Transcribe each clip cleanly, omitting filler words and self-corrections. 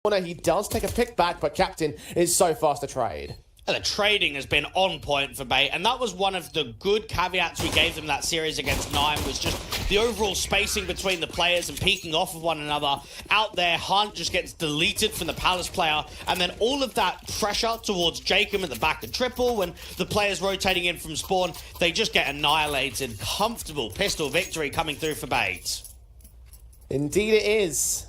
He does take a pick back, but Captain is so fast to trade. And the trading has been on point for Bait, and that was one of the good caveats we gave them that series against Nine, was just the overall spacing between the players and peeking off of one another. Out there, Hunt just gets deleted from the Palace player, and then all of that pressure towards Jacob at the back of triple, when the players rotating in from spawn, they just get annihilated. Comfortable pistol victory coming through for Bait. Indeed it is.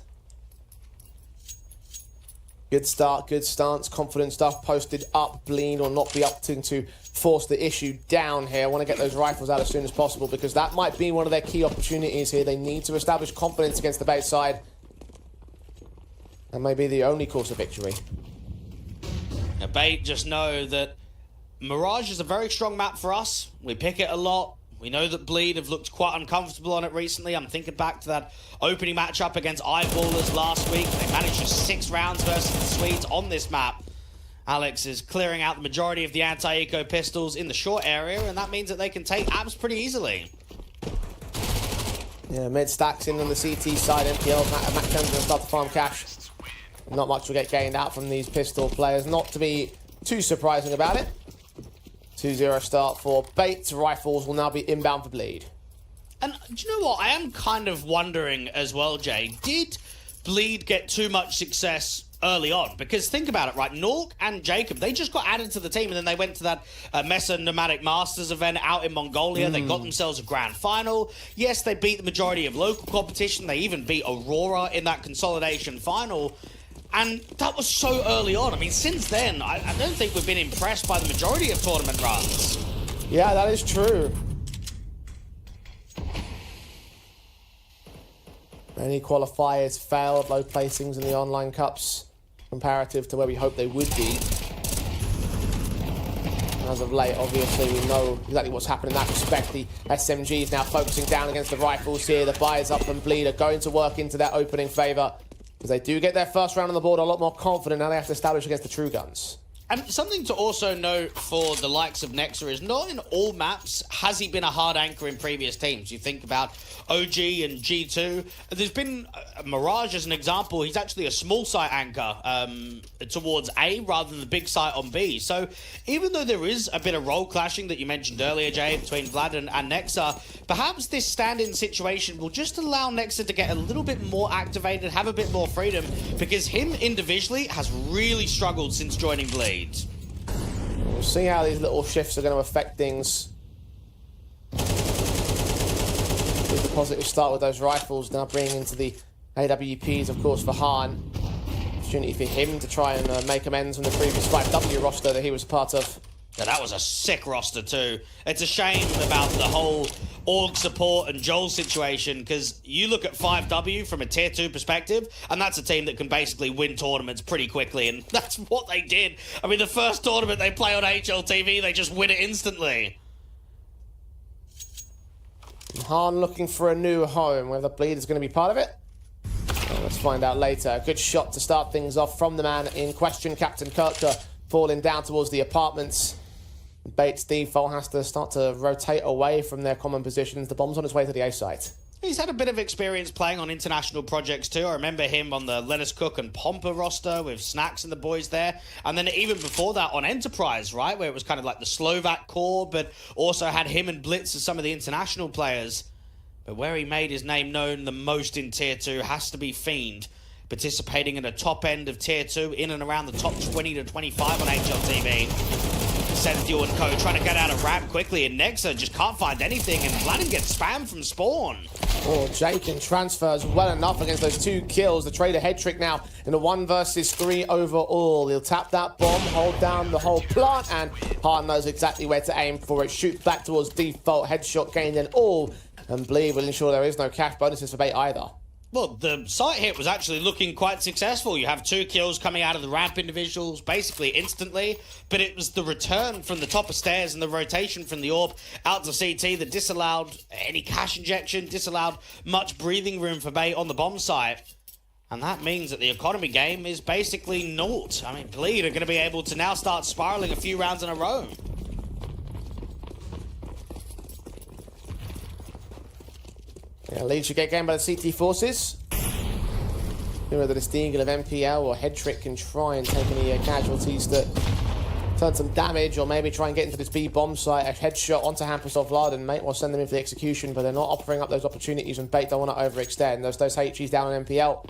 Good start, good stance, confident stuff, posted up, Bleed or not be up to force the issue down here. I want to get those rifles out as soon as possible because that might be one of their key opportunities here. They need to establish confidence against the Bait side. That may be the only course of victory. Now, Bait just know that Mirage is a very strong map for us. We pick it a lot. We know that Bleed have looked quite uncomfortable on it recently. I'm thinking back to that opening matchup against Eyeballers last week. They managed just 6 rounds versus the Swedes on this map. Alex is clearing out the majority of the anti-eco pistols in the short area, and that means that they can take abs pretty easily. Yeah, mid stacks in on the CT side. MPL, Mac 10's going to start to farm cash. Not much will get gained out from these pistol players. Not to be too surprising about it. 2-0 start for Bait. Rifles will now be inbound for Bleed. And do you know what? I am kind of wondering as well, Jay. Did Bleed get too much success early on? Because think about it, right? Nork and Jacob, they just got added to the team, and then they went to that Mesa Nomadic Masters event out in Mongolia. They got themselves a grand final. Yes, they beat the majority of local competition. They even beat Aurora in that consolidation final. And that was so early on. I mean, since then, I don't think we've been impressed by the majority of tournament runs. Yeah, that is true. Many qualifiers failed, low placings in the online cups, comparative to where we hoped they would be. As of late, obviously, we know exactly what's happened in that respect. The SMG is now focusing down against the rifles here. The buys up from Bleed are going to work into their opening favour. Because they do get their first round on the board a lot more confident. Now they have to establish against the True Guns. And something to also note for the likes of Nexa is not in all maps has he been a hard anchor in previous teams. You think about OG and G2. There's been Mirage as an example. He's actually a small site anchor towards A rather than the big site on B. So even though there is a bit of role clashing that you mentioned earlier, Jay, between Vlad and Nexa, perhaps this stand-in situation will just allow Nexa to get a little bit more activated, have a bit more freedom, because him individually has really struggled since joining Bleed. We'll see how these little shifts are going to affect things. With a positive start with those rifles, now bringing into the AWPs, of course, for Han. Opportunity for him to try and make amends from the previous 5W roster that he was a part of. Yeah, that was a sick roster too. It's a shame about the whole org support and Joel situation, because you look at 5W from a tier 2 perspective, and that's a team that can basically win tournaments pretty quickly, and that's what they did. I mean, the first tournament they play on HLTV, they just win it instantly. Han looking for a new home, whether Bleed is going to be part of it. Well, let's find out later. A good shot to start things off from the man in question, Captain Kircher, falling down towards the apartments. Bait's default has to start to rotate away from their common positions. The bomb's on its way to the A site. He's had a bit of experience playing on international projects too. I remember him on the Lettuce Cook and Pompa roster with Snacks and the boys there. And then even before that on Enterprise, right, where it was kind of like the Slovak core, but also had him and Blitz as some of the international players. But where he made his name known the most in Tier 2 has to be Fiend, participating in a top end of Tier 2, in and around the top 20 to 25 on HLTV. Senthil and Co trying to get out of ramp quickly, and Nexa just can't find anything, and Vladin gets spammed from spawn. Oh, Jay can transfers well enough against those 2 kills. The trader Headrick now in a 1 versus 3 overall. He'll tap that bomb, hold down the whole plant, and Han knows exactly where to aim for it. Shoots back towards default, headshot gained and all. And Bleed will ensure there is no cash bonuses for Bait either. Well, the site hit was actually looking quite successful. You have 2 kills coming out of the ramp individuals basically instantly, but it was the return from the top of stairs and the rotation from the AWP out to CT that disallowed any cash injection, disallowed much breathing room for Bait on the bomb site. And that means that the economy game is basically naught. I mean, Bleed are going to be able to now start spiraling a few rounds in a row. Yeah, lead should get gained by the CT forces. Whether the Steagle of MPL or Headrick can try and take any casualties that turn some damage, or maybe try and get into this B bomb site. A headshot onto Hampus or Vlad, and Mate will send them in for the execution, but they're not offering up those opportunities, and Bait don't want to overextend. Those HEs down on MPL.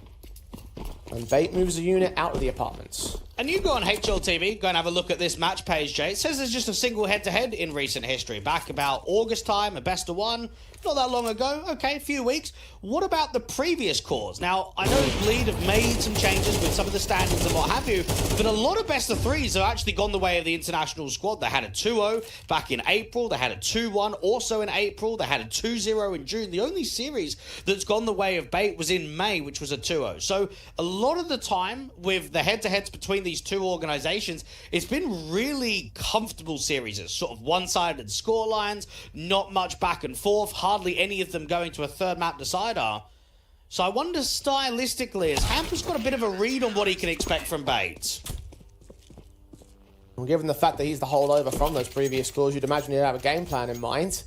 And Bait moves the unit out of the apartments. And you go on HLTV, go and have a look at this match page, Jay. It says there's just a single head-to-head in recent history. Back about August time, a best of one. Not that long ago. Okay, a few weeks. What about the previous cores? Now, I know Bleed have made some changes with some of the standings and what have you, but a lot of best of threes have actually gone the way of the international squad. They had a 2-0 back in April. They had a 2-1 also in April. They had a 2-0 in June. The only series that's gone the way of Bait was in May, which was a 2-0. So a lot of the time with the head-to-heads between these two organizations, it's been really comfortable series. It's sort of one-sided score lines, not much back and forth, hardly any of them going to a third map decider. So I wonder stylistically, has Hampus got a bit of a read on what he can expect from Bait? And given the fact that he's the holdover from those previous scores, you'd imagine he'd have a game plan in mind.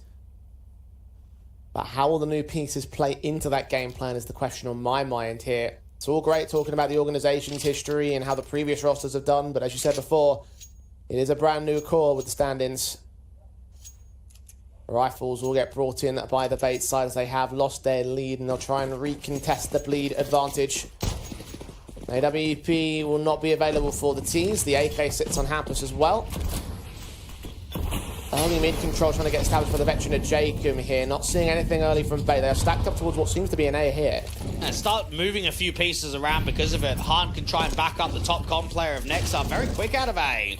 But how will the new pieces play into that game plan is the question on my mind here. It's all great talking about the organization's history and how the previous rosters have done, but as you said before, it is a brand new core with the stand-ins. Rifles will get brought in by the Bait side as they have lost their lead, and they'll try and recontest the Bleed advantage. AWP will not be available for the T's. The AK sits on Hampus as well. Early mid-control trying to get established for the veteran of Jacob here. Not seeing anything early from Bait. They are stacked up towards what seems to be an A here. And start moving a few pieces around because of it. Han can try and back up the top comp player of Nexa. Very quick out of A.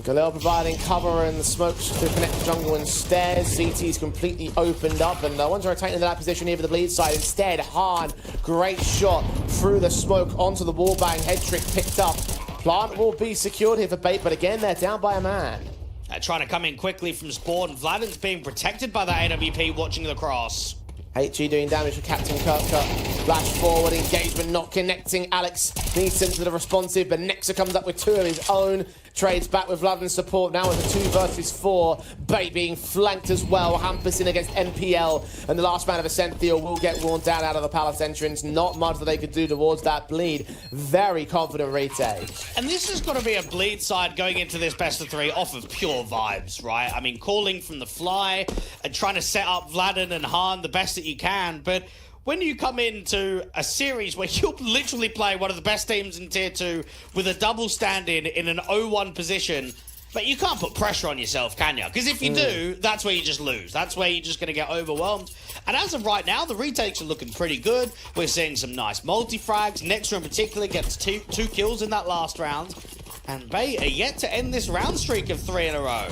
Galil providing cover and the smokes to connect jungle and stairs. ZT's completely opened up, and no one's rotating into that position here for the Bleed side. Instead, Han, great shot through the smoke onto the wallbang. Headrick picked up. Plant will be secured here for Bait, but again, they're down by a man. Trying to come in quickly from Spawn. Vladim's being protected by the AWP watching the cross. HE doing damage for Captain Kirka. Flash forward, engagement not connecting. Alex needs to the responsive, but Nexa comes up with two of his own. Trades back with Vladim's support now with a 2 versus 4. Bait being flanked as well. Hampus in against MPL, and the last man of Ascenthiel will get worn down out of the palace entrance. Not much that they could do towards that Bleed. Very confident retake. And this has got to be a Bleed side going into this best of 3 off of pure vibes, right? I mean, calling from the fly and trying to set up Vladin and Han the best that you can, but when you come into a series where you're literally playing one of the best teams in Tier 2 with a double stand-in in an 0-1 position, but you can't put pressure on yourself, can you? Because if you do, that's where you just lose. That's where you're just going to get overwhelmed. And as of right now, the retakes are looking pretty good. We're seeing some nice multi-frags. Nexa in particular gets two kills in that last round. And Bait are yet to end this round streak of 3 in a row.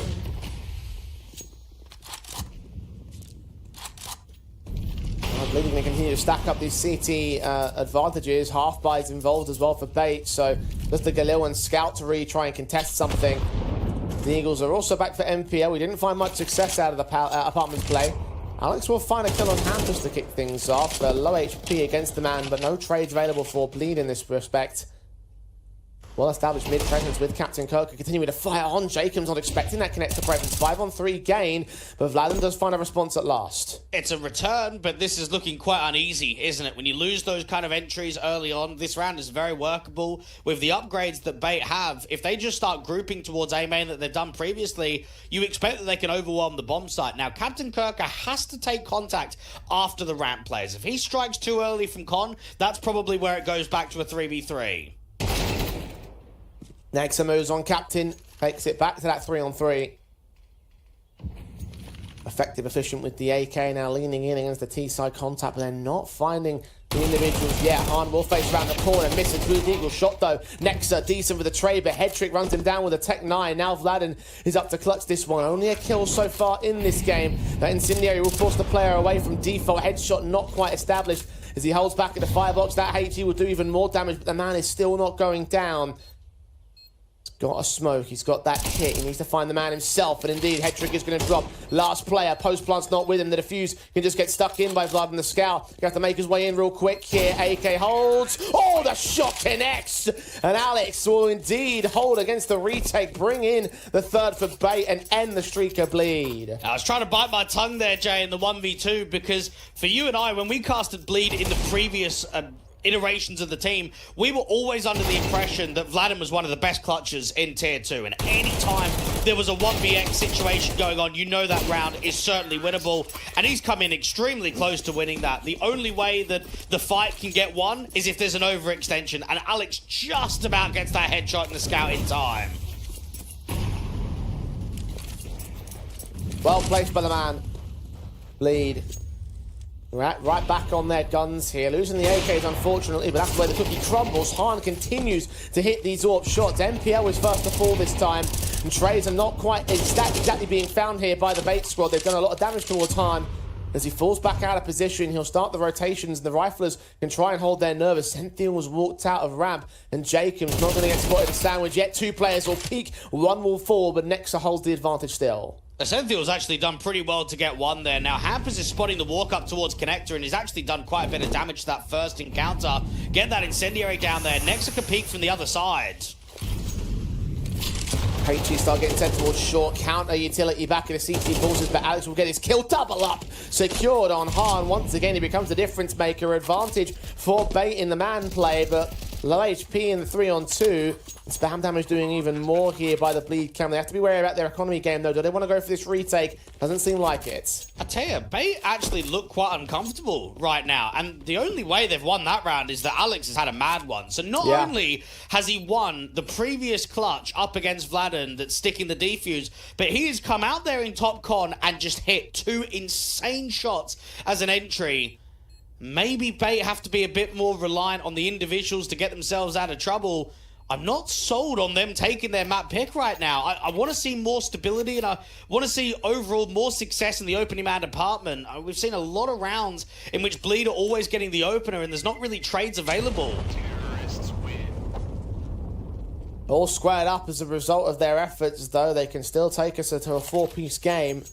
Bleeding can continue to stack up these CT advantages. Half buys involved as well for Bait, so just the Galil and Scout to really try and contest something. The Eagles are also back for MPL. We didn't find much success out of the apartments play. Alex will find a kill on Hampus to kick things off. Low HP against the man, but no trades available for Bleed in this respect. Well-established mid-presence with Captain Kirk continuing to fire on. Jacob's not expecting that connect to presence. 5-on-3 gain, but Vladimir does find a response at last. It's a return, but this is looking quite uneasy, isn't it? When you lose those kind of entries early on, this round is very workable. With the upgrades that Bait have, if they just start grouping towards A main that they've done previously, you expect that they can overwhelm the bomb site. Now, Captain Kirk has to take contact after the ramp plays. If he strikes too early from Con, that's probably where it goes back to a 3v3. Nexa moves on Captain, takes it back to that 3-on-3. Effective, efficient with the AK, now leaning in against the T-side contact, but they're not finding the individuals yet. Han will face around the corner, misses with the eagle shot though. Nexa decent with a trade, but Headrick runs him down with a Tech 9. Now Vladin is up to clutch this one. Only a kill so far in this game. That incendiary will force the player away from default. Headshot not quite established as he holds back at the firebox. That HE will do even more damage, but the man is still not going down. got a smoke, he's got that kit, he needs to find the man himself, and indeed, Headrick is going to drop. Last player, Post Plant's not with him, the defuse can just get stuck in by Vlad and the Scout. He has to make his way in real quick here, AK holds, oh, the shot connects, and Alex will indeed hold against the retake, bring in the third for Bait, and end the streak of Bleed. I was trying to bite my tongue there, Jay, in the 1v2, because for you and I, when we casted Bleed in the previous iterations of the team, we were always under the impression that Vladimir was one of the best clutchers in Tier 2, and any time there was a 1vx situation going on, you know that round is certainly winnable, and he's come in extremely close to winning that. The only way that the fight can get won is if there's an overextension, and Alex just about gets that headshot in the Scout in time. Well placed by the man. Bleed. Right back on their guns here. Losing the AKs, unfortunately, but that's where the cookie crumbles. Hahn continues to hit these AWP shots. MPL is first to fall this time, and Trays are not quite exactly being found here by the Bait squad. They've done a lot of damage towards Hahn. As he falls back out of position, he'll start the rotations, and the Riflers can try and hold their nerve. Senthiel was walked out of ramp, and Jacob's not going to get spotted at sandwich yet. Two players will peek, one will fall, but Nexa holds the advantage still. Senthiel's actually done pretty well to get one there. Now, Hampus is spotting the walk up towards Connector, and he's actually done quite a bit of damage to that first encounter. Get that incendiary down there. Nexa can peek from the other side. HG start getting sent towards short. Counter utility back in the CT forces, but Alex will get his kill. Double up secured on Hahn. Once again, he becomes the difference maker. Advantage for Bait in the man play, but low HP in the 3-on-2. Spam damage doing even more here by the Bleed cam. They have to be wary about their economy game, though. Do they want to go for this retake? Doesn't seem like it. I tell you, Bait actually look quite uncomfortable right now, and the only way they've won that round is that Alex has had a mad one. So not only has he won the previous clutch up against Vladen that's sticking the defuse, but he has come out there in top con and just hit two insane shots as an entry. Maybe Bait have to be a bit more reliant on the individuals to get themselves out of trouble. I'm not sold on them taking their map pick right now. I want to see more stability, and I want to see overall more success in the opening man department. We've seen a lot of rounds in which Bleed are always getting the opener, and there's not really trades available. All squared up as a result of their efforts, though. They can still take us to a 4-piece game.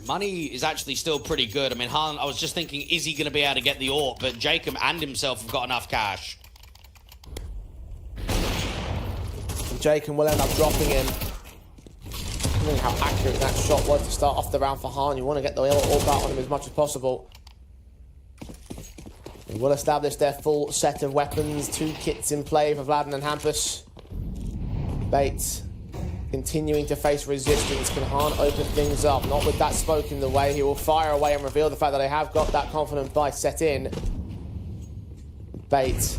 Money is actually still pretty good. I mean, Hahn, I was just thinking, is he going to be able to get the AWP? But Jacob and himself have got enough cash. Jacob will end up dropping him. Look how accurate that shot was to start off the round for Hahn. You want to get the AWP out on him as much as possible. They will establish their full set of weapons. 2 kits in play for Vladen and Hampus. Bait continuing to face resistance. Can Hahn open things up? Not with that smoke in the way. He will fire away and reveal the fact that they have got that confident buy set in. Bait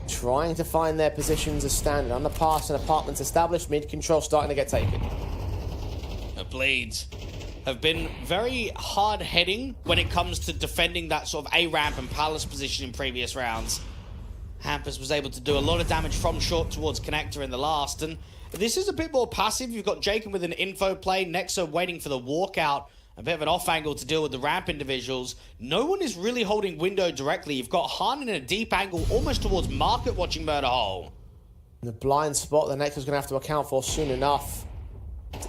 trying to find their positions as standard. Underpass and apartments established. Mid-control starting to get taken. The Bleeds have been very hard-heading when it comes to defending that sort of A-ramp and palace position in previous rounds. Hampus was able to do a lot of damage from short towards Connector in the last, and this is a bit more passive. You've got Jacob with an info play, Nexa waiting for the walkout, a bit of an off angle to deal with the ramp individuals. No one is really holding window directly. You've got Hahn in a deep angle, almost towards market, watching Murder Hole. The blind spot the Nexa's going to have to account for soon enough.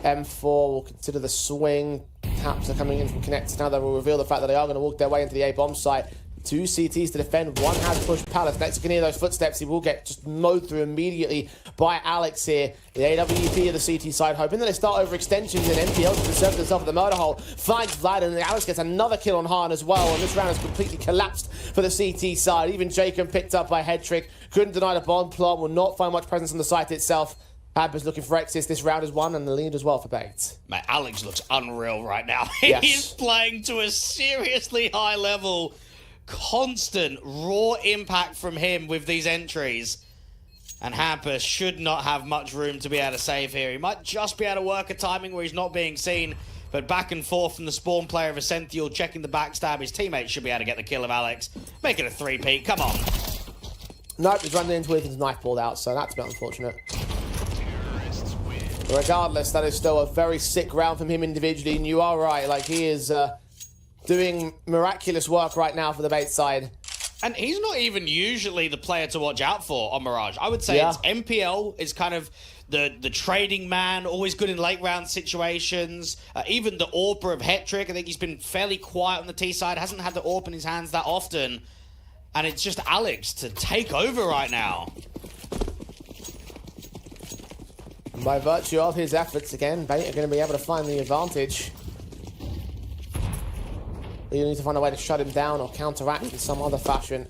M4 will consider the swing. Taps are coming in from Connector now. They will reveal the fact that they are going to walk their way into the A-bomb site. 2 CTs to defend. One has pushed Palace. Next can hear those footsteps. He will get just mowed through immediately by Alex here. The AWP of the CT side, hoping that they start overextensions and MPL to preserve themselves at the murder hole. Finds Vlad, and Alex gets another kill on Hahn as well. And this round has completely collapsed for the CT side. Even Jacob picked up by Headrick. Couldn't deny the bomb plant. Will not find much presence on the site itself. Hampus looking for exits. This round is won, and the lead as well for Bait. Mate, Alex looks unreal right now. Yes. He's playing to a seriously high level. Constant raw impact from him with these entries, and Hampus should not have much room to be able to save here. He might just be able to work a timing where he's not being seen, but back and forth from the spawn player of Essential, checking the backstab. His teammates should be able to get the kill of Alex. Make it a 3-peat, come on. Nope, he's running into it with his knife balled out, so that's a bit unfortunate. Regardless, that is still a very sick round from him individually, and you are right, like he is doing miraculous work right now for the Bait side. And he's not even usually the player to watch out for on Mirage. I would say it's MPL is kind of the trading man, always good in late round situations. Even the AWPer of Headrick, I think he's been fairly quiet on the T side, hasn't had the AWP in his hands that often. And it's just Alex to take over right now. By virtue of his efforts again, Bait are going to be able to find the advantage. You need to find a way to shut him down or counteract in some other fashion.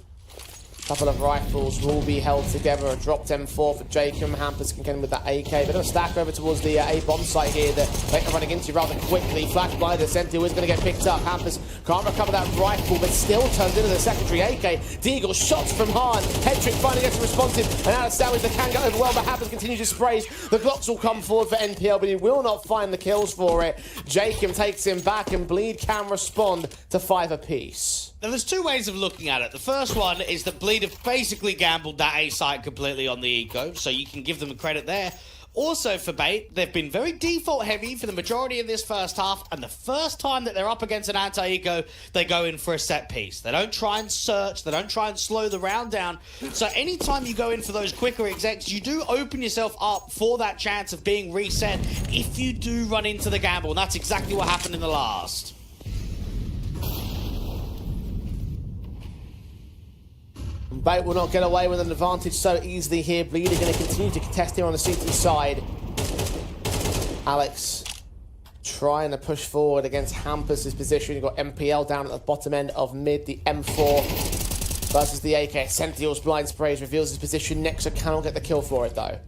A couple of rifles will be held together. A dropped M4 for Jacob. Hampus can get him with that AK. Bit of a stack over towards the A bomb site here that Bait are running into rather quickly. Flash blind, Sentinel is going to get picked up. Hampus can't recover that rifle, but still turns into the secondary AK. Deagle shots from Hahn. Headrick finally gets responsive, and out of sandwich they can get overwhelmed, but Hampus continues to sprays. The Glocks will come forward for NPL, but he will not find the kills for it. Jacob takes him back, and Bleed can respond to 5 apiece. Now, there's two ways of looking at it. The first one is that Bleed have basically gambled that A site completely on the eco, so you can give them credit there. Also, for Bait, they've been very default heavy for the majority of this first half, and the first time that they're up against an anti-eco, they go in for a set piece. They don't try and search, they don't try and slow the round down. So anytime you go in for those quicker execs, you do open yourself up for that chance of being reset if you do run into the gamble, and that's exactly what happened in the last. Bait will not get away with an advantage so easily here. Bleed are going to continue to contest here on the CT side. Alex trying to push forward against Hampus' position. You've got MPL down at the bottom end of mid. The M4 versus the AK. Sentinel's blind sprays reveals his position. Nexa cannot get the kill for it though.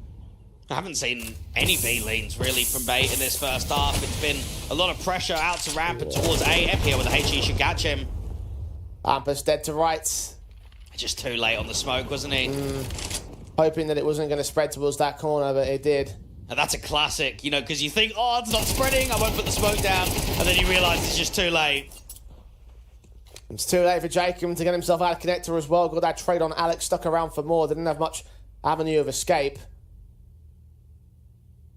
I haven't seen any B lanes really from Bait in this first half. It's been a lot of pressure out to ramp and towards A. MPL with the HE should catch him. Hampus dead to right. Just too late on the smoke, wasn't he? Hoping that it wasn't going to spread towards that corner, but it did. And that's a classic, you know, because you think, oh, it's not spreading, I won't put the smoke down, and then you realise it's just too late. It's too late for Jacob to get himself out of connector as well. Got that trade on Alex, stuck around for more. Didn't have much avenue of escape.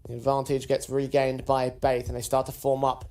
The advantage gets regained by Bait, and they start to form up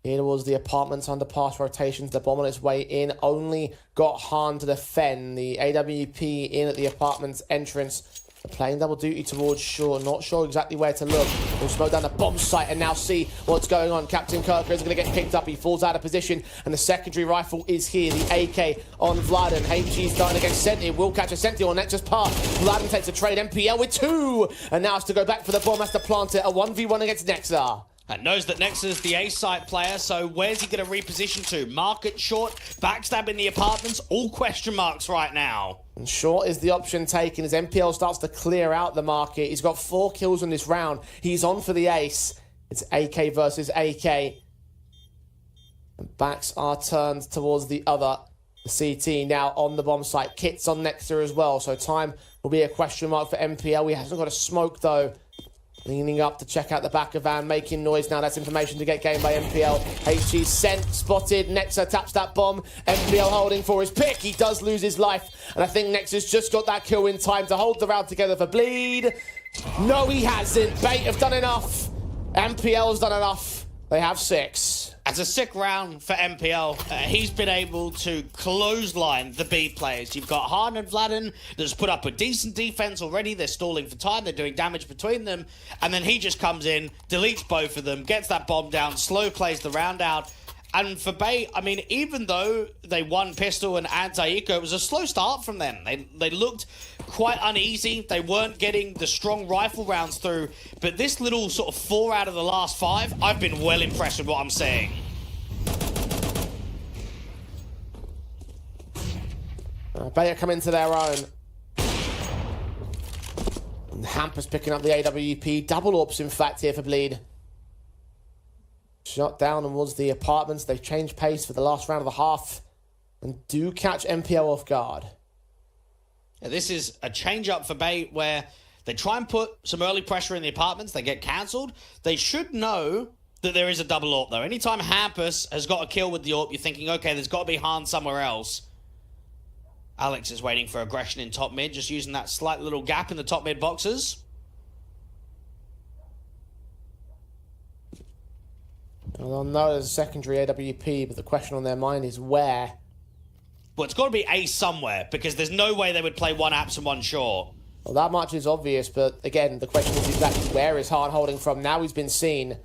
here towards the apartments under pass rotations. The bomb on its way in. Only got Hahn to defend. The AWP in at the apartments entrance. They're playing double duty towards shore. Not sure exactly where to look. We'll smoke down the bomb site and now see what's going on. Captain Kirker is going to get picked up. He falls out of position. And the secondary rifle is here. The AK on Vladen. HG starting against Sentinel. Will catch a Sentinel on Nexus path. Vladen takes a trade. MPL with 2. And now has to go back for the bomb. Has to plant it. A 1v1 against Nexa. And knows that Nexa is the A-site player, so where's he going to reposition to? Market short, backstabbing the apartments, all question marks right now. And short is the option taken as MPL starts to clear out the market. He's got 4 kills in this round. He's on for the ace. It's AK versus AK. And backs are turned towards the other. The CT now on the bomb site. Kit's on Nexa as well, so time will be a question mark for MPL. He hasn't got a smoke though. Leaning up to check out the back of van, making noise now. That's information to get gained by MPL. HG sent, spotted. Nexa taps that bomb. MPL holding for his pick. He does lose his life. And I think Nexa's just got that kill in time to hold the round together for Bleed. No, he hasn't. Bait have done enough. MPL's done enough. They have 6. It's a sick round for MPL. He's been able to clothesline the B players. You've got Hahn and Vladen that's put up a decent defense already. They're stalling for time. They're doing damage between them. And then he just comes in, deletes both of them, gets that bomb down, slow plays the round out. And for Bait, I mean, even though they won pistol and anti-eco, it was a slow start from them. They looked quite uneasy. They weren't getting the strong rifle rounds through. But this little sort of 4 out of the last 5, I've been well impressed with what I'm seeing. Bait are coming to their own. And Hampus picking up the AWP. Double AWPs, in fact, here for Bleed. Shot down towards the apartments. They've changed pace for the last round of the half and do catch MPL off guard. Yeah, this is a change-up for Bait where they try and put some early pressure in the apartments. They get cancelled. They should know that there is a double AWP, though. Anytime Hampus has got a kill with the AWP, you're thinking, okay, there's got to be Hahn somewhere else. Alex is waiting for aggression in top mid, just using that slight little gap in the top mid boxes. Well, they'll know there's a secondary AWP, but the question on their mind is where. Well, it's got to be A somewhere, because there's no way they would play one apps and one short. Well, that much is obvious, but again, the question is exactly where is Hahn holding from? Now he's been seen.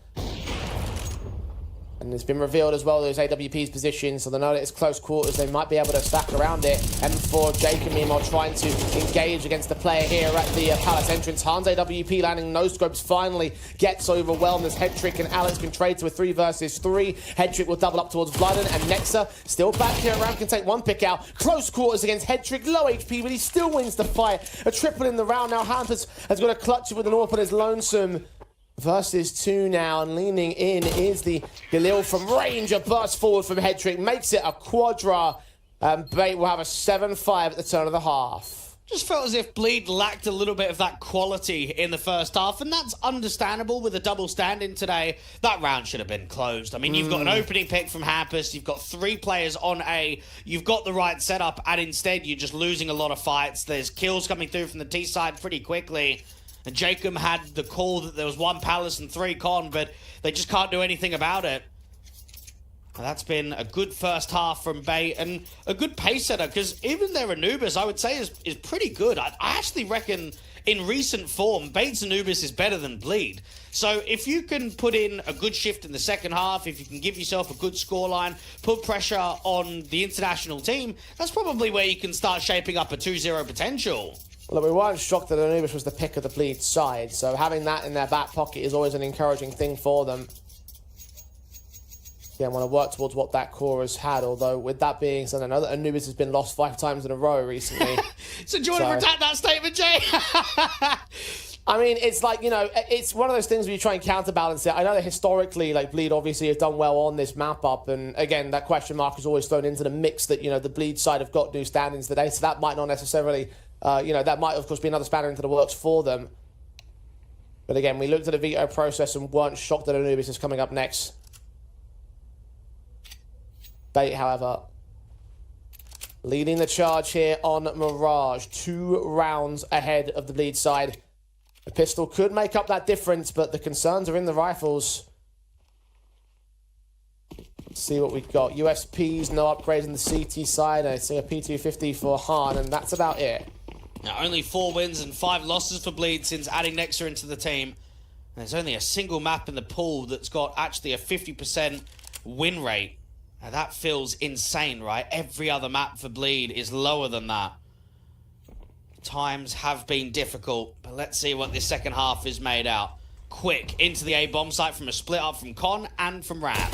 And it's been revealed as well, those AWP's positions, so they know that it's close quarters. They might be able to stack around it. M4, Jacob, meanwhile, trying to engage against the player here at the Palace entrance. Hahn's AWP landing no scopes finally gets overwhelmed as Headrick and Alex can trade to a 3 versus 3. Headrick will double up towards Vladen, and Nexa still back here. Ram can take one pick out. Close quarters against Headrick, low HP, but he still wins the fight. A triple in the round now. Hahn has got to clutch it with an AWP, is lonesome. Versus 2 now, and leaning in is the Galil from range. A burst forward from Headrick makes it a quadra, and Bait will have a 7-5 at the turn of the half. Just felt as if Bleed lacked a little bit of that quality in the first half, and that's understandable with a double stand-in today. That round should have been closed. I mean, you've got an opening pick from Hampus, you've got 3 players on A, you've got the right setup, and instead you're just losing a lot of fights. There's kills coming through from the T side pretty quickly. And Jacob had the call that there was 1 Palace and 3 Con, but they just can't do anything about it. And that's been a good first half from Bait, and a good pace setter, because even their Anubis, I would say, is pretty good. I actually reckon, in recent form, Bait's Anubis is better than Bleed. So if you can put in a good shift in the second half, if you can give yourself a good scoreline, put pressure on the international team, that's probably where you can start shaping up a 2-0 potential. Well, we weren't shocked that Anubis was the pick of the Bleed side, so having that in their back pocket is always an encouraging thing for them. Yeah, I want to work towards what that core has had, although with that being said, I know that Anubis has been lost 5 times in a row recently. So do you want to retract that statement, Jay? I mean, it's like, you know, it's one of those things where you try and counterbalance it. I know that historically, like, Bleed obviously have done well on this map up, and again, that question mark is always thrown into the mix that, you know, the Bleed side have got new standings today, so that might not necessarily... you know, that might, of course, be another spanner into the works for them. But again, we looked at the veto process and weren't shocked that Anubis is coming up next. Bait, however, leading the charge here on Mirage. 2 rounds ahead of the Bleed side. The pistol could make up that difference, but the concerns are in the rifles. Let's see what we've got. USPs, no upgrades in the CT side. I see a P250 for Hahn, and that's about it. Now, only 4 wins and 5 losses for Bleed since adding Nexa into the team. And there's only a single map in the pool that's got actually a 50% win rate. Now, that feels insane, right? Every other map for Bleed is lower than that. Times have been difficult, but let's see what this second half is made out. Quick, into the A bomb site from a split up from Con and from Rap.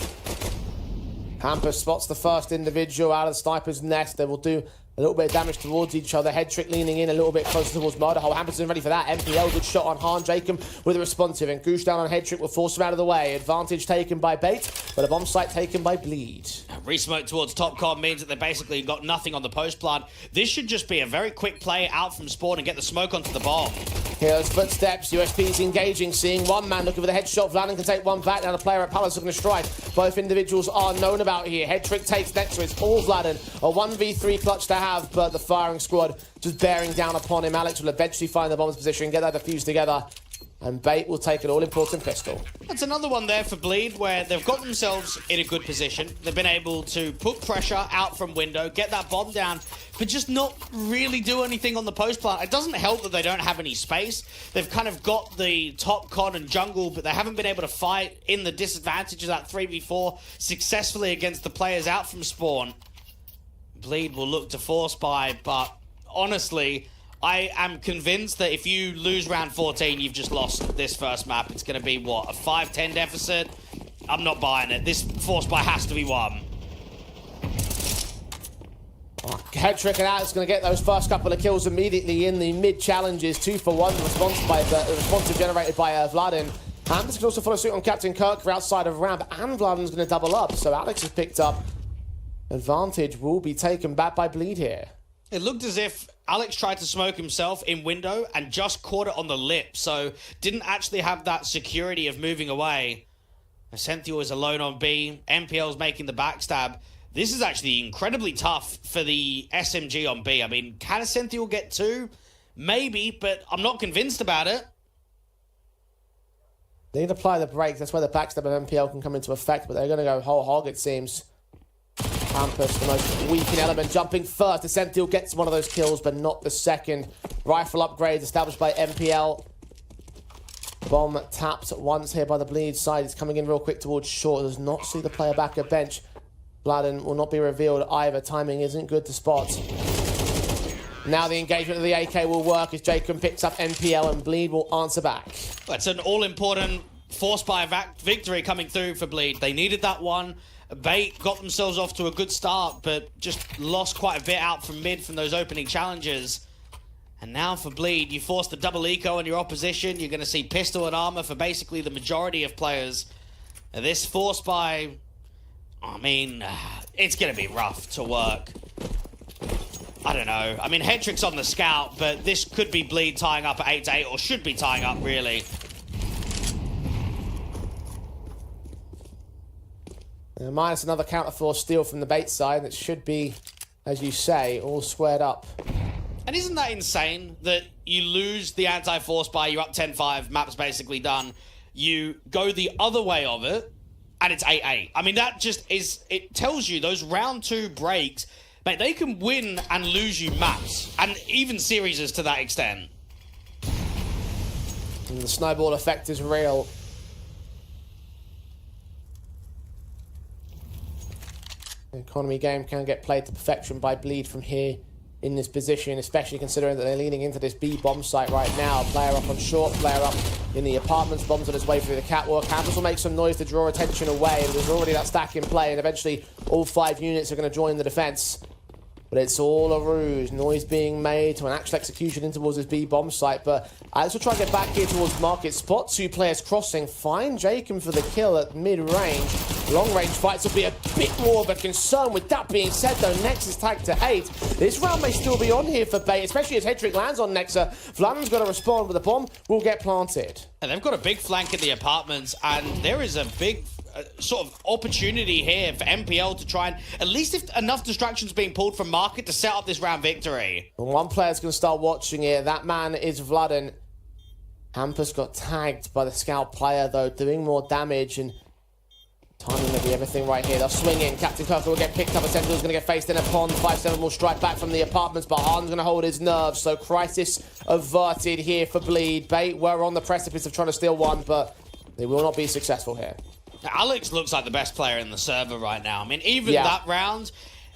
Hampus spots the first individual out of the sniper's nest. They will do a little bit of damage towards each other. Headrick leaning in a little bit closer towards Murderhole. Hampus isn't ready for that. MPL, good shot on Hahn. Jacob with a responsive, and Goosh down on Headrick will force him out of the way. Advantage taken by Bait, but a bomb site taken by Bleed. Resmoke towards top con means that they basically got nothing on the post plant. This should just be a very quick play out from spawn and get the smoke onto the bomb. Here's footsteps. USP's engaging, seeing one man looking for the headshot. Vladen can take one back. Now the player at Palace are going to strike. Both individuals are known about here. Headrick takes next to it. It's all Vladen. A 1v3 clutch to have, but the firing squad just bearing down upon him. Alex will eventually find the bomb's position and get that defused together. And Bait will take an all-important pistol. That's another one there for Bleed, where they've got themselves in a good position. They've been able to put pressure out from window, get that bomb down, but just not really do anything on the post plant. It doesn't help that they don't have any space. They've kind of got the top con and jungle, but they haven't been able to fight in the disadvantage of that 3v4 successfully against the players out from spawn. Bleed will look to force buy, but honestly, I am convinced that if you lose round 14, you've just lost this first map. It's going to be, what, a 5-10 deficit? I'm not buying it. This force buy has to be won. Headrick and Alex going to get those first couple of kills immediately in the mid-challenges. 2 for 1, the responsive generated by Vladen. Hampus can also follow suit on Captain Kirk for outside of ramp, and Vladen's going to double up. So Alex has picked up. Advantage will be taken back by Bleed here. It looked as if Alex tried to smoke himself in window and just caught it on the lip, so didn't actually have that security of moving away. Ascentio is alone on B. MPL's making the backstab. This is actually incredibly tough for the SMG on B. I mean, can Ascentio get 2? Maybe, but I'm not convinced about it. They need to apply the brakes. That's where the backstab of MPL can come into effect, but they're going to go whole hog, it seems. Hampus, the most weakened element, jumping first. The Sentinel gets one of those kills, but not the second. Rifle upgrades established by MPL. Bomb tapped once here by the Bleed side. It's coming in real quick towards short. Does not see the player back at bench. Bladen will not be revealed either. Timing isn't good to spot. Now the engagement of the AK will work as Jacob picks up MPL and Bleed will answer back. That's an all-important force by victory coming through for Bleed. They needed that one. Bait got themselves off to a good start, but just lost quite a bit out from mid from those opening challenges. And now for Bleed, you force the double eco on your opposition. You're going to see pistol and armor for basically the majority of players. And this force by, I mean, it's going to be rough to work. I don't know. I mean, Headrick's on the scout, but this could be Bleed tying up at 8-8, or should be tying up, really. Minus another counter-force steal from the Bait side. That should be, as you say, all squared up. And isn't that insane that you lose the anti-force by, you're up 10-5, map's basically done. You go the other way of it, and it's 8-8. I mean, that just is, it tells you those round 2 breaks, mate, they can win and lose you maps, and even series to that extent. And the snowball effect is real. The economy game can get played to perfection by Bleed from here in this position, especially considering that they're leaning into this B bomb site right now. Player up on short, player up in the apartments, bombs on his way through the catwalk. Hampus will make some noise to draw attention away, and there's already that stack in play, and eventually all 5 units are going to join the defense. But it's all a ruse. Noise being made to an actual execution in towards this B bomb site. But Alex will try to get back here towards market spot. 2 players crossing. Find Jacob for the kill at mid-range. Long-range fights will be a bit more of a concern. With that being said, though, Nex is tagged to 8. This round may still be on here for Bait, especially as Headrick lands on Nexa. Vladan's got to respond, but the bomb will get planted. And they've got a big flank in the apartments, and there is a big sort of opportunity here for MPL to try and, at least if enough distractions being pulled from market to set up this round victory. And one player's going to start watching it. That man is Vladan. Hampus got tagged by the scout player, though, doing more damage, and timing may be everything right here. They'll swing in. Captain Kirk will get picked up. A Sentinel's going to get faced in a pond. 5-7 will strike back from the apartments, but Harden's going to hold his nerve. So crisis averted here for Bleed. Bait were on the precipice of trying to steal one, but they will not be successful here. Alex looks like the best player in the server right now. I mean, even that round,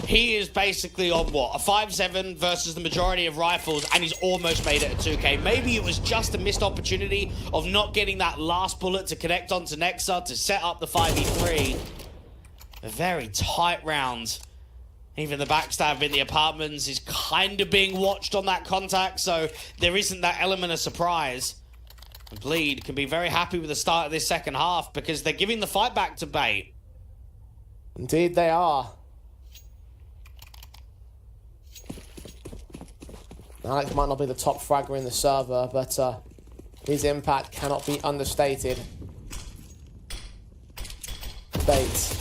he is basically on, what, a 5-7 versus the majority of rifles, and he's almost made it a 2K. Maybe it was just a missed opportunity of not getting that last bullet to connect onto Nexa to set up the 5v3. A very tight round. Even the backstab in the apartments is kind of being watched on that contact, so there isn't that element of surprise. Bleed can be very happy with the start of this second half because they're giving the fight back to Bait. Indeed they are. Alex might not be the top fragger in the server, but his impact cannot be understated. Bait.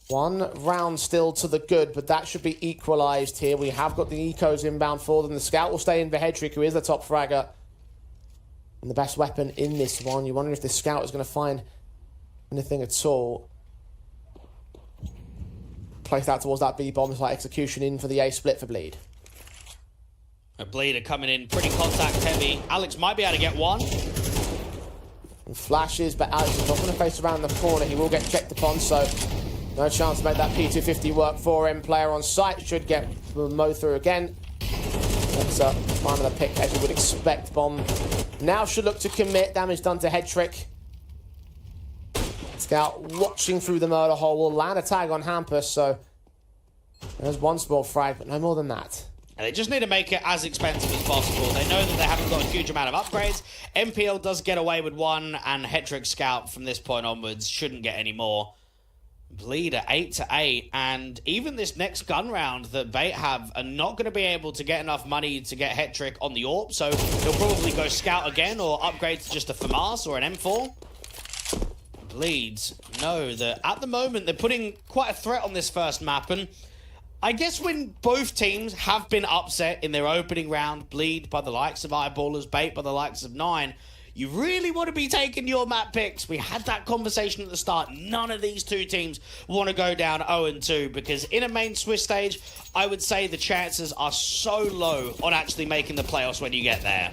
1 round still to the good, but that should be equalised here. We have got the ecos inbound for them. The scout will stay in for Headrick, who is the top fragger. And the best weapon in this one. You wonder if the scout is going to find anything at all. Placed out towards that B bomb site execution in for the A split for Bleed. Bleed are coming in pretty contact heavy. Alex might be able to get one. And flashes, but Alex is not going to face around the corner. He will get checked upon, so no chance to make that P250 work for him. Player on site should get mowed through again. That's finding the pick as you would expect. Bomb now should look to commit. Damage done to Headrick. Scout watching through the murder hole will land a tag on Hampus, so there's 1 small frag, but no more than that. And they just need to make it as expensive as possible. They know that they haven't got a huge amount of upgrades. MPL does get away with 1, and Headrick Scout from this point onwards shouldn't get any more. Bleed at 8-8, and even this next gun round that Bait have are not going to be able to get enough money to get Headrick on the AWP, so he'll probably go Scout again or upgrade to just a FAMAS or an M4. Bleeds know that at the moment they're putting quite a threat on this first map, and I guess when both teams have been upset in their opening round, Bleed by the likes of Eyeballers, Bait by the likes of 9, you really want to be taking your map picks. We had that conversation at the start. None of these two teams want to go down 0-2 because in a main Swiss stage, I would say the chances are so low on actually making the playoffs when you get there.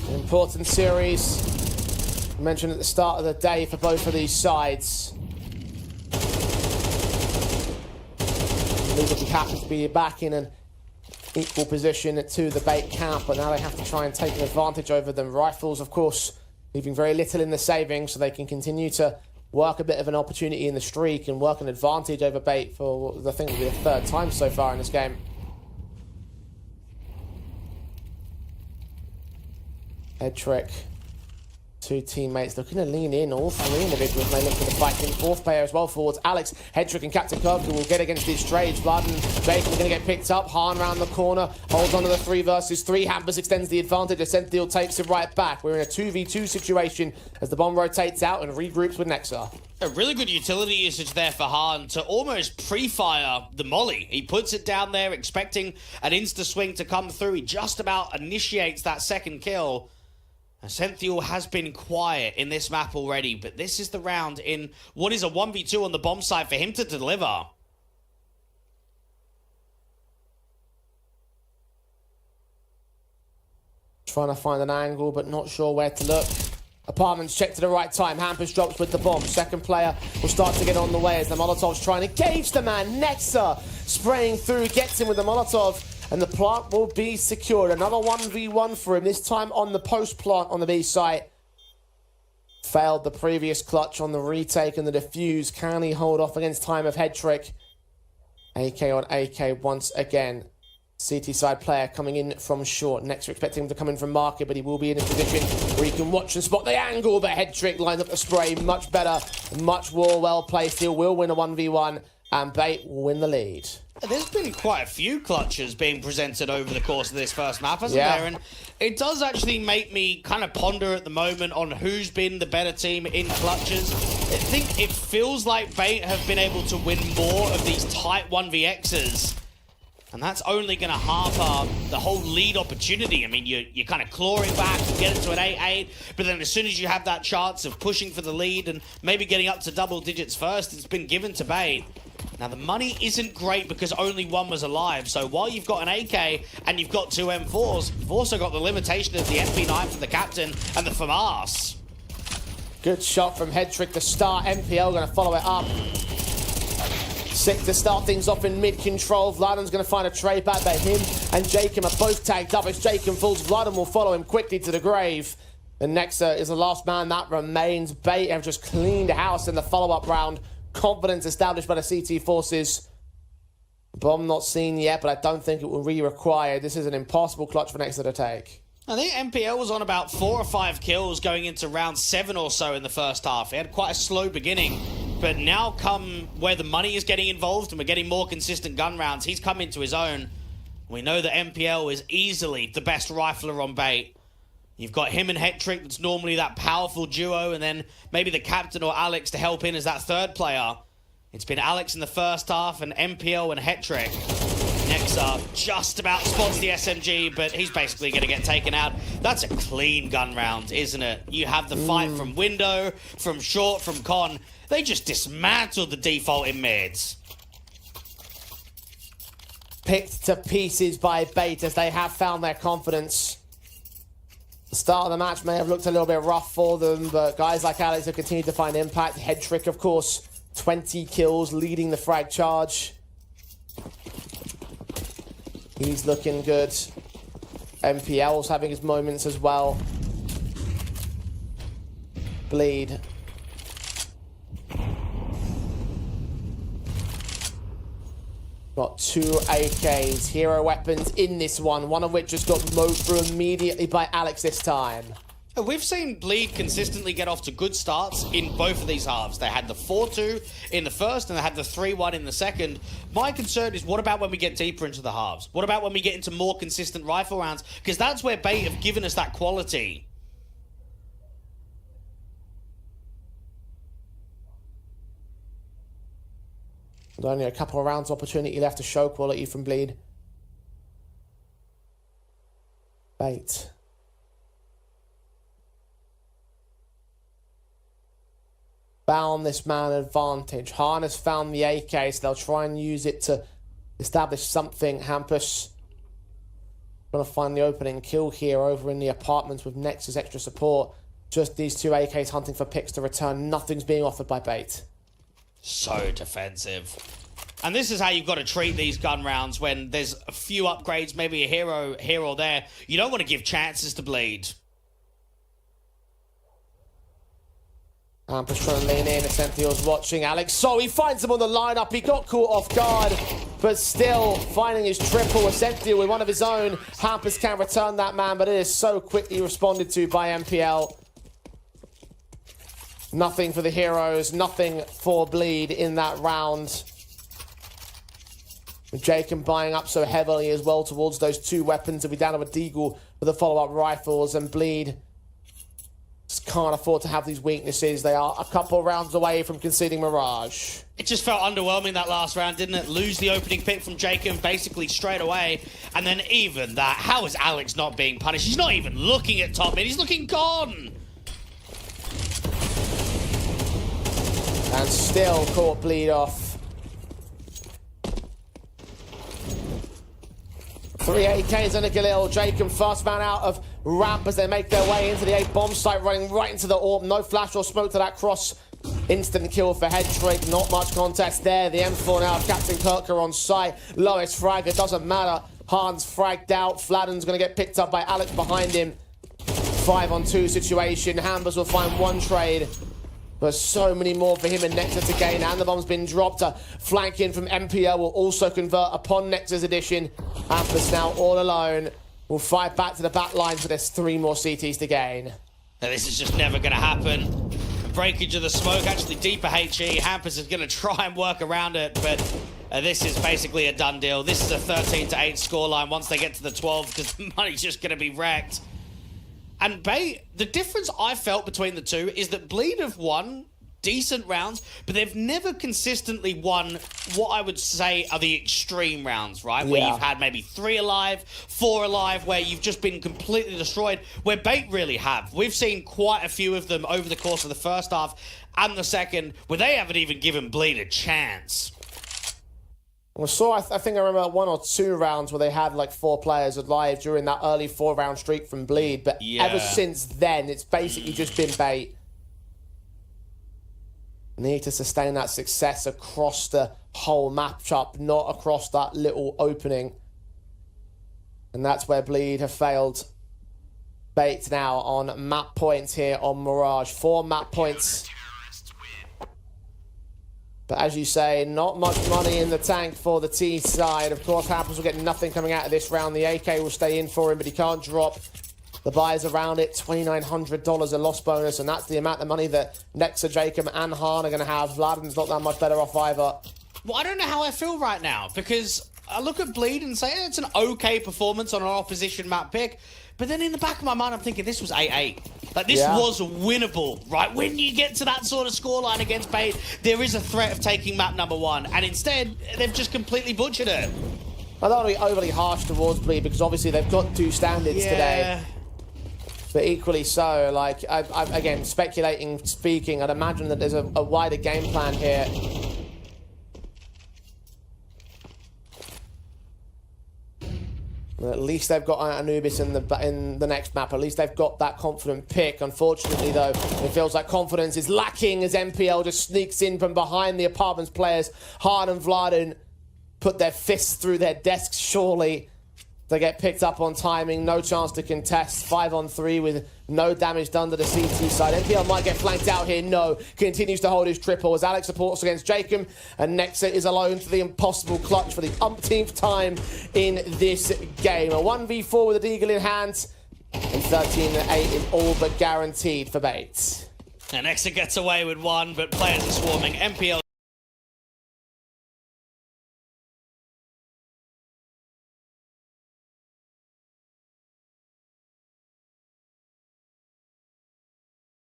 An important series. I mentioned at the start of the day for both of these sides. These will be happy to be back in an equal position to the bait camp, but now they have to try and take an advantage over them. Rifles, of course, leaving very little in the savings, so they can continue to work a bit of an opportunity in the streak and work an advantage over bait for what I think will be the third time so far in this game. Headrick. Two teammates looking to lean in, all three individuals may look for the fight in. Fourth player as well forwards. Alex, Headrick and Captain Kirk will get against these trades. Blood and Bacon are going to get picked up. Hahn around the corner, holds on to the 3 versus 3. Hampus extends the advantage. Ascenthiel takes it right back. We're in a 2v2 situation as the bomb rotates out and regroups with Nexa. A really good utility usage there for Hahn to almost pre-fire the molly. He puts it down there expecting an insta-swing to come through. He just about initiates that second kill. Ascenthiel has been quiet in this map already, but this is the round in what is a 1v2 on the bomb site for him to deliver. Trying to find an angle, but not sure where to look. Apartments checked to the right time. Hampus drops with the bomb. Second player will start to get on the way as the Molotov's trying to engage the man. Nexa spraying through, gets him with the Molotov. And the plant will be secured. Another 1v1 for him, this time on the post plant on the B site. Failed the previous clutch on the retake and the defuse. Can he hold off against time of Headrick? AK on AK once again. CT side player coming in from short. Next, we're expecting him to come in from market, but he will be in a position where he can watch and spot the angle. But Headrick lines up the spray much better, much more well placed. He will win a 1v1 and Bait will win the lead. There's been quite a few clutches being presented over the course of this first map, hasn't there? And it does actually make me kind of ponder at the moment on who's been the better team in clutches. I think it feels like Bait have been able to win more of these tight 1vx's. And that's only going to hamper the whole lead opportunity. I mean, you're kind of clawing back to get into an 8-8, but then as soon as you have that chance of pushing for the lead and maybe getting up to double digits first, it's been given to Bait. Now, the money isn't great because only one was alive, so while you've got an AK and you've got 2 M4s, you've also got the limitation of the MP9 for the captain and the FAMAS. Good shot from Headrick to start. MPL going to follow it up. Sick to start things off in mid-control. Vladan's going to find a trade back, but him and Jacob are both tagged up. As Jacob falls, Vladan will follow him quickly to the grave. And Nexa is the last man that remains. Bait have just cleaned house in the follow-up round. Confidence established by the CT forces. Bomb not seen yet, but I don't think it will be required. This is an impossible clutch for Nexa to take. I think MPL was on about 4 or 5 kills going into round 7 or so in the first half. He had quite a slow beginning, but now come where the money is getting involved and we're getting more consistent gun rounds, he's come into his own. We know that MPL is easily the best rifler on Bait. You've got him and Headrick, that's normally that powerful duo, and then maybe the captain or Alex to help in as that third player. It's been Alex in the first half and MPL and Headrick. Nexa just about spots the SMG, but he's basically going to get taken out. That's a clean gun round, isn't it? You have the fight from window, from short, from con. They just dismantled the default in mids. Picked to pieces by Bait as they have found their confidence. The start of the match may have looked a little bit rough for them, but guys like Alex have continued to find impact. Headrick, of course, 20 kills, leading the frag charge. He's looking good. MPL's having his moments as well. Bleed. Got 2 AKs, hero weapons in this one of which just got mowed through immediately by Alex this time. We've seen Bleed consistently get off to good starts in both of these halves. They had the 4-2 in the first and they had the 3-1 in the second. My concern is, what about when we get deeper into the halves? What about when we get into more consistent rifle rounds? Because that's where Bait have given us that quality. There's only a couple of rounds opportunity left to show quality from Bleed. Bait. Found this man advantage. Harness found the AK, so they'll try and use it to establish something. Hampus trying to find the opening kill here over in the apartments with Nexus extra support. Just these two AKs hunting for picks to return. Nothing's being offered by Bait. So defensive. And this is how you've got to treat these gun rounds when there's a few upgrades, maybe a hero here or there. You don't want to give chances to bleed. Hampus trying to lean in. Essential's watching Alex. So he finds him on the lineup. He got caught off guard, but still finding his triple. Essential with one of his own. Hampus can return that man, but it is so quickly responded to by MPL. Nothing for the heroes. Nothing for Bleed in that round. With Jacob buying up so heavily as well towards those two weapons. He'll be down to a Deagle for the follow-up rifles, and Bleed just can't afford to have these weaknesses. They are a couple rounds away from conceding Mirage. It just felt underwhelming that last round, didn't it? Lose the opening pick from Jacob basically straight away. And then even that, how is Alex not being punished? He's not even looking at top mid. He's looking gone. And still caught Bleed off. 3 AKs and a Galil. Jacob first man out of ramp as they make their way into the A bomb site, running right into the orb. No flash or smoke to that cross. Instant kill for Headrick. Not much contest there. The M4 now of Captain Kirker on site. Lowest frag. It doesn't matter. Hans fragged out. Fladden's going to get picked up by Alex behind him. 5-on-2 situation. Hambers will find one trade. There's so many more for him and Nexus to gain, and the bomb's been dropped. Flank in from MPL will also convert upon Nexus addition. Hampus now all alone. Will fight back to the back line, so there's 3 more CTs to gain. Now, this is just never going to happen. Breakage of the smoke, actually deeper HE. Hampus is going to try and work around it, but this is basically a done deal. This is a 13-8 scoreline once they get to the 12, because the money's just going to be wrecked. And Bait, the difference I felt between the two is that Bleed have won decent rounds, but they've never consistently won what I would say are the extreme rounds, right? Where you've had maybe 3 alive, 4 alive, where you've just been completely destroyed, where Bait really have. We've seen quite a few of them over the course of the first half and the second, where they haven't even given Bleed a chance. We saw, I think I remember 1 or 2 rounds where they had like 4 players alive during that early 4-round streak from Bleed, but ever since then, it's basically just been Bait. Need to sustain that success across the whole matchup, not across that little opening. And that's where Bleed have failed. Bait now on map points here on Mirage. 4 map points. But as you say, not much money in the tank for the T side. Of course, Hampus will get nothing coming out of this round. The AK will stay in for him, but he can't drop. The buyers around it, $2,900 a loss bonus, and that's the amount of money that Nexa, Jacob, and Han are going to have. Vladim's not that much better off either. Well, I don't know how I feel right now, because I look at Bleed and say it's an okay performance on an opposition map pick, but then in the back of my mind, I'm thinking this was 8-8. Like, this was winnable, right? When you get to that sort of scoreline against Bait, there is a threat of taking map number 1, and instead, they've just completely butchered it. I don't want to be overly harsh towards Bleed, because obviously they've got 2 standards today. But equally so, like, again, speaking, I'd imagine that there's a wider game plan here. At least they've got Anubis in the next map. At least they've got that confident pick. Unfortunately, though, it feels like confidence is lacking as MPL just sneaks in from behind the apartments players. Han and Vladen put their fists through their desks, surely. They get picked up on timing, no chance to contest. 5-on-3 with no damage done to the CT side. MPL might get flanked out here, no. Continues to hold his triple as Alex supports against Jacob. And Nexa is alone for the impossible clutch for the umpteenth time in this game. A 1v4 with a Deagle in hand. And 13-8 is all but guaranteed for Bait. And Nexa gets away with 1, but players are swarming. MPL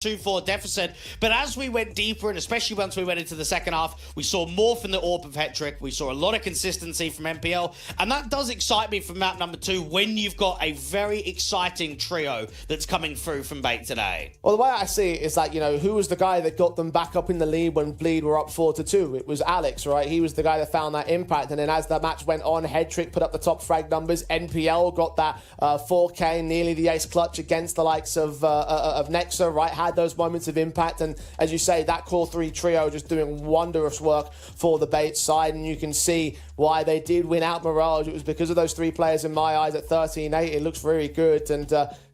2-4 deficit. But as we went deeper, and especially once we went into the second half, we saw more from the AWP of Headrick. We saw a lot of consistency from MPL. And that does excite me from map number 2 when you've got a very exciting trio that's coming through from Bait today. Well, the way I see it is that, you know, who was the guy that got them back up in the lead when Bleed were up 4-2? It was Alex, right? He was the guy that found that impact. And then as the match went on, Headrick put up the top frag numbers. NPL got that 4K, nearly the ace clutch against the likes of Nexa, right? Had those moments of impact, and as you say, that core 3 trio just doing wondrous work for the Bait side, and you can see why they did win out Mirage. It was because of those 3 players in my eyes at 13-8. It looks very good, and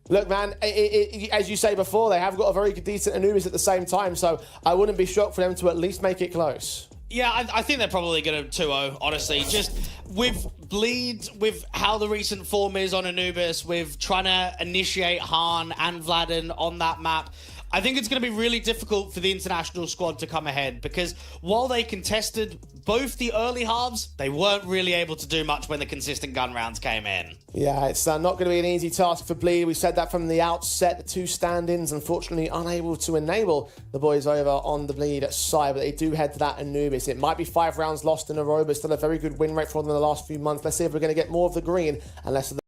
look, man, as you say before, they have got a very decent Anubis at the same time, so I wouldn't be shocked for them to at least make it close. Yeah, I think they're probably going to 2-0, honestly. Just with Bleed, with how the recent form is on Anubis, with trying to initiate Han and Vladen on that map, I think it's going to be really difficult for the international squad to come ahead, because while they contested both the early halves, they weren't really able to do much when the consistent gun rounds came in. Yeah, it's not going to be an easy task for Bleed. We said that from the outset. The 2 stand-ins, unfortunately, unable to enable the boys over on the Bleed side, but they do head to that Anubis. It might be 5 rounds lost in a row, but still a very good win rate for them in the last few months. Let's see if we're going to get more of the green and less of the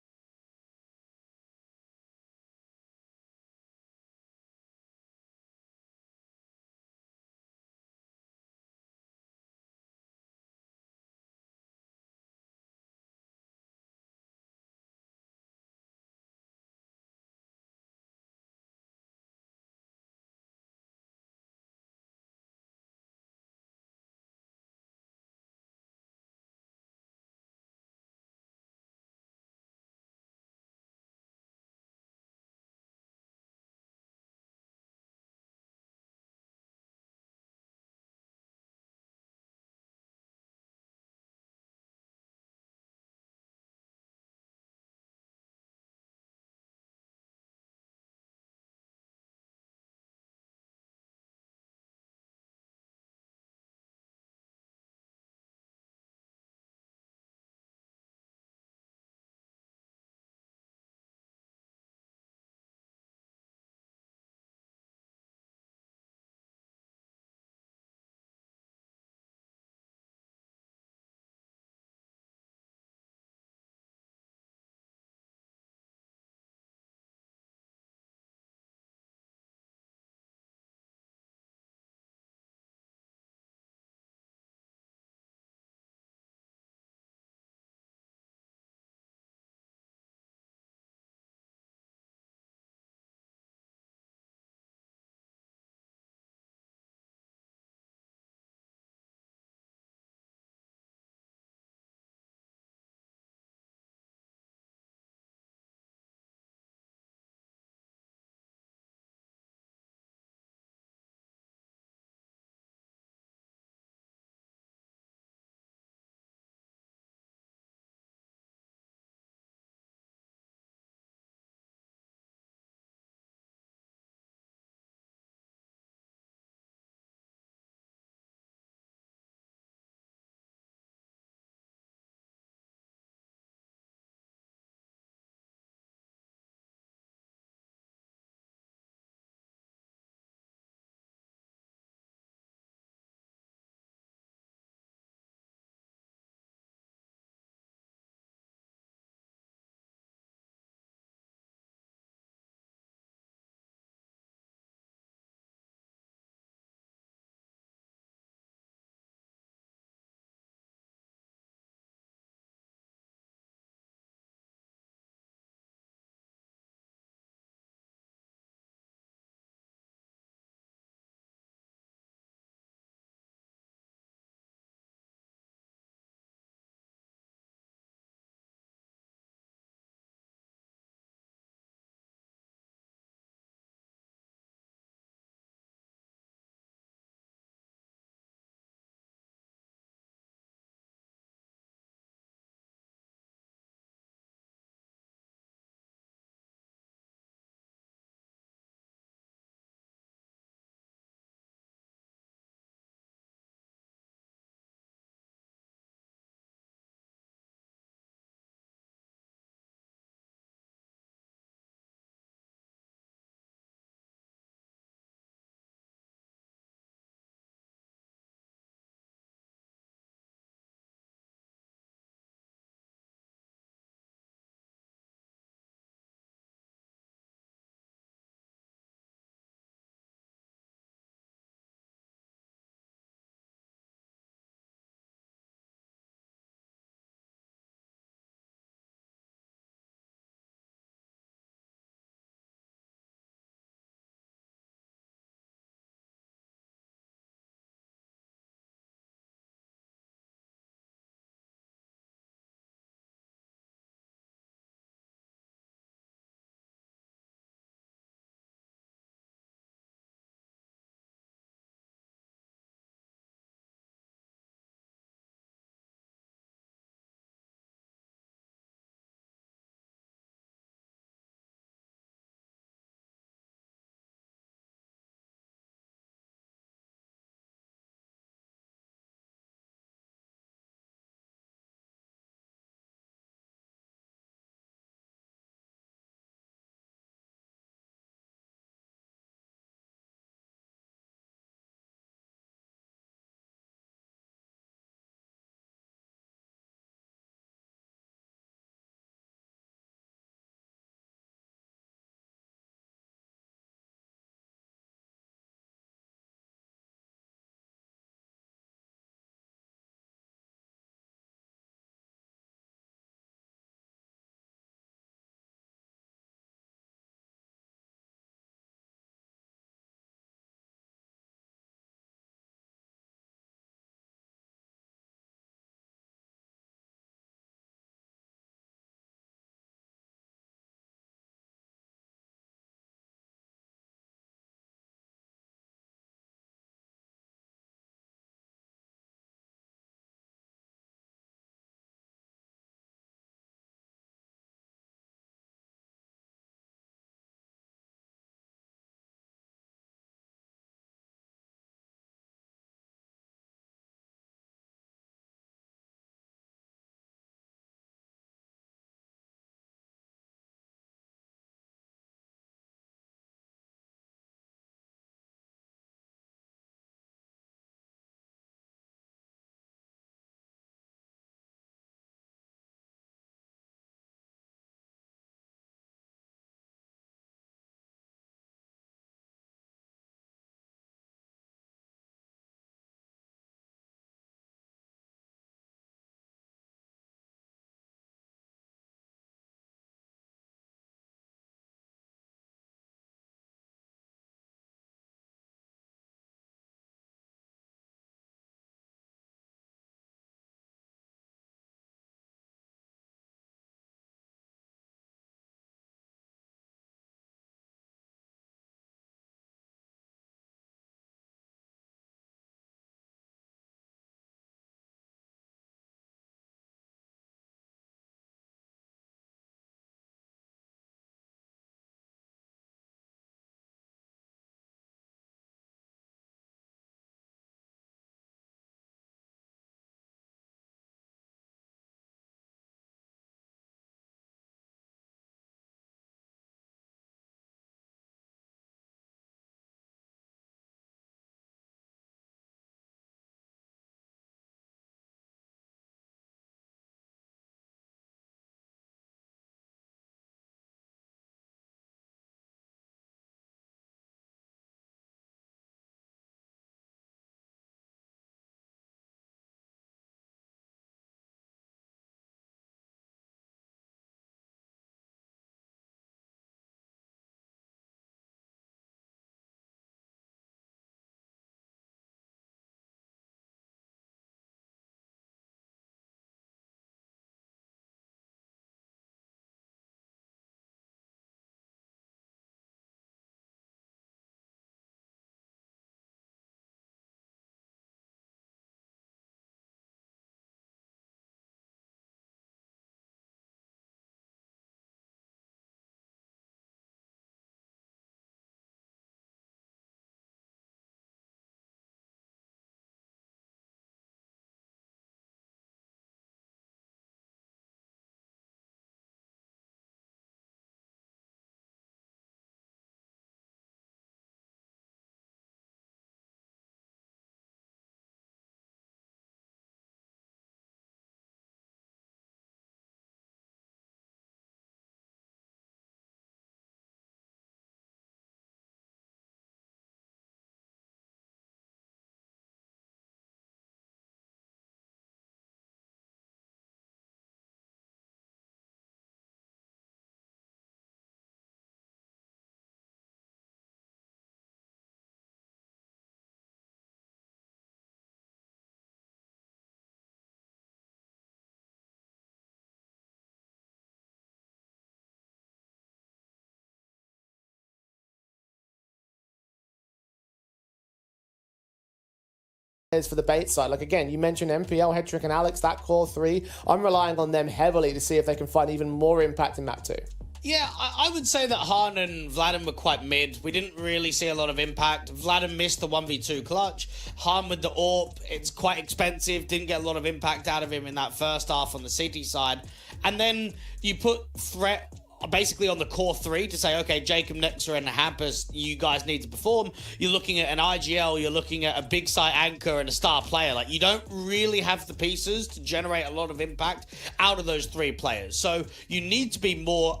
players for the bait side. Like, again, you mentioned MPL, Headrick, and Alex, that core three. I'm relying on them heavily to see if they can find even more impact in map 2. Yeah, I would say that Han and Vladim were quite mid. We didn't really see a lot of impact. Vladim missed the 1v2 clutch. Han with the AWP, it's quite expensive. Didn't get a lot of impact out of him in that first half on the City side. And then you put threat basically on the core three to say, okay, Jacob, Nexa, and Hampus, you guys need to perform. You're looking at an IGL, you're looking at a big site anchor and a star player. Like, you don't really have the pieces to generate a lot of impact out of those 3 players. So you need to be more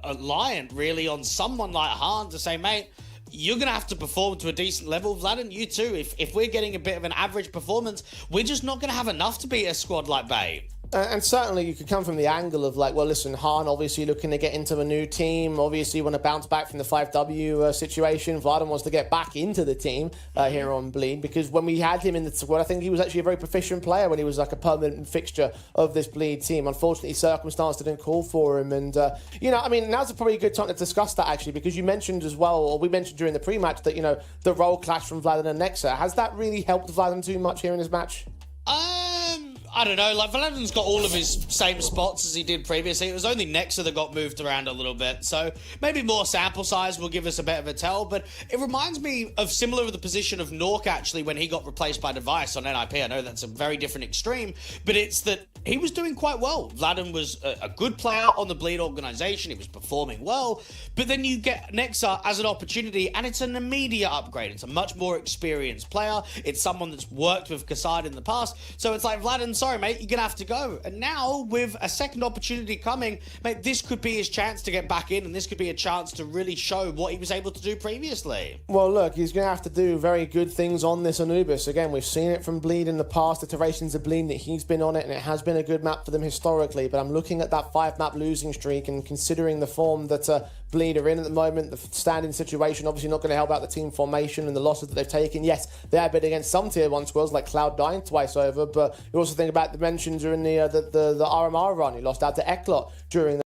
reliant, really, on someone like Han to say, mate, you're going to have to perform to a decent level. Vlad, and you too. If we're getting a bit of an average performance, we're just not going to have enough to beat a squad like Bay. And certainly you could come from the angle of like, well, listen, Han obviously looking to get into a new team, obviously want to bounce back from the 5W situation. Vladim wants to get back into the team here on Bleed, because when we had him in the squad, I think he was actually a very proficient player when he was like a permanent fixture of this Bleed team. Unfortunately, circumstance didn't call for him. And, you know, I mean, now's probably a good time to discuss that, actually, because you mentioned as well, or we mentioned during the pre-match that, you know, the role clash from Vladim and Nexa. Has that really helped Vladim too much here in his match? I don't know, like, Vladim's got all of his same spots as he did previously. It was only Nexa that got moved around a little bit, so maybe more sample size will give us a bit of a tell, but it reminds me of similar to the position of Nork, actually, when he got replaced by Device on NIP. I know that's a very different extreme, but it's that he was doing quite well. Vladim was a good player on the Bleed organization, he was performing well, but then you get Nexa as an opportunity, and it's an immediate upgrade. It's a much more experienced player, it's someone that's worked with Kassad in the past, so it's like, Vladim, sorry mate, you're gonna have to go. And now with a second opportunity coming, mate, this could be his chance to get back in, and this could be a chance to really show what he was able to do previously. Well, look, he's gonna have to do very good things on this Anubis. Again, we've seen it from Bleed in the past iterations of Bleed that he's been on it, and it has been a good map for them historically, but I'm looking at that 5-map losing streak, and considering the form that Bleed are in at the moment, the standing situation obviously not going to help out the team formation and the losses that they've taken. Yes, they have been against some tier 1 squads like Cloud9 twice over, but you also think about the mention during the RMR run. He lost out to Eklot during the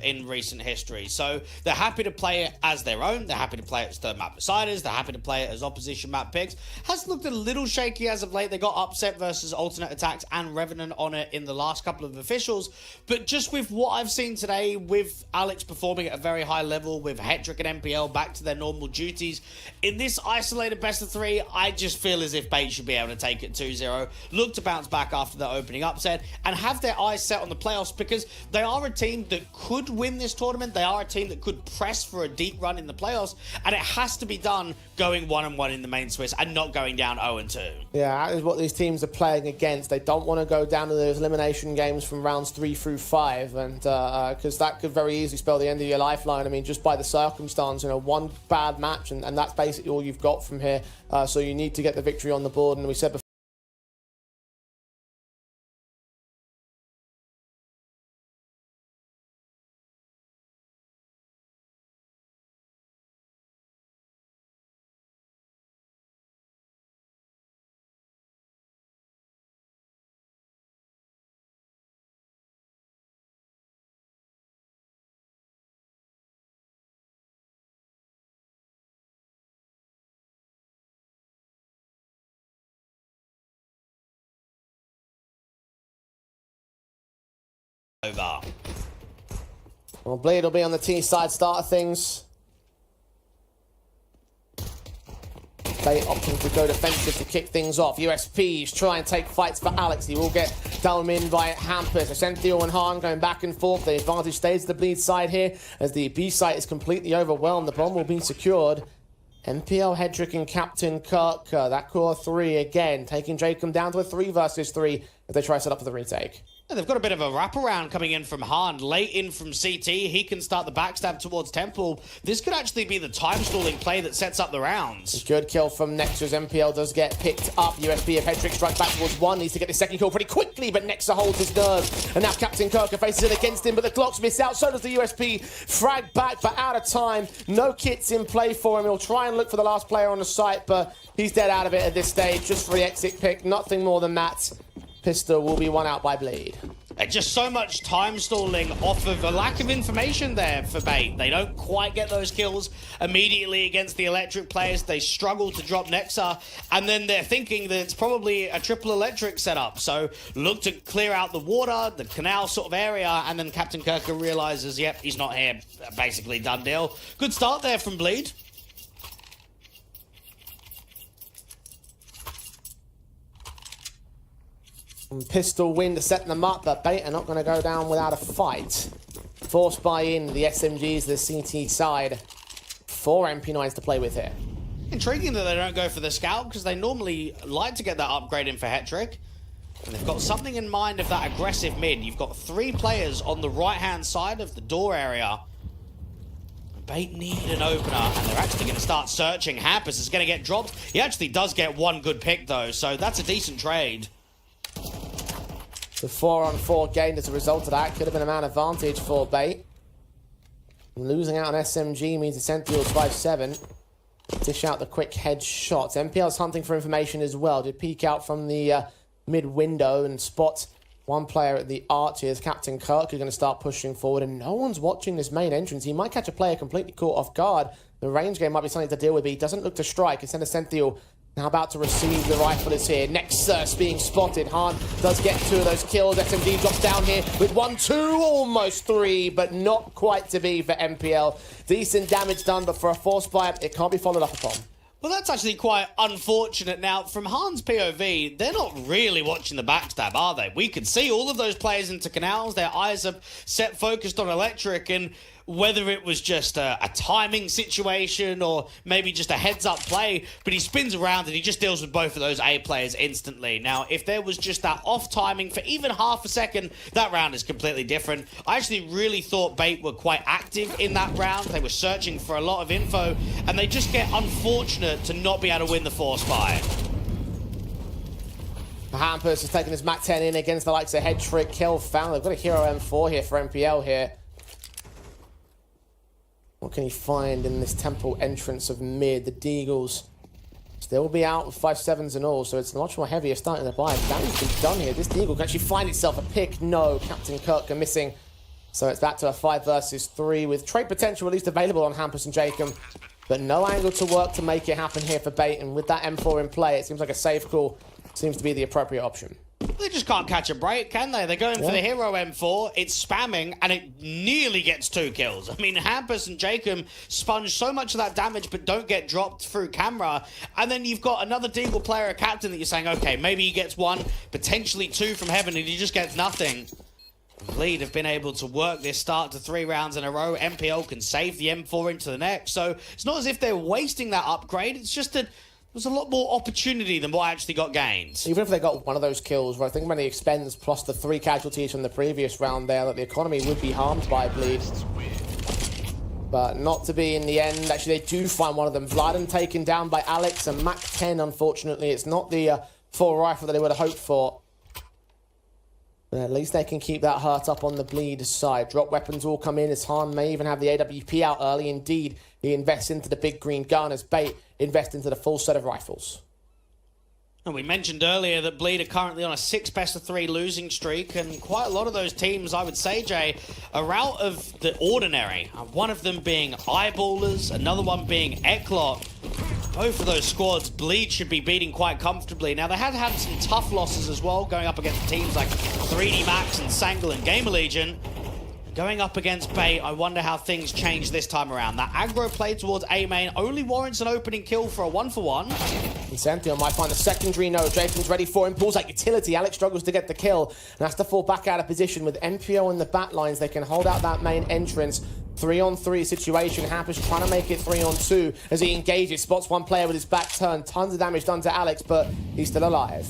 in recent history. So they're happy to play it as their own, they're happy to play it as third map deciders, they're happy to play it as opposition map picks. Has looked a little shaky as of late. They got upset versus alternate attacks and Revenant on it in the last couple of officials, but just with what I've seen today, with Alex performing at a very high level, with Headrick and MPL back to their normal duties, in this isolated best of 3, I just feel as if Bait should be able to take it 2-0, look to bounce back after the opening upset, and have their eyes set on the playoffs, because they are a team that could win this tournament. They are a team that could press for a deep run in the playoffs, and it has to be done going 1-1 in the main Swiss and not going down 0-2. Yeah, that is what these teams are playing against. They don't want to go down to those elimination games from rounds 3 through 5, and because that could very easily spell the end of your lifeline. I mean, just by the circumstance, you know, one bad match, and that's basically all you've got from here. So you need to get the victory on the board, and we said before, Over. well, Bleed will be on the T side start of things. They opting to go defensive to kick things off. USPs try and take fights for Alex. He will get down in by Hampus. Ascentio and Han going back and forth. The advantage stays to the Bleed side here as the B site is completely overwhelmed. The bomb will be secured. MPL, Headrick and Captain Kirk. That core 3 again, taking Jacob down to a 3 versus 3 if they try to set up for the retake. They've got a bit of a wraparound coming in from Han, late in from CT. He can start the backstab towards Temple. This could actually be the time stalling play that sets up the rounds. Good kill from Nexa's. MPL does get picked up. USB of Headrick strikes back towards 1. Needs to get the second kill pretty quickly, but Nexa holds his nerve. And now Captain Kirker faces it against him, but the Glocks miss out. So does the USP. Frag back, but out of time. No kits in play for him. He'll try and look for the last player on the site, but he's dead out of it at this stage. Just for the exit pick. Nothing more than that. Pistol will be won out by Bleed. Just so much time stalling off of a lack of information there for Bait. They don't quite get those kills immediately against the electric players. They struggle to drop Nexa, and then they're thinking that it's probably a triple electric setup. So look to clear out the water, the canal sort of area, and then Captain Kirker realizes, yep, he's not here. Basically done deal. Good start there from Bleed. Pistol win to set them up, but Bait are not going to go down without a fight. Forced by in the SMGs, the CT side. 4 MP9s to play with here. Intriguing that they don't go for the scout, because they normally like to get that upgrade in for Headrick. And they've got something in mind of that aggressive mid. You've got 3 players on the right-hand side of the door area. Bait need an opener, and they're actually going to start searching. Hampus is going to get dropped. He actually does get 1 good pick, though, so that's a decent trade. The 4-on-4 gained as a result of that could have been a man advantage for Bait. Losing out on SMG means the Sentinel's 5-7. Dish out the quick head shots. MPL's hunting for information as well. Did peek out from the mid window and spot one player at the archers. Captain Kirk are going to start pushing forward, and no one's watching this main entrance. He might catch a player completely caught off guard. The range game might be something to deal with, but he doesn't look to strike. Instead of Sentinel now about to receive, the rifle is here. Nexus being spotted. Han does get 2 of those kills. SMG drops down here with 1, 2, almost 3, but not quite to be for MPL. Decent damage done, but for a force buy, it can't be followed up upon. Well, that's actually quite unfortunate. Now, from Han's POV, they're not really watching the backstab, are they? We can see all of those players into canals. Their eyes are set focused on electric, and whether it was just a timing situation or maybe just a heads-up play, but he spins around and he just deals with both of those A players instantly. Now, if there was just that off timing for even half a second, that round is completely different. I actually really thought Bait were quite active in that round. They were searching for a lot of info, and they just get unfortunate to not be able to win the force buy. Hampus has taken his MAC 10 in against the likes of Headrick, kill found. They've got a hero M4 here for MPL here. What can he find in this temple entrance of mid? The Deagles still be out with 5-7s and all, so it's much more heavier starting to buy. Damage to be done here. This Deagle can actually find itself a pick. No, Captain Kirk are missing. So it's back to a 5 versus 3 with trade potential at least available on Hampus and Jacob, but no angle to work to make it happen here for Bait. And with that M4 in play, it seems like a safe call seems to be the appropriate option. They just can't catch a break, can they? They're going for the hero M4, it's spamming, and it nearly gets 2 kills. I mean, Hampus and Jacob sponge so much of that damage, but don't get dropped through camera. And then you've got another Deagle player, a captain, that you're saying, okay, maybe he gets 1, potentially 2 from heaven, and he just gets nothing. Bleed have been able to work this start to 3 rounds in a row. MPL can save the M4 into the next. So it's not as if they're wasting that upgrade, it's just that there's a lot more opportunity than what actually got gained. Even if they got one of those kills, where I think when he expends plus the 3 casualties from the previous round there, that the economy would be harmed by Bleed. But not to be in the end. Actually, they do find one of them. Vladen taken down by Alex, and MAC 10, unfortunately. It's not the full rifle that they would have hoped for. But at least they can keep that hurt up on the Bleed side. Drop weapons will come in as Han may even have the AWP out early. Indeed, he invests into the big green gun as Bait invest into the full set of rifles. And we mentioned earlier that Bleed are currently on a 6 best-of-3 losing streak, and quite a lot of those teams, I would say, Jay, are out of the ordinary. One of them being Eyeballers, another one being Eklot. Both of those squads, Bleed should be beating quite comfortably. Now, they had had some tough losses as well, going up against teams like 3D Max and Sangle and GamerLegion. Going up against Bait, I wonder how things change this time around. That aggro play towards A main only warrants an opening kill for a 1-for-1. And Sentinel might find a secondary node. Jason's ready for him. Pulls out utility. Alex struggles to get the kill and has to fall back out of position. With MPO in the back lines, they can hold out that main entrance. 3-on-3 situation. Hampus trying to make it 3-on-2 as he engages. Spots one player with his back turned. Tons of damage done to Alex, but he's still alive.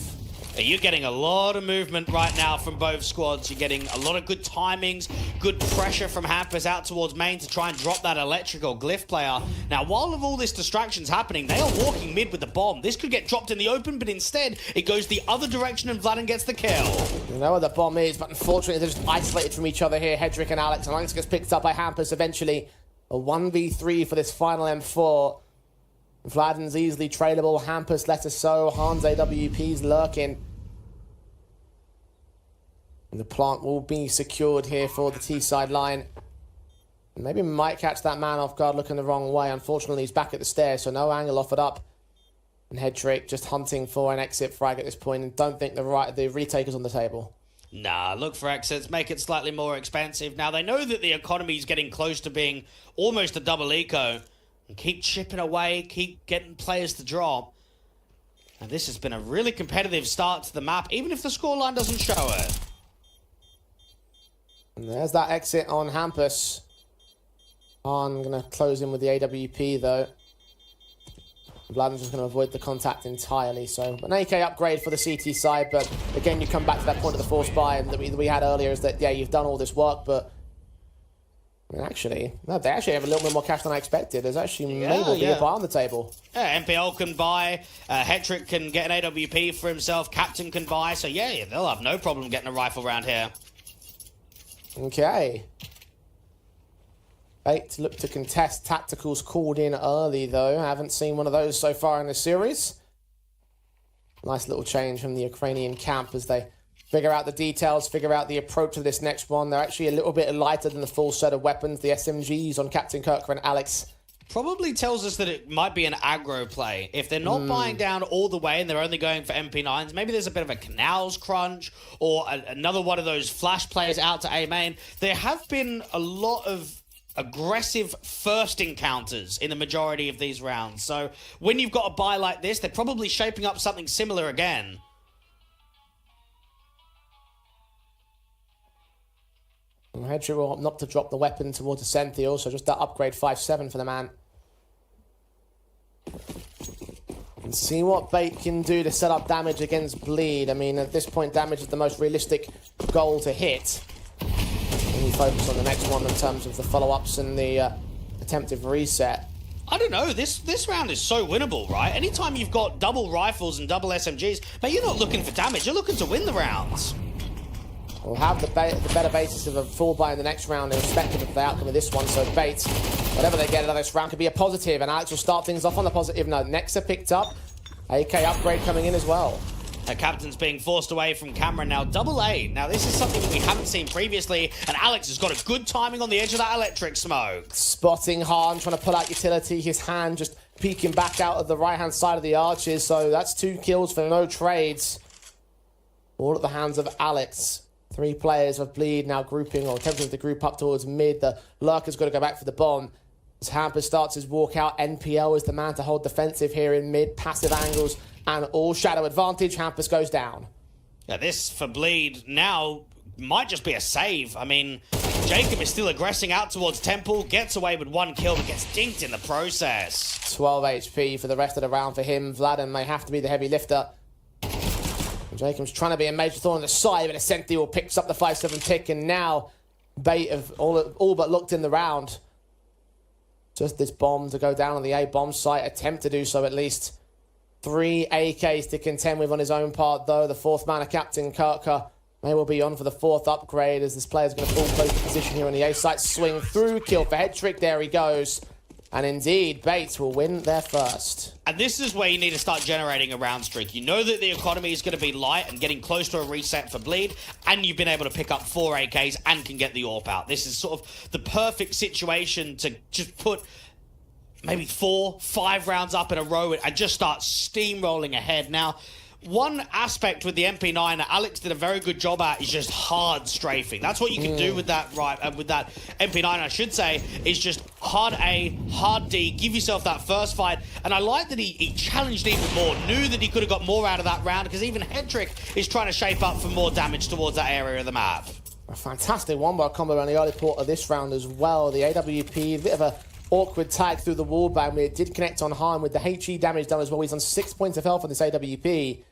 You're getting a lot of movement right now from both squads. You're getting a lot of good timings, good pressure from Hampus out towards main to try and drop that electrical glyph player. Now, while all this distraction's happening, they are walking mid with the bomb. This could get dropped in the open, but instead, it goes the other direction and Vladen gets the kill. You know where the bomb is, but unfortunately, they're just isolated from each other here. Headrick and Alex. And Alex gets picked up by Hampus eventually. A 1v3 for this final M4. Vladen's easily tradable. Hampus let us so. Han's AWP's lurking. And the plant will be secured here for the T-side line. Maybe might catch that man off guard looking the wrong way. Unfortunately, he's back at the stairs, so no angle offered up. And Headrick just hunting for an exit frag at this point, and don't think the retake is on the table. Nah, look for exits, make it slightly more expensive. Now, they know that the economy is getting close to being almost a double eco. And keep chipping away, keep getting players to drop. And this has been a really competitive start to the map, even if the scoreline doesn't show it. And there's that exit on Hampus. I'm going to close in with the AWP, though. Vladim's just going to avoid the contact entirely. So an AK upgrade for the CT side, but again, you come back to that point of the force buy that we had earlier, is that, yeah, you've done all this work, but I mean, actually, no, they actually have a little bit more cash than I expected. There's actually maybe a buy on the table. Yeah, MPL can buy, Headrick can get an AWP for himself, Captain can buy, so yeah, they'll have no problem getting a rifle round here. Okay. Bait look to contest. Tacticals called in early, though. I haven't seen one of those so far in the series. Nice little change from the Ukrainian camp as they figure out the details, figure out the approach of this next one. They're actually a little bit lighter than the full set of weapons. The SMGs on Captain Kirker and Alex. Probably tells us that it might be an aggro play. If they're not buying down all the way and they're only going for MP9s, maybe there's a bit of a canals crunch or another one of those flash players out to A main. There have been a lot of aggressive first encounters in the majority of these rounds. So when you've got a buy like this, they're probably shaping up something similar again. Headrick will opt not to drop the weapon towards the Senthil, so just that upgrade 5-7 for the man. And see what Bait can do to set up damage against Bleed. I mean, at this point, damage is the most realistic goal to hit. And you focus on the next one in terms of the follow-ups and the attempted reset. I don't know, this round is so winnable, right? Anytime you've got double rifles and double SMGs, man, you're not looking for damage, you're looking to win the rounds. We'll have the better basis of a full buy in the next round, irrespective of the outcome of this one. So Bait, whatever they get out of this round, could be a positive, and Alex will start things off on the positive note. Nexa picked up, AK upgrade coming in as well. The captain's being forced away from camera now. Double A. Now, this is something that we haven't seen previously, and Alex has got a good timing on the edge of that electric smoke. Spotting Han, trying to pull out utility, his hand just peeking back out of the right-hand side of the arches, so that's 2 kills for no trades. All at the hands of Alex. 3 players of Bleed now grouping or attempting to group up towards mid. The Lurker's got to go back for the bomb. As Hamper starts his walkout, NPL is the man to hold defensive here in mid. Passive angles and all shadow advantage. Hampus goes down. Yeah, this for Bleed now might just be a save. I mean, Jacob is still aggressing out towards Temple, gets away with 1 kill, but gets dinked in the process. 12 HP for the rest of the round for him. Vladen may have to be the heavy lifter. Jacob's trying to be a major thorn on the side, but Essential picks up the 5-7 tick, and now Bait have all but looked in the round. Just this bomb to go down on the A bomb site, attempt to do so at least. 3 AKs to contend with on his own part, though. The 4th man of Captain Kirker may well be on for the 4th upgrade, as this player's going to full close position here on the A site. Swing through, kill for Headrick, there he goes. And indeed, Bates will win their first. And this is where you need to start generating a round streak. You know that the economy is going to be light and getting close to a reset for Bleed, and you've been able to pick up 4 AKs and can get the AWP out. This is sort of the perfect situation to just put maybe 4, 5 rounds up in a row and just start steamrolling ahead. Now, one aspect with the MP9 that Alex did a very good job at is just hard strafing. That's what you can do with that with that MP9, I should say, is just hard A, hard D, give yourself that first fight. And I like that he challenged even more, knew that he could have got more out of that round, because even Headrick is trying to shape up for more damage towards that area of the map. A fantastic one-bar combo on the early port of this round as well. The AWP, a bit of a awkward tag through the wall bang. It did connect on Han with the HE damage done as well. He's on 6 points of health on this AWP.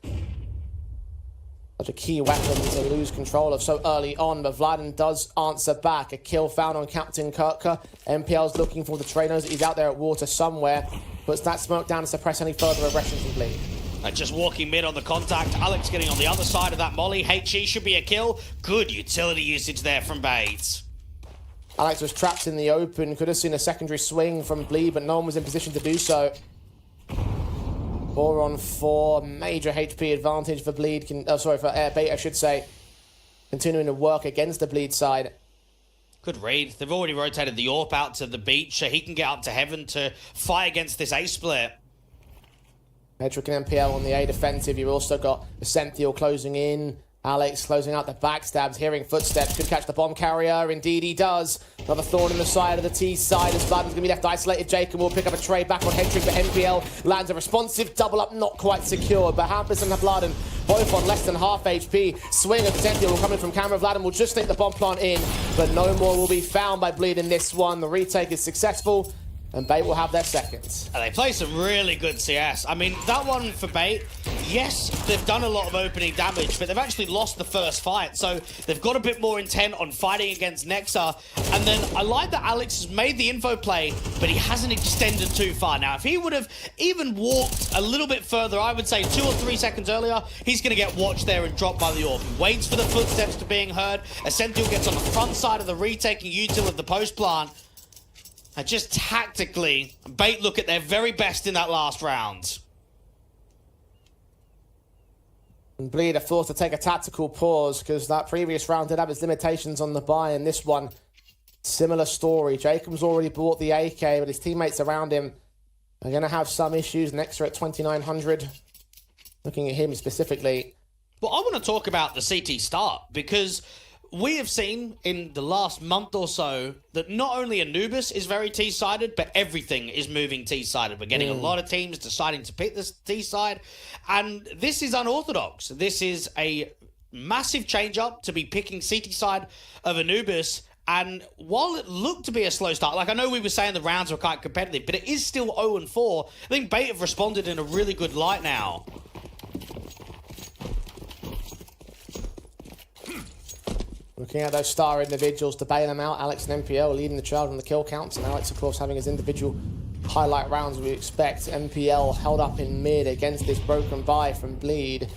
Such a key weapon to lose control of so early on, but Vladen does answer back. A kill found on Captain Kirker. MPL's looking for the trainers. He's out there at water somewhere. Puts that smoke down to suppress any further aggression from Bleed. Just walking mid on the contact. Alex getting on the other side of that molly. HE should be a kill. Good utility usage there from Bates. Alex was trapped in the open. Could have seen a secondary swing from Bleed, but no one was in position to do so. 4 on 4, major HP advantage for Bleed. For Bait, I should say. continuing to work against the bleed side. Good read. They've already rotated the AWP out to the beach, so he can get up to heaven to fight against this A split. Headrick and MPL on the A defensive. You've also got Essential closing in. Alex closing out the backstabs, hearing footsteps, could catch the bomb carrier. Indeed he does. Another thorn in the side of the T side as Vladim's going to be left isolated. Jacob will pick up a trade back on Headrick, but MPL lands a responsive double up, not quite secured. But Hampus and Vladen both on less than half HP. Swing of Essential coming from camera. Vladen will just take the bomb plant in, but no more will be found by Bleed in this one. The retake is successful, and Bait will have their seconds. They play some really good CS. I mean, that one for Bait, yes, they've done a lot of opening damage, but they've actually lost the first fight. So they've got a bit more intent on fighting against Nexa. And then I like that Alex has made the info play, but he hasn't extended too far. Now, if he would have even walked a little bit further, I would say 2 or 3 seconds earlier, he's going to get watched there and dropped by the AWP. He waits for the footsteps to being heard. Essential gets on the front side of the retake and util of the post plant. And just tactically, Bait look at their very best in that last round. And Bleed are forced to take a tactical pause because that previous round did have its limitations on the buy, and this one, similar story. Jacob's already bought the AK, but his teammates around him are going to have some issues. Next are at 2,900. Looking at him specifically. Well, I want to talk about the CT start because we have seen in the last month or so that not only Anubis is very T-sided, but everything is moving T-sided. We're getting a lot of teams deciding to pick this T-side, and this is unorthodox. This is a massive change-up to be picking CT side of Anubis, and while it looked to be a slow start, like I know we were saying the rounds were quite competitive, but it is still 0-4. I think Bait have responded in a really good light now. Looking at those star individuals to bail them out. Alex and MPL leading the charge on the kill counts, and Alex, of course, having his individual highlight rounds we expect. MPL held up in mid against this broken buy from Bleed.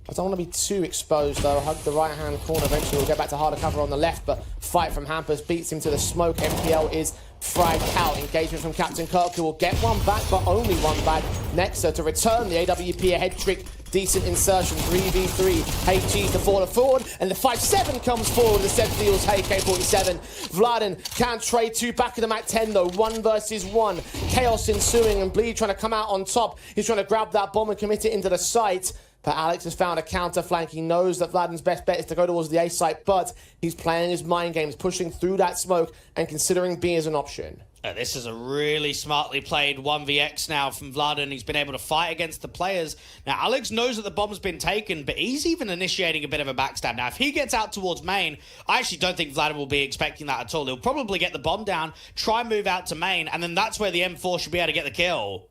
I don't want to be too exposed, though. Hug the right-hand corner. Eventually, we'll get back to harder cover on the left, but fight from Hampus beats him to the smoke. MPL is fragged out. Engagement from Captain Kirk, who will get one back, but only one back. Nexa to return the AWP, a head trick. Decent insertion, 3v3. HG to fall forward, and the 5-7 comes forward. The set deals AK-47. Vladen can't trade two back of the Mac 10 though. 1 versus 1. Chaos ensuing, and Bleed trying to come out on top. He's trying to grab that bomb and commit it into the site. But Alex has found a counter flank. He knows that Vladen's best bet is to go towards the A site, but he's playing his mind games, pushing through that smoke and considering B as an option. This is a really smartly played 1vx now from Vladen. He's been able to fight against the players. Now, Alex knows that the bomb's been taken, but he's even initiating a bit of a backstab. Now, if he gets out towards main, I actually don't think Vladen will be expecting that at all. He'll probably get the bomb down, try and move out to main, and then that's where the M4 should be able to get the kill.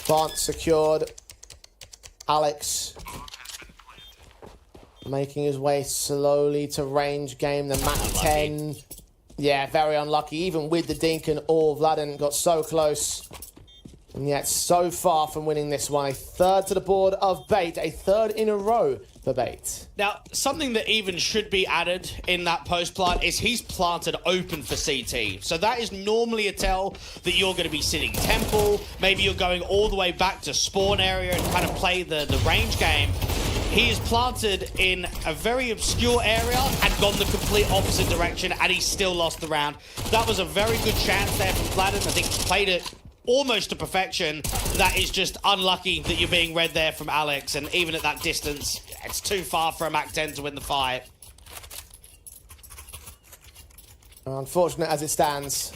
Plant secured. Alex making his way slowly to range game. The Mac 10. Yeah, very unlucky. Even with the dink and all, Vladen got so close. And yet so far from winning this one. A third to the board of Bait. A third in a row for Bait. Now, something that even should be added in that post plant is he's planted open for CT. So that is normally a tell that you're going to be sitting temple. Maybe you're going all the way back to spawn area and kind of play the range game. He is planted in a very obscure area and gone the complete opposite direction, and he still lost the round. That was a very good chance there from Vladen. I think he played it almost to perfection. That is just unlucky that you're being read there from Alex, and even at that distance, it's too far for a Mac 10 to win the fight. Unfortunate as it stands.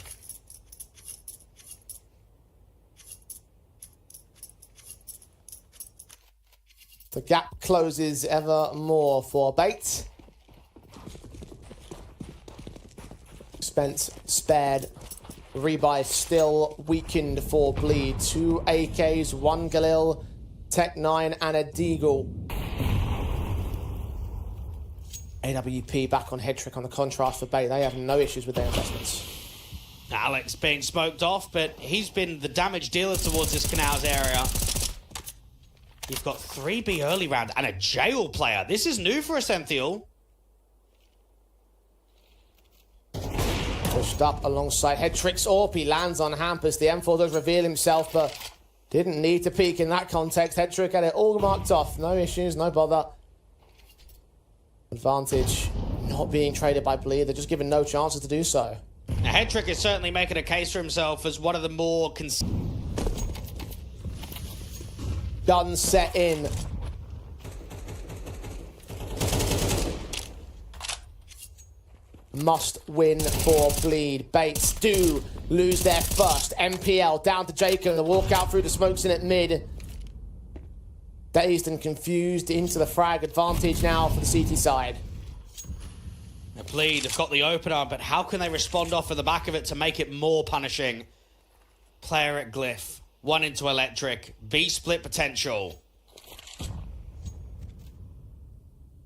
The gap closes ever more for Bait. Spence spared. Rebuy still weakened for Bleed. 2 AKs, 1 Galil, Tech 9, and a Deagle. AWP back on Headrick on the contrast for Bait. They have no issues with their investments. Alex being smoked off, but he's been the damage dealer towards this Canals area. You've got 3B early round and a jail player. This is new for Essential. Pushed up alongside Headrick's AWP. He lands on Hampus. The M4 does reveal himself, but Didn't need to peek in that context. Headrick had it all marked off. No issues, no bother. Advantage not being traded by Bleed. They're just given no chances to do so. Now, Headrick is certainly making a case for himself as one of the more... Guns set in. Must win for Bleed. Bates do lose their first. MPL down to Jacob. The walkout through the smokes in at mid. Dazed and confused into the frag. Advantage now for the CT side. The Bleed have got the opener, but how can they respond off of the back of it to make it more punishing? Player at Glyph. One into Electric. B split potential.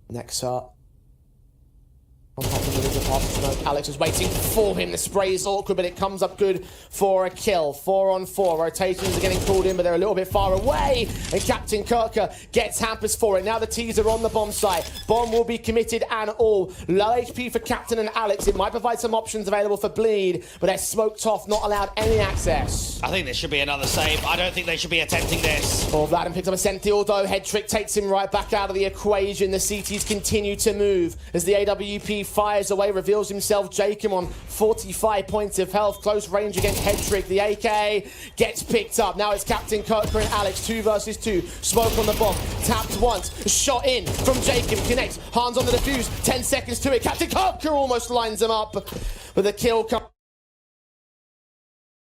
Next up. On top of the little part of smoke. Alex is waiting for him. The spray is awkward, but it comes up good for a kill. 4 on 4. Rotations are getting called in, but they're a little bit far away. And Captain Kirker gets hampers for it. Now the T's are on the bomb site. Bomb will be committed and all. Low HP for Captain and Alex. It might provide some options available for Bleed, but they're smoked off, not allowed any access. I think there should be another save. I don't think they should be attempting this. Oh, Vladden picks up a Sentinel, though. Headrick takes him right back out of the equation. The CTs continue to move as the AWP fires away, reveals himself. Jacob on 45 points of health, close range against Headrick. The AK gets picked up. Now it's Captain Kirker and Alex, 2 versus 2. Smoke on the bomb, tapped once, shot in from Jacob, connects, hands on the defuse, 10 seconds to it. Captain Kirker almost lines him up, but the kill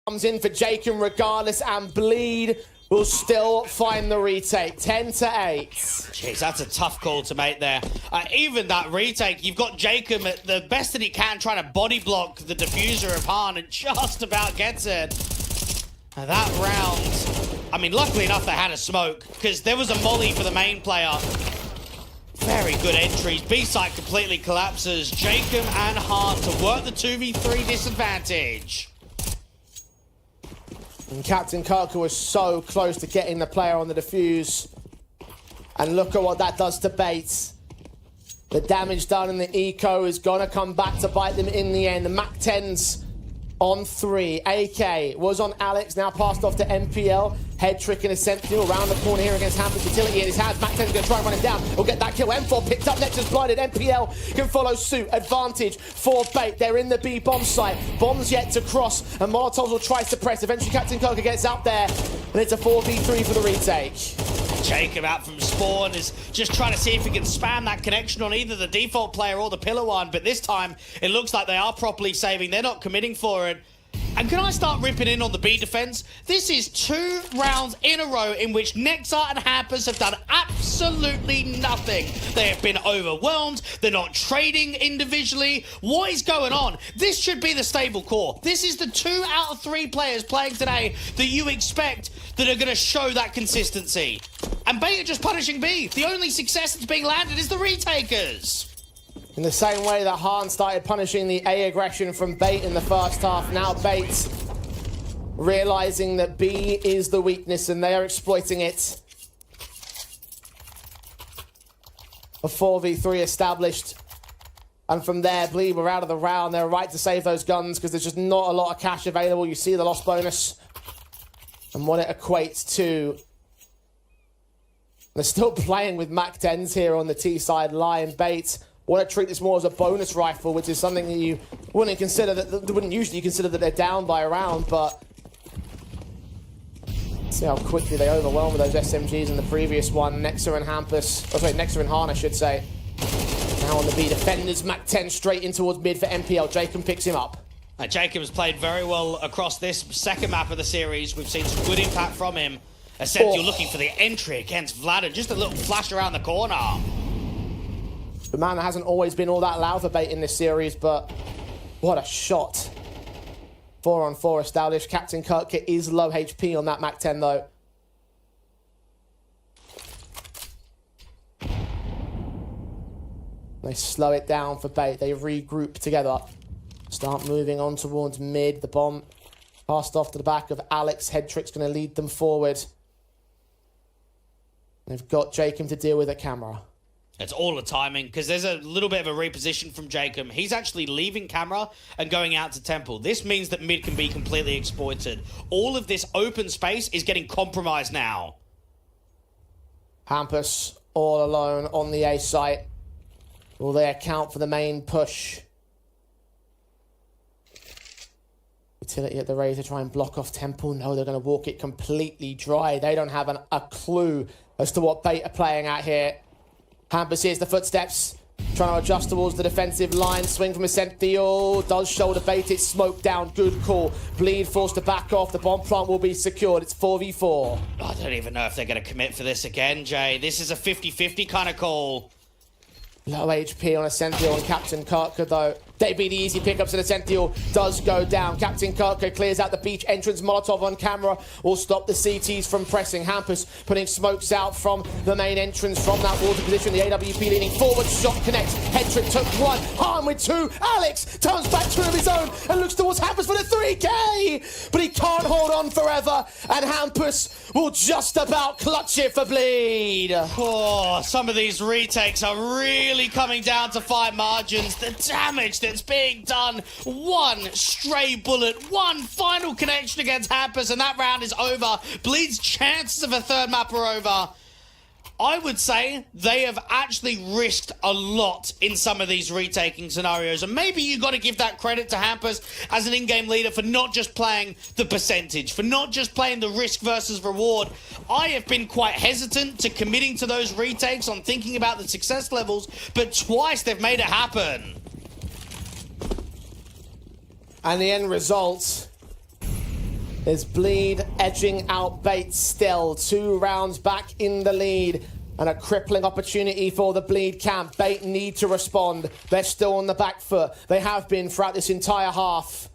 comes in for Jacob regardless, and Bleed will still find the retake. 10 to 8. Jeez, that's a tough call to make there. Even that retake, you've got Jacob at the best that he can trying to body block the diffuser of Han and just about gets it. And that round, I mean, luckily enough they had a smoke because there was a molly for the main player. Very good entries. B-site completely collapses. Jacob and Han to work the 2v3 disadvantage. And Captain Kirker was so close to getting the player on the defuse. And look at what that does to Bates. The damage done in the eco is going to come back to bite them in the end. The MAC-10s on 3. AK was on Alex, now passed off to MPL. Headrick and a Sentinel around the corner here against Hampers Utility in his hands. MAC-10's going to try and run him down. He'll get that kill. M4 picked up, Nexus blinded. MPL can follow suit. Advantage for Bait. They're in the B bomb site. Bombs yet to cross, and Molotovs will try to press. Eventually Captain Kirker gets out there, and it's a 4v3 for the retake. Jacob out from spawn is just trying to see if he can spam that connection on either the default player or the pillar one, but this time it looks like they are properly saving. They're not committing for it. And can I start ripping in on the B defense? This is 2 rounds in a row in which Nexar and Hampers have done absolutely nothing. They have been overwhelmed. They're not trading individually. What is going on? This should be the stable core. This is the 2 out of 3 players playing today that you expect that are going to show that consistency. And Bait are just punishing B. The only success that's being landed is the retakers. In the same way that Han started punishing the A aggression from Bait in the first half, now Bait realizing that B is the weakness and they are exploiting it. A 4v3 established. And from there, Bleed were out of the round. They're right to save those guns because there's just not a lot of cash available. You see the loss bonus and what it equates to. They're still playing with MAC-10s here on the T side line. Bait want to treat this more as a bonus rifle, which is something that you wouldn't consider, that wouldn't usually consider that they're down by a round, but see how quickly they overwhelm with those SMGs in the previous one. Nexar and Hampus, oh sorry, Nexar and Han, I should say. Now on the B defenders, MAC-10 straight in towards mid for MPL. Jacob picks him up. Jacob has played very well across this second map of the series. We've seen some good impact from him. Essentially looking for the entry against Vladden. Just a little flash around the corner. The man that hasn't always been all that loud for Bait in this series, but what a shot. 4 on 4 established. Captain Kirker is low HP on that MAC-10 though. They slow it down for Bait. They regroup together. Start moving on towards mid. The bomb passed off to the back of Alex. Headrick's going to lead them forward. They've got Jacob to deal with at camera. It's all the timing, because there's a little bit of a reposition from Jacob. He's actually leaving camera and going out to Temple. This means that mid can be completely exploited. All of this open space is getting compromised now. Hampus all alone on the A site. Will they account for the main push? Utility at the Razor, try and block off Temple. No, they're going to walk it completely dry. They don't have a clue as to what bait are playing at here. Hampus hears the footsteps, trying to adjust towards the defensive line. Swing from Essential, does shoulder bait it, smoke down, good call. Bleed forced to back off, the bomb plant will be secured. It's 4v4. I don't even know if they're going to commit for this again, Jay. This is a 50-50 kind of call. Low HP on Essential and Captain Kirker, though. They be the easy pickups, and Essential does go down. Captain Kirker clears out the beach entrance. Molotov on camera will stop the CTs from pressing. Hampus putting smokes out from the main entrance from that water position. The AWP leaning forward. Shot connects. Headrick took one. Hahn with two. Alex turns back two of his own and looks towards Hampus for the 3K. But he can't hold on forever. And Hampus will just about clutch it for Bleed. Oh, some of these retakes are really coming down to fight margins. The damage that's being done. One stray bullet, one final connection against Hampus, and that round is over. Bleed's chances of a third map are over. I would say they have actually risked a lot in some of these retaking scenarios, and maybe you got to give that credit to Hampus as an in-game leader for not just playing the percentage, for not just playing the risk versus reward. I have been quite hesitant to committing to those retakes on thinking about the success levels, but twice they've made it happen. And the end result is Bleed edging out Bait still. 2 rounds back in the lead. And a crippling opportunity for the Bleed camp. Bait need to respond. They're still on the back foot. They have been throughout this entire half.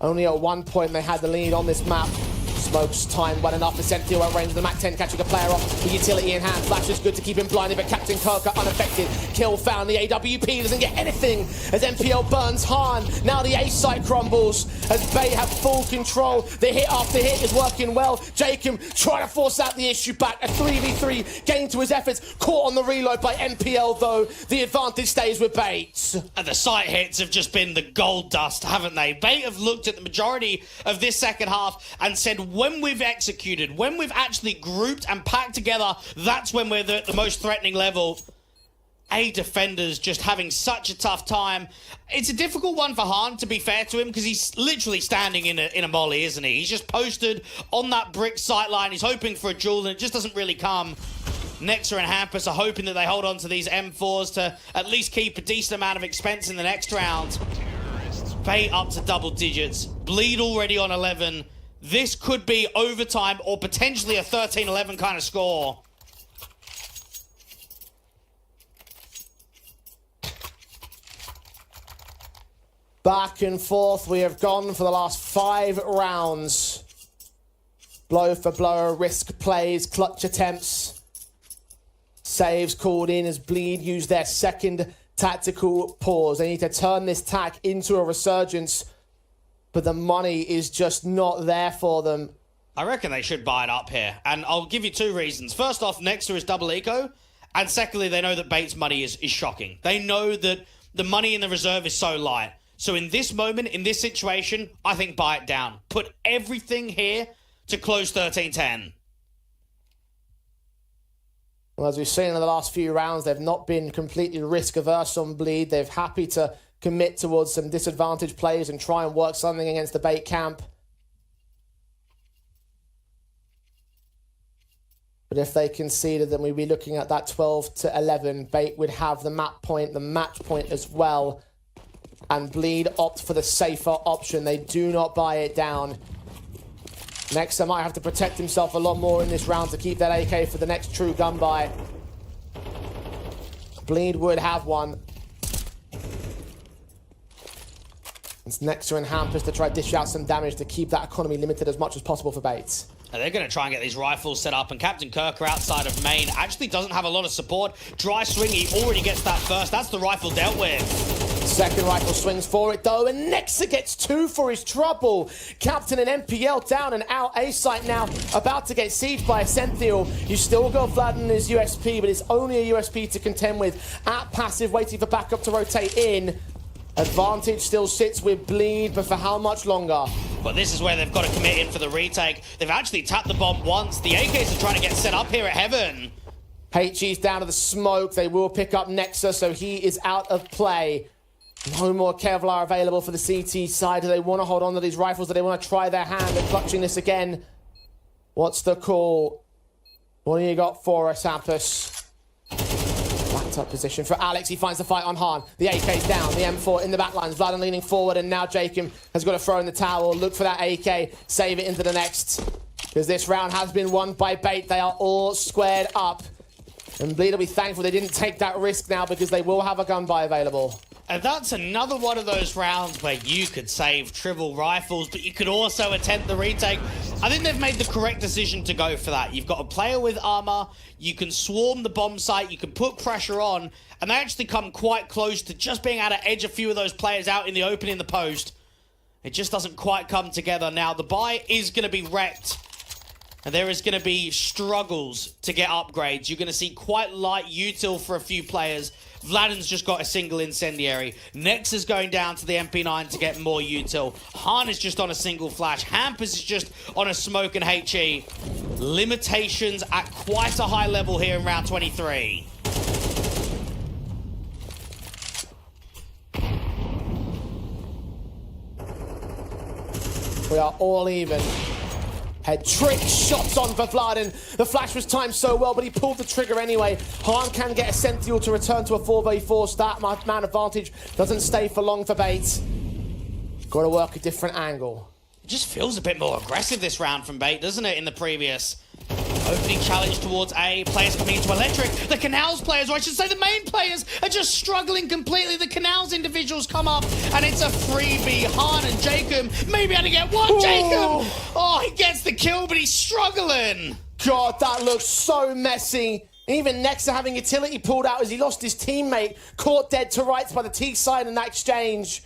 Only at one point they had the lead on this map. Smokes time well enough. Essential at range of the Mac 10, catching a player off. The utility in hand. Flash is good to keep him blinded, but Captain Kirker unaffected. Kill found. The AWP doesn't get anything as MPL burns Hahn. Now the A site crumbles as Bay have full control. The hit after hit is working well. Jacob trying to force out the issue back. A 3v3 gain to his efforts. Caught on the reload by MPL though. The advantage stays with Bates. And the site hits have just been the gold dust, haven't they? Bait have looked at the majority of this second half and said, when we've executed, when we've actually grouped and packed together, that's when we're the most threatening level. A defender's just having such a tough time. It's a difficult one for Hahn, to be fair to him, because he's literally standing in a molly, isn't he? He's just posted on that brick sight line. He's hoping for a duel, and it just doesn't really come. Nexa and Hampus are hoping that they hold on to these M4s to at least keep a decent amount of expense in the next round. Bait up to double digits. Bleed already on 11. This could be overtime or potentially a 13-11 kind of score. Back and forth we have gone for the last 5 rounds. Blow for blow, risk plays, clutch attempts. Saves called in as Bleed use their second tactical pause. They need to turn this tack into a resurgence, but the money is just not there for them. I reckon they should buy it up here, and I'll give you 2 reasons. First off, Nexa is double eco, and secondly, they know that Bait's money is shocking. They know that the money in the reserve is so light. So in this moment, in this situation, I think buy it down. Put everything here to close 13-10. Well, as we've seen in the last few rounds, they've not been completely risk-averse on Bleed. They're happy to commit towards some disadvantaged plays and try and work something against the Bait camp. But if they conceded, then we'd be looking at that 12-11. Bait would have the map point, the match point as well. And Bleed opt for the safer option. They do not buy it down. Nexa might have to protect himself a lot more in this round to keep that AK for the next true gun buy. Bleed would have one. It's Nexa and Hampus to try to dish out some damage to keep that economy limited as much as possible for Bates. And they're going to try and get these rifles set up, and Captain Kirker outside of main actually doesn't have a lot of support. Dry swing, he already gets that first. That's the rifle dealt with. Second rifle swings for it though, and Nexa gets 2 for his trouble. Captain and MPL down and out. A site now about to get sieged by Essential. You still got Vlad in his USP, but it's only a USP to contend with. At passive, waiting for backup to rotate in. Advantage still sits with Bleed, but for how much longer? But this is where they've got to commit in for the retake. They've actually tapped the bomb once. The AKs are trying to get set up here at Heaven. HG's down to the smoke. They will pick up Nexa, so he is out of play. No more Kevlar available for the CT side. Do they want to hold on to these rifles? Do they want to try their hand at clutching this again? What's the call? What do you got for us, Hampus? Backed up position for Alex. He finds the fight on Han. The AK's down. The M4 in the backlines. Vladen leaning forward, and now Jacob has got to throw in the towel. Look for that AK. Save it into the next. Because this round has been won by Bait. They are all squared up. And Bleed will be thankful they didn't take that risk now, because they will have a gun buy available. And that's another one of those rounds where you could save triple rifles, but you could also attempt the retake. I think they've made the correct decision to go for that. You've got a player with armor, you can swarm the bomb site, you can put pressure on, and they actually come quite close to just being able to edge a few of those players out in the open in the post. It just doesn't quite come together. Now, the buy is going to be wrecked. And there is going to be struggles to get upgrades. You're going to see quite light util for a few players. Vladden's just got a single incendiary. Nex is going down to the MP9 to get more util. Han is just on a single flash. Hampus is just on a smoke and HE. Limitations at quite a high level here in round 23. We are all even. Headrick shots on for Vladen. The flash was timed so well, but he pulled the trigger anyway. Han can get Essential to return to a 4v4 start. Man advantage doesn't stay for long for Bait. Got to work a different angle. It just feels a bit more aggressive this round from Bait, doesn't it, in the previous? Opening challenge towards A. Players coming into Electric. The Canals players, or I should say the main players, are just struggling completely. The Canals individuals come up, and it's a freebie. Han and Jacob maybe able to get one. Ooh. Jacob! Oh, he gets the kill, but he's struggling. God, that looks so messy. Even Nexa having utility pulled out as he lost his teammate. Caught dead to rights by the T side in that exchange.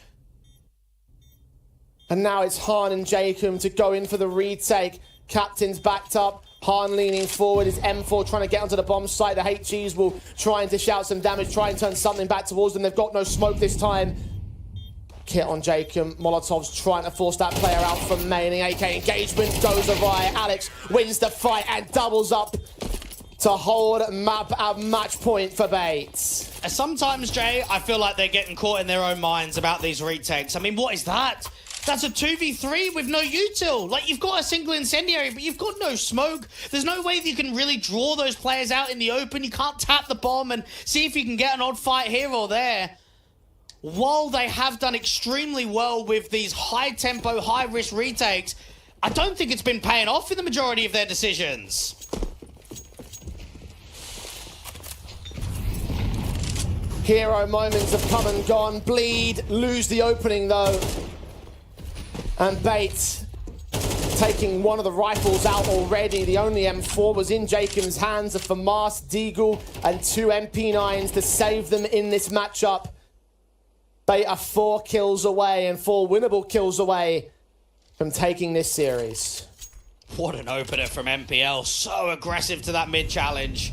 And now it's Han and Jacob to go in for the retake. Captain's backed up. Han leaning forward, his M4 trying to get onto the bomb site. The HGs will try and dish out some damage, try and turn something back towards them. They've got no smoke this time. Kit on Jacob. Molotov's trying to force that player out from main. The AK engagement goes awry. Alex wins the fight and doubles up to hold a match point for Bait. Sometimes, Jay, I feel like they're getting caught in their own minds about these retakes. I mean, what is that? That's a 2v3 with no util. Like, you've got a single incendiary, but you've got no smoke. There's no way that you can really draw those players out in the open. You can't tap the bomb and see if you can get an odd fight here or there. While they have done extremely well with these high-tempo, high-risk retakes, I don't think it's been paying off in the majority of their decisions. Hero moments have come and gone. Bleed, lose the opening, though. And Bait taking one of the rifles out already. The only M4 was in Jacob's hands. A FAMAS, Deagle, and 2 MP9s to save them in this matchup. Bait are 4 kills away and 4 winnable kills away from taking this series. What an opener from MPL. So aggressive to that mid-challenge.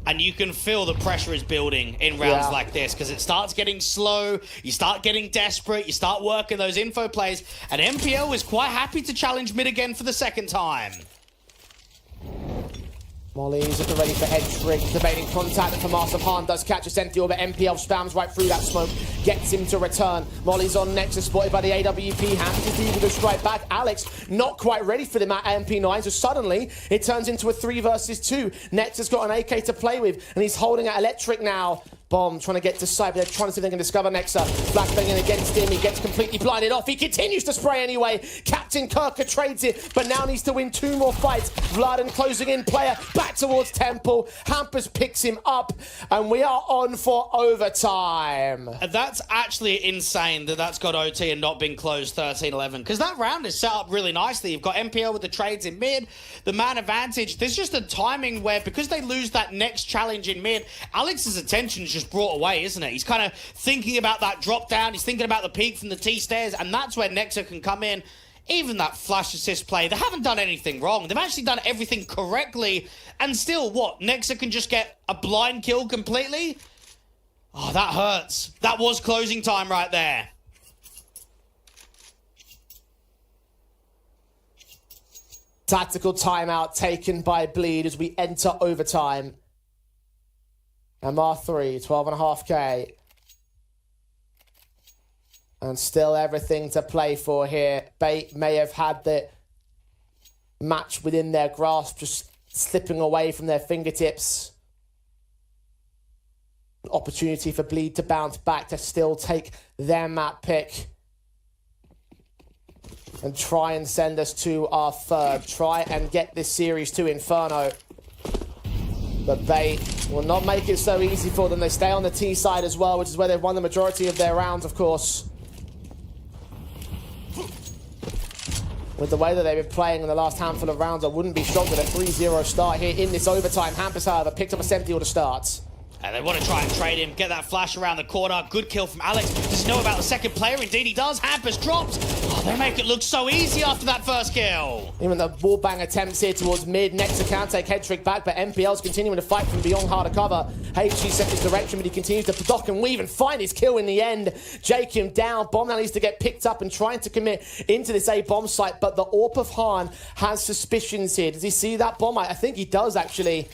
And you can feel the pressure is building in rounds like this, because it starts getting slow, you start getting desperate, you start working those info plays, and MPL is quite happy to challenge mid again for the second time. Molly's at the ready for Headrick, debating contact for Master Han does catch a Sentinel, but MPL spams right through that smoke, gets him to return. Molly's on Nexus, spotted by the AWP, Hampus is able to strike back. Alex not quite ready for them at MP9, so suddenly it turns into a 3 versus 2. Nexus got an AK to play with, and he's holding at Electric now. Bomb trying to get to site, but they're trying to see if they can discover Nexa. Flashbanging against him, he gets completely blinded off. He continues to spray anyway. Captain Kirker trades it, but now needs to win 2 more fights. Vladen closing in player back towards Temple. Hampus picks him up, and we are on for overtime. That's actually insane that that's got OT and not been closed 13-11, because that round is set up really nicely. You've got MPL with the trades in mid, the man advantage. There's just a timing where, because they lose that next challenge in mid, Alex's attention's just just brought away, isn't it? He's kind of thinking about that drop down. He's thinking about the peak from the T-stairs, and that's where Nexa can come in. Even that flash assist play, they haven't done anything wrong. They've actually done everything correctly, and still, what? Nexa can just get a blind kill completely? Oh, that hurts. That was closing time right there. Tactical timeout taken by Bleed as we enter overtime. MR3, 12.5k. And still everything to play for here. Bait may have had the match within their grasp, just slipping away from their fingertips. An opportunity for Bleed to bounce back, to still take their map pick. And try and send us to our third. Try and get this series to Inferno. But Bait will not make it so easy for them. They stay on the T side as well, which is where they've won the majority of their rounds, of course. With the way that they've been playing in the last handful of rounds, I wouldn't be shocked with a 3-0 start here in this overtime. Hampus, however, picked up a Sentinel to start. And they want to try and trade him, get that flash around the corner. Good kill from Alex. Does he know about the second player? Indeed he does. Hampus drops. Oh, they make it look so easy after that first kill. Even the wallbang attempts here towards mid. Nexa can take Headrick back, but MPL's continuing to fight from beyond harder cover. HG set his direction, but he continues to dock and weave and find his kill in the end. Jacob down. Bomb now needs to get picked up and trying to commit into this A bomb site, but the AWP of Han has suspicions here. Does he see that bomb? I think he does, actually.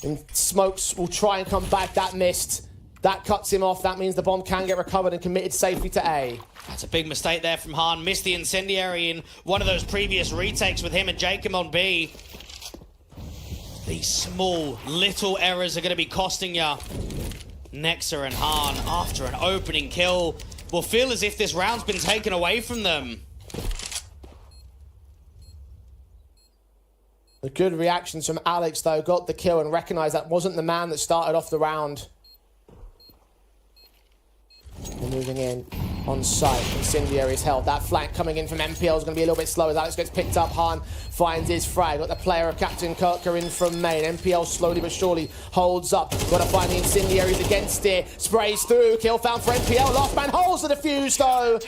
And Smokes will try and come back. That missed. That cuts him off. That means the bomb can get recovered and committed safely to A. That's a big mistake there from Han. Missed the incendiary in one of those previous retakes with him and Jacob on B. These small, little errors are going to be costing you. Nexa and Han, after an opening kill, will feel as if this round's been taken away from them. The good reactions from Alex, though, got the kill and recognised that wasn't the man that started off the round. They're moving in on site. Incendiary is held. That flank coming in from MPL is going to be a little bit slow as Alex gets picked up. Han finds his frag. Got the player of Captain Kirker in from main. MPL slowly but surely holds up. Got to find the incendiaries against it. Sprays through. Kill found for MPL. Last man holds the defuse, though.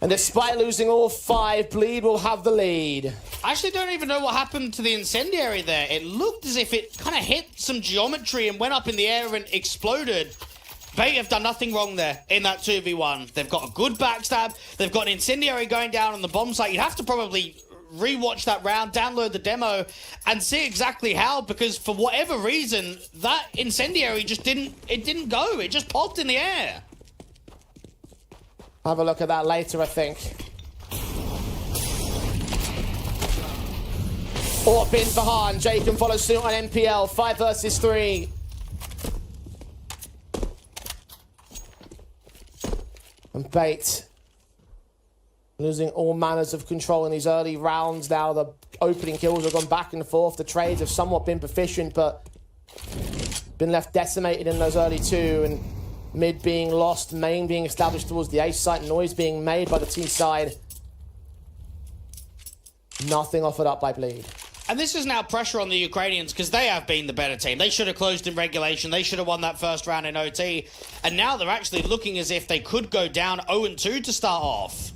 And despite losing all 5, Bleed will have the lead. I actually don't even know what happened to the incendiary there. It looked as if it kind of hit some geometry and went up in the air and exploded. Bait have done nothing wrong there in that 2v1. They've got a good backstab. They've got an incendiary going down on the bomb site. You'd have to probably rewatch that round, download the demo, and see exactly how, because for whatever reason, that incendiary just didn't go. It just popped in the air. Have a look at that later, I think. Orp in for Han. Jacob follows suit on MPL. 5 versus 3. And Bait losing all manners of control in these early rounds now. The opening kills have gone back and forth. The trades have somewhat been proficient, but been left decimated in those early 2. And mid being lost, main being established towards the A site, noise being made by the T side. Nothing offered up by Bleed. And this is now pressure on the Ukrainians because they have been the better team. They should have closed in regulation. They should have won that first round in OT. And now they're actually looking as if they could go down 0-2 to start off.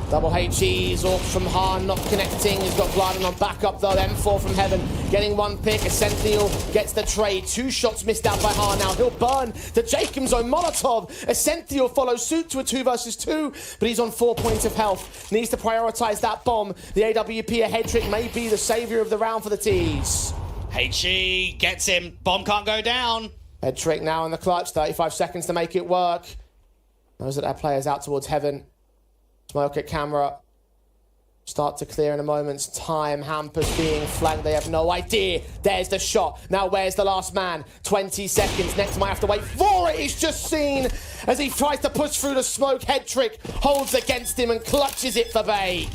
Double HEs off from Han, not connecting. He's got Gladden on backup though. M4 from Heaven, getting one pick. A Sentinel gets the trade. 2 shots missed out by Han now. He'll burn to Jacob's own Molotov. A Sentinel follows suit to a 2 versus 2, but he's on 4 points of health. Needs to prioritize that bomb. The AWP, a Headrick, may be the savior of the round for the T's. HE gets him. Bomb can't go down. Headrick now in the clutch. 35 seconds to make it work. Those that our players out towards Heaven. Smoke at camera. Start to clear in a moment's time. Hampus being flanked. They have no idea. There's the shot. Now where's the last man? 20 seconds. Next might have to wait for it. He's just seen as he tries to push through the smoke. Headrick holds against him and clutches it for Bait.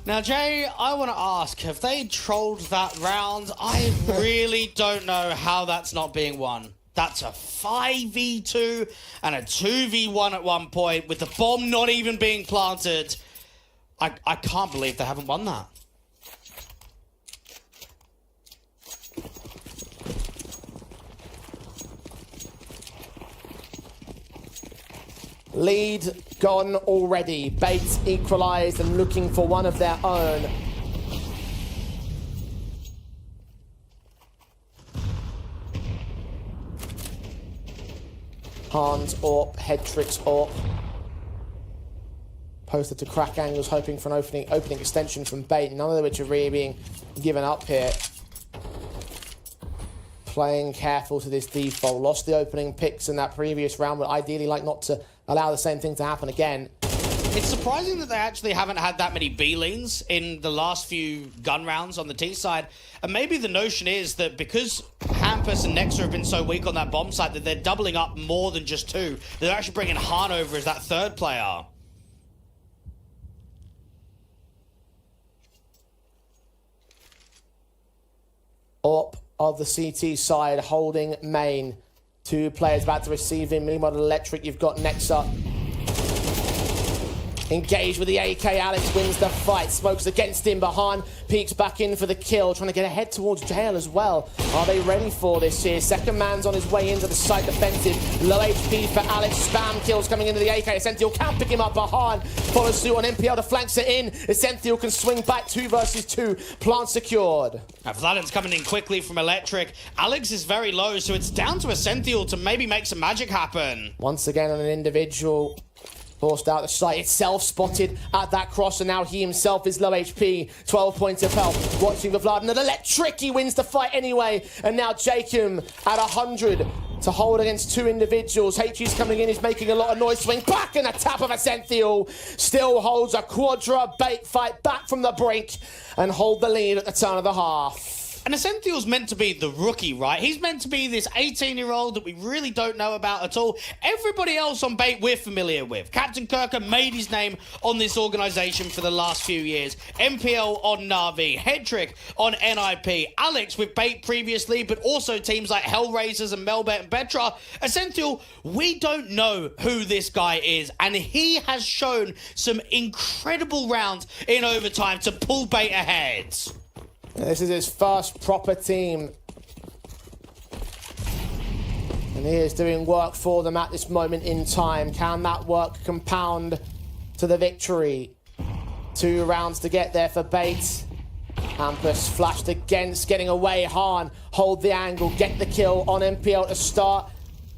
Now, Jay, I want to ask, have they trolled that round? I really don't know how that's not being won. That's a 5v2 and a 2v1 at one point with the bomb not even being planted. I can't believe they haven't won that. Lead gone already. Bates equalised and looking for one of their own. Hans AWP, Headrick's AWP. Posted to crack angles, hoping for an opening extension from Bait. None of which are really being given up here. Playing careful to this default. Lost the opening picks in that previous round, but ideally like not to allow the same thing to happen again. It's surprising that they actually haven't had that many B lanes in the last few gun rounds on the T side. And maybe the notion is that because Hampus and Nexa have been so weak on that bomb side that they're doubling up more than just two. They're actually bringing Han over as that third player. Up of the CT side holding main. Two players about to receive him. Meanwhile, Electric, you've got Nexa. Engaged with the AK, Alex wins the fight. Smokes against him, but Han peeks back in for the kill, trying to get ahead towards jail as well. Are they ready for this here? Second man's on his way into the site defensive. Low HP for Alex. Spam kills coming into the AK. Essential can't pick him up, but Han follows suit on MPL to flanks it in. Essential can swing back 2 versus 2. Plant secured. Now, Vladim's coming in quickly from Electric. Alex is very low, so it's down to Essential to maybe make some magic happen. Once again on an individual. Forced out the site itself, spotted at that cross, and now he himself is low HP. 12 points of health. Watching the Vlad, and Electric, he wins the fight anyway. And now Jacob at 100 to hold against 2 individuals. HG's coming in, he's making a lot of noise. Swing back, and a tap of Essential. Still holds a quadra Bait fight back from the brink and hold the lead at the turn of the half. And Essential's meant to be the rookie, right? He's meant to be this 18-year-old that we really don't know about at all. Everybody else on Bait we're familiar with. Captain Kirker made his name on this organization for the last few years. MPL on Na'Vi, Headrick on NIP, Alex with Bait previously, but also teams like Hellraisers and Melbet and Petra. Essential, we don't know who this guy is, and he has shown some incredible rounds in overtime to pull Bait ahead. This is his first proper team. And he is doing work for them at this moment in time. Can that work compound to the victory? 2 rounds to get there for Bait. Hampus flashed against, getting away. Han, hold the angle, get the kill on MPL to start.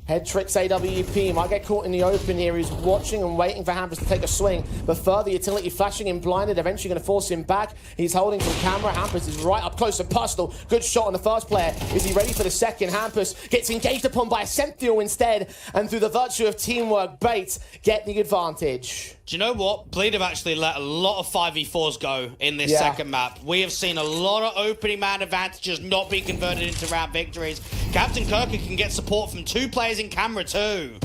Headrick's AWP might get caught in the open here. He's watching and waiting for Hampus to take a swing. But further utility flashing him blinded, eventually going to force him back. He's holding from camera. Hampus is right up close and personal. Good shot on the first player. Is he ready for the second? Hampus gets engaged upon by Essential instead. And through the virtue of teamwork, Bait get the advantage. Do you know what? Bleed have actually let a lot of 5v4s go in this second map. We have seen a lot of opening man advantages not be converted into round victories. Captain Kirker can get support from 2 players in camera too.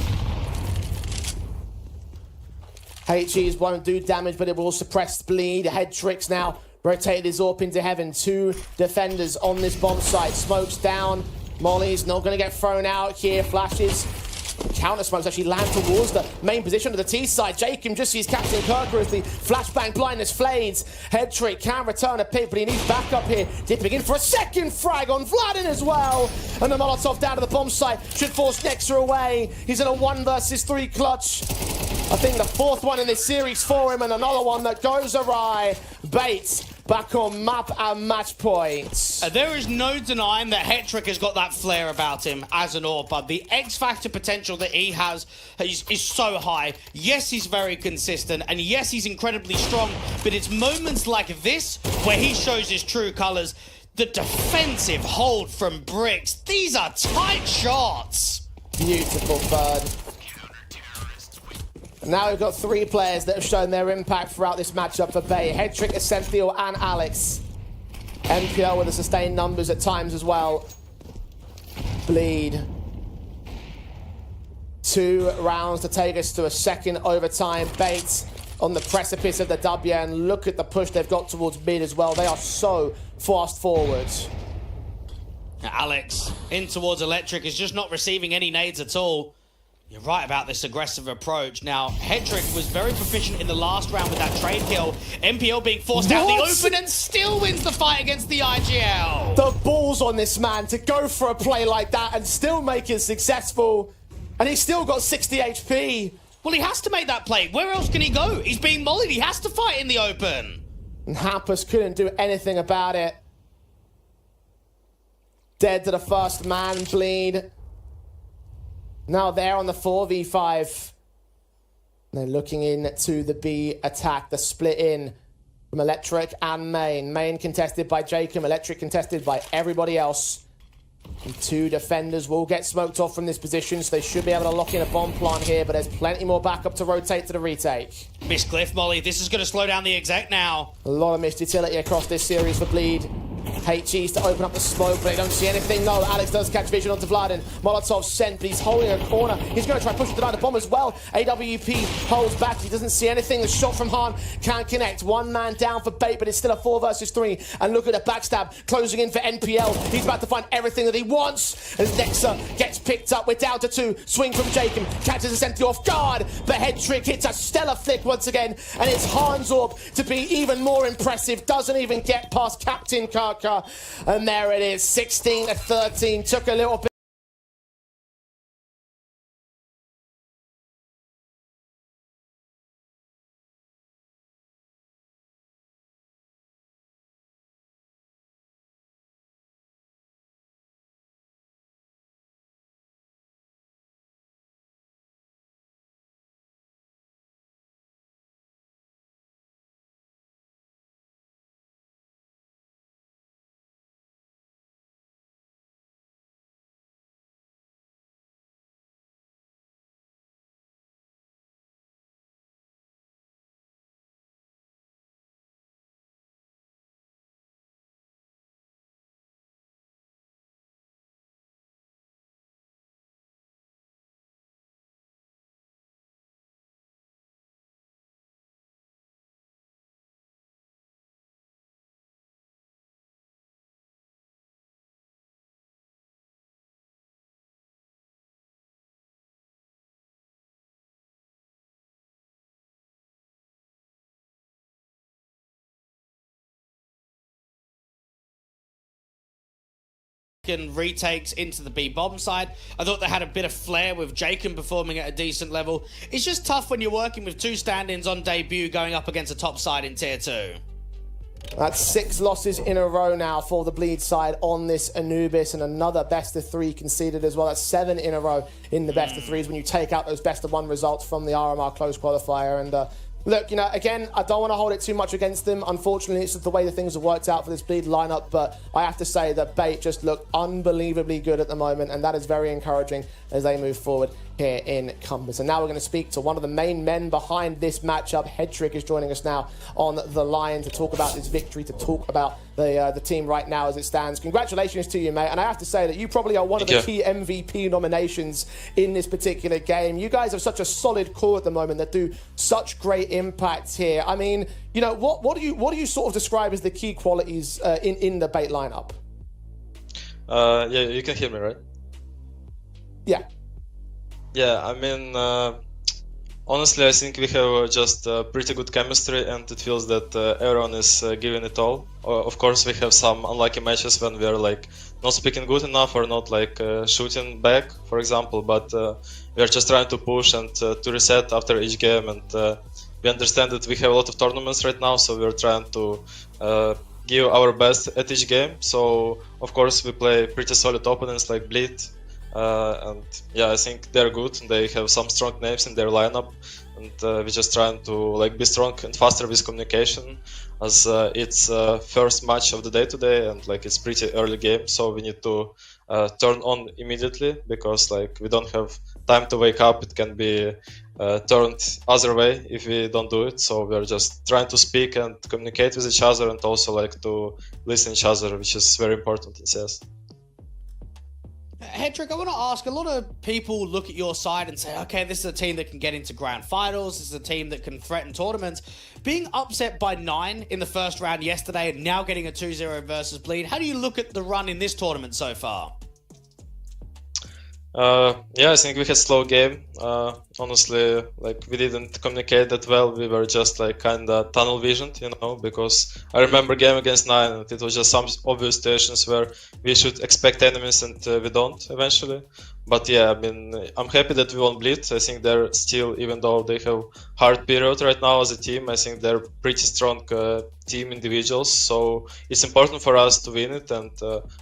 HEs won't do damage, but it will suppress Bleed. Headrick's now rotated his AWP into heaven. 2 defenders on this bomb site. Smokes down. Molly's not going to get thrown out here. Flashes. Counter smokes actually land towards the main position of the T side. Jacob just sees Captain Kirker as the flashbang blindness fades. Headrick can return a pick, but he needs backup here. Dipping in for a second frag on Vladin as well. And the Molotov down to the bomb site should force Nexa away. He's in a 1 versus 3 clutch. I think the 4th one in this series for him, and another one that goes awry. Bait back on map and match points. There is no denying that Headrick has got that flair about him as an AWPer. The X-Factor potential that he has is so high. Yes, he's very consistent, and yes, he's incredibly strong, but it's moments like this where he shows his true colors. The defensive hold from Bricks. These are tight shots. Beautiful, Bird. Now we've got 3 players that have shown their impact throughout this matchup for Bay. Headrick, Essential, and Alex. MPL with the sustained numbers at times as well. Bleed. 2 rounds to take us to a second overtime. Bait on the precipice of the W, and look at the push they've got towards mid as well. They are so fast forward. Alex in towards Electric is just not receiving any nades at all. You're right about this aggressive approach. Now, Headrick was very proficient in the last round with that trade kill. MPL being forced out the open and still wins the fight against the IGL. The balls on this man to go for a play like that and still make it successful. And he's still got 60 HP. Well, he has to make that play. Where else can he go? He's being mollied. He has to fight in the open. And Hampus couldn't do anything about it. Dead to the first man, Bleed. Now they're on the 4v5. They're looking into the B attack, the split in from Electric and Main. Main contested by Jacob, Electric contested by everybody else. And 2 defenders will get smoked off from this position, so they should be able to lock in a bomb plant here, but there's plenty more backup to rotate to the retake. Miss Cliff Molly, this is going to slow down the exec now. A lot of missed utility across this series for Bleed. HG's to open up the smoke, but they don't see anything. No, Alex does catch vision onto Vladen. Molotov sent, but he's holding a corner. He's going to try and push the the bomb as well. AWP holds back. He doesn't see anything. The shot from Han can't connect. 1 man down for Bait, but it's still a 4 versus 3. And look at the backstab closing in for NPL. He's about to find everything that he wants. As Nexa gets picked up. We're down to 2. Swing from Jacob. Catches a sentry off guard. But Headrick hits a stellar flick once again. And it's Han's orb to be even more impressive. Doesn't even get past Captain Karka. And there it is, 16-13. Took a little bit. And retakes into the B bomb side. I thought they had a bit of flair with Jacob performing at a decent level. It's just tough when you're working with 2 stand-ins on debut going up against a top side in tier 2. That's 6 losses in a row now for the Bleed side on this Anubis, and another best of 3 conceded as well. That's 7 in a row in the best of 3s when you take out those best of 1 results from the RMR close qualifier. And look, you know, again, I don't want to hold it too much against them. Unfortunately, it's just the way that things have worked out for this Bleed lineup, but I have to say that Bait just look unbelievably good at the moment, and that is very encouraging as they move forward here in Compass. And now we're going to speak to one of the main men behind this matchup. Headrick is joining us now on the line to talk about this victory, to talk about the team right now as it stands. Congratulations to you, mate. And I have to say that you probably are one of the key MVP nominations in this particular game. You guys have such a solid core at the moment that do such great impact here. I mean, you know, what do you sort of describe as the key qualities in the Bait lineup? Yeah, you can hear me, right? Yeah. Yeah, I mean, honestly, I think we have just pretty good chemistry, and it feels that everyone is giving it all. Of course, we have some unlucky matches when we are like not speaking good enough or not like shooting back, for example. But we are just trying to push and to reset after each game, and we understand that we have a lot of tournaments right now, so we are trying to give our best at each game. So of course, we play pretty solid opponents like Bleed. And yeah, I think they're good. They have some strong names in their lineup, and we're just trying to like be strong and faster with communication, as it's first match of the day today, and like it's pretty early game, so we need to turn on immediately, because like we don't have time to wake up. It can be turned other way if we don't do it. So we're just trying to speak and communicate with each other, and also like to listen each other, which is very important in CS. Headrick, I want to ask, a lot of people look at your side and say, okay, this is a team that can get into grand finals, this is a team that can threaten tournaments. Being upset by 9 in the first round yesterday and now getting a 2-0 versus Bleed, how do you look at the run in this tournament so far? Yeah, I think we had slow game. honestly, like we didn't communicate that well. We were just like kind of tunnel visioned, you know, because I remember game against Nine, and it was just some obvious situations where we should expect enemies and we don't eventually. But yeah, I mean, I'm happy that we won Blitz. I think they're still, even though they have hard period right now as a team, I think they're pretty strong team individuals. So it's important for us to win it, and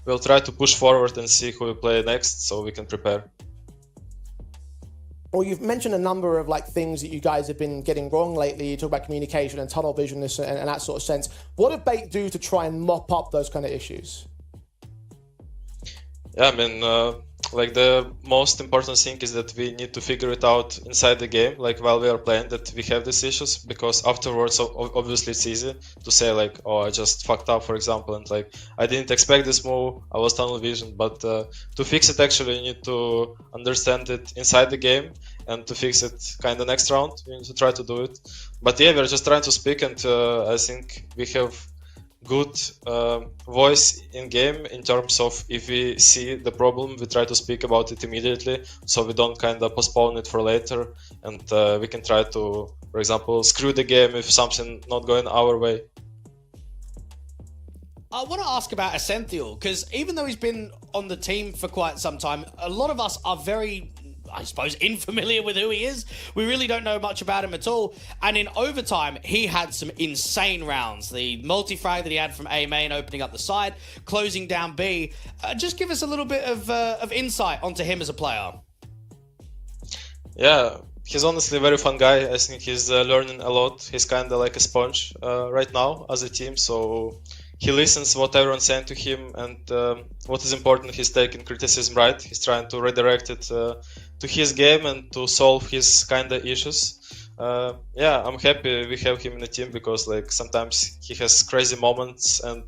we'll try to push forward and see who we play next, so we can prepare. Well, you've mentioned a number of like things that you guys have been getting wrong lately. You talk about communication and tunnel vision and that sort of sense. What did Bait do to try and mop up those kind of issues? Yeah, I mean, like the most important thing is that we need to figure it out inside the game, like while we are playing, that we have these issues, because afterwards, obviously it's easy to say like, oh, I just fucked up, for example, and like, I didn't expect this move, I was tunnel vision, but to fix it, actually, you need to understand it inside the game, and to fix it kind of next round, we need to try to do it. But yeah, we're just trying to speak, and I think we have good voice in game in terms of if we see the problem, we try to speak about it immediately, so we don't kind of postpone it for later, and we can try to, for example, screw the game if something not going our way. I want to ask about Essential, because even though he's been on the team for quite some time, a lot of us are very, I suppose, unfamiliar with who he is. We really don't know much about him at all. And in overtime, he had some insane rounds. The multi-frag that he had from A main, opening up the side, closing down B. Just give us a little bit of insight onto him as a player. Yeah, he's honestly a very fun guy. I think he's learning a lot. He's kind of like a sponge right now as a team, so he listens what everyone's saying to him, and what is important, he's taking criticism right. He's trying to redirect it to his game and to solve his kind of issues. Yeah, I'm happy we have him in the team, because like sometimes he has crazy moments, and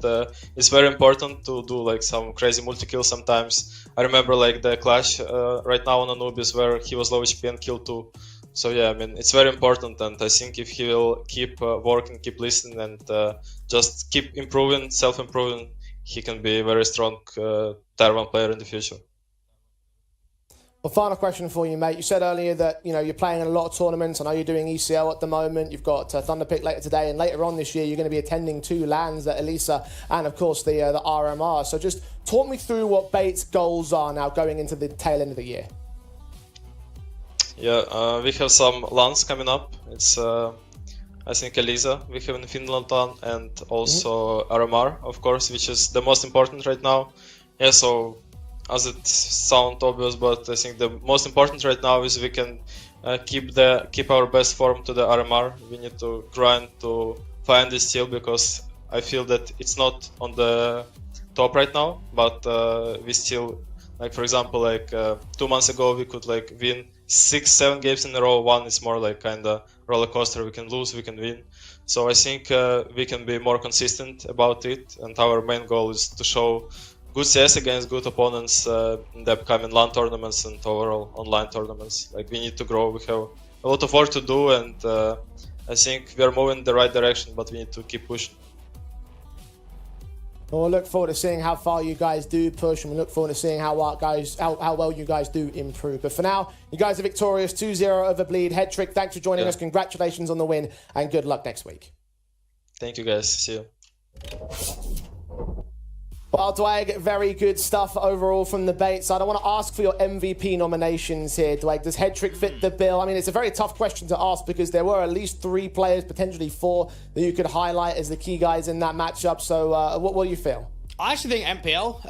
it's very important to do like some crazy multi-kills sometimes. I remember like the clash right now on Anubis where he was low HP and killed 2. So yeah, I mean, it's very important, and I think if he will keep working, keep listening, and just keep improving, self-improving, he can be a very strong tier 1 player in the future. Well, final question for you, mate. You said earlier that you're playing in a lot of tournaments. I know you're doing ECL at the moment. You've got Thunderpick later today, and later on this year you're going to be attending 2 LANs at Elisa and, of course, the RMR. So just talk me through what Bait's goals are now going into the tail end of the year. Yeah, we have some LANs coming up. It's I think Elisa we have in Finland LAN, and also RMR, of course, which is the most important right now. Yeah, so as it sounds obvious, but I think the most important right now is we can keep our best form to the RMR. We need to grind to find this steal, because I feel that it's not on the top right now, but we still, like for example, like 2 months ago we could like win 6-7 games in a row. One is more like kind of roller coaster. We can lose, we can win. So I think we can be more consistent about it, and our main goal is to show good CS against good opponents in the upcoming LAN tournaments and overall online tournaments. Like we need to grow. We have a lot of work to do, and I think we are moving in the right direction, but we need to keep pushing. Well, we look forward to seeing how far you guys do push, and we look forward to seeing how well you guys do improve. But for now, you guys are victorious 2-0 over Bleed. Headrick, thanks for joining us. Congratulations on the win, and good luck next week. Thank you, guys. See you. Well, Dwag, very good stuff overall from the Bait side. I want to ask for your MVP nominations here, Dwag. Does Headrick fit the bill? I mean, it's a very tough question to ask, because there were at least 3 players, potentially 4, that you could highlight as the key guys in that matchup. So what do you feel? I actually think MPL,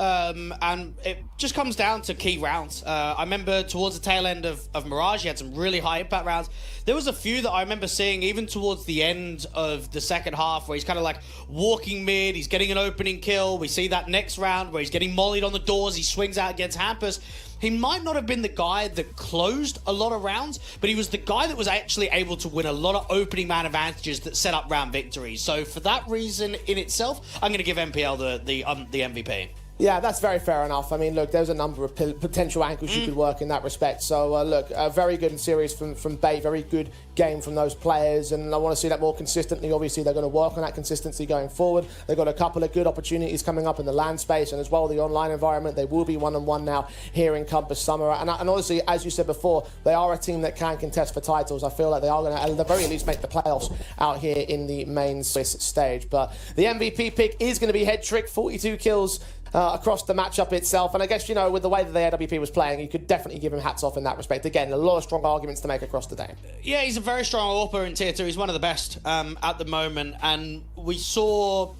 and it just comes down to key rounds. I remember towards the tail end of Mirage, he had some really high impact rounds. There was a few that I remember seeing even towards the end of the second half, where he's kind of like walking mid, he's getting an opening kill. We see that next round where he's getting mollied on the doors, he swings out against Hampus. He might not have been the guy that closed a lot of rounds, but he was the guy that was actually able to win a lot of opening man advantages that set up round victories. So for that reason in itself, I'm going to give MPL the MVP. Yeah, that's very fair enough. I mean, look, there's a number of potential angles you could work in that respect. So, look, very good and serious from Bait, very good game from those players, and I want to see that more consistently. Obviously, they're going to work on that consistency going forward. They've got a couple of good opportunities coming up in the land space and as well the online environment. They will be 1-on-1 now here in Compass Summer. And honestly, as you said before, they are a team that can contest for titles. I feel like they are going to, at the very least, make the playoffs out here in the main Swiss stage. But the MVP pick is going to be Headrick, 42 kills. Across the matchup itself, and I guess, you know, with the way that the AWP was playing, you could definitely give him hats off in that respect. Again, a lot of strong arguments to make across the day. Yeah, he's a very strong AWPer in Tier 2. He's one of the best at the moment, and we saw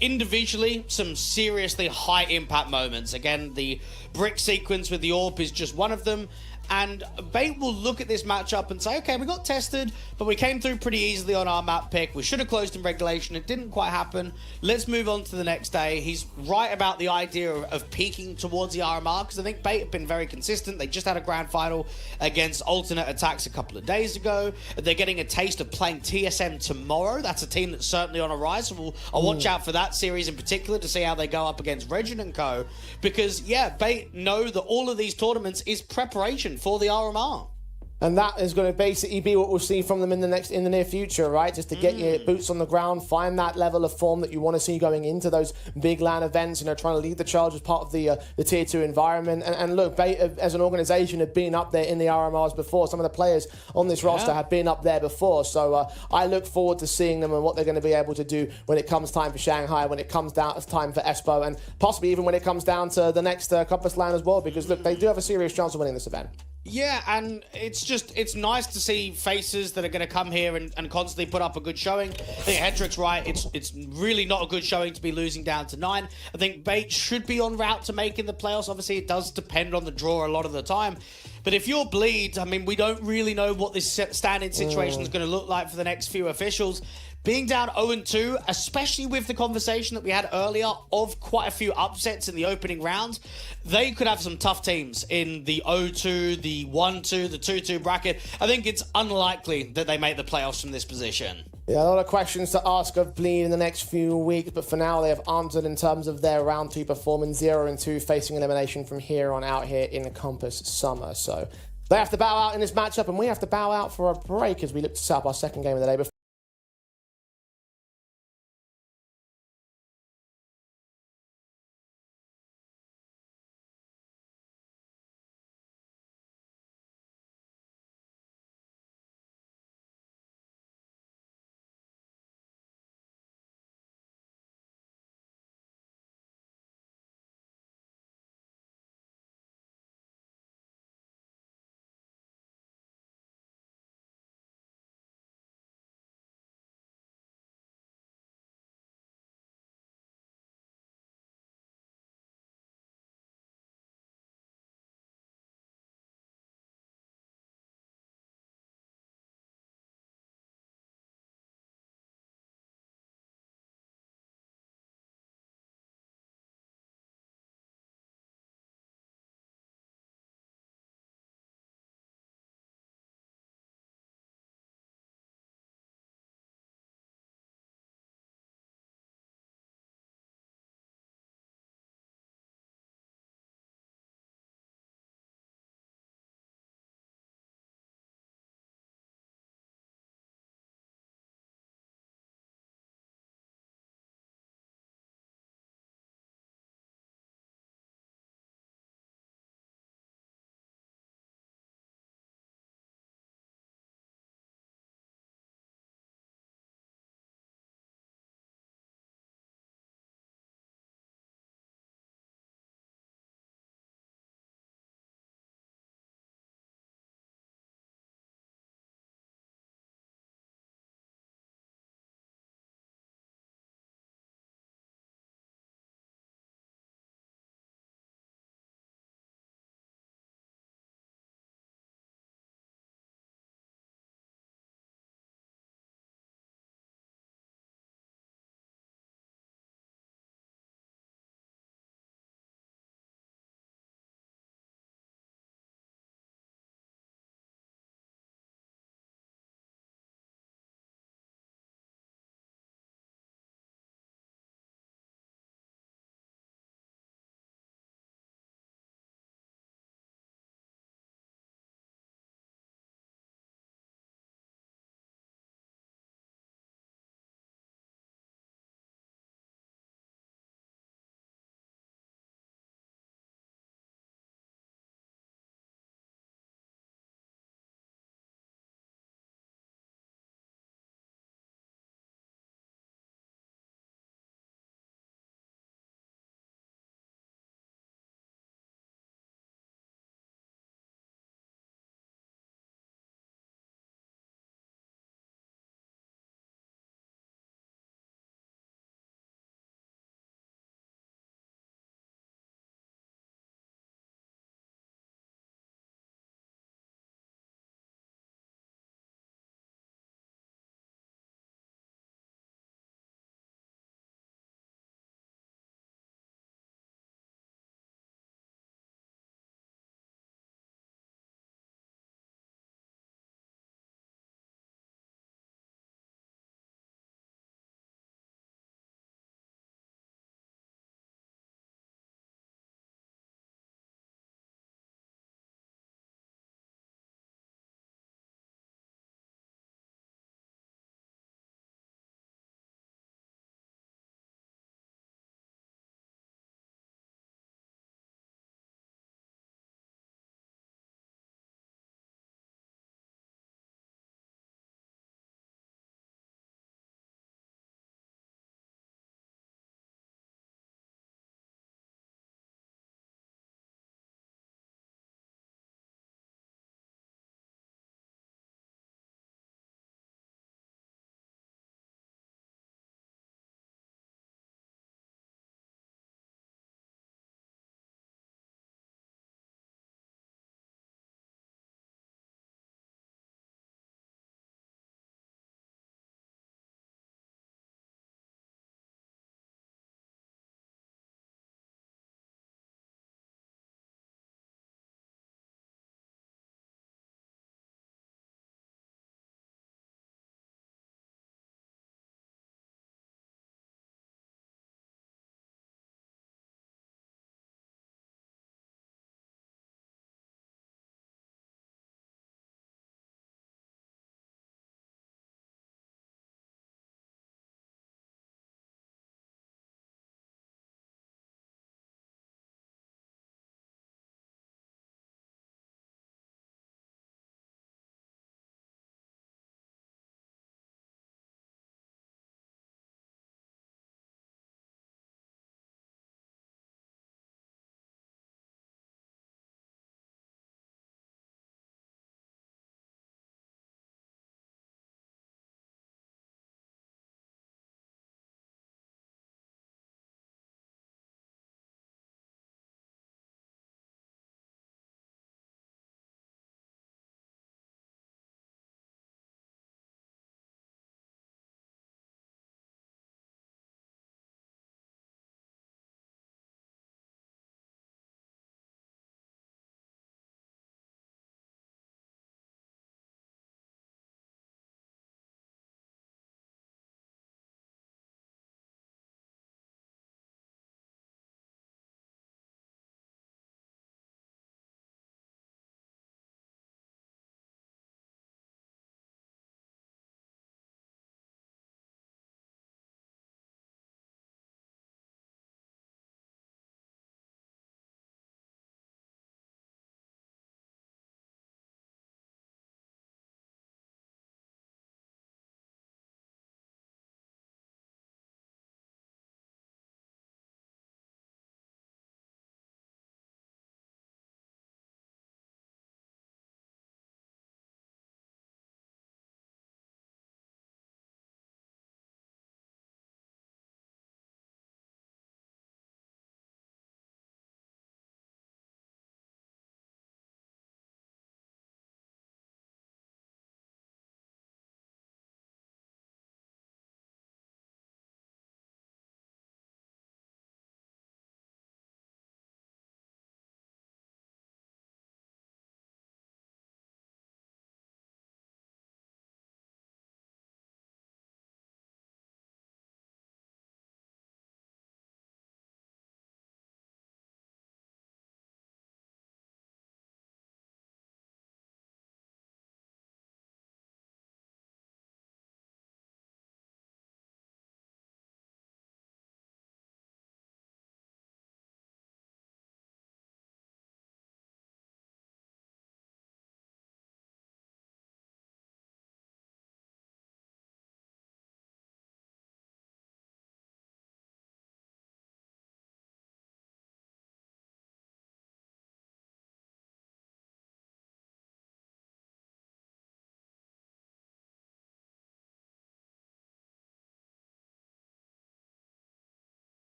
individually some seriously high impact moments. Again, the brick sequence with the AWP is just one of them. And Bait will look at this matchup and say, okay, we got tested, but we came through pretty easily on our map pick. We should have closed in regulation. It didn't quite happen. Let's move on to the next day. He's right about the idea of peaking towards the RMR, because I think Bait have been very consistent. They just had a grand final against Alternate Attacks a couple of days ago. They're getting a taste of playing TSM tomorrow. That's a team that's certainly on a rise. So I'll watch out for that series in particular to see how they go up against Regin and Co. Because, yeah, Bait know that all of these tournaments is preparation for the RMR. And that is going to basically be what we'll see from them in the near future, right? Just to get your boots on the ground, find that level of form that you want to see going into those big LAN events, you know, trying to lead the charge as part of the Tier 2 environment. And look, Bait as an organization have been up there in the RMRs before. Some of the players on this roster have been up there before. So I look forward to seeing them and what they're going to be able to do when it comes time for Shanghai, when it comes down time for Espo, and possibly even when it comes down to the next Compass LAN as well, because look, they do have a serious chance of winning this event. Yeah, and it's nice to see faces that are going to come here and constantly put up a good showing. I think Headrick's right. It's really not a good showing to be losing down to 9. I think Bait should be en route to making the playoffs. Obviously, it does depend on the draw a lot of the time. But if you're Bleed, I mean, we don't really know what this standing situation is going to look like for the next few officials. Being down 0-2, especially with the conversation that we had earlier of quite a few upsets in the opening round, they could have some tough teams in the 0-2, the 1-2, the 2-2 bracket. I think it's unlikely that they make the playoffs from this position. Yeah, a lot of questions to ask of Bleed in the next few weeks, but for now they have answered in terms of their round 2 performance, 0-2, facing elimination from here on out here in Compass Summer. So they have to bow out in this matchup, and we have to bow out for a break as we look to set up our second game of the day.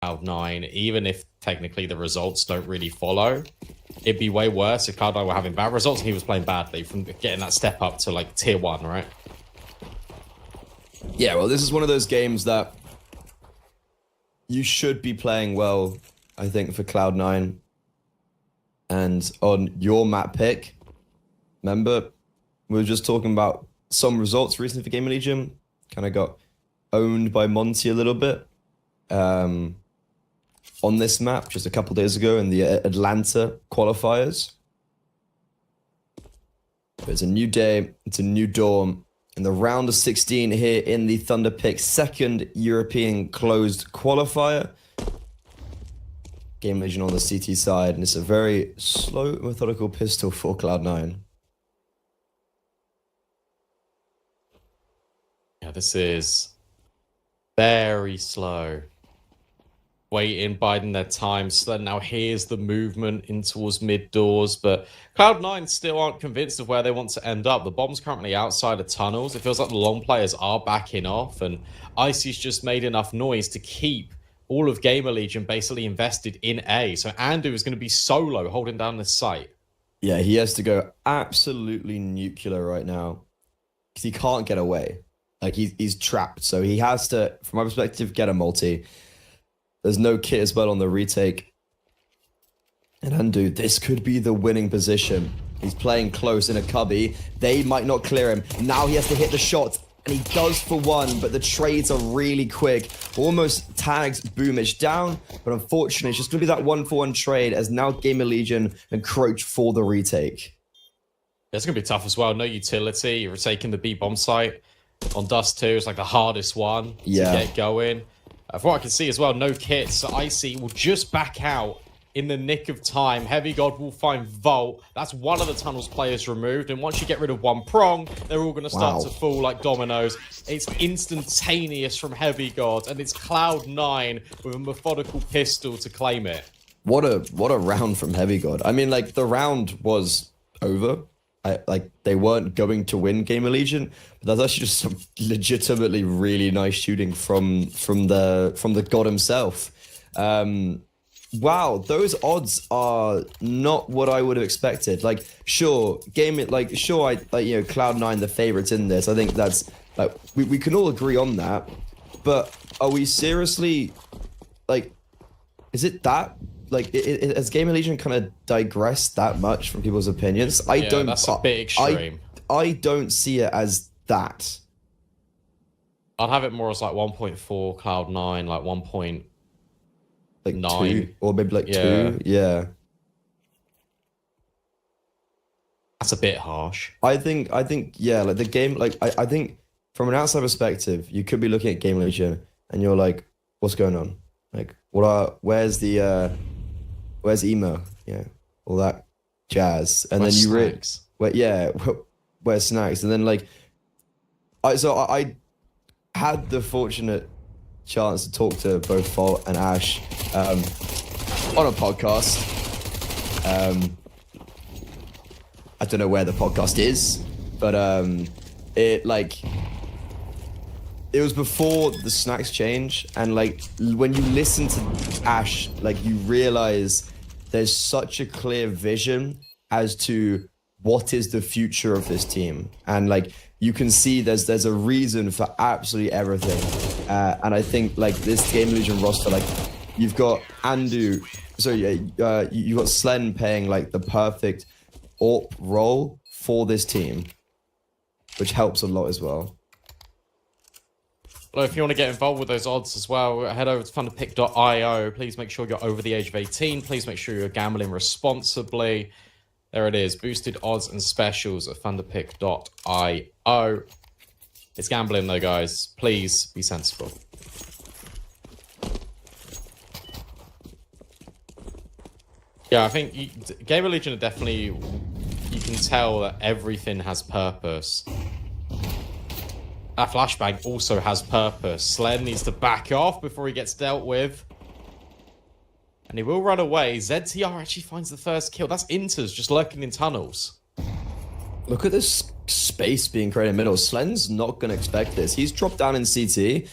Cloud9, even if technically the results don't really follow. It'd be way worse if Cloud9 were having bad results and he was playing badly from getting that step up to like tier 1, right? Yeah, well, this is one of those games that you should be playing well, I think, for Cloud9. And on your map pick, remember, we were just talking about some results recently for GamerLegion. Kind of got owned by Monty a little bit. On this map just a couple days ago in the Atlanta qualifiers. But it's a new day, it's a new dawn. In the round of 16 here in the ThunderPick second European closed qualifier. GamerLegion on the CT side, and it's a very slow, methodical pistol for Cloud9. Yeah, this is very slow. Waiting, biding their time. So now here's the movement in towards mid doors, but Cloud9 still aren't convinced of where they want to end up. The bomb's currently outside of tunnels. It feels like the long players are backing off, and Icy's just made enough noise to keep all of GamerLegion basically invested in A. So Andu is going to be solo holding down this site. Yeah, he has to go absolutely nuclear right now because he can't get away. Like he's trapped, so he has to, from my perspective, get a multi. There's no kit as well on the retake. And Andu, this could be the winning position. He's playing close in a cubby. They might not clear him. Now he has to hit the shot. And he does for one, but the trades are really quick. Almost tags Boomich down. But unfortunately, it's just going to be that 1-for-1 trade as now Gamerlegion encroach for the retake. It's going to be tough as well. No utility. You're retaking the B bomb site on Dust 2. It's like the hardest one to get going. From what I can see as well, no kits. So Icy will just back out in the nick of time. Heavy God will find Volt. That's one of the tunnels players removed. And once you get rid of one prong, they're all going to start to fall like dominoes. It's instantaneous from Heavy God. And it's Cloud9 with a methodical pistol to claim it. What a round from Heavy God. I mean, like, the round was over. Like, they weren't going to win GamerLegion, but that's actually just some legitimately really nice shooting from the god himself. Wow, those odds are not what I would have expected. Like, sure, Cloud9 the favorites in this. I think that's like we can all agree on that. But are we seriously like? Is it that? Like, has GamerLegion kind of digressed that much from people's opinions? That's a bit extreme. I don't see it as that. I'd have it more as like 1.4 Cloud9, like 1.9. Like 2, or maybe like 2. Yeah. That's a bit harsh. I think, yeah, like the game, like, I think from an outside perspective, you could be looking at GamerLegion and you're like, what's going on? Like, where's emo? Yeah, all that jazz. And where's then you Snacks? Where's Snacks? And then like, I had the fortunate chance to talk to both Fault and Ash on a podcast. I don't know where the podcast is, but it was before the Snacks change, and like when you listen to Ash, like you realize there's such a clear vision as to what is the future of this team, and like you can see there's a reason for absolutely everything, and I think like this GamerLegion roster, like you've got Andu, you got Slen playing like the perfect AWP role for this team, which helps a lot as well. Well, if you want to get involved with those odds as well, head over to thunderpick.io. Please make sure you're over the age of 18. Please make sure you're gambling responsibly. There it is. Boosted odds and specials at thunderpick.io. It's gambling though, guys. Please be sensible. Yeah, I think GamerLegion are definitely... You can tell that everything has purpose. That flashbang also has purpose. Slen needs to back off before he gets dealt with. And he will run away. ZTR actually finds the first kill. That's Inters just lurking in tunnels. Look at this space being created in the middle. Slen's not going to expect this. He's dropped down in CT.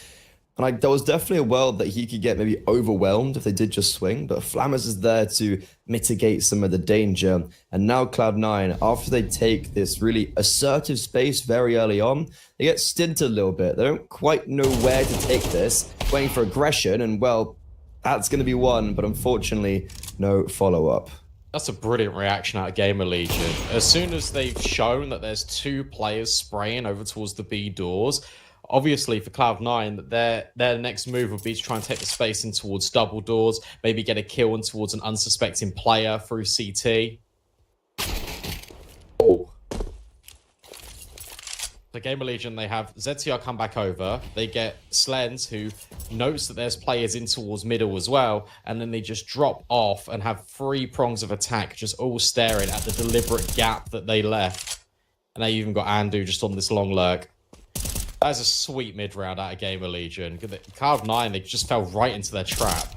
And like, there was definitely a world that he could get maybe overwhelmed if they did just swing, but Flammers is there to mitigate some of the danger. And now Cloud9, after they take this really assertive space very early on, they get stinted a little bit. They don't quite know where to take this, waiting for aggression, and well, that's going to be one, but unfortunately, no follow-up. That's a brilliant reaction out of GamerLegion. As soon as they've shown that there's 2 players spraying over towards the B doors, obviously for Cloud9, that their next move would be to try and take the space in towards double doors, maybe get a kill in towards an unsuspecting player through CT. Oh. So GamerLegion, they have ZTR come back over. They get Slens, who notes that there's players in towards middle as well, and then they just drop off and have 3 prongs of attack, just all staring at the deliberate gap that they left. And they even got Andu just on this long lurk. That is a sweet mid-round out of GamerLegion. Cloud9, they just fell right into their trap.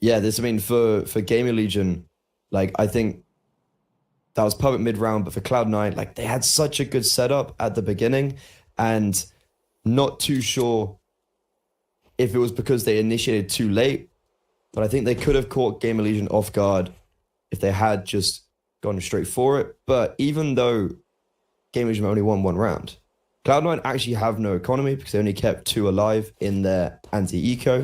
Yeah, I mean, for GamerLegion, like, I think that was perfect mid-round, but for Cloud9, like, they had such a good setup at the beginning, and not too sure if it was because they initiated too late, but I think they could have caught GamerLegion off guard if they had just gone straight for it. But even though GamerLegion only won 1 round, Cloud9 actually have no economy because they only kept 2 alive in their anti-eco.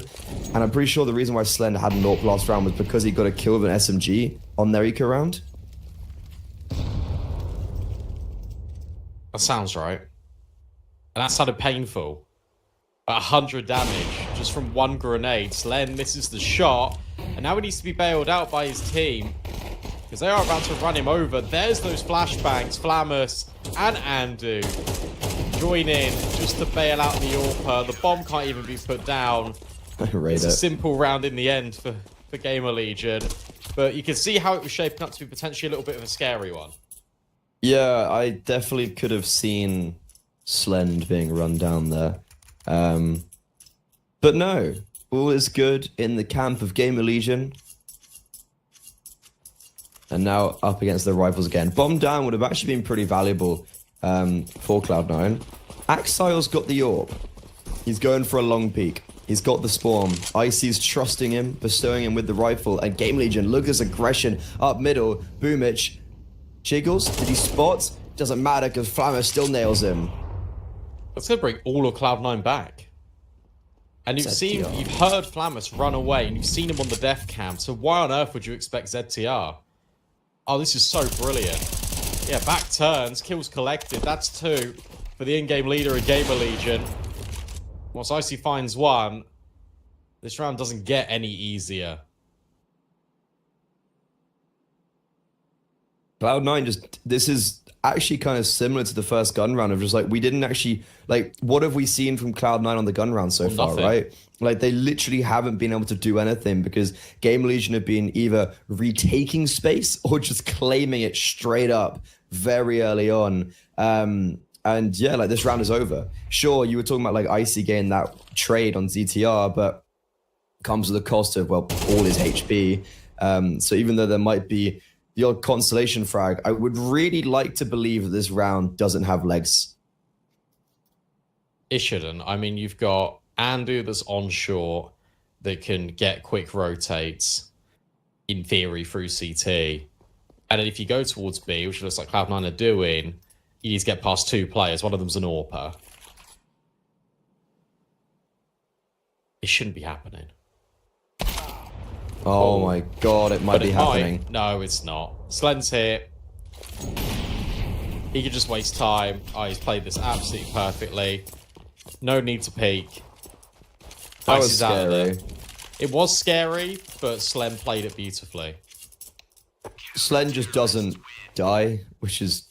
And I'm pretty sure the reason why Slender had an AWP last round was because he got a kill with an SMG on their eco round. That sounds right. And that sounded painful. 100 damage just from 1 grenade. Slen misses the shot. And now he needs to be bailed out by his team, because they are about to run him over. There's those flashbangs. Flammus and Andu join in just to bail out the AWPer. The bomb can't even be put down. It's a simple round in the end for GamerLegion. But you can see how it was shaping up to be potentially a little bit of a scary one. Yeah, I definitely could have seen Slend being run down there. But no, all is good in the camp of GamerLegion. And now up against the rivals again. Bomb down would have actually been pretty valuable for Cloud9. Axile's got the AWP. He's going for a long peek. He's got the spawn. Icy's trusting him, bestowing him with the rifle. And GamerLegion, look at his aggression up middle. Boomich jiggles. Did he spot? Doesn't matter because Flammer still nails him. That's going to bring all of Cloud9 back. And you've heard Flammus run away, and you've seen him on the death cam. So why on earth would you expect ZTR? Oh, this is so brilliant. Yeah, back turns, kills collected. That's 2 for the in-game leader of GamerLegion. Once Icy finds 1, this round doesn't get any easier. Cloud9 this is actually kind of similar to the first gun round of just like, we didn't actually, like, what have we seen from Cloud9 on the gun round so far, right? Like, they literally haven't been able to do anything because GamerLegion have been either retaking space or just claiming it straight up very early on. And yeah, like, this round is over. Sure, you were talking about like Icy getting that trade on ZTR, but comes with the cost of, well, all his HP. So even though there might be the odd constellation frag, I would really like to believe that this round doesn't have legs. It shouldn't. I mean, you've got Andu that's onshore that can get quick rotates, in theory, through CT. And then if you go towards B, which looks like Cloud9 are doing, you need to get past 2 players. One of them's an AWPer. It shouldn't be happening. Oh my god, it might be happening. No, it's not. Slen's here. He could just waste time. Oh, he's played this absolutely perfectly. No need to peek. That Ice was is out of there. scary. It was scary, but Slem played it beautifully. Slen just doesn't die, which is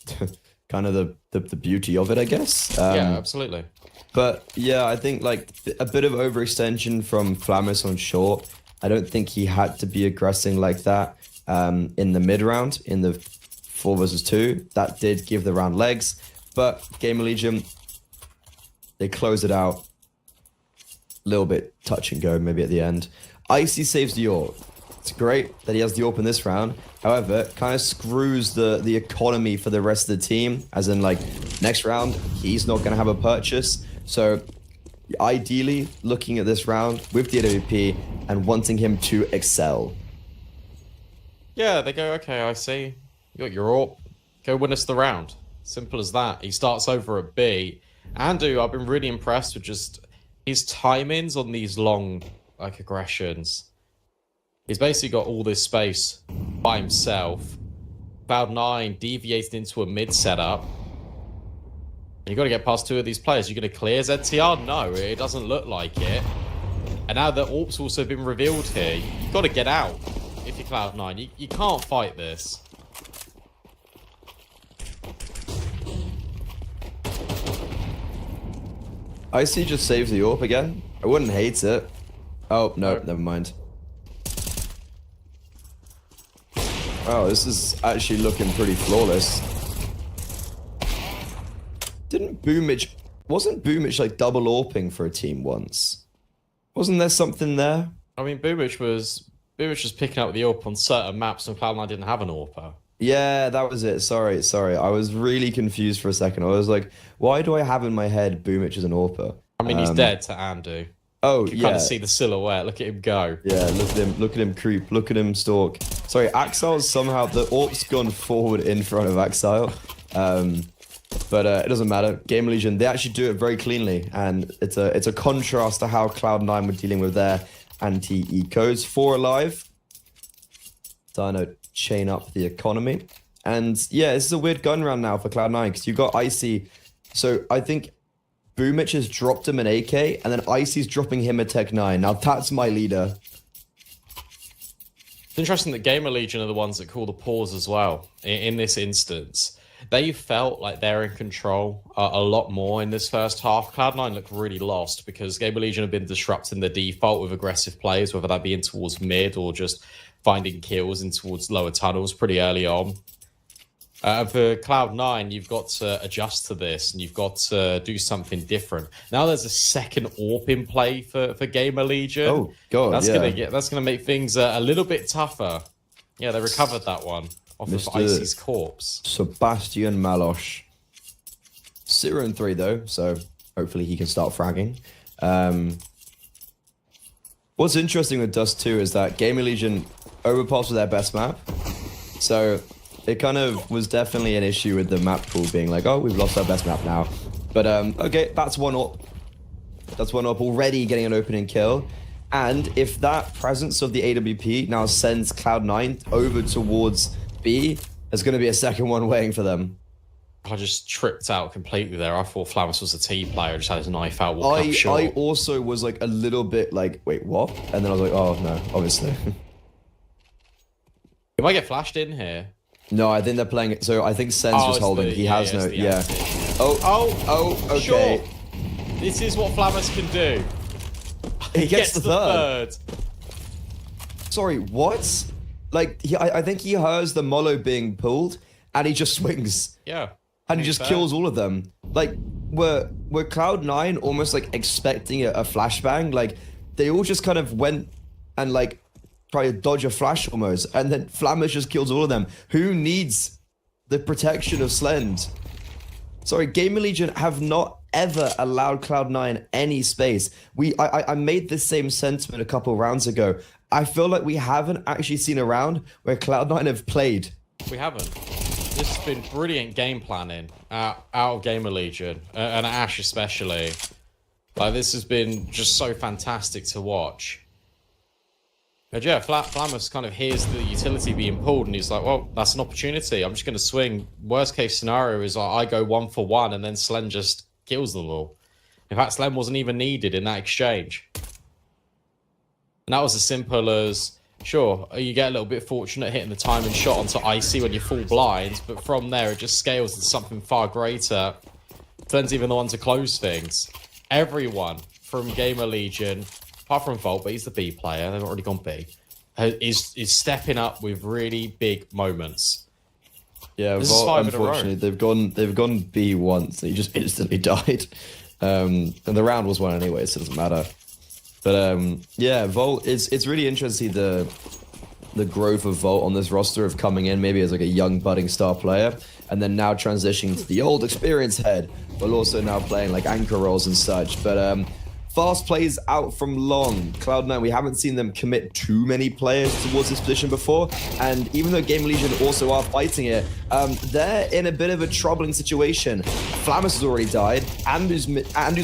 kind of the beauty of it, I guess. Yeah, absolutely. But yeah, I think like a bit of overextension from Flamus on short. I don't think he had to be aggressing like that in the mid round, in the 4 versus 2. That did give the round legs. But GamerLegion, they close it out. A little bit touch and go maybe at the end. Icy saves the AWP. It's great that he has the AWP in this round. However, it kind of screws the economy for the rest of the team. As in, like, next round, he's not going to have a purchase. So, ideally, looking at this round with the AWP and wanting him to excel. Yeah, they go, okay, I see. You got your AWP. Go win us the round. Simple as that. He starts over at B. Andu, I've been really impressed with just his timings on these long, like, aggressions. He's basically got all this space by himself. Cloud9 deviated into a mid setup. You got to get past 2 of these players. You're going to clear ZTR? No, it doesn't look like it. And now that AWP's also been revealed here, you've got to get out if you're Cloud9. You can't fight this. Icy just saves the AWP again. I wouldn't hate it. Oh, no, never mind. Oh, this is actually looking pretty flawless. Wasn't Boomich like double AWPing for a team once? Wasn't there something there? I mean, Boomich was picking up the AWP on certain maps and Cloud9 didn't have an AWPer. Yeah, that was it. Sorry. I was really confused for a second. I was like, why do I have in my head Boomich as an AWPer? I mean, he's dead to Andu. Oh, You can yeah. kind of see the silhouette. Look at him go. Yeah, look at him creep, look at him stalk. Sorry, Axile's somehow, the AWP's gone forward in front of Axile. But it doesn't matter. GamerLegion, they actually do it very cleanly, and it's a contrast to how Cloud9 were dealing with their anti-ecos. 4 alive. Dino chain up the economy. And yeah, this is a weird gun round now for Cloud9, because you've got Icy. So I think Boomich has dropped him an AK, and then Icy's dropping him a Tech 9. Now that's my leader. It's interesting that GamerLegion are the ones that call the pause as well. In this instance, they felt like they're in control a lot more in this first half. Cloud9 looked really lost because GamerLegion have been disrupting the default with aggressive plays, whether that be in towards mid or just finding kills in towards lower tunnels pretty early on. For Cloud9, you've got to adjust to this and you've got to do something different. Now there's a second AWP in play for GamerLegion. Oh, God, that's gonna make things a little bit tougher. Yeah, they recovered that one off of Icy's corpse. Sebastian Malosh. 0-3 though, so hopefully he can start fragging. What's interesting with Dust 2 is that GamerLegion overpassed with their best map. So it kind of was definitely an issue with the map pool being like, oh, we've lost our best map now. But okay, that's 1 up. That's 1 up already, getting an opening kill. And if that presence of the AWP now sends Cloud9 over towards B, there's going to be a second one waiting for them. I just tripped out completely there. I thought Flamus was a T player, just had his knife out, walk up short. I also was like a little bit like, wait, what? And then I was like, oh, no, obviously. He might get flashed in here. No, I think they're playing it. So I think Sen's just holding. He has no. Yeah. Oh, okay. Sure. This is what Flamus can do. He gets the third. Sorry, what? Like, I think he hears the Molo being pulled, and he just swings. Yeah. And he just kills all of them. Like, were Cloud9 almost like expecting a flashbang? Like, they all just kind of went and like try to dodge a flash almost, and then Flamus just kills all of them. Who needs the protection of Slend? Sorry, GamerLegion have not ever allowed Cloud9 any space. I made this same sentiment a couple rounds ago. I feel like we haven't actually seen a round where Cloud9 have played. We haven't. This has been brilliant game planning out of GamerLegion, and Ash especially. Like, this has been just so fantastic to watch. And yeah, Flamus kind of hears the utility being pulled, and he's like, well, that's an opportunity. I'm just going to swing. Worst case scenario is I go 1-for-1, and then Slen just kills them all. In fact, Slen wasn't even needed in that exchange. And that was as simple as, sure, you get a little bit fortunate hitting the timing shot onto Icy when you're full blind, but from there it just scales to something far greater. Slen's even the one to close things. Everyone from GamerLegion, apart from Volt, but he's the B player, they've already gone B, is stepping up with really big moments. Yeah, This Volt, is 5 in a row. unfortunately, they've gone B once. He just instantly died, and the round was won anyway, so it doesn't matter. But yeah, Volt. It's really interesting to see the growth of Volt on this roster of coming in maybe as like a young budding star player, and then now transitioning to the old experienced head, while also now playing like anchor roles and such. But fast plays out from long. Cloud9, we haven't seen them commit too many players towards this position before, and even though GamerLegion also are fighting it, they're in a bit of a troubling situation. Flamus has already died, Andrew's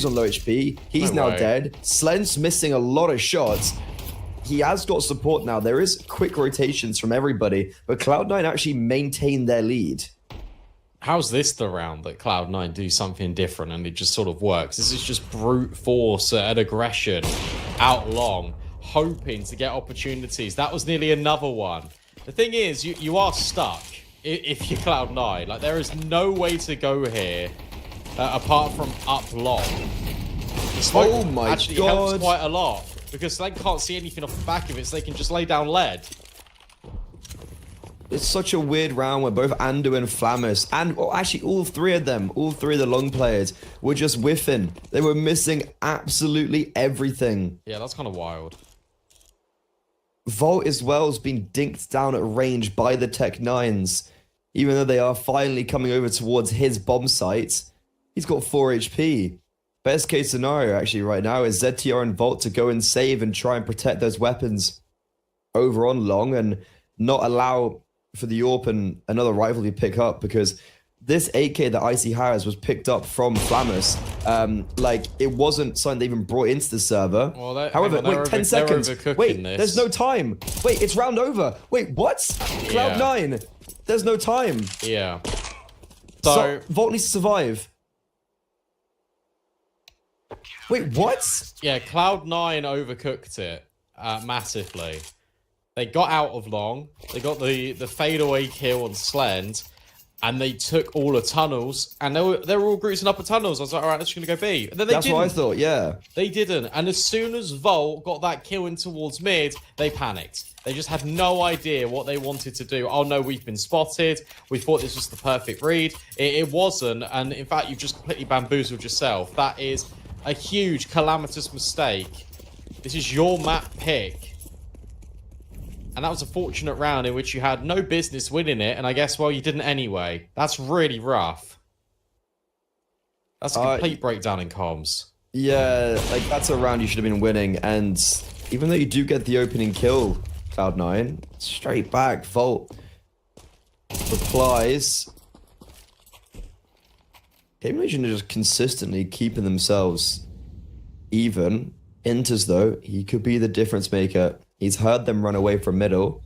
on low HP, he's No now way. dead, Slen's missing a lot of shots. He has got support now. There is quick rotations from everybody, but Cloud9 actually maintain their lead. How's this the round that Cloud9 do something different and it just sort of works? This is just brute force and aggression out long, hoping to get opportunities. That was nearly another one. The thing is, you are stuck if you're Cloud9. Like, there is no way to go here apart from up long. The smoke Oh my actually God. helps quite a lot because they can't see anything off the back of it, so they can just lay down lead. It's such a weird round where both Andu and Flamus, and actually all three of the long players, were just whiffing. They were missing absolutely everything. Yeah, that's kind of wild. Volt as well has been dinked down at range by the Tech 9s. Even though they are finally coming over towards his bomb site, he's got 4 HP. Best case scenario actually right now is ZTR and Volt to go and save and try and protect those weapons over on long and not allow for the AWP and another rifle to pick up, because this AK that Icy has was picked up from Flamus. Like, it wasn't something they even brought into the server. Well, However, wait, 10 seconds. Wait, this. there's no time. Wait, it's round over. Wait, what? Cloud9. There's no time. Yeah. So Volt needs to survive. Wait, what? Yeah, Cloud9 overcooked it massively. They got out of long, they got the fadeaway kill on Slend, and they took all the tunnels, and they were all groups in upper tunnels. I was like, all right, let's just gonna go B. And then That's what I thought, yeah. They didn't, and as soon as Volt got that kill in towards mid, they panicked. They just had no idea what they wanted to do. Oh no, we've been spotted. We thought this was the perfect read. It wasn't, and in fact, you've just completely bamboozled yourself. That is a huge, calamitous mistake. This is your map pick. And that was a fortunate round in which you had no business winning it, and I guess, well, you didn't anyway. That's really rough. That's a complete breakdown in comms. Yeah, like, that's a round you should have been winning, and even though you do get the opening kill, Cloud9, straight back, Volt replies. GamerLegion are just consistently keeping themselves even. Enters, though, he could be the difference maker. He's heard them run away from middle.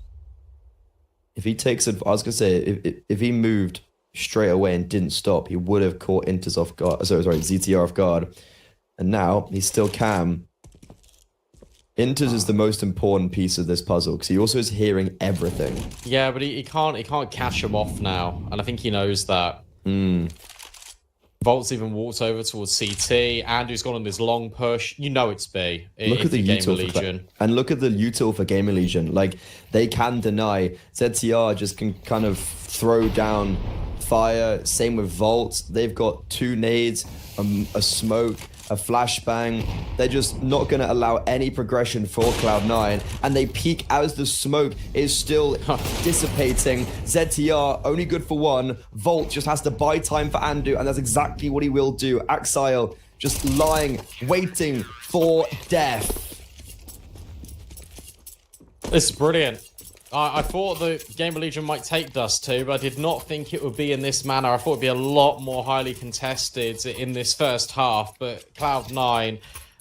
If he takes it, I was gonna say, if he moved straight away and didn't stop, he would have caught Inters off guard. Sorry, ZTR off guard. And now he's still Cam. Inters is the most important piece of this puzzle because he also is hearing everything. Yeah, but he can't catch him off now, and I think he knows that. Volt's even walked over towards CT. Andrew's gone on this long push. You know it's B. Look at the GamerLegion. And look at the util for GamerLegion. Like, they can deny. ZTR just can kind of throw down fire. Same with Volt. They've got 2 nades, a smoke, a flashbang. They're just not going to allow any progression for Cloud9. And they peak as the smoke is still dissipating. ZTR, only good for 1. Volt just has to buy time for Andu, and that's exactly what he will do. Axile just lying, waiting for death. This is brilliant. I thought the GamerLegion might take Dust 2, but I did not think it would be in this manner. I thought it would be a lot more highly contested in this first half, but Cloud9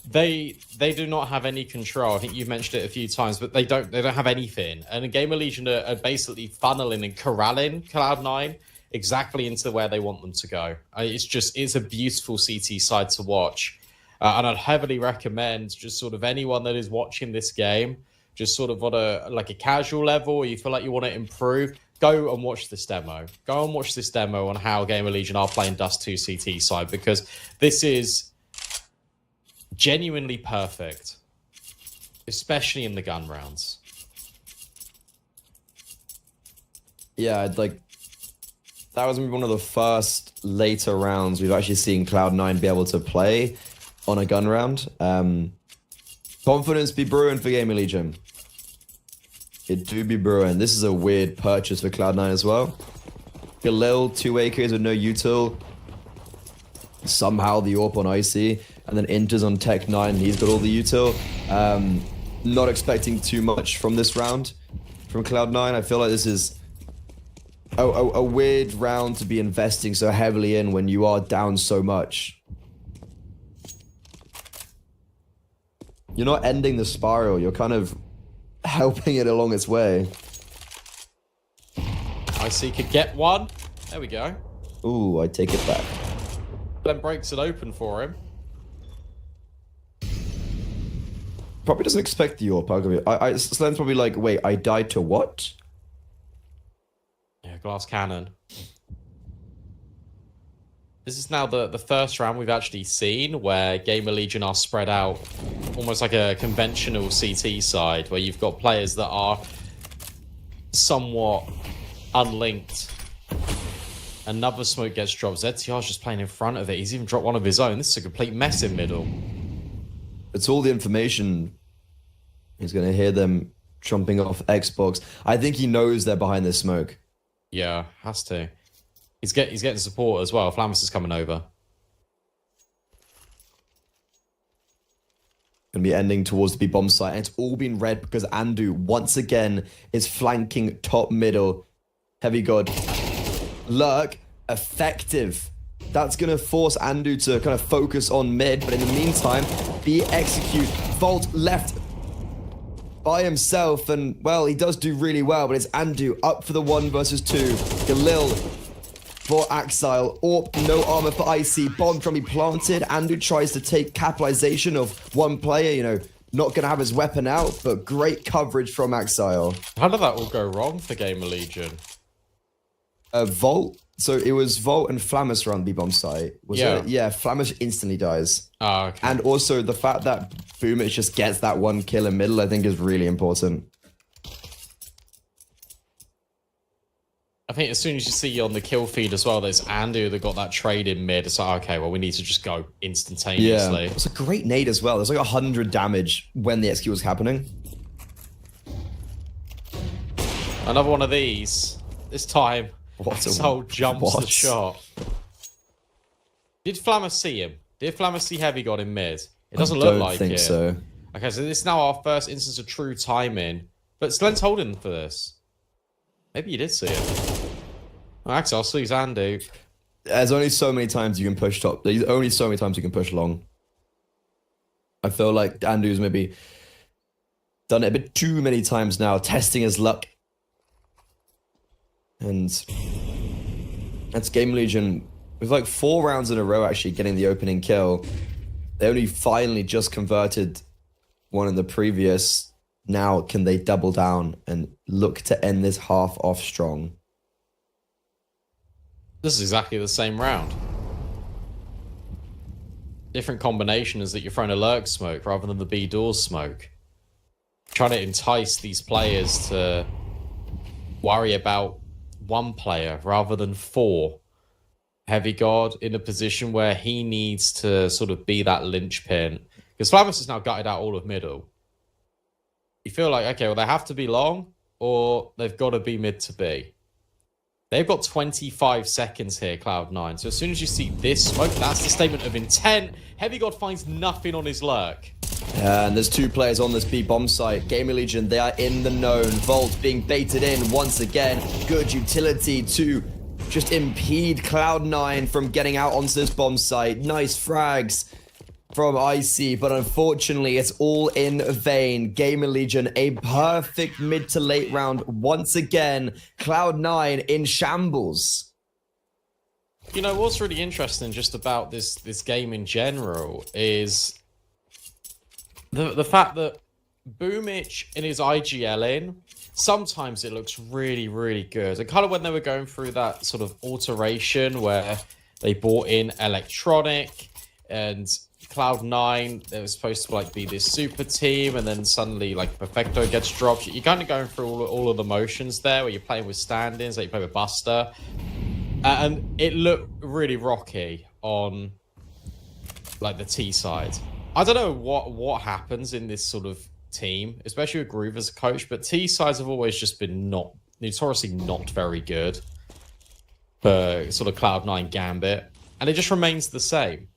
they do not have any control. I think you've mentioned it a few times, but they don't have anything. And GamerLegion are basically funneling and corralling Cloud9 exactly into where they want them to go. It's a beautiful CT side to watch. And I'd heavily recommend just sort of anyone that is watching this game, just sort of on a casual level, or you feel like you want to improve, go and watch this demo. Go and watch this demo on how GamerLegion are playing Dust 2 CT side, because this is genuinely perfect, especially in the gun rounds. Yeah, that was one of the first later rounds we've actually seen Cloud9 be able to play on a gun round. Confidence be brewing for GamerLegion. It do be brewing. This is a weird purchase for Cloud9 as well. Galil, 2 AKs with no util. Somehow the AWP on Icy, and then Inters on Tech 9. He's got all the util. Not expecting too much from this round from Cloud9. I feel like this is a weird round to be investing so heavily in when you are down so much. You're not ending the spiral. You're kind of helping it along its way. Icy could get one. There we go. Ooh, I take it back. Then breaks it open for him. Probably doesn't expect the AWP. Slen's probably like, wait, I died to what? Yeah, glass cannon. This is now the first round we've actually seen where GamerLegion are spread out almost like a conventional CT side, where you've got players that are somewhat unlinked. Another smoke gets dropped. ZTR's just playing in front of it. He's even dropped one of his own. This is a complete mess in middle. It's all the information. He's going to hear them trumping off Xbox. I think he knows they're behind this smoke. Yeah, has to. He's getting support as well. Flamus is coming over. Going to be ending towards the B-bomb site. And it's all been red because Andu, once again, is flanking top middle. Heavy God. Lurk, effective. That's going to force Andu to kind of focus on mid. But in the meantime, B execute. Volt left by himself. And, well, he does do really well. But it's Andu up for the 1 versus 2. Galil for Axile. AWP, no armor for Icy. Bomb trying to be planted. Andu tries to take capitalization of one player, you know, not going to have his weapon out, but great coverage from Axile. How did that all go wrong for GamerLegion? Volt. So it was Volt and Flamus around the B-bomb site. Was it? Yeah, Flamus instantly dies. Oh, okay. And also the fact that Boomich just gets that 1 kill in middle, I think is really important. I think as soon as you see on the kill feed as well, there's Andu that got that trade in mid. It's like, okay, well, we need to just go instantaneously. Yeah, it's a great nade as well. There's like 100 damage when the execute was happening. Another one of these. This time, Axel jumps the shot. Did Flamus see him? Did Flamus see Heavy God in mid? It doesn't look like it. I don't think so. Okay, so this is now our first instance of true timing. But Slen's holding for this. Maybe you did see it. Oh, Axel sees Andu. There's only so many times you can push top. There's only so many times you can push long. I feel like Andu's maybe done it a bit too many times now, testing his luck. And that's GamerLegion with like 4 rounds in a row actually getting the opening kill. They only finally just converted one in the previous. Now, can they double down and look to end this half off strong? This is exactly the same round. Different combination is that you're throwing a lurk smoke rather than the B doors smoke. Trying to entice these players to worry about 1 player rather than 4. Heavy God in a position where he needs to sort of be that linchpin. Because Flamus has now gutted out all of middle. You feel like, okay, well, they have to be long or they've got to be mid to B. They've got 25 seconds here, Cloud9. So as soon as you see this smoke, that's the statement of intent. Heavy God finds nothing on his lurk. And there's 2 players on this B-bomb site. GamerLegion, they are in the known. Volt being baited in once again. Good utility to just impede Cloud9 from getting out onto this bomb site. Nice frags. from IC, but unfortunately it's all in vain. GamerLegion, a perfect mid to late round once again. Cloud9 in shambles. You know, what's really interesting just about this game in general is the fact that Boomich in his IGL in, sometimes it looks really, really good. And kind of when they were going through that sort of alteration where they brought in Electronic and Cloud9, they were supposed to like be this super team, and then suddenly like Perfecto gets dropped. You're kind of going through all of the motions there where you're playing with stand-ins, like you play with Buster. And it looked really rocky on like the T side. I don't know what happens in this sort of team, especially with Groove as a coach, but T sides have always just been notoriously not very good for sort of Cloud9 Gambit, and it just remains the same.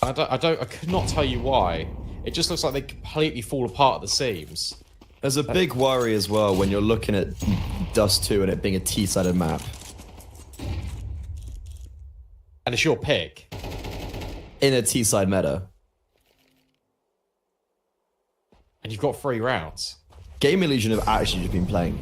I could not tell you why. It just looks like they completely fall apart at the seams. There's a big worry as well when you're looking at Dust 2 and it being a T-sided map. And it's your pick. In a T-side meta. And you've got 3 rounds. GamerLegion have actually just been playing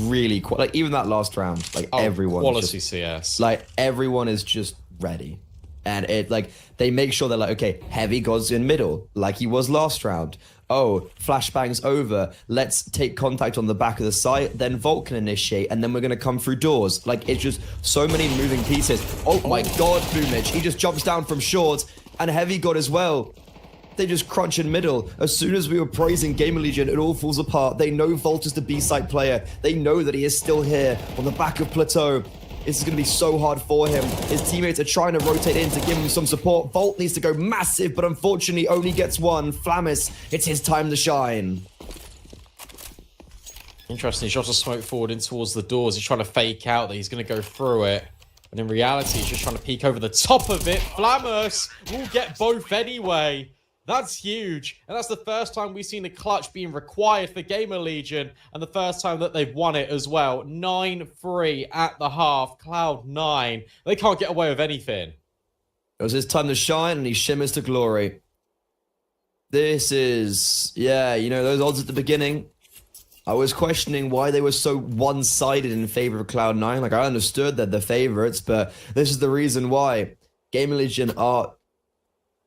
really like even that last round, like everyone quality just, CS. like everyone is just ready. And it like they make sure they're like, okay, Heavy goes in middle, like he was last round. Oh, flashbang's over. Let's take contact on the back of the site, then Volt can initiate, and then we're gonna come through doors. Like it's just so many moving pieces. Oh my god, Boomich, he just jumps down from short, and Heavy got as well. They just crunch in middle. As soon as we were praising GamerLegion, it all falls apart. They know Volt is the B-side player. They know that he is still here on the back of Plateau. This is going to be so hard for him. His teammates are trying to rotate in to give him some support. Volt needs to go massive, but unfortunately only gets one. Flamis, it's his time to shine. Interesting. He shots a smoke forward in towards the doors. He's trying to fake out that he's going to go through it. But in reality, he's just trying to peek over the top of it. Flamus will get both anyway. That's huge. And that's the first time we've seen the clutch being required for GamerLegion, and the first time that they've won it as well. 9-3 at the half. Cloud9. They can't get away with anything. It was his time to shine, and he shimmers to glory. This is, yeah, you know, those odds at the beginning. I was questioning why they were so one-sided in favor of Cloud9. Like, I understood that they're favorites, but this is the reason why. GamerLegion are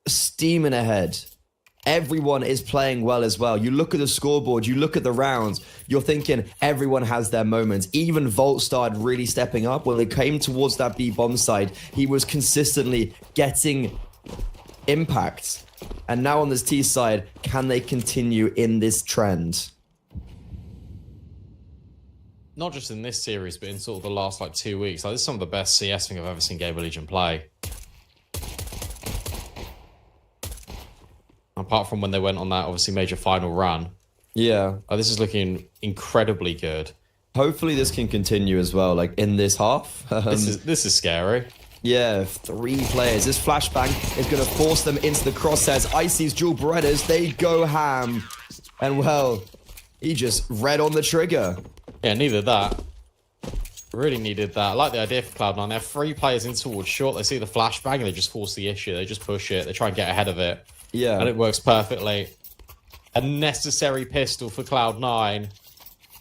steaming ahead. Everyone is playing well as well. You look at the scoreboard, you look at the rounds, you're thinking everyone has their moments. Even Volt started really stepping up. When they came towards that B-bomb side, he was consistently getting impact. And now on this T side, can they continue in this trend? Not just in this series, but in sort of the last like 2 weeks. Like, this is some of the best CS thing I've ever seen GamerLegion play. Apart from when they went on that obviously major final run. Yeah. This is looking incredibly good. Hopefully this can continue as well, like in this half. This is scary. Yeah, 3 players. This flashbang is going to force them into the crosshairs. Icy's dual Berettas, they go ham. And well, he just read on the trigger. Yeah, needed that. Really needed that. I like the idea for Cloud9. They have 3 players in towards short. They see the flashbang and they just force the issue. They just push it. They try and get ahead of it. Yeah. And it works perfectly. A necessary pistol for Cloud9.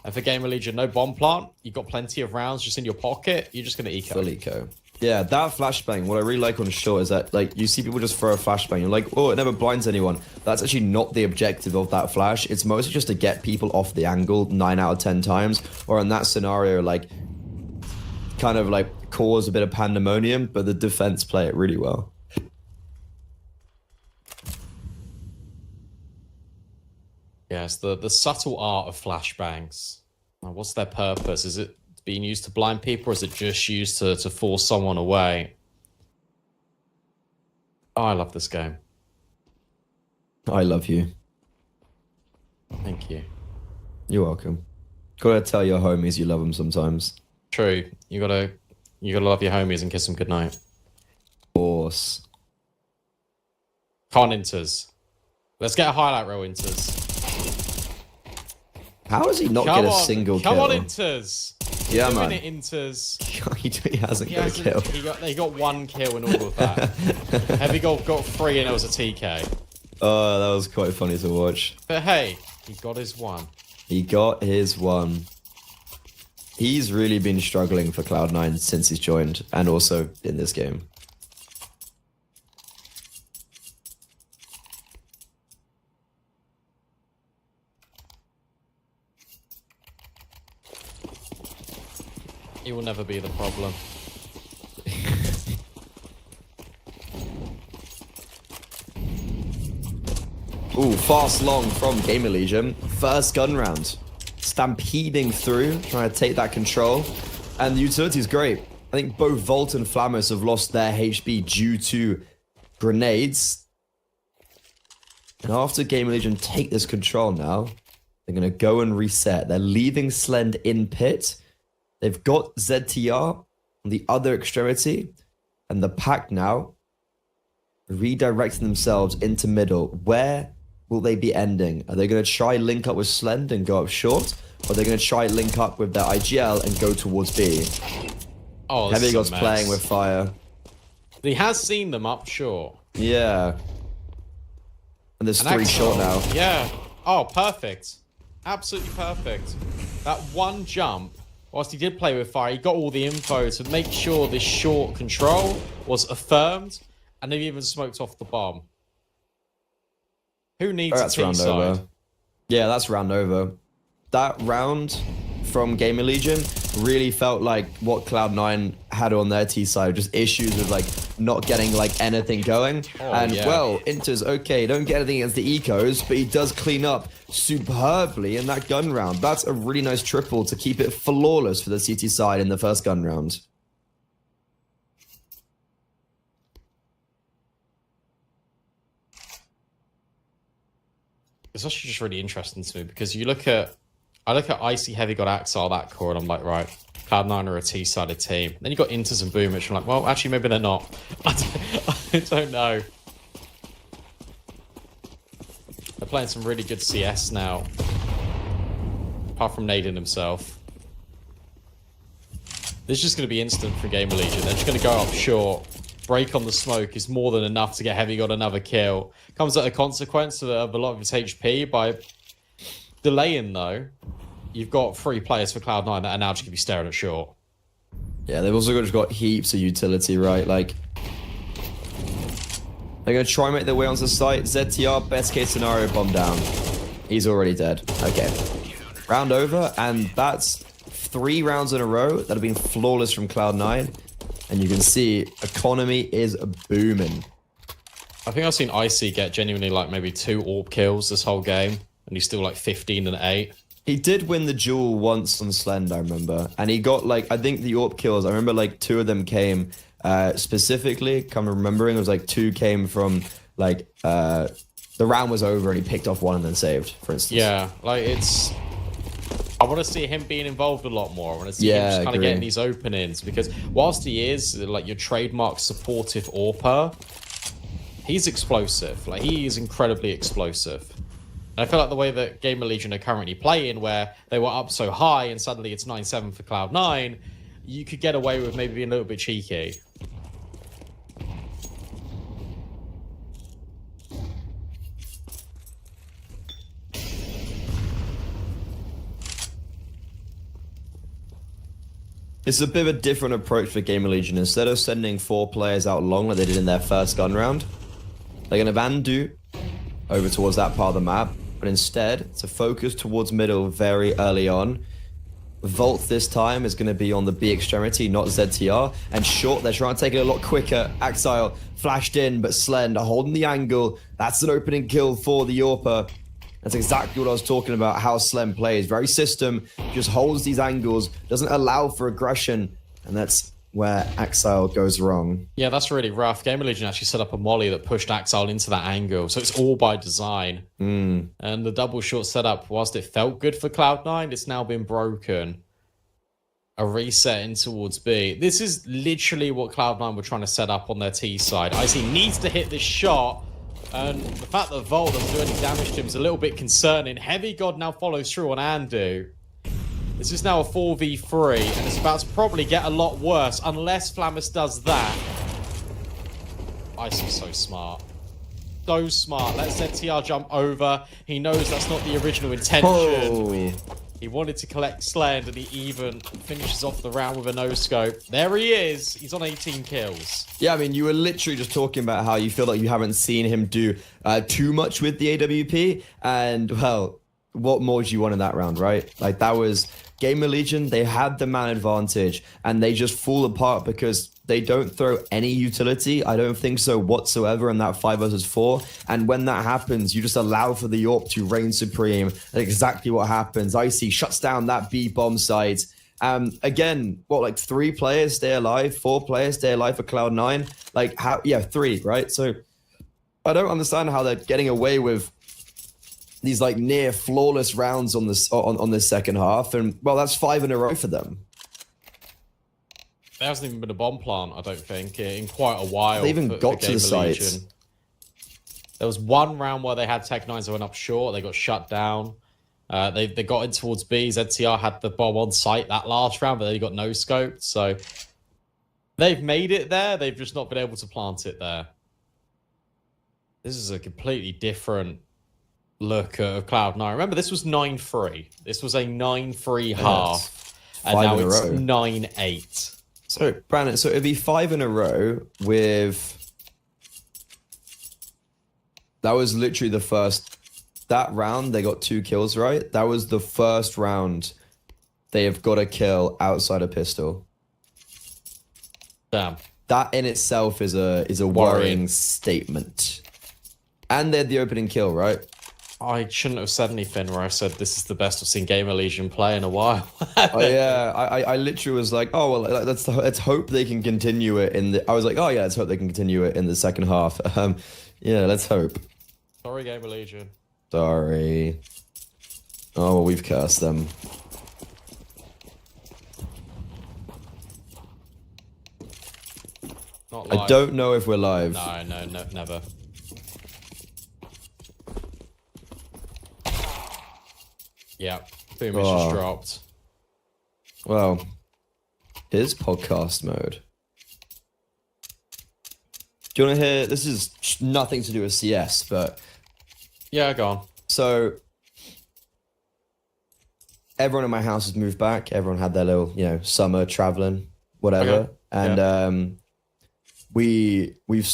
And for GamerLegion, no bomb plant. You've got plenty of rounds just in your pocket. You're just going to eco. Full eco. Yeah, that flashbang, what I really like on short is that, like, you see people just throw a flashbang. You're like, oh, it never blinds anyone. That's actually not the objective of that flash. It's mostly just to get people off the angle 9 out of 10 times. Or in that scenario, like, kind of, like, cause a bit of pandemonium, but the defense play it really well. Yes, the subtle art of flashbangs. Now, what's their purpose? Is it being used to blind people, or is it just used to force someone away? Oh, I love this game. I love you. Thank you. You're welcome. Gotta tell your homies you love them sometimes. True. You gotta love your homies and kiss them goodnight. Of course. Con inters. Let's get a highlight reel inters. How does he not get a single kill? Come on, inters. Yeah, The man. minute Inter's... he hasn't got a kill. He got 1 kill in all of that. Heavy Gold got 3 and it was a TK. Oh, that was quite funny to watch. But hey, he got his 1. He got his 1. He's really been struggling for Cloud9 since he's joined, and also in this game. He will never be the problem. Ooh, fast long from GamerLegion. First gun round. Stampeding through, trying to take that control. And the utility's great. I think both Volt and Flammers have lost their HP due to grenades. And after GamerLegion take this control now, they're going to go and reset. They're leaving Slend in pit. They've got ZTR on the other extremity. And the pack now redirecting themselves into middle. Where will they be ending? Are they going to try link up with Slend and go up short? Or are they going to try link up with their IGL and go towards B? Oh, Heavy God's playing with fire. He has seen them up short. Yeah. And there's And 3 Axel, short now. Yeah. Oh, perfect. Absolutely perfect. That 1 jump, whilst he did play with fire, he got all the info to make sure this short control was affirmed, and they've even smoked off the bomb. Who needs That's a round T-side? over. Yeah, that's round over. That round from GamerLegion really felt like what Cloud9 had on their T side, just issues with like not getting like anything going. And yeah. well, Inter's okay, don't get anything against the ecos, but he does clean up superbly in that gun round. That's a really nice triple to keep it flawless for the CT side in the first gun round. It's actually just really interesting to me because I look at Icy, Heavy God, Axel, that core, and I'm like, right, Cloud9 are a T-sided team. Then you got Inters and Boom, which I'm like, well, actually, maybe they're not. I don't know. They're playing some really good CS now. Apart from nading himself. This is just going to be instant for GamerLegion. They're just going to go up short. Break on the smoke is more than enough to get Heavy God another kill. Comes at a consequence of a lot of his HP by delaying, though. You've got 3 players for Cloud9 that are now just going to be staring at short. Yeah, they've also just got heaps of utility, right? Like, they're going to try and make their way onto the site. ZTR, best case scenario, bomb down. He's already dead. Okay. Round over, and that's 3 rounds in a row that have been flawless from Cloud9. And you can see, economy is booming. I think I've seen Icy get genuinely like maybe 2 AWP kills this whole game. And he's still like 15 and 8. He did win the duel once on Slend, I remember. And he got like, I think the AWP kills, I remember like 2 of them came specifically, come remembering, it was like 2 came from like, the round was over and he picked off 1 and then saved, for instance. Yeah, like it's... I want to see him being involved a lot more. I want to see him just kind of getting these openings. Because whilst he is like your trademark supportive AWPer, he's explosive. Like he is incredibly explosive. And I feel like the way that GamerLegion are currently playing, where they were up so high and suddenly it's 9-7 for Cloud9, you could get away with maybe being a little bit cheeky. It's a bit of a different approach for GamerLegion. Instead of sending 4 players out long like they did in their first gun round, they're going to Vandu over towards that part of the map, but instead to focus towards middle very early on. Volt this time is going to be on the B extremity, not ZTR. And short, they're trying to take it a lot quicker. Axile flashed in, but Slend holding the angle. That's an opening kill for the AWPer. That's exactly what I was talking about, how Slend plays. Very system, just holds these angles, doesn't allow for aggression. And that's where Axile goes wrong. Yeah, that's really rough. GamerLegion actually set up a molly that pushed Axile into that angle. So it's all by design. And the double short setup, whilst it felt good for Cloud9, it's now been broken. A reset in towards B. This is literally what Cloud9 were trying to set up on their T side. Icy needs to hit this shot. And the fact that Volt doesn't do any damage to him is a little bit concerning. Heavy God now follows through on Andu. This is now a 4v3, and it's about to probably get a lot worse unless Flammus does that. Icy's so smart. So smart. Let ZTR jump over. He knows that's not the original intention. Oh. He wanted to collect Sland, and he even finishes off the round with a no-scope. There he is. He's on 18 kills. Yeah, I mean, you were literally just talking about how you feel like you haven't seen him do too much with the AWP. And, well, what more do you want in that round, right? Like, that was GamerLegion. They had the man advantage, and they just fall apart because they don't throw any utility. I don't think so whatsoever in that 5 versus 4. And when that happens, you just allow for the AWP to reign supreme. That's exactly what happens. Icy shuts down that B bomb site. Again, what, like 3 players stay alive? 4 players stay alive for Cloud9? Like, how? Yeah, 3, right? So I don't understand how they're getting away with these like near flawless rounds on this on this second half. And well, that's 5 in a row for them. There hasn't even been a bomb plant, I don't think, in quite a while. They even got to the sites. There was one round where they had Tech-9s that went up short. They got shut down. They got in towards B. ZTR had the bomb on site that last round, but they got no scoped. So they've made it there. They've just not been able to plant it there. This is a completely different look of Cloud9. Remember, this was 9-3. This was a 9-3 half. And now it's 9-8. So, Brandon, so it'd be 5 in a row with... That was literally the first... That round, they got 2 kills, right? That was the first round they have got a kill outside a pistol. Damn. That in itself is a worrying statement. And they had the opening kill, right? I shouldn't have said anything where I said this is the best I've seen GamerLegion play in a while. Oh, yeah, I literally was like, oh, well, let's hope they can continue it in the... I was like, oh, yeah, let's hope they can continue it in the second half. Yeah, let's hope. Sorry, GamerLegion. Sorry. Oh, well, we've cursed them. Not live. I don't know if we're live. No, never. Yeah, boom, it's just dropped. Well, here's podcast mode. Do you want to hear? This is nothing to do with CS, but... Yeah, go on. So, everyone in my house has moved back. Everyone had their little, summer traveling, whatever. Okay. And we've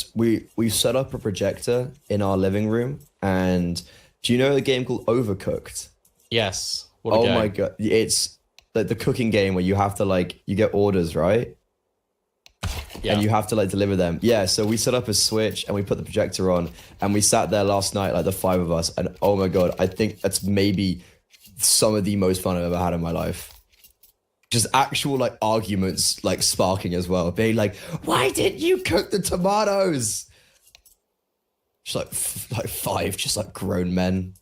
set up a projector in our living room. And do you know the game called Overcooked? Yes. What a game. My god, it's like the cooking game where you have to you get orders, right? Yeah. And you have to deliver them. Yeah, so we set up a Switch and we put the projector on and we sat there last night, the 5 of us, and oh my god, I think that's maybe some of the most fun I've ever had in my life. Just actual arguments sparking as well. Being like, why didn't you cook the tomatoes? Just 5 just grown men.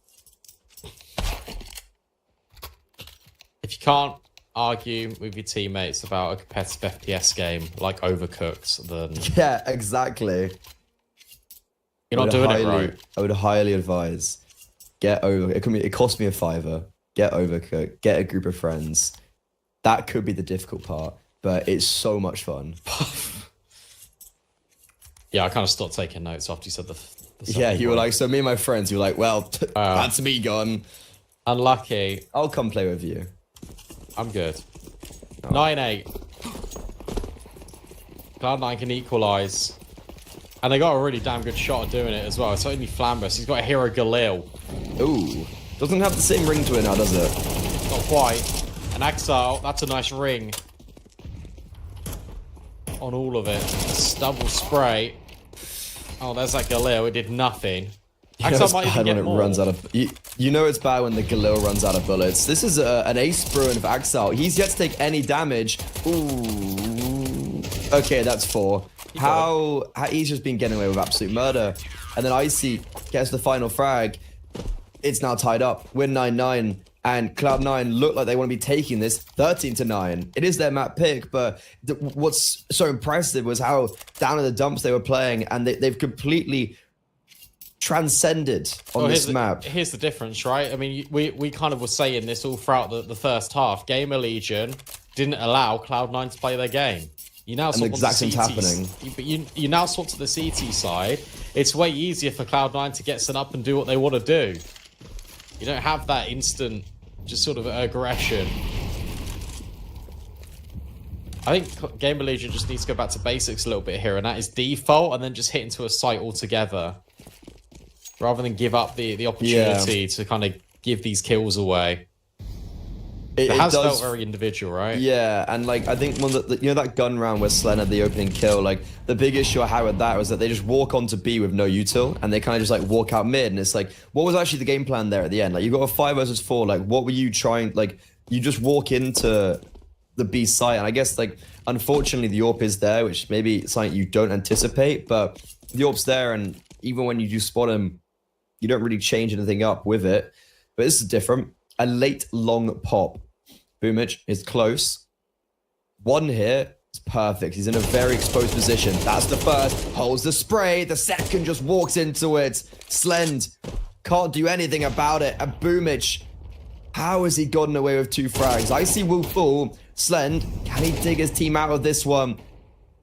If you can't argue with your teammates about a competitive FPS game like Overcooked, then... Yeah, exactly. You're not doing it right. I would highly advise, get over... It cost me a $5. Get Overcooked. Get a group of friends. That could be the difficult part, but it's so much fun. Yeah, I kind of stopped taking notes after you said the yeah, you were so me and my friends, you were well, that's me gone. Unlucky. I'll come play with you. I'm good. 9-8. Cloud9 can equalise. And they got a really damn good shot at doing it as well. It's only Flammus. He's got a hero Galil. Ooh. Doesn't have the same ring to it now, does it? Not quite. An Exile. That's a nice ring. On all of it. Double spray. Oh, there's that Galil. It did nothing. It's bad when it runs out of... You know it's bad when the Galil runs out of bullets. This is an ace Bruin of Axel. He's yet to take any damage. Ooh. Okay, that's 4. How he's just been getting away with absolute murder. And then Icy gets the final frag. It's now tied up. We're 9-9. And Cloud9 look like they want to be taking this 13-9. It is their map pick, but what's so impressive was how down in the dumps they were playing. And they've completely... transcended on this map. Here's the difference, right? I mean, we kind of were saying this all throughout the first half. GamerLegion didn't allow Cloud9 to play their game. You now swap the exact same happening. But you now swap to the CT side. It's way easier for Cloud9 to get set up and do what they want to do. You don't have that instant, just sort of aggression. I think GamerLegion just needs to go back to basics a little bit here, and that is default, and then just hit into a site altogether, rather than give up the opportunity to kind of give these kills away. It has felt very individual, right? Yeah, and like I think you know that gun round where Slen had the opening kill, like the big issue I had with that was that they just walk onto B with no util, and they kind of just like walk out mid, and it's like, what was actually the game plan there at the end? Like you got a 5 versus 4, like what were you trying? Like you just walk into the B site, and I guess like unfortunately the AWP is there, which maybe something you don't anticipate, but the AWP's there, and even when you do spot him, you don't really change anything up with it. But this is different. A late long pop. Boomich is close. One here is perfect. He's in a very exposed position. That's the first. Holds the spray. The second just walks into it. Slend can't do anything about it. And Boomich, how has he gotten away with 2 frags? Icy will fall. Slend, can he dig his team out of this one?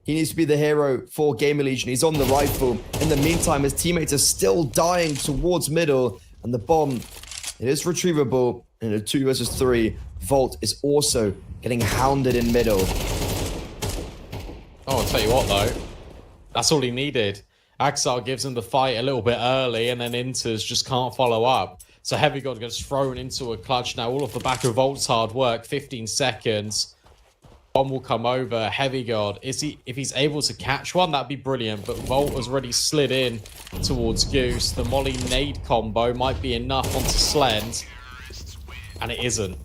He needs to be the hero for GamerLegion. He's on the rifle. In the meantime, his teammates are still dying towards middle. And the bomb, it is retrievable. In a 2 versus 3, Volt is also getting hounded in middle. Oh, I'll tell you what, though. That's all he needed. Axel gives him the fight a little bit early, and then Inters just can't follow up. So Heavy God gets thrown into a clutch now, all off the back of Volt's hard work. 15 seconds. Bomb will come over. Heavy God, if he's able to catch one, that'd be brilliant. But Volt has already slid in towards Goose. The Molly nade combo might be enough onto Slend. And it isn't.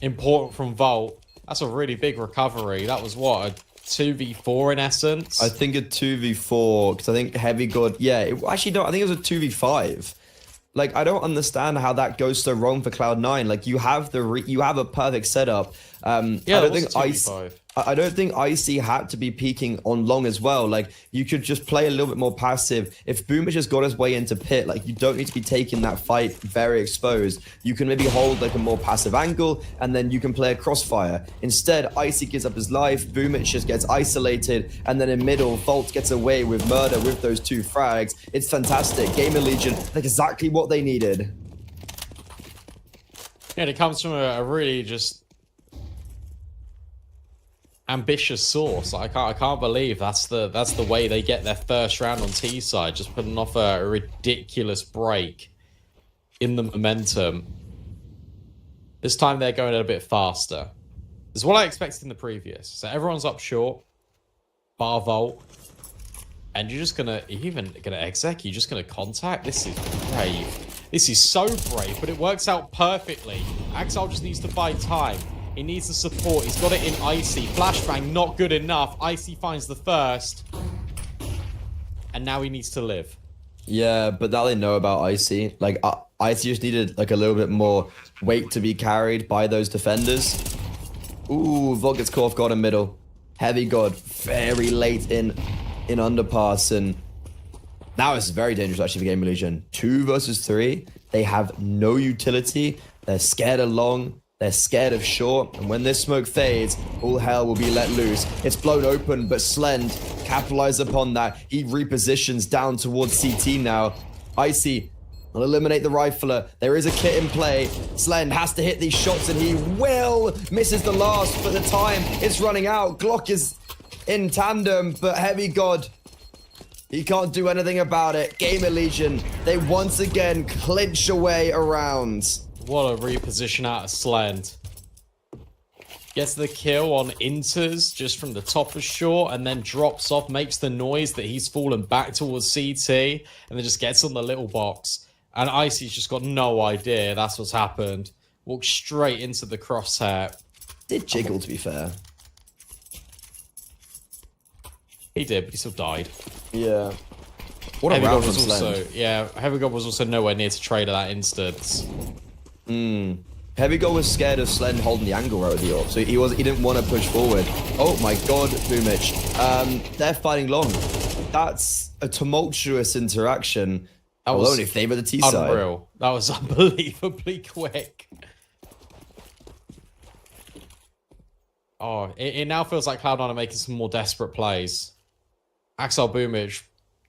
Important from Volt. That's a really big recovery. That was what, a 2v4 in essence? I think a 2v4, because I think Heavy God, yeah, actually no, I think it was a 2v5. Like, I don't understand how that goes so wrong for Cloud9. Like, you have a perfect setup. Yeah, I don't think Icy had to be peeking on long as well. Like, you could just play a little bit more passive. If Boomich has got his way into pit, like, you don't need to be taking that fight very exposed. You can maybe hold, like, a more passive angle, and then you can play a crossfire. Instead, Icy gives up his life, Boomich just gets isolated, and then in middle, Volt gets away with murder with those 2 frags. It's fantastic. GamerLegion, like, exactly what they needed. Yeah, it comes from a really just ambitious source. I can't believe that's the way they get their first round on T side, just putting off a ridiculous break in the momentum. This time they're going a bit faster. This is what I expected in the previous. So everyone's up short, bar Volt, and you're just gonna exec. You're just gonna contact. This is brave. This is so brave, but it works out perfectly. Axel just needs to buy time. He needs the support. He's got it in Icy. Flashbang, not good enough. Icy finds the first. And now he needs to live. Yeah, but now they know about Icy. Like, Icy just needed, like, a little bit more weight to be carried by those defenders. Ooh, Volt gets caught off guard in middle. Heavy God, very late in underpass. And now it's very dangerous, actually, for GamerLegion. 2 versus 3. They have no utility. They're scared of long. They're scared of short, and when this smoke fades, all hell will be let loose. It's blown open, but Slend capitalizes upon that. He repositions down towards CT now. Icy will eliminate the rifler. There is a kit in play. Slend has to hit these shots, and he will. Misses the last, but the time is running out. Glock is in tandem, but Heavy God, he can't do anything about it. GamerLegion, they once again clinch away a round. What a reposition out of Slend. Gets the kill on Inters just from the top of short, and then drops off, makes the noise that he's fallen back towards CT, and then just gets on the little box. And Icy's just got no idea that's what's happened. Walks straight into the crosshair. Did jiggle, to be fair. He did, but he still died. Yeah. What a round from Slend. Yeah, Heavy God was also nowhere near to trade at that instance. Heavy God was scared of Slend holding the angle right with the AWP, so he didn't want to push forward. Oh my God, Boomich. They're fighting long. That's a tumultuous interaction. That I'll was only favor the T side. unreal. That was unbelievably quick. Oh, it now feels like Cloud9 are making some more desperate plays. Axel Boomich,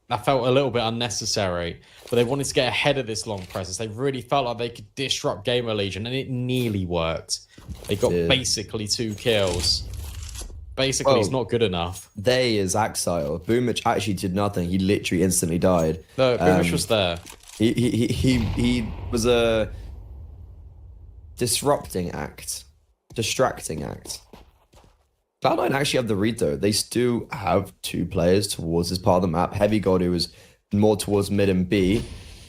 that felt a little bit unnecessary, but they wanted to get ahead of this long presence. They really felt like they could disrupt GamerLegion, and it nearly worked. They got basically 2 kills. Basically, it's not good enough. They is Axile. Boomich actually did nothing. He literally instantly died. No, Boomich was there. He was a distracting act. Cloud9 actually have the read though. They still have 2 players towards this part of the map. Heavy God, who is more towards mid and B,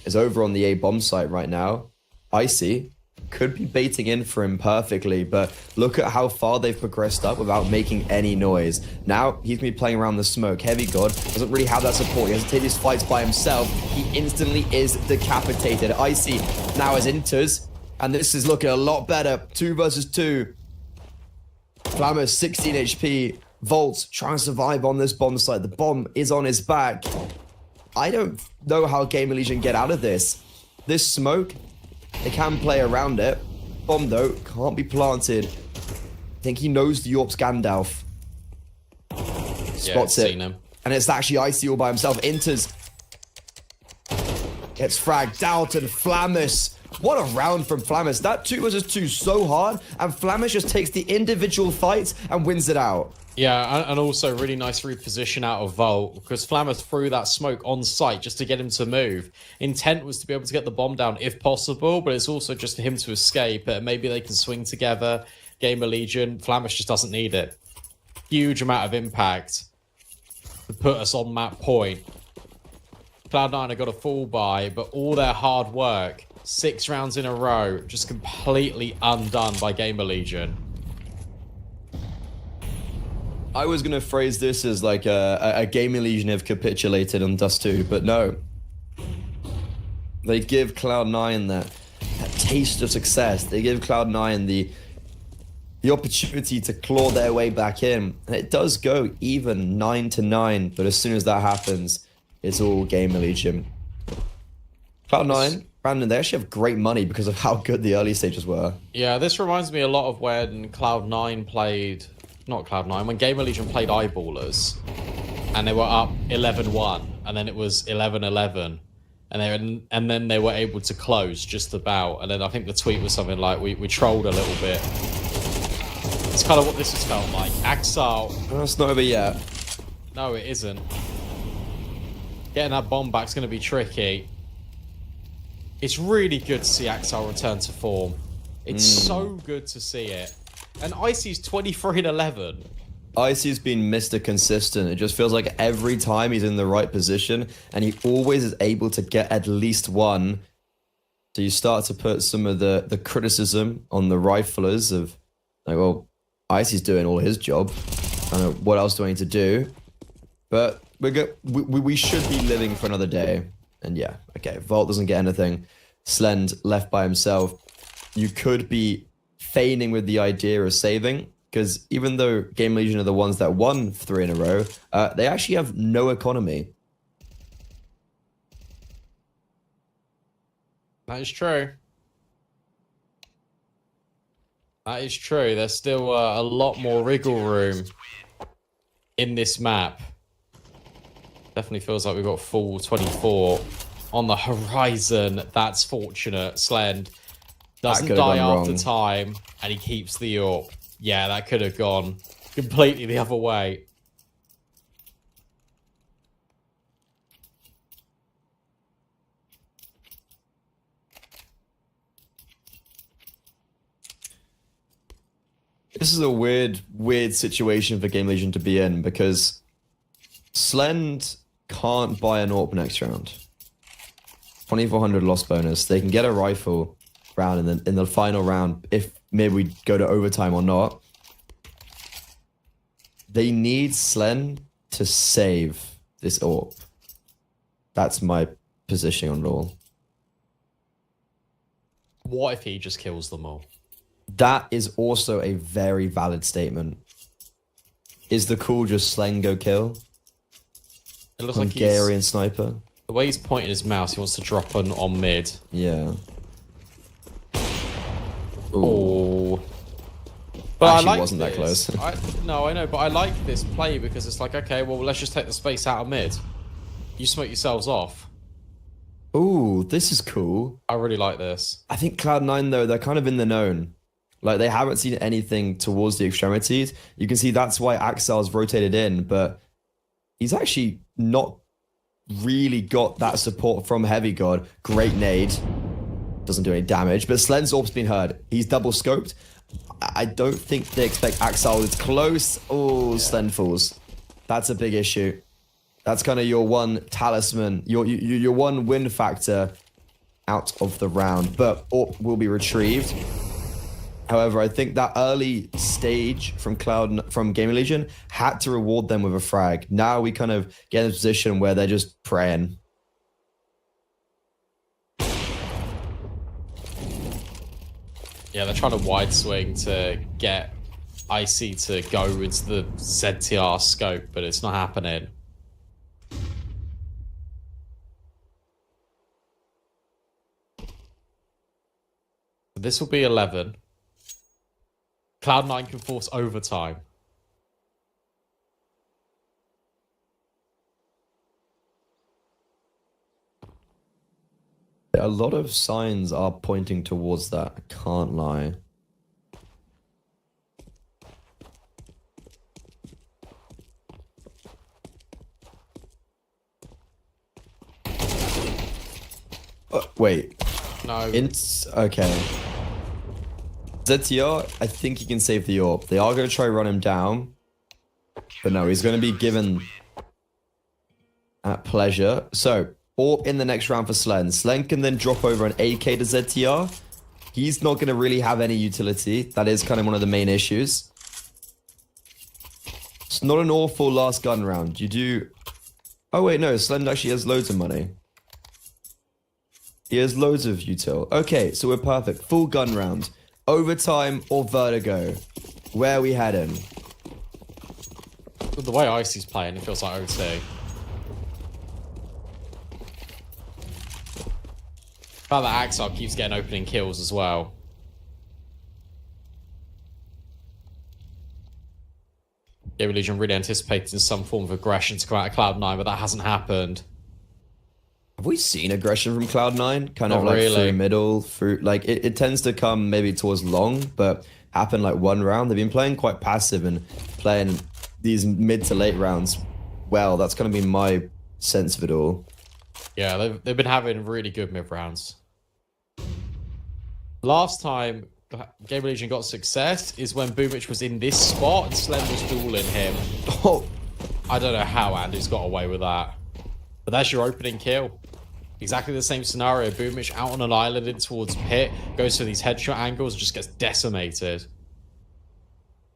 is over on the A bomb site right now. Icy could be baiting in for him perfectly, but look at how far they've progressed up without making any noise. Now he's going to be playing around the smoke. Heavy God doesn't really have that support. He has to take these fights by himself. He instantly is decapitated. Icy now has enters, and this is looking a lot better. 2 versus 2. Flammer 16 HP. Volt trying to survive on this bomb site. The bomb is on his back. I don't know how GamerLegion get out of this. This smoke, they can play around it. Bomb though can't be planted. I think he knows the Orp's Gandalf. Spots it. Seen him. And it's actually Icy all by himself. Enters. Gets fragged out, and Flammus. What a round from Flammus. That 2 versus 2 so hard, and Flammus just takes the individual fights and wins it out. Yeah, and also really nice reposition out of Volt, because Flammus threw that smoke on site just to get him to move. Intent was to be able to get the bomb down if possible, but it's also just for him to escape. Maybe they can swing together. GamerLegion, Flammus just doesn't need it. Huge amount of impact to put us on that point. Cloud9 have got a full buy, but all their hard work, 6 rounds in a row, just completely undone by GamerLegion. I was going to phrase this as like a GamerLegion have capitulated on Dust 2, but no. They give Cloud9 that taste of success. They give Cloud9 the opportunity to claw their way back in. And it does go even 9-9, but as soon as that happens, it's all GamerLegion. Cloud9, Brandon, they actually have great money because of how good the early stages were. Yeah, this reminds me a lot of when Cloud9 played... Not Cloud9, when GamerLegion played Eyeballers, and they were up 11-1, and then it was 11-11, and then they were able to close just about, and then I think the tweet was something like, we trolled a little bit. It's kind of what this has felt like. Axel... Well, it's not over yet. No, it isn't. Getting that bomb back's going to be tricky. It's really good to see Axel return to form. It's so good to see it. And Icy's 23-11. Icy's been Mr. Consistent. It just feels like every time he's in the right position, and he always is able to get at least one. So you start to put some of the criticism on the riflers of, like, well, Icy's doing all his job. I don't know what else do I need to do. But we should be living for another day. And yeah, okay, Volt doesn't get anything. Slend left by himself. You could be feigning with the idea of saving, because even though GamerLegion are the ones that won 3 in a row, they actually have no economy. That is true. That is true. There's still a lot more wriggle room in this map. Definitely feels like we've got full 24 on the horizon. That's fortunate. Slend doesn't die after time, and he keeps the AWP. Yeah, that could have gone completely the other way. This is a weird situation for GamerLegion to be in, because Slend can't buy an AWP next round. 2,400 loss bonus. They can get a rifle round in the final round if maybe we go to overtime or not. They need Slend to save this AWP. That's my positioning on it all. What if he just kills them all? That is also a very valid statement. Is the call just Slend go kill? It looks Hungarian like sniper? The way he's pointing his mouse, he wants to drop on mid. Yeah. Oh. But Actually, I like wasn't that this. close. No, I know, but I like this play because it's like, okay, well, let's just take the space out of mid. You smoke yourselves off. Ooh, this is cool. I really like this. I think Cloud9, though, they're kind of in the known. Like, they haven't seen anything towards the extremities. You can see that's why Axel's rotated in, but he's actually not really got that support from Heavy God. Great nade. Doesn't do any damage, but Slen's orb's been heard. He's double scoped. I don't think they expect Axel. It's close. Oh, Slen falls. That's a big issue. That's kind of your one talisman, your one win factor out of the round, but AWP will be retrieved. However, I think that early stage from GamerLegion had to reward them with a frag. Now we kind of get in a position where they're just praying. Yeah, they're trying to wide swing to get Icy to go into the ZTR scope, but it's not happening. This will be 11. Cloud9 can force overtime. A lot of signs are pointing towards that, I can't lie. Wait. No. Okay. ZTR, I think he can save the AWP. They are going to try run him down. But no, he's going to be given at pleasure. So, AWP in the next round for Slen. Slen can then drop over an AK to ZTR. He's not going to really have any utility. That is kind of one of the main issues. It's not an awful last gun round. You do... Oh wait, no, Slen actually has loads of money. He has loads of util. Okay, so we're perfect. Full gun round. Overtime or Vertigo? Where are we heading? The way Icy's playing, it feels like OT. But that Axel keeps getting opening kills as well. GamerLegion really anticipating some form of aggression to come out of Cloud9, but that hasn't happened. Have we seen aggression from Cloud9? Kind Not of like really. through middle, through like it tends to come maybe towards long, but happen like one round. They've been playing quite passive and playing these mid to late rounds well. That's kind of been my sense of it all. Yeah, they've been having really good mid rounds. Last time GamerLegion got success is when Boomich was in this spot and Slen was dueling him. Oh, I don't know how Andy's got away with that. But that's your opening kill. Exactly the same scenario. Boomich out on an island in towards pit, goes for these headshot angles and just gets decimated.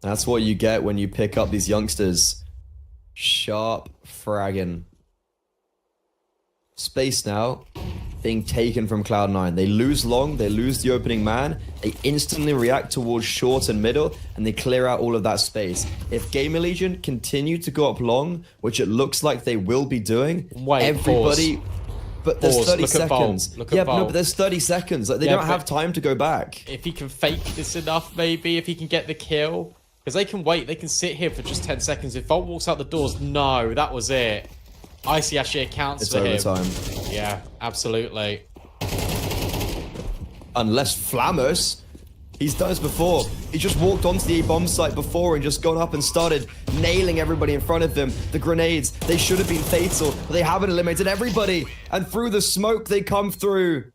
that's what you get when you pick up these youngsters. Sharp fragging. Space now being taken from Cloud9. They lose long, they lose the opening man, they instantly react towards short and middle, and they clear out all of that space. If GamerLegion continue to go up long, which it looks like they will be doing, Wait, everybody... pause. But there's Pause. 30 Look at seconds. Vol. Look at Yeah, Vol. no, but there's 30 seconds. Like, they Yeah, don't have time to go back. If he can fake this enough, maybe, if he can get the kill. Because they can wait, they can sit here for just 10 seconds. If Volt walks out the doors, no, that was it. Icy actually accounts It's for him. overtime. Yeah, absolutely. Unless Flammers, he's done this before. He just walked onto the A-bomb site before and just gone up and started nailing everybody in front of him. The grenades, they should have been fatal, but they haven't eliminated everybody. And through the smoke, they come through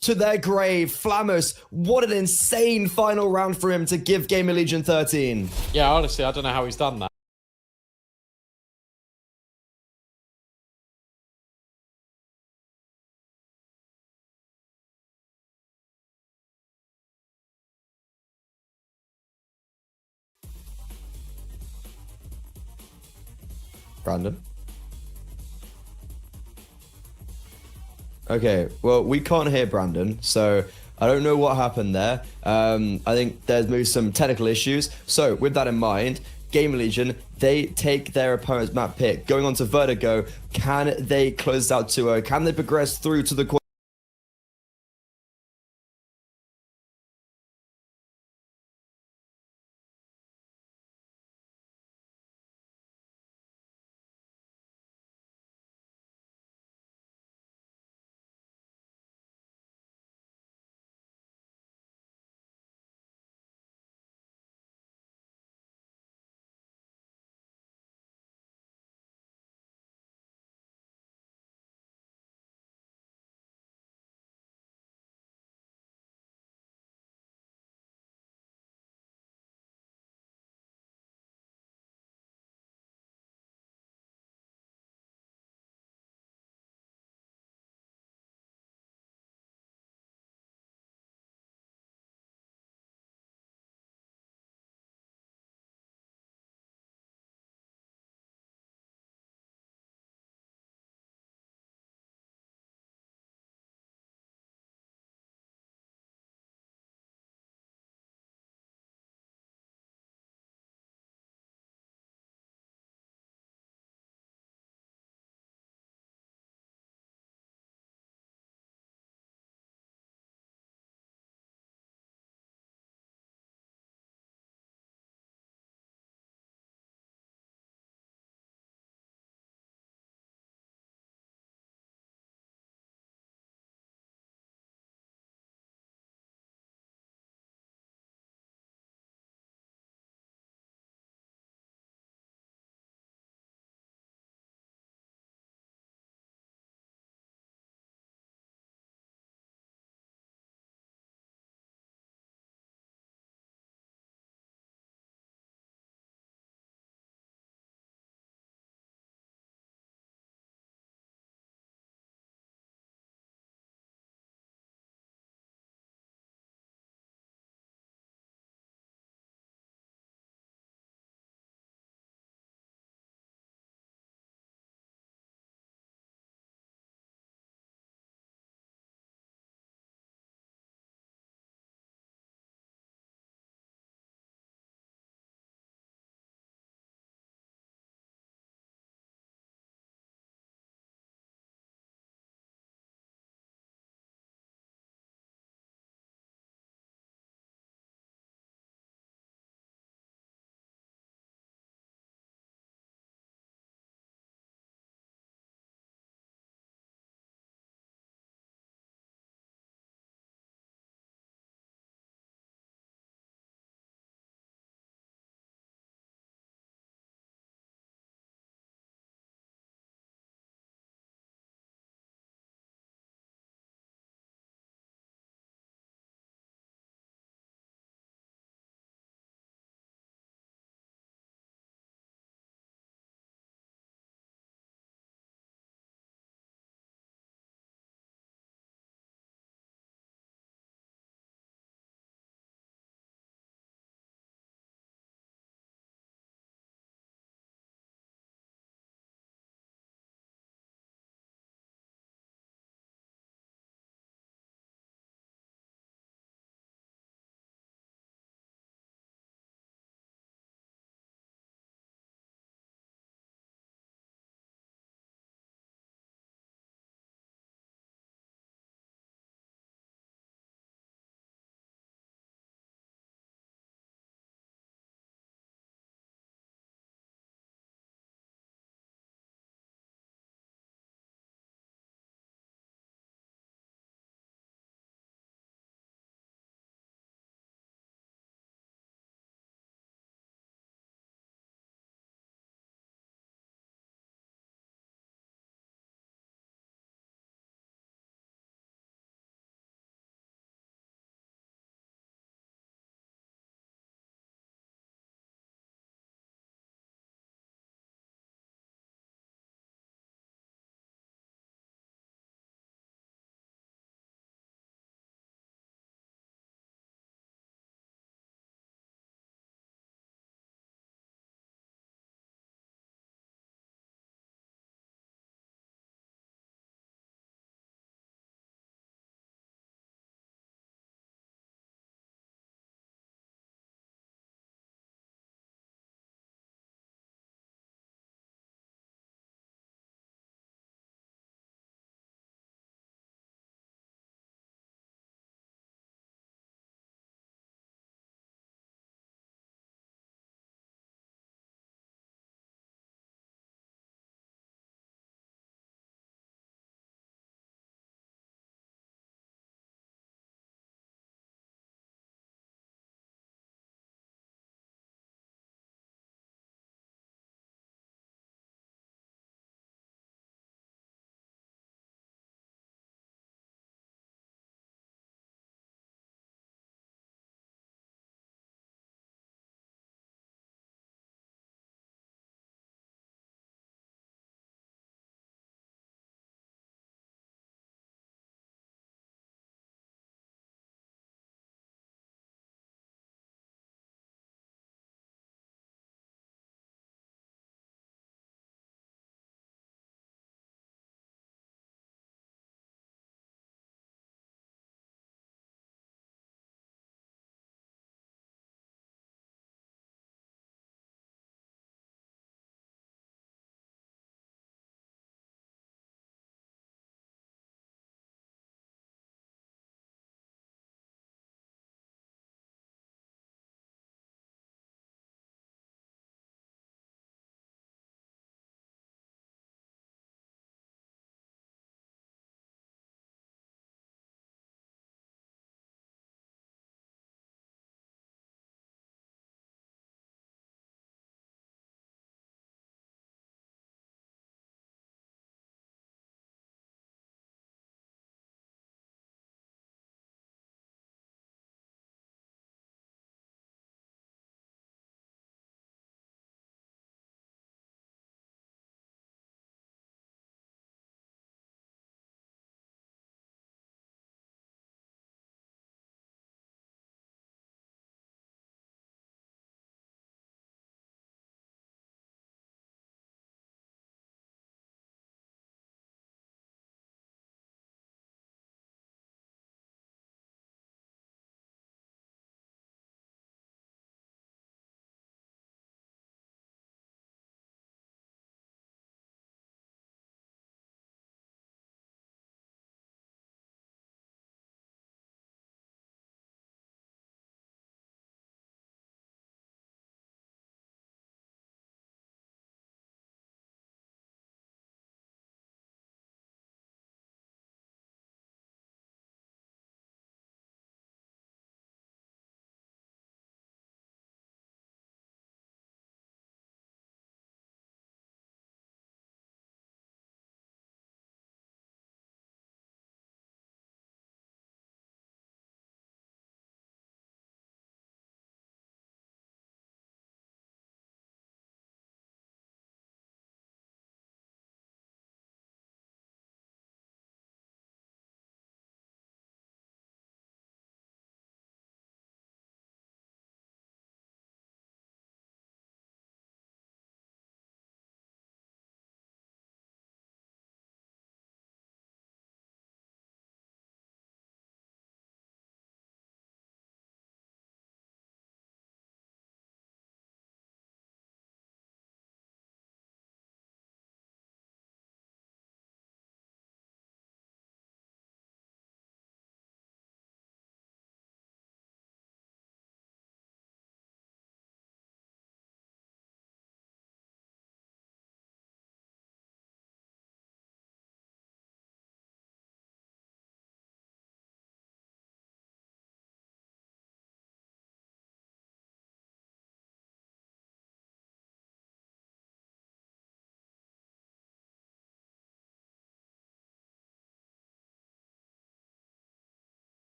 to their grave. Flammers, what an insane final round for him to give GamerLegion 13. Yeah, honestly, I don't know how he's done that. Brandon? Okay, well, we can't hear Brandon, so I don't know what happened there. I think there's maybe some technical issues. So, with that in mind, GamerLegion, they take their opponent's map pick. Going on to Vertigo, can they close out 2-0? Can they progress through to the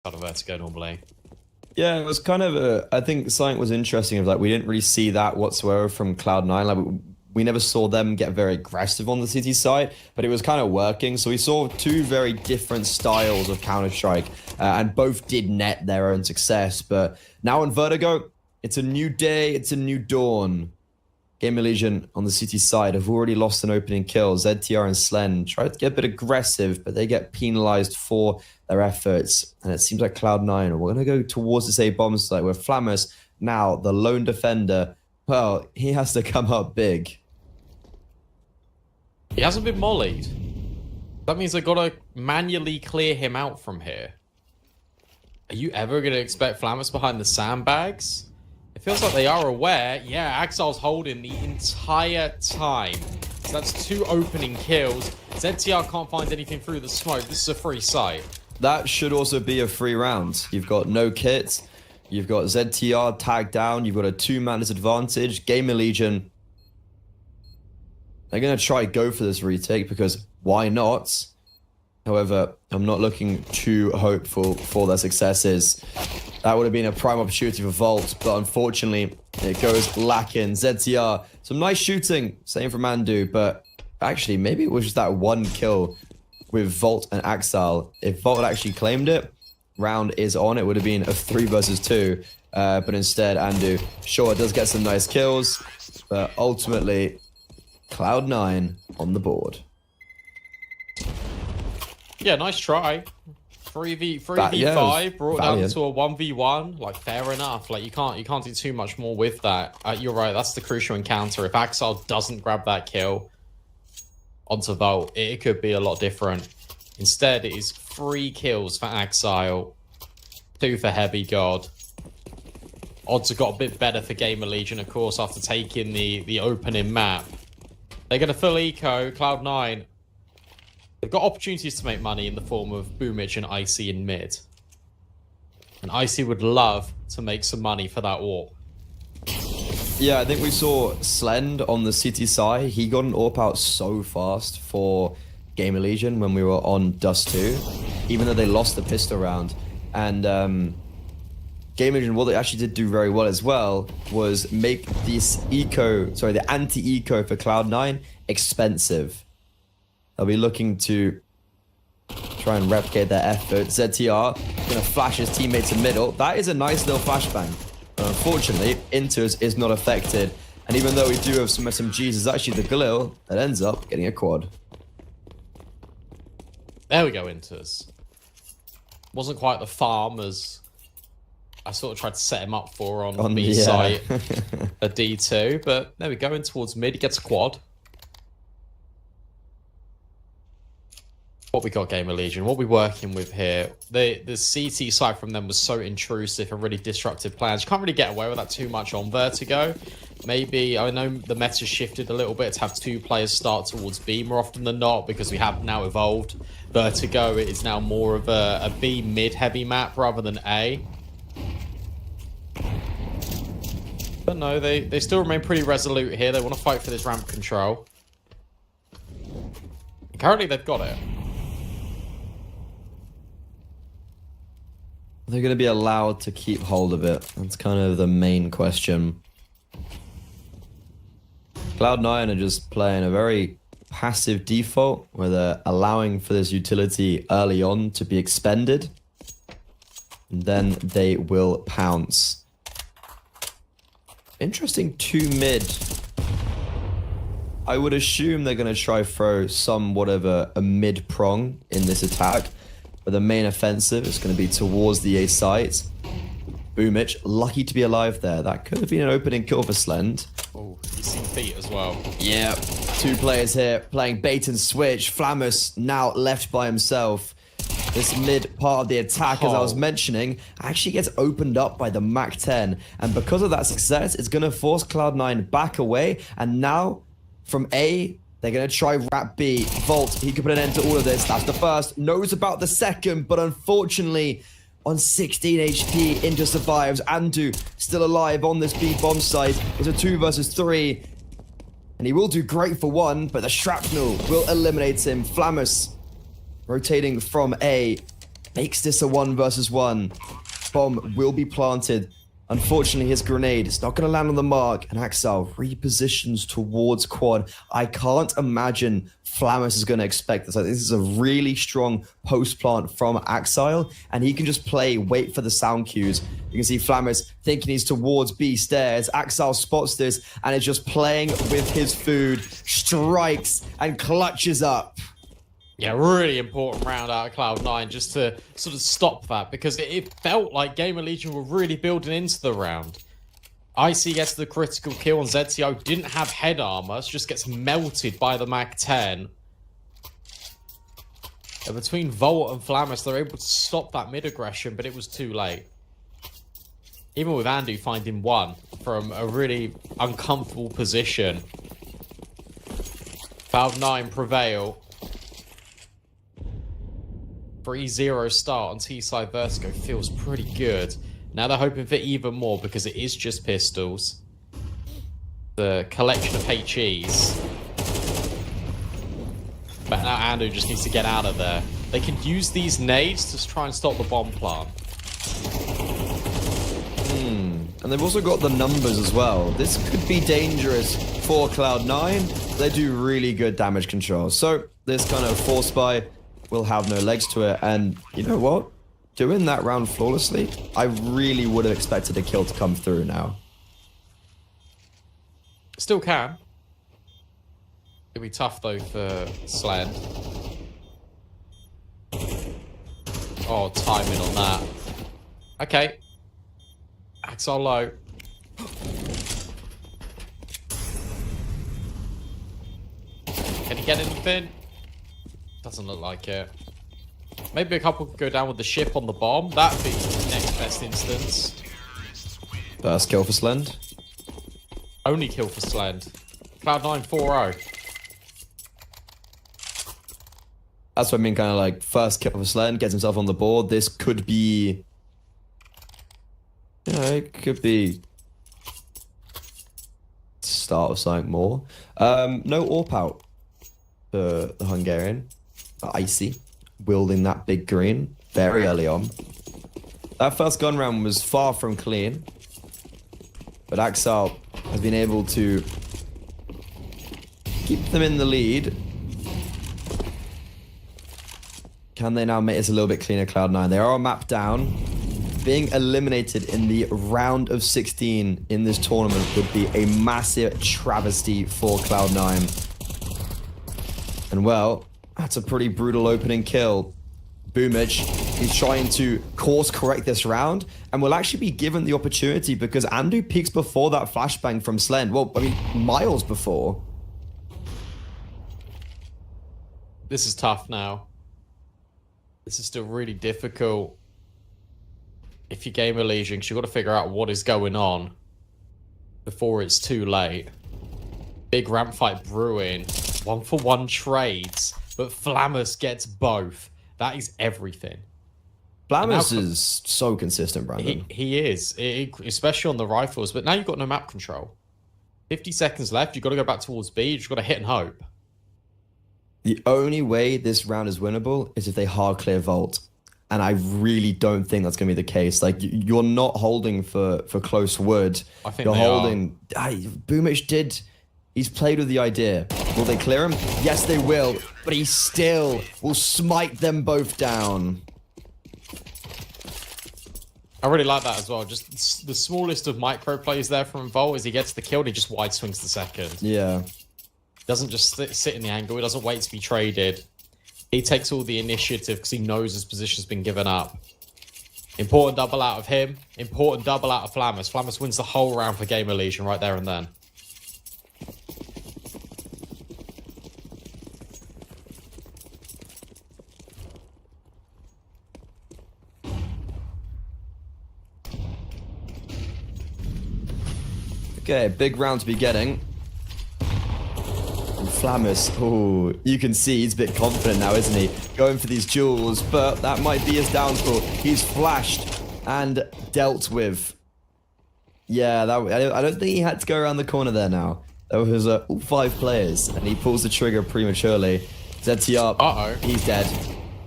out of Vertigo normally. Yeah, it was kind of I think something was interesting of like we didn't really see that whatsoever from Cloud9. Like we never saw them get very aggressive on the city side, but it was kind of working. So we saw two very different styles of Counter-Strike, and both did net their own success. But now in Vertigo, it's a new day, it's a new dawn. GamerLegion on the city side have already lost an opening kill. ZTR and Slen tried to get a bit aggressive, but they get penalized for their efforts. And it seems like Cloud9 are going to go towards this A bomb site where Flamus, now the lone defender, well, he has to come up big. He hasn't been mollied. That means they've got to manually clear him out from here. Are you ever going to expect Flamus behind the sandbags? It feels like they are aware. Yeah, Axel's holding the entire time. So that's 2 opening kills. ZTR can't find anything through the smoke. This is a free site. That should also be a free round. You've got no kit. You've got ZTR tagged down. You've got a 2-man disadvantage. GamerLegion, they're going to try go for this retake because why not? However, I'm not looking too hopeful for their successes. That would have been a prime opportunity for Volt, but unfortunately, it goes lacking. ZTR, some nice shooting, same from Andu, but actually, maybe it was just that 1 kill with Volt and Axel. If Volt had actually claimed it, round is on, it would have been a 3 versus 2, but instead, Andu, sure, does get some nice kills, but ultimately, Cloud9 on the board. Yeah, nice try. 3v5 brought down to a 1v1. Like, fair enough. Like, you can't do too much more with that. You're right, that's the crucial encounter. If Axel doesn't grab that kill onto Volt, it could be a lot different. Instead, it is 3 kills for Axel, 2 for Heavy God. Odds have got a bit better for GamerLegion, of course, after taking the opening map. They're going to full eco, Cloud9. They've got opportunities to make money in the form of Boomich and Icy in mid. And Icy would love to make some money for that AWP. Yeah, I think we saw Slend on the city side. He got an AWP out so fast for GamerLegion when we were on Dust 2, even though they lost the pistol round. And GamerLegion, what they actually did do very well as well was make this the anti-eco for Cloud9 expensive. They'll be looking to try and replicate their effort. ZTR gonna flash his teammates in middle. That is a nice little flashbang. But unfortunately, Inters is not affected. And even though we do have some SMGs, it's actually the Galil that ends up getting a quad. There we go, Inters. Wasn't quite the farm as I sort of tried to set him up for on B site, a D2. But there we go, in towards mid. He gets a quad. What we got, GamerLegion? What we working with here? The CT side from them was so intrusive and really disruptive plans. You can't really get away with that too much on Vertigo. Maybe, I know the meta shifted a little bit to have 2 players start towards B more often than not because we have now evolved. Vertigo is now more of a B mid-heavy map rather than A. But no, they still remain pretty resolute here. They want to fight for this ramp control. Currently, they've got it. They're going to be allowed to keep hold of it. That's kind of the main question. Cloud9 are just playing a very passive default where they're allowing for this utility early on to be expended. And then they will pounce. Interesting 2 mid. I would assume they're going to try throw somewhat of a mid prong in this attack. But the main offensive is going to be towards the A site. Boomich, lucky to be alive there. That could have been an opening kill for Slend. Oh, he's seen feet as well. Yeah, 2 players here playing bait and switch. Flamus now left by himself. This mid part of the attack, as I was mentioning, actually gets opened up by the MAC-10. And because of that success, it's going to force Cloud9 back away. And now, from A, they're going to try wrap B. Volt, he could put an end to all of this. That's the first. Knows about the second, but unfortunately, on 16 HP, Inter survives. Andu still alive on this B bomb site. It's a 2 versus 3. And he will do great for 1, but the shrapnel will eliminate him. Flamus rotating from A. makes this a 1 versus 1. Bomb will be planted. Unfortunately, his grenade is not going to land on the mark, and Axel repositions towards quad. I can't imagine Flamus is going to expect this. Like, this is a really strong post plant from Axel, and he can just play, wait for the sound cues. You can see Flamus thinking he's towards B stairs. Axel spots this and is just playing with his food, strikes and clutches up. Yeah, really important round out of Cloud9 just to sort of stop that, because it felt like GamerLegion were really building into the round. IC gets the critical kill on ZTO, didn't have head armor, so just gets melted by the Mag-10. And between Volt and Flamus, they're able to stop that mid-aggression, but it was too late. Even with Andu finding 1 from a really uncomfortable position. Cloud9 prevail. 3-0 start on T-side Vertigo feels pretty good. Now they're hoping for even more because it is just pistols. The collection of HEs. But now Andu just needs to get out of there. They can use these nades to try and stop the bomb plant. And they've also got the numbers as well. This could be dangerous for Cloud9. They do really good damage control. So this kind of force buy will have no legs to it. And you know what? Doing that round flawlessly, I really would have expected a kill to come through now. Still can. It'll be tough though for Slend. Oh, timing on that. Okay. Axel low. Can he get anything? Doesn't look like it. Maybe a couple could go down with the ship on the bomb. That'd be next best instance. First kill for Slend. Only kill for Slend. Cloud9 4-0. That's what I mean, kind of like first kill for Slend, gets himself on the board. This could be... You know, it could be... start of something more. No AWP out for the Hungarian. Icy. Wielding that big green very early on. That first gun round was far from clean. But Axel has been able to keep them in the lead. Can they now make this a little bit cleaner, Cloud9? They are a map down. Being eliminated in the round of 16 in this tournament would be a massive travesty for Cloud9. And well, that's a pretty brutal opening kill. Boomage is trying to course correct this round and will actually be given the opportunity because Andu peeks before that flashbang from Slend. Well, I mean, miles before. This is tough now. This is still really difficult. If you're GamerLegion, because you've got to figure out what is going on before it's too late. Big ramp fight brewing. 1-for-1 trades, but Flamus gets both. That is everything. Flamus is so consistent, Brandon. He is, especially on the rifles, but now you've got no map control. 50 seconds left, you've got to go back towards B, you've got to hit and hope. The only way this round is winnable is if they hard clear Vault. And I really don't think that's going to be the case. Like, you're not holding for close wood. I think you're they holding. Boomich did. He's played with the idea. Will they clear him? Yes, they will. But he still will smite them both down. I really like that as well. Just the smallest of micro plays there from Volt as he gets the kill and he just wide swings the second. Yeah. Doesn't just sit in the angle. He doesn't wait to be traded. He takes all the initiative because he knows his position's been given up. Important double out of him. Important double out of Flamus. Flamus wins the whole round for GamerLegion right there and then. Okay, big round to be getting. And Flamus, oh, you can see he's a bit confident now, isn't he? Going for these jewels, but that might be his downfall. He's flashed and dealt with. Yeah, I don't think he had to go around the corner there now. There was all 5 players, and he pulls the trigger prematurely. ZT up. Uh-oh. He's dead.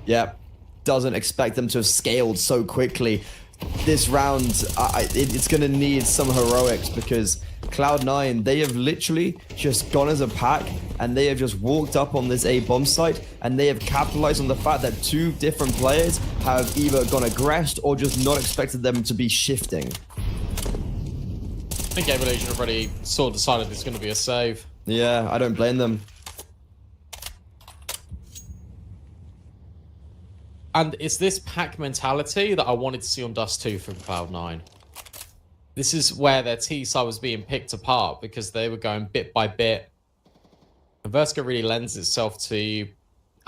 Yep. doesn't expect them to have scaled so quickly. This round, it's going to need some heroics because Cloud9, they have literally just gone as a pack and they have just walked up on this A bomb site and they have capitalized on the fact that 2 different players have either gone aggressed or just not expected them to be shifting. I think GamerLegion have already sort of decided it's going to be a save. Yeah, I don't blame them. And it's this pack mentality that I wanted to see on Dust 2 from Cloud9. This is where their T-side was being picked apart because they were going bit by bit. And Vertigo really lends itself to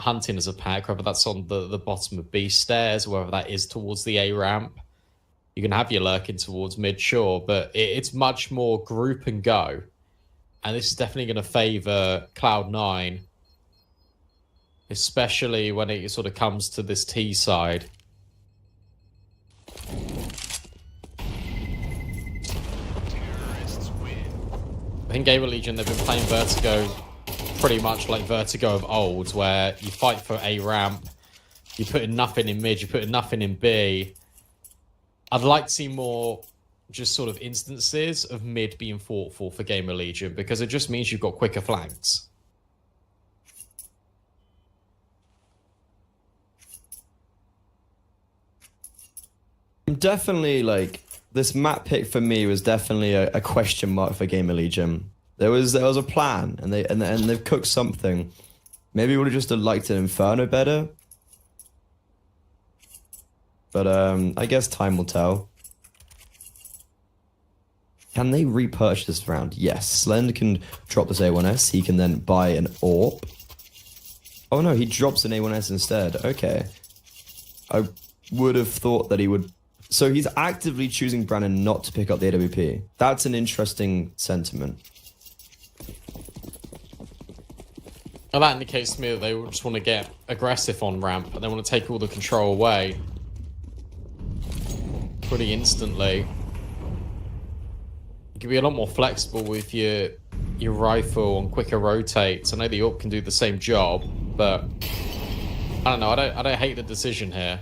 hunting as a pack, whether that's on the bottom of B stairs, or whether that is towards the A ramp. You can have your lurking towards mid, sure, but it's much more group and go. And this is definitely going to favor Cloud9. Especially when it sort of comes to this T side. I think GamerLegion, they've been playing Vertigo pretty much like Vertigo of old, where you fight for A ramp, you put in nothing in mid, you put in nothing in B. I'd like to see more just sort of instances of mid being fought for GamerLegion, because it just means you've got quicker flanks. Definitely, like, this map pick for me was definitely a question mark for GamerLegion. There was a plan, and they've cooked something. Maybe we would have just liked an Inferno better. But I guess time will tell. Can they repurchase this round? Yes. Slend can drop this A1S. He can then buy an AWP. Oh no, he drops an A1S instead. Okay. I would have thought that he would. So he's actively choosing Brandon not to pick up the AWP. That's an interesting sentiment. Now that indicates to me that they just want to get aggressive on ramp, and they want to take all the control away pretty instantly. You can be a lot more flexible with your rifle on quicker rotates. I know the AWP can do the same job, but I don't know. I don't hate the decision here.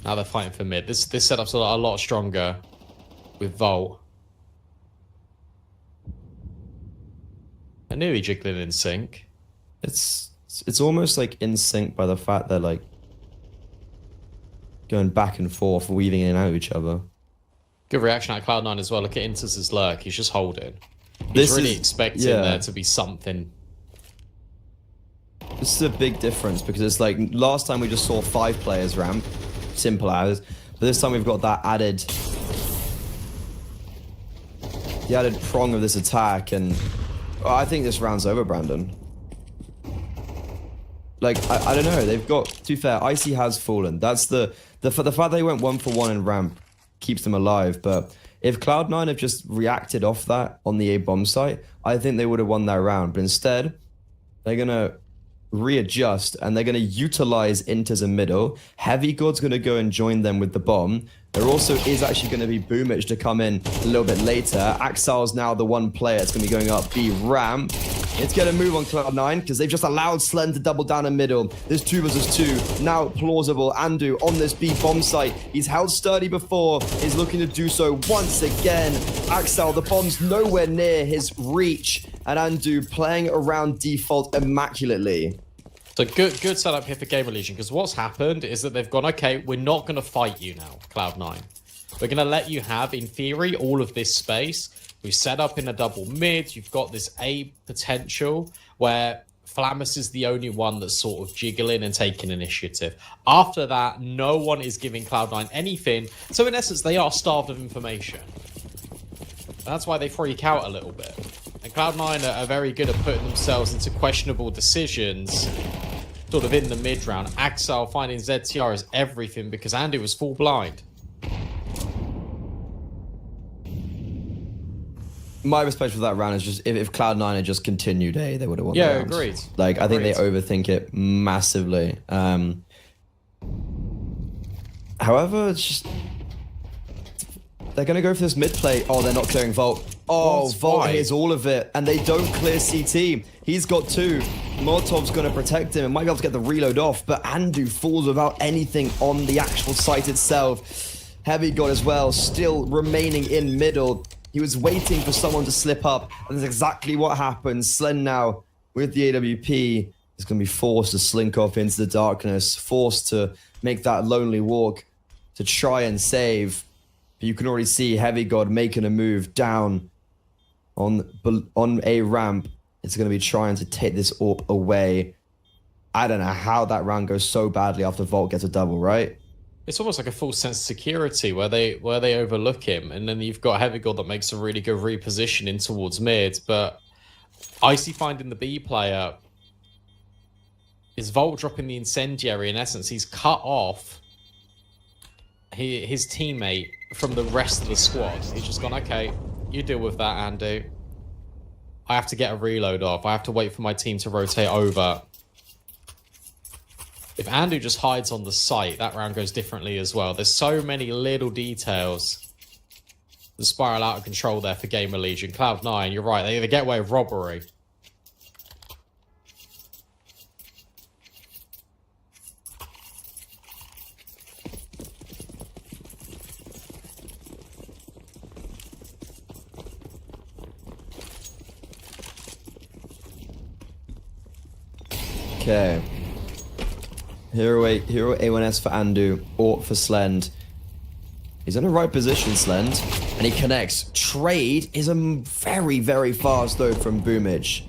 Now they're fighting for mid. This setup's a lot stronger with Volt. I knew he jiggling in sync. It's almost like in sync by the fact they're like going back and forth, weaving in and out of each other. Good reaction at Cloud9 as well. Look at Intus's lurk. He's just holding. He's really expecting there to be something. This is a big difference because it's like last time we just saw 5 players ramp, simple as, but this time we've got that added prong of this attack, and I think this round's over, Brandon. Like, I don't know, they've got, to be fair, Icy has fallen. That's the fact they went 1 for 1 in ramp keeps them alive, but if Cloud9 have just reacted off that on the A bomb site, I think they would have won that round, but instead, they're gonna readjust and they're going to utilize Inters in middle. Heavy God's going to go and join them with the bomb. There also is actually going to be Boomich to come in a little bit later. Axel's now the one player that's going to be going up B ramp. It's going to move on Cloud9 because they've just allowed Slen to double down in middle. There's 2 versus 2. Now plausible. Andu on this B bomb site. He's held sturdy before. He's looking to do so once again. Axel, the bomb's nowhere near his reach. And Andu playing around default immaculately. So good setup here for GamerLegion, because what's happened is that they've gone, okay, we're not going to fight you now, Cloud9. We're going to let you have, in theory, all of this space. We've set up in a double mid. You've got this A potential where Flamus is the only one that's sort of jiggling and taking initiative. After that, no one is giving Cloud9 anything. So in essence, they are starved of information. That's why they freak out a little bit. And Cloud9 are very good at putting themselves into questionable decisions sort of in the mid round. Axel finding ZTR is everything because Andy was full blind. My respect for that round is just if Cloud9 had just continued A, they would have won the round. Agreed. Like, I think they overthink it massively. However, it's just... They're going to go for this mid play. Oh, they're not clearing Vault. Oh, What? Volt Why? hears all of it, and they don't clear CT. He's got 2. Molotov's going to protect him and might be able to get the reload off, but Andu falls without anything on the actual site itself. Heavy God as well, still remaining in middle. He was waiting for someone to slip up, and that's exactly what happened. Slen now, with the AWP, is going to be forced to slink off into the darkness, forced to make that lonely walk to try and save. But you can already see Heavy God making a move down on a ramp. It's going to be trying to take this AWP away. I don't know how that round goes so badly after Volt gets a double, right? It's almost like a false sense of security where they overlook him, and then you've got Heavy God that makes a really good repositioning towards mid. But Icy finding the B player, is Volt dropping the incendiary. In essence, he's cut off his teammate from the rest of the squad. He's just gone, okay, you deal with that, Andu. I have to get a reload off. I have to wait for my team to rotate over. If Andu just hides on the site, that round goes differently as well. There's so many little details that spiral out of control there for GamerLegion. Cloud9, you're right. They get away with robbery. Okay. Hero A1S for Andu, Ort for Slend. He's in the right position, Slend, and he connects. Trade is a very, very fast though from Boomage.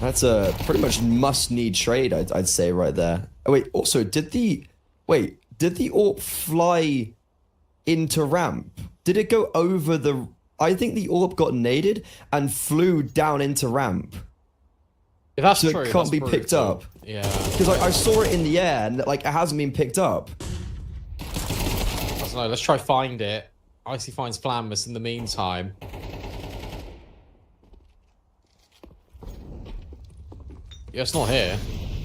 That's a pretty much must-need trade, I'd say right there. Oh wait, also did the AWP fly into ramp? Did it go over the? I think the AWP got naded and flew down into ramp. If that's So true, it can't that's be picked brutal. up. Yeah. Because I saw it in the air and like it hasn't been picked up. I don't know. Let's try find it. Icy finds Flammus in the meantime. Yeah, it's not here.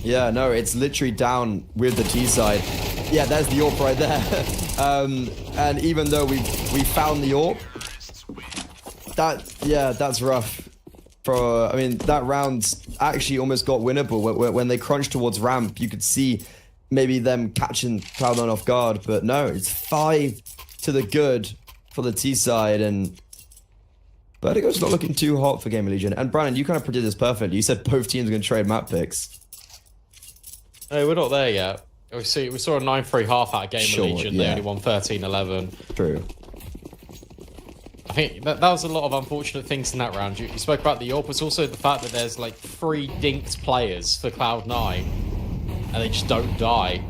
Yeah, no, it's literally down with the T side. Yeah, there's the AWP right there. And even though we found the AWP, that's rough. I mean, that round actually almost got winnable. When they crunched towards ramp, you could see maybe them catching Cloud9 off guard. But no, it's 5 to the good for the T side. And Vertigo's not looking too hot for GamerLegion. And Brandon, you kind of predicted this perfectly. You said both teams are going to trade map picks. Hey, we're not there yet. We saw a 9-3 half out of GamerLegion. Sure, They yeah. only won 13-11. True. I think that was a lot of unfortunate things in that round. You spoke about the AWP, but also the fact that there's like 3 dinked players for Cloud9, and they just don't die.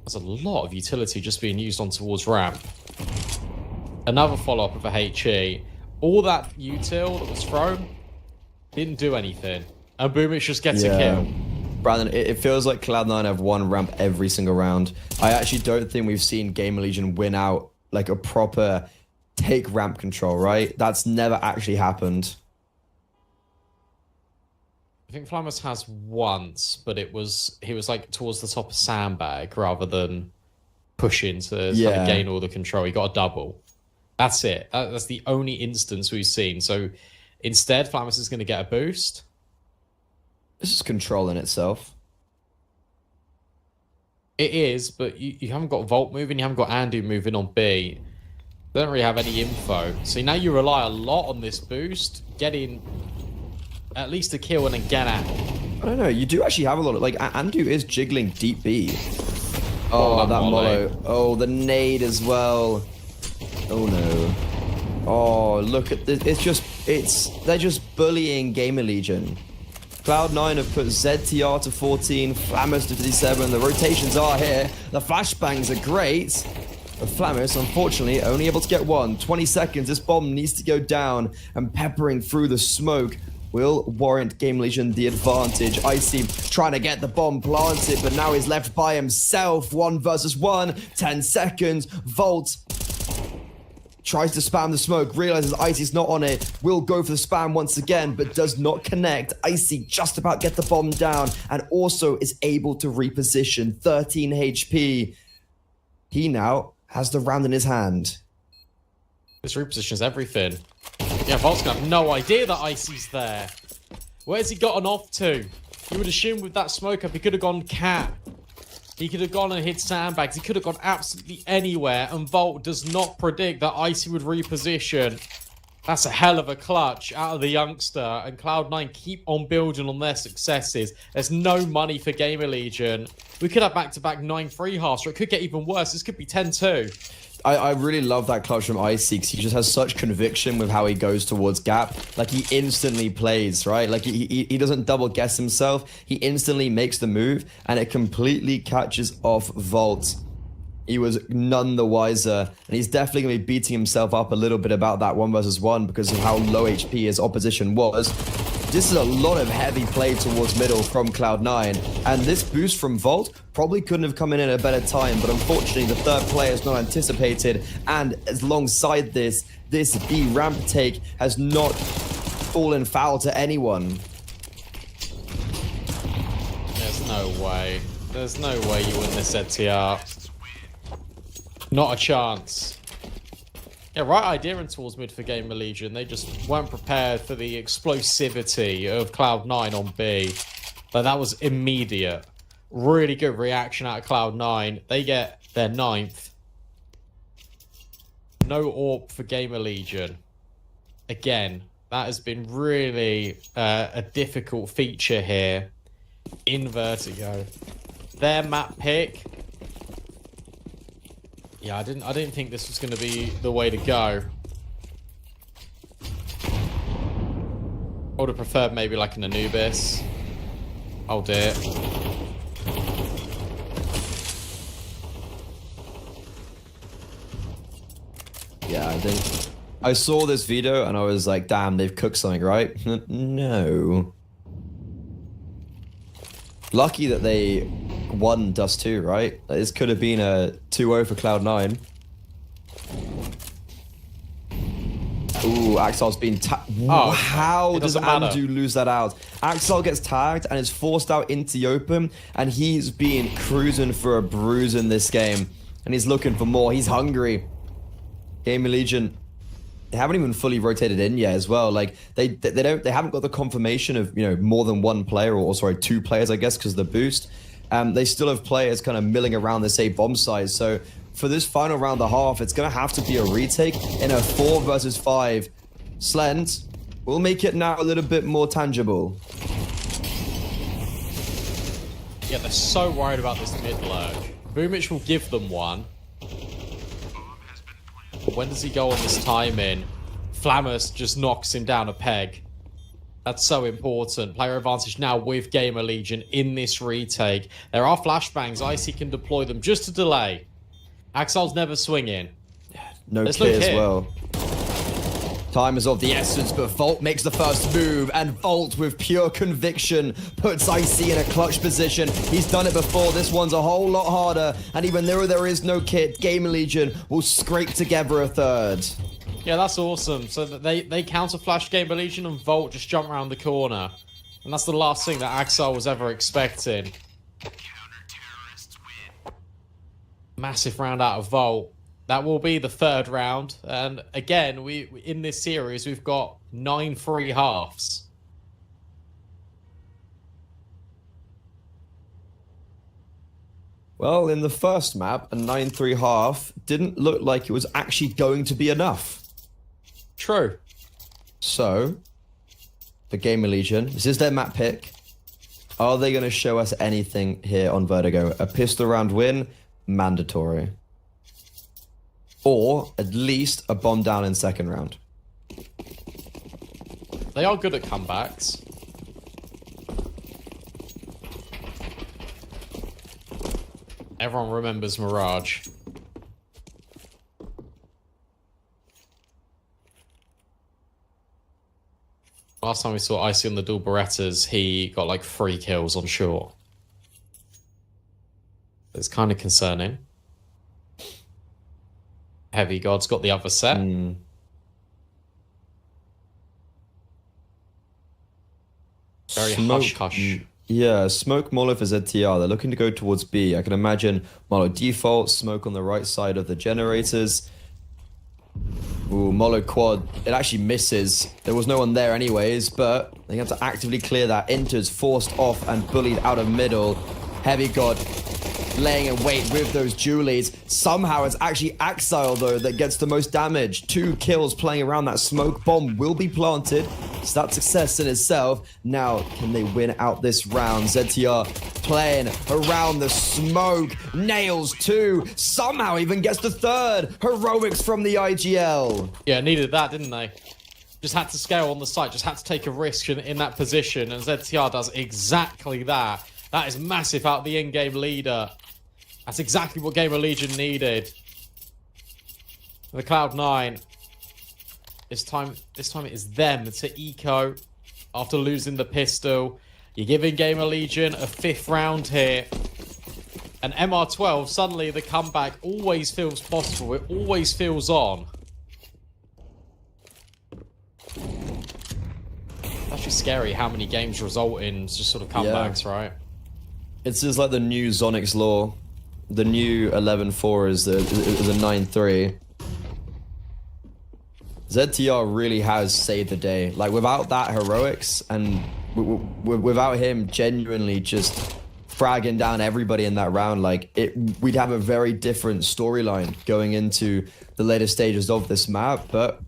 There's a lot of utility just being used on towards ramp. Another follow-up of a HE. All that util that was thrown didn't do anything. And Boomich just gets a kill. Brandon, it feels like Cloud9 have won ramp every single round. I actually don't think we've seen GamerLegion win out like a proper take ramp control, right? That's never actually happened. I think Flammus has once, but he was like towards the top of sandbag rather than pushing to kind of gain all the control. He got a double. That's it. That's the only instance we've seen. So instead, Flammus is going to get a boost. This is control in itself. It is, but you haven't got Volt moving, you haven't got Andu moving on B. They don't really have any info. So now you rely a lot on this boost, getting at least a kill and then get out. I don't know. You do actually have a lot of like Andu is jiggling deep B. Oh, Oh, that molly. mollo. Oh, the nade as well. Oh no. Oh, look at this. They're just bullying GamerLegion. Cloud9 have put ZTR to 14, Flammus to 57. The rotations are here. The flashbangs are great. But Flammus, unfortunately, only able to get one. 20 seconds. This bomb needs to go down. And peppering through the smoke will warrant GamerLegion the advantage. Icy trying to get the bomb planted, but now he's left by himself. 1 versus 1. 10 seconds. Volt tries to spam the smoke, realizes Icy's not on it, will go for the spam once again, but does not connect. Icy just about get the bomb down, and also is able to reposition. 13 HP. He now has the round in his hand. This repositions everything. Yeah, Volt's gonna have no idea that Icy's there. Where's he gotten off to? You would assume with that smoke up, he could have gone cat. He could have gone and hit sandbags. He could have gone absolutely anywhere. And Volt does not predict that Icy would reposition. That's a hell of a clutch out of the youngster. And Cloud9 keep on building on their successes. There's no money for GamerLegion. We could have back-to-back 9-3 halves, or it could get even worse. This could be 10-2. I really love that clutch from Icy because he just has such conviction with how he goes towards gap. Like, he instantly plays, right? Like, he doesn't double guess himself. He instantly makes the move, and it completely catches off Volt. He was none the wiser, and he's definitely going to be beating himself up a little bit about that 1v1 because of how low HP his opposition was. This is a lot of heavy play towards middle from Cloud9, and this boost from Volt probably couldn't have come in at a better time, but unfortunately the third player is not anticipated, and alongside this B ramp take has not fallen foul to anyone. There's no way. There's no way you win this ZTR. Not a chance. Yeah, right idea in towards mid for GamerLegion. They just weren't prepared for the explosivity of Cloud9 on B. But that was immediate. Really good reaction out of Cloud9. They get their 9th. No AWP for GamerLegion. Again, that has been really a difficult feature here in Vertigo. Their map pick. Yeah, I didn't think this was going to be the way to go. I would have preferred maybe like an Anubis. Oh dear. Yeah, I saw this video and I was like, damn, they've cooked something, right? No. Lucky that they won Dust 2, right? This could have been a 2-0 for Cloud9. Ooh, Axel's been tagged. Oh, how does matter. Andu lose that out? Axel gets tagged and is forced out into the open, and he's been cruising for a bruise in this game. And he's looking for more. He's hungry. GamerLegion, they haven't even fully rotated in yet as well. Like they haven't got the confirmation of, you know, more than one player, or sorry, 2 players, I guess, because of the boost. They still have players kind of milling around this A bomb site. So for this final round and a half, it's going to have to be a retake in a 4 versus 5. Slend will make it now a little bit more tangible. Yeah, they're so worried about this mid lurk. Boomich will give them one. When does he go on this timing? Flammus just knocks him down a peg. That's so important. Player advantage now with GamerLegion in this retake. There are flashbangs. Icy can deploy them just to delay. Axel's never swinging. No kit as well. Time is of the essence, but Volt makes the first move, and Volt, with pure conviction, puts Icy in a clutch position. He's done it before. This one's a whole lot harder, and even though there is no kit, GamerLegion will scrape together a third. Yeah, that's awesome. So that they counter-flash GamerLegion, and Volt just jump around the corner. And that's the last thing that Axel was ever expecting. Massive round out of Volt. That will be the 3rd round. And again, we in this series, we've got 9-3 halves. Well, in the first map, a 9-3 half didn't look like it was actually going to be enough. True. So, for GamerLegion, this is their map pick. Are they going to show us anything here on Vertigo? A pistol round win? Mandatory. Or at least a bomb down in 2nd round. They are good at comebacks. Everyone remembers Mirage. Last time we saw Icy on the dual Berettas, he got like 3 kills on short. It's kind of concerning. Heavy God's got the other set. Very hush-hush. Yeah, Smoke, Molo for ZTR. They're looking to go towards B. I can imagine Molo default, Smoke on the right side of the generators. Ooh, Molo quad. It actually misses. There was no one there anyways, but they have to actively clear that. Inter's forced off and bullied out of middle. Heavy God laying in wait with those Julies. Somehow it's actually Axile, though, that gets the most damage. 2 kills playing around that smoke. Bomb will be planted. So that's success in itself. Now, can they win out this round? ZTR playing around the smoke. Nails 2. Somehow even gets the 3rd. Heroics from the IGL. Yeah, needed that, didn't they? Just had to scale on the site. Just had to take a risk in that position. And ZTR does exactly that. That is massive out the in-game leader. That's exactly what GamerLegion needed. The Cloud9. This time it is them to eco after losing the pistol. You're giving GamerLegion a 5th round here. And MR12, suddenly the comeback always feels possible. It always feels on. It's actually scary how many games result in just sort of comebacks, right? It's just like the new Zonix law. The new 11-4 is a 9-3. ZTR really has saved the day. Like, without that heroics and without him genuinely just fragging down everybody in that round, like, we'd have a very different storyline going into the later stages of this map. But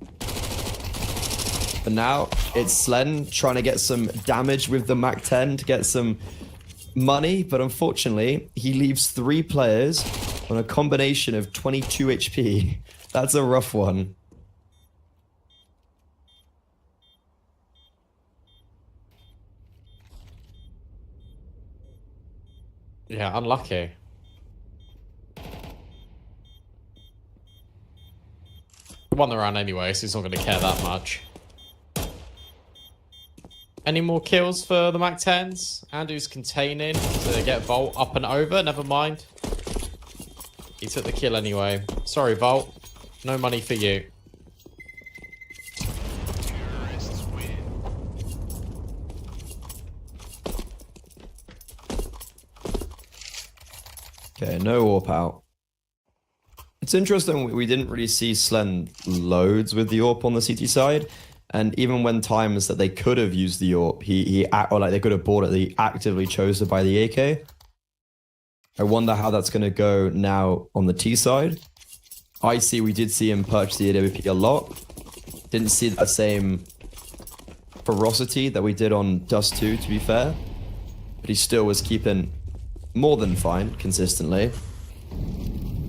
for now, it's Slen trying to get some damage with the MAC-10 to get some money, but unfortunately, he leaves 3 players on a combination of 22 HP. That's a rough one. Yeah, unlucky. He won the round anyway, so he's not going to care that much. Any more kills for the MAC-10s? Andu's containing to get Volt up and over. Never mind. He took the kill anyway. Sorry, Volt. No money for you. Okay, no warp out. It's interesting, we didn't really see Slen loads with the AWP on the CT side. And even when times that they could have used the AWP, or like they could have bought it, they actively chose to buy the AK. I wonder how that's going to go now on the T side. We did see him purchase the AWP a lot. Didn't see that same ferocity that we did on Dust 2, to be fair. But he still was keeping more than fine consistently.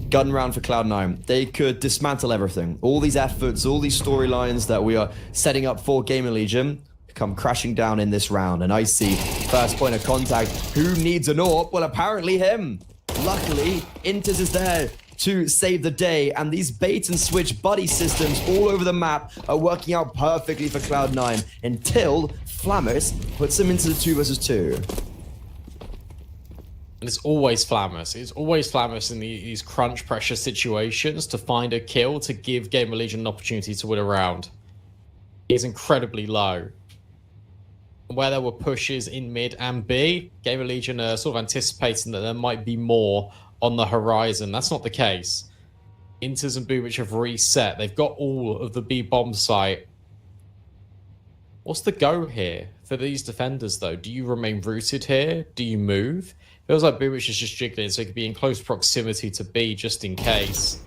Gun round for Cloud9. They could dismantle everything. All these efforts, all these storylines that we are setting up for GamerLegion come crashing down in this round. And Icy, first point of contact. Who needs an AWP? Well, apparently him. Luckily, Inters is there to save the day. And these bait and switch buddy systems all over the map are working out perfectly for Cloud9 until Flammers puts them into the 2 versus 2. And it's always Flammers. It's always Flammers in these crunch pressure situations to find a kill to give GamerLegion an opportunity to win a round. He's incredibly low. Where there were pushes in mid and B, GamerLegion are sort of anticipating that there might be more on the horizon. That's not the case. Inters and Boomich have reset. They've got all of the B bomb site. What's the go here for these defenders, though? Do you remain rooted here? Do you move? Feels like Boomich is just jiggling, so he could be in close proximity to B just in case.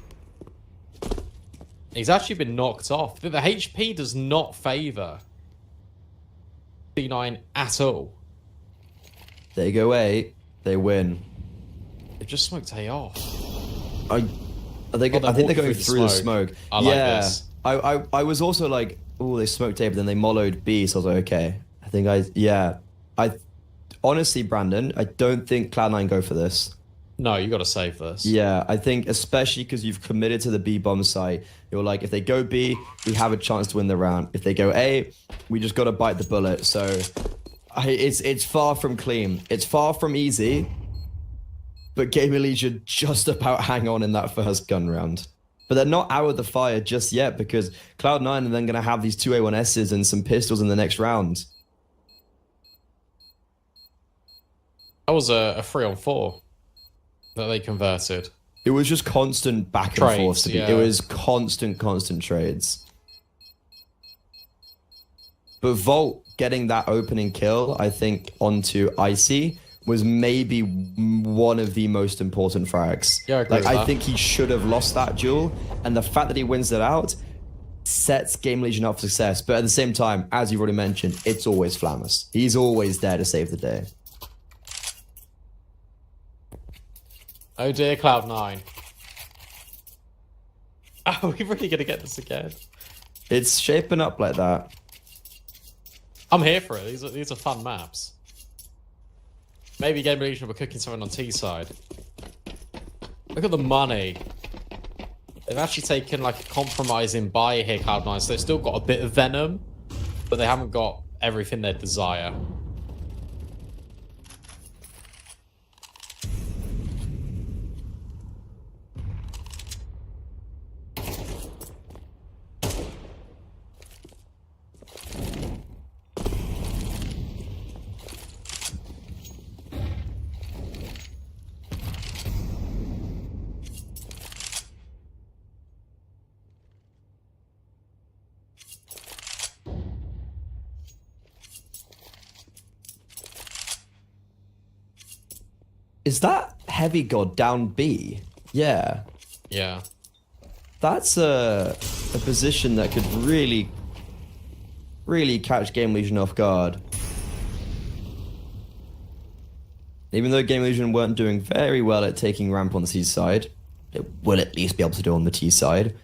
He's actually been knocked off. The HP does not favour C9 at all. They go A, they win. They've just smoked A off. I think they're going through the smoke. I like this. I was also like, oh, they smoked A, but then they mollowed B, so I was like, okay. Honestly, Brandon, I don't think Cloud9 go for this. No, you got to save this. Yeah, I think especially because you've committed to the B bomb site. You're like, if they go B, we have a chance to win the round. If they go A, we just got to bite the bullet. So it's far from clean. It's far from easy. But GamerLegion just about hang on in that first gun round. But they're not out of the fire just yet because Cloud9 are then going to have these 2 A1Ss and some pistols in the next round. That was a 3-on-4 that they converted. It was just constant back and Trades, forth. yeah. It was constant trades. But Volt getting that opening kill, I think, onto Icy was maybe one of the most important frags. Yeah, I agree with I that. think he should have lost that duel, and the fact that he wins it out sets GamerLegion up for success. But at the same time, as you've already mentioned, it's always Flammus. He's always there to save the day. Oh dear, Cloud9. Are we really going to get this again? It's shaping up like that. I'm here for it. These are fun maps. Maybe GamerLegion were cooking something on T side. Look at the money. They've actually taken like a compromising buy here, Cloud9, so they've still got a bit of venom, but they haven't got everything they desire. Is that Heavy God down B? Yeah. Yeah. That's a position that could really catch GamerLegion off guard. Even though GamerLegion weren't doing very well at taking ramp on the C side, it will at least be able to do on the T side.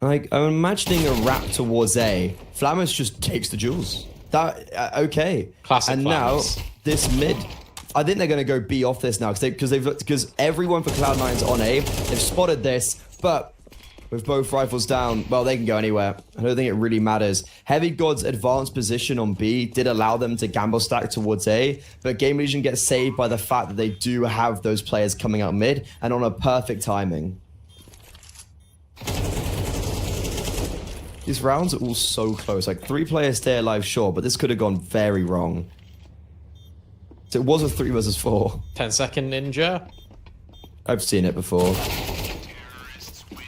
Like, I'm imagining a wrap towards A. Flammus just takes the jewels. That okay. Classic And Flammus. now this mid, I think they're going to go B off this now because everyone for Cloud9's on A. They've spotted this, but with both rifles down, well, they can go anywhere. I don't think it really matters. Heavy God's advanced position on B did allow them to gamble stack towards A, but GamerLegion gets saved by the fact that they do have those players coming out mid and on a perfect timing. These rounds are all so close. Like 3 players stay alive, sure, but this could have gone very wrong. So it was a 3 versus 4. 10-second ninja. I've seen it before.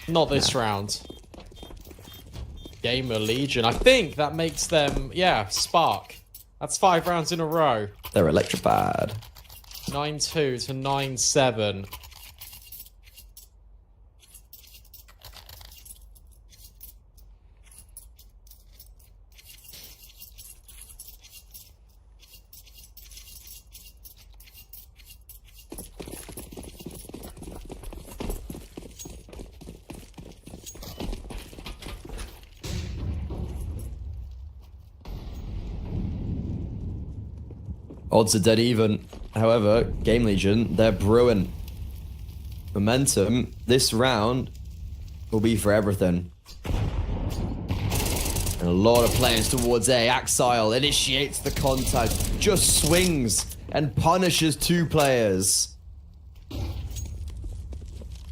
Not this round. GamerLegion. I think that makes them, yeah, Spark. That's 5 rounds in a row. They're electrified. 9-2 to 9-7. Odds are dead even. However, GamerLegion, they're brewing. Momentum, this round will be for everything. And a lot of players towards A. Axile initiates the contact, just swings and punishes 2 players.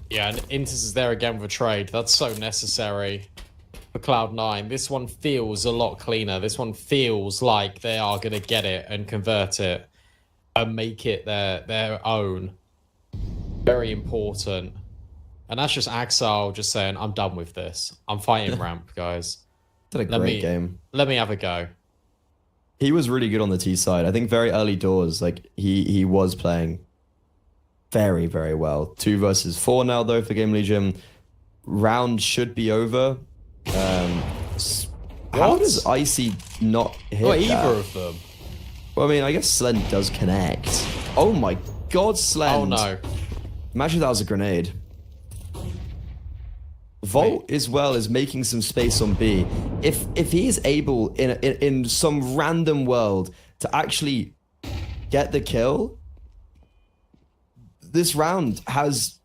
Yeah, and Intis is there again with a trade. That's so necessary for Cloud9. This one feels a lot cleaner. This one feels like they are going to get it and convert it and make it their own. Very important. And that's just Axile just saying, I'm done with this. I'm fighting ramp, guys. Did a great game. Let me have a go. He was really good on the T side. I think very early doors, like he was playing very, very well. 2 versus 4 now though for GamerLegion. Round should be over. How does Icy not hit Not that? either of them. Well, I mean, I guess Slend does connect. Oh my god, Slend. Oh no. Imagine that was a grenade. Volt as well is making some space on B. If he is able in some random world to actually get the kill, this round has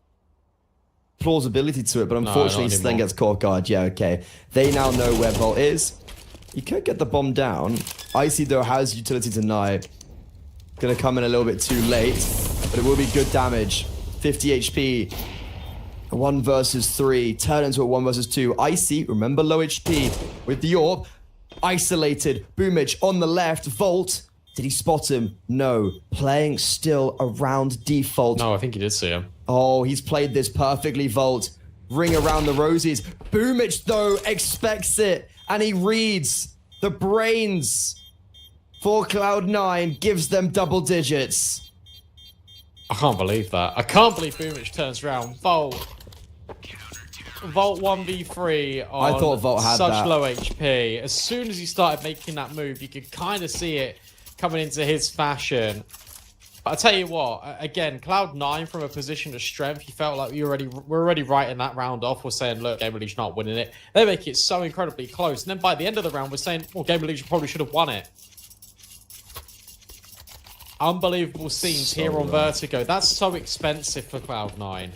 plausibility to it, but unfortunately not Slend anymore. gets caught guard. Yeah, okay. They now know where Volt is. He could get the bomb down. Icy though has utility tonight. Gonna come in a little bit too late, but it will be good damage. 50 HP. 1 versus 3. Turn into a 1 versus 2. Icy, remember low HP with the orb. Isolated. Boomage on the left. Volt. Did he spot him? No. Playing still around default. No, I think you did see him. Oh, he's played this perfectly, Volt. Ring around the roses. Boomich, though, expects it. And he reads the brains for Cloud9, gives them double digits. I can't believe that. I can't believe Boomich turns around. Volt 1v3 on I thought Volt had such that. low HP. As soon as he started making that move, you could kind of see it coming into his fashion. But I tell you what, again, Cloud9 from a position of strength, you felt like we're already writing that round off. We're saying, look, GamerLegion not winning it. They make it so incredibly close. And then by the end of the round, we're saying, well, GamerLegion probably should have won it. Unbelievable scenes here on Vertigo. That's so expensive for Cloud9.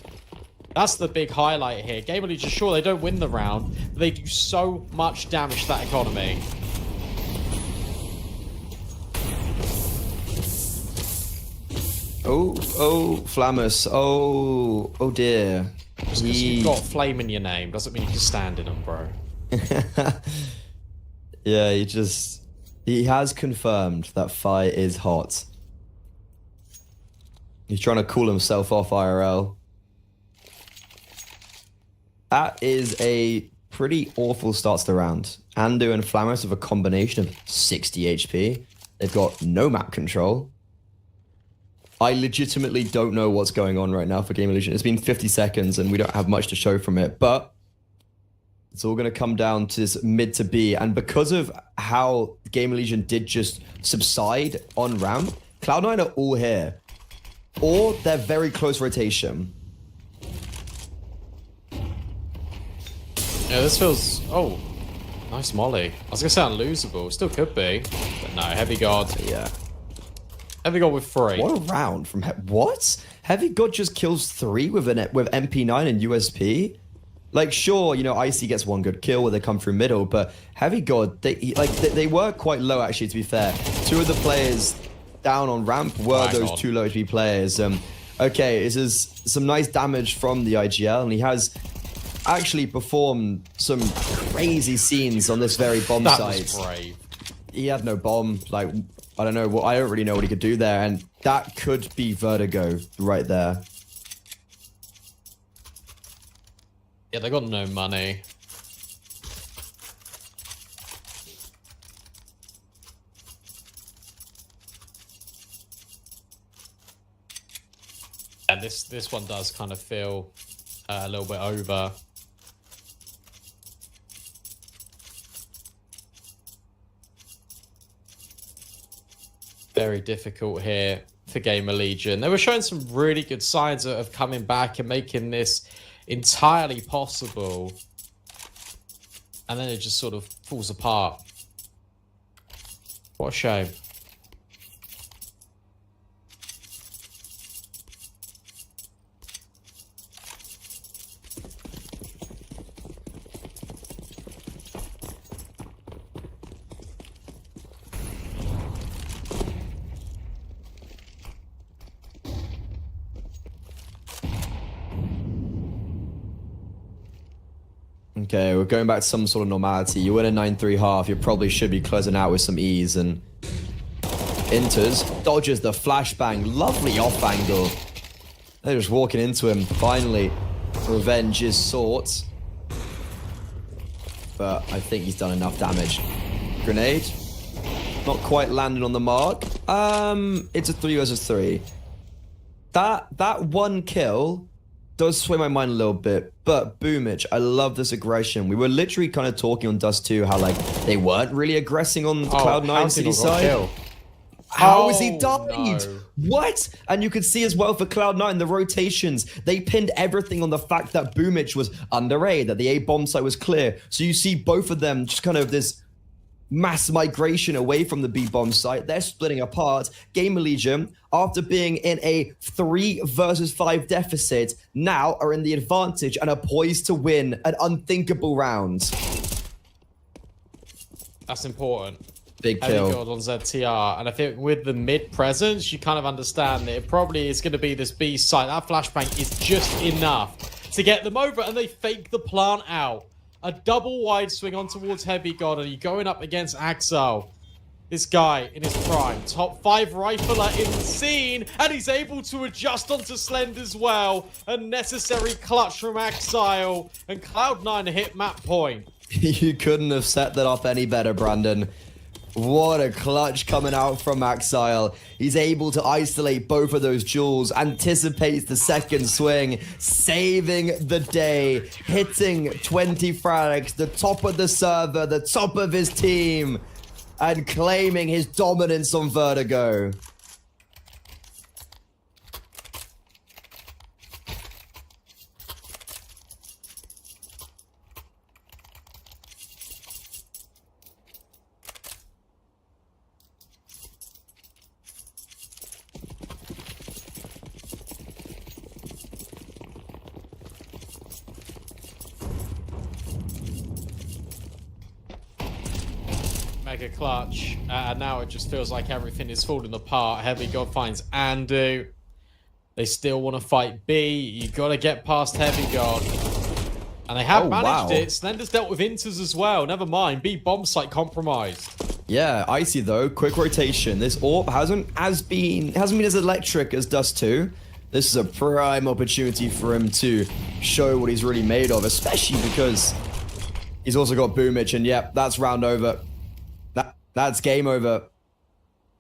That's the big highlight here. GamerLegion, sure, they don't win the round, but they do so much damage to that economy. Oh, Flammus. Oh dear. Just because you've got flame in your name doesn't mean you can stand in them, bro. Yeah, he has confirmed that Fire is hot. He's trying to cool himself off IRL. That is a pretty awful start to the round. Andu and Flammus have a combination of 60 HP. They've got no map control. I legitimately don't know what's going on right now for GamerLegion. It's been 50 seconds and we don't have much to show from it, but it's all going to come down to this mid to B. And because of how GamerLegion did just subside on ramp, Cloud9 are all here. Or they're very close rotation. Yeah, this feels... Oh, nice molly. I was going to say unlosable. Still could be. But no, Heavy God. Yeah. Heavy God with 3. What a round from... What? Heavy God just kills 3 with MP9 and USP? Like, sure, you know, Icy gets 1 good kill where they come through middle, but Heavy God, they were quite low, actually, to be fair. 2 of the players down on ramp were those 2 low HP players. Okay, this is some nice damage from the IGL, and he has actually performed some crazy scenes on this very bomb site. That was brave. He had no bomb, like, I don't know, well, I don't really know what he could do there, and that could be Vertigo right there. Yeah, they got no money. And this one does kind of feel a little bit over. Very difficult here for GamerLegion. They were showing some really good signs of coming back and making this entirely possible. And then it just sort of falls apart. What a shame. Okay, we're going back to some sort of normality. You win a 9-3 half, you probably should be closing out with some ease, and enters, dodges the flashbang, lovely off angle. They're just walking into him. Finally, revenge is sought. But I think he's done enough damage. Grenade, not quite landing on the mark. It's a 3 versus 3. That one kill does sway my mind a little bit, but Boomich, I love this aggression. We were literally kind of talking on Dust 2 how, like, they weren't really aggressing on Cloud9 City side. How has he died? No. What? And you could see as well for Cloud9, the rotations, they pinned everything on the fact that Boomich was under A, that the A bomb site was clear. So you see both of them just kind of this mass migration away from the B bomb site. They're splitting apart. GamerLegion, after being in a 3 versus 5 deficit, now are in the advantage and are poised to win an unthinkable round. That's important. Big Heavy kill. God on ZTR, and I think with the mid presence, you kind of understand that it probably is going to be this B site. That flashbang is just enough to get them over, and they fake the plant out. A double wide swing on towards Heavy God, and you're going up against Axel. This guy in his prime, top 5 rifler in the scene, and he's able to adjust onto Slend as well. A necessary clutch from Exile, and Cloud9 hit map point. You couldn't have set that up any better, Brandon. What a clutch coming out from Exile. He's able to isolate both of those jewels, anticipates the second swing, saving the day, hitting 20 frags, the top of the server, the top of his team, and claiming his dominance on Vertigo. Mega clutch, and now it just feels like everything is falling apart. Heavy God finds Andu. They still want to fight B. You got to get past Heavy God. And they have managed it. Slender's dealt with Inters as well. Never mind. B bomb site compromised. Yeah, Icy though, quick rotation. This AWP hasn't been as electric as Dust 2. This is a prime opportunity for him to show what he's really made of, especially because he's also got Boomich, and yep, that's round over. That's game over.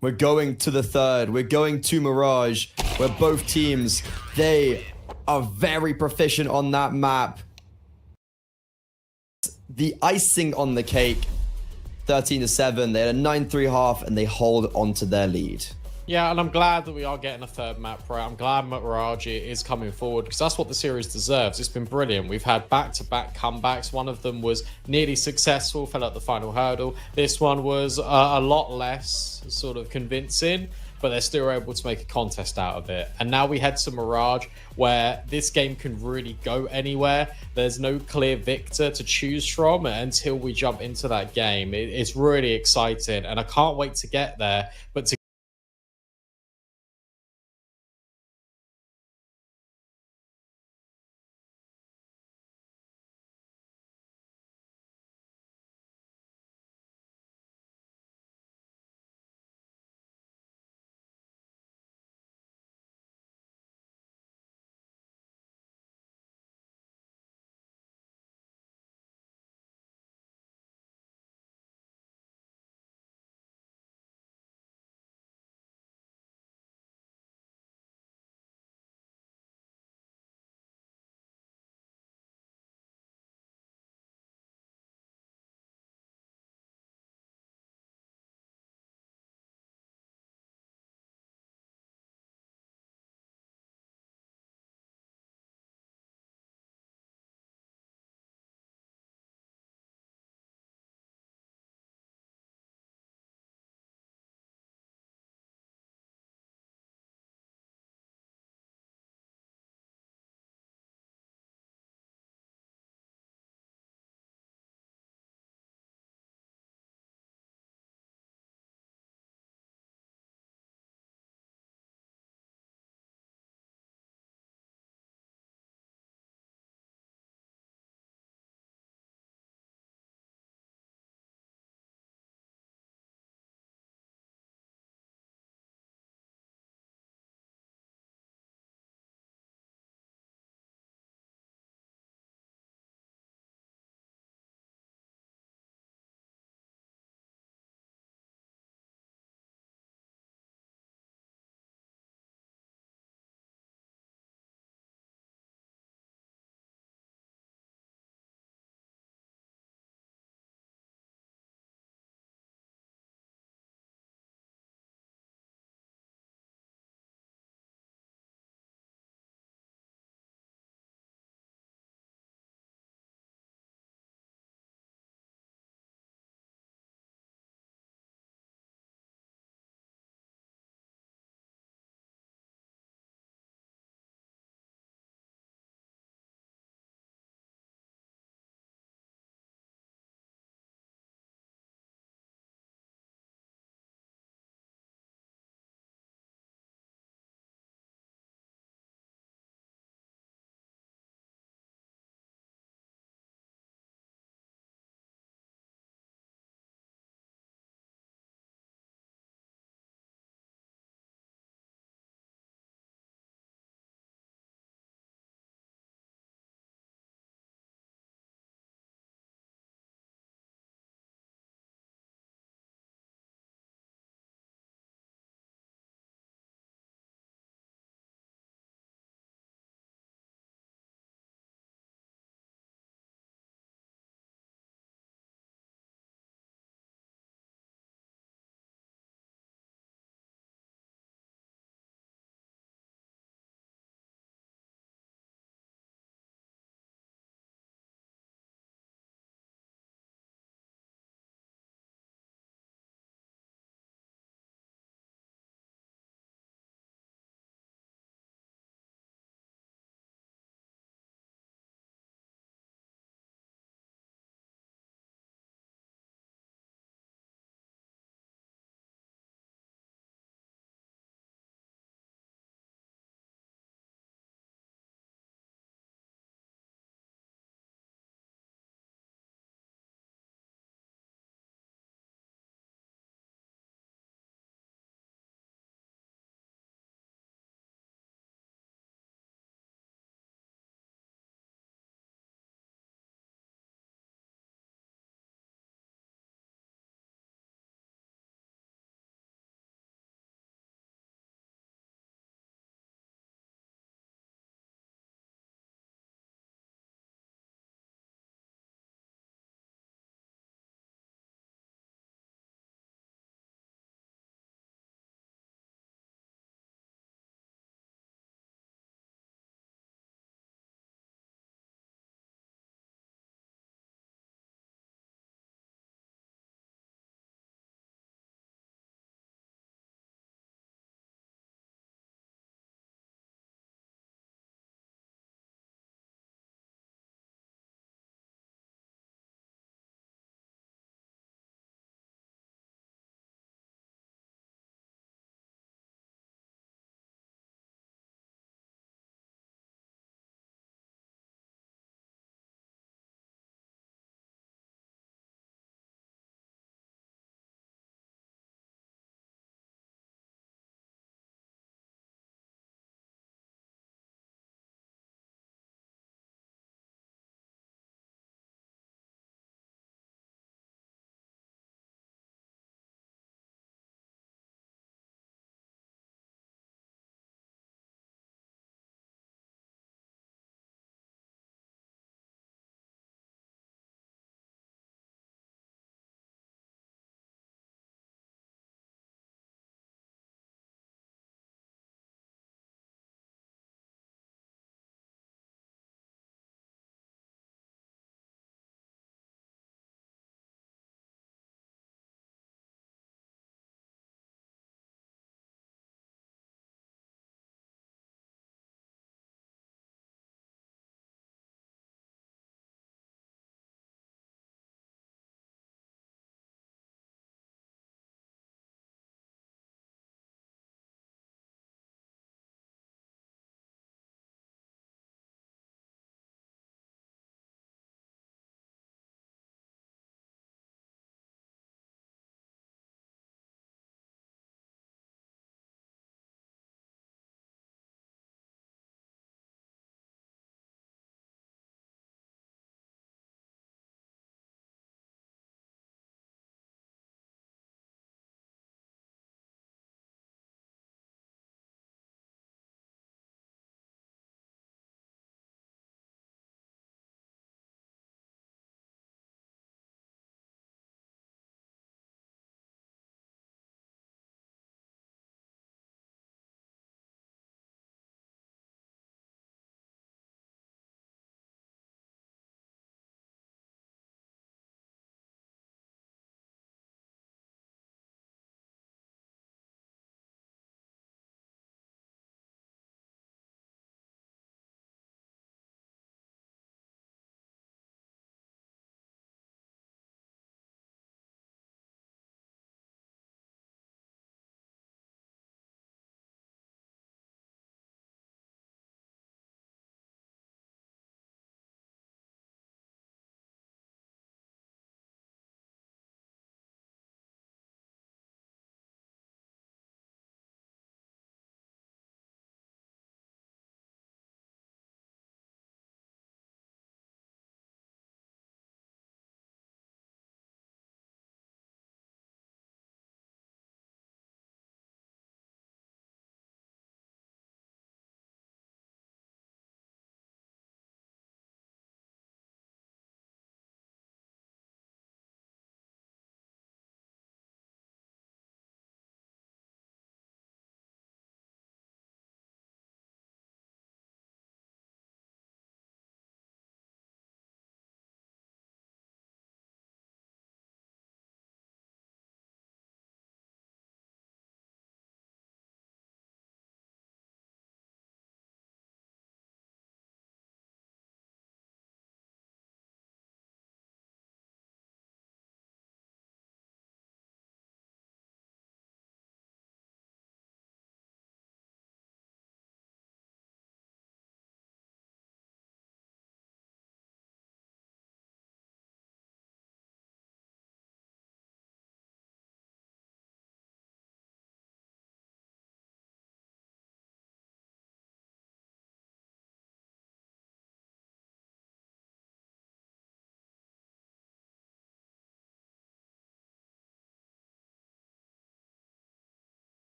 We're going to the third. We're going to Mirage, where both teams, they are very proficient on that map. The icing on the cake, 13-7. They had a 9-3 half, and they hold on to their lead. Yeah, and I'm glad that we are getting a third map right. I'm glad Mirage is coming forward, because that's what the series deserves. It's been brilliant. We've had back-to-back comebacks. One of them was nearly successful, fell at the final hurdle. This one was a lot less sort of convincing, but they're still able to make a contest out of it. And now we head to Mirage, where this game can really go anywhere. There's no clear victor to choose from until we jump into that game. It's really exciting, and I can't wait to get there. But to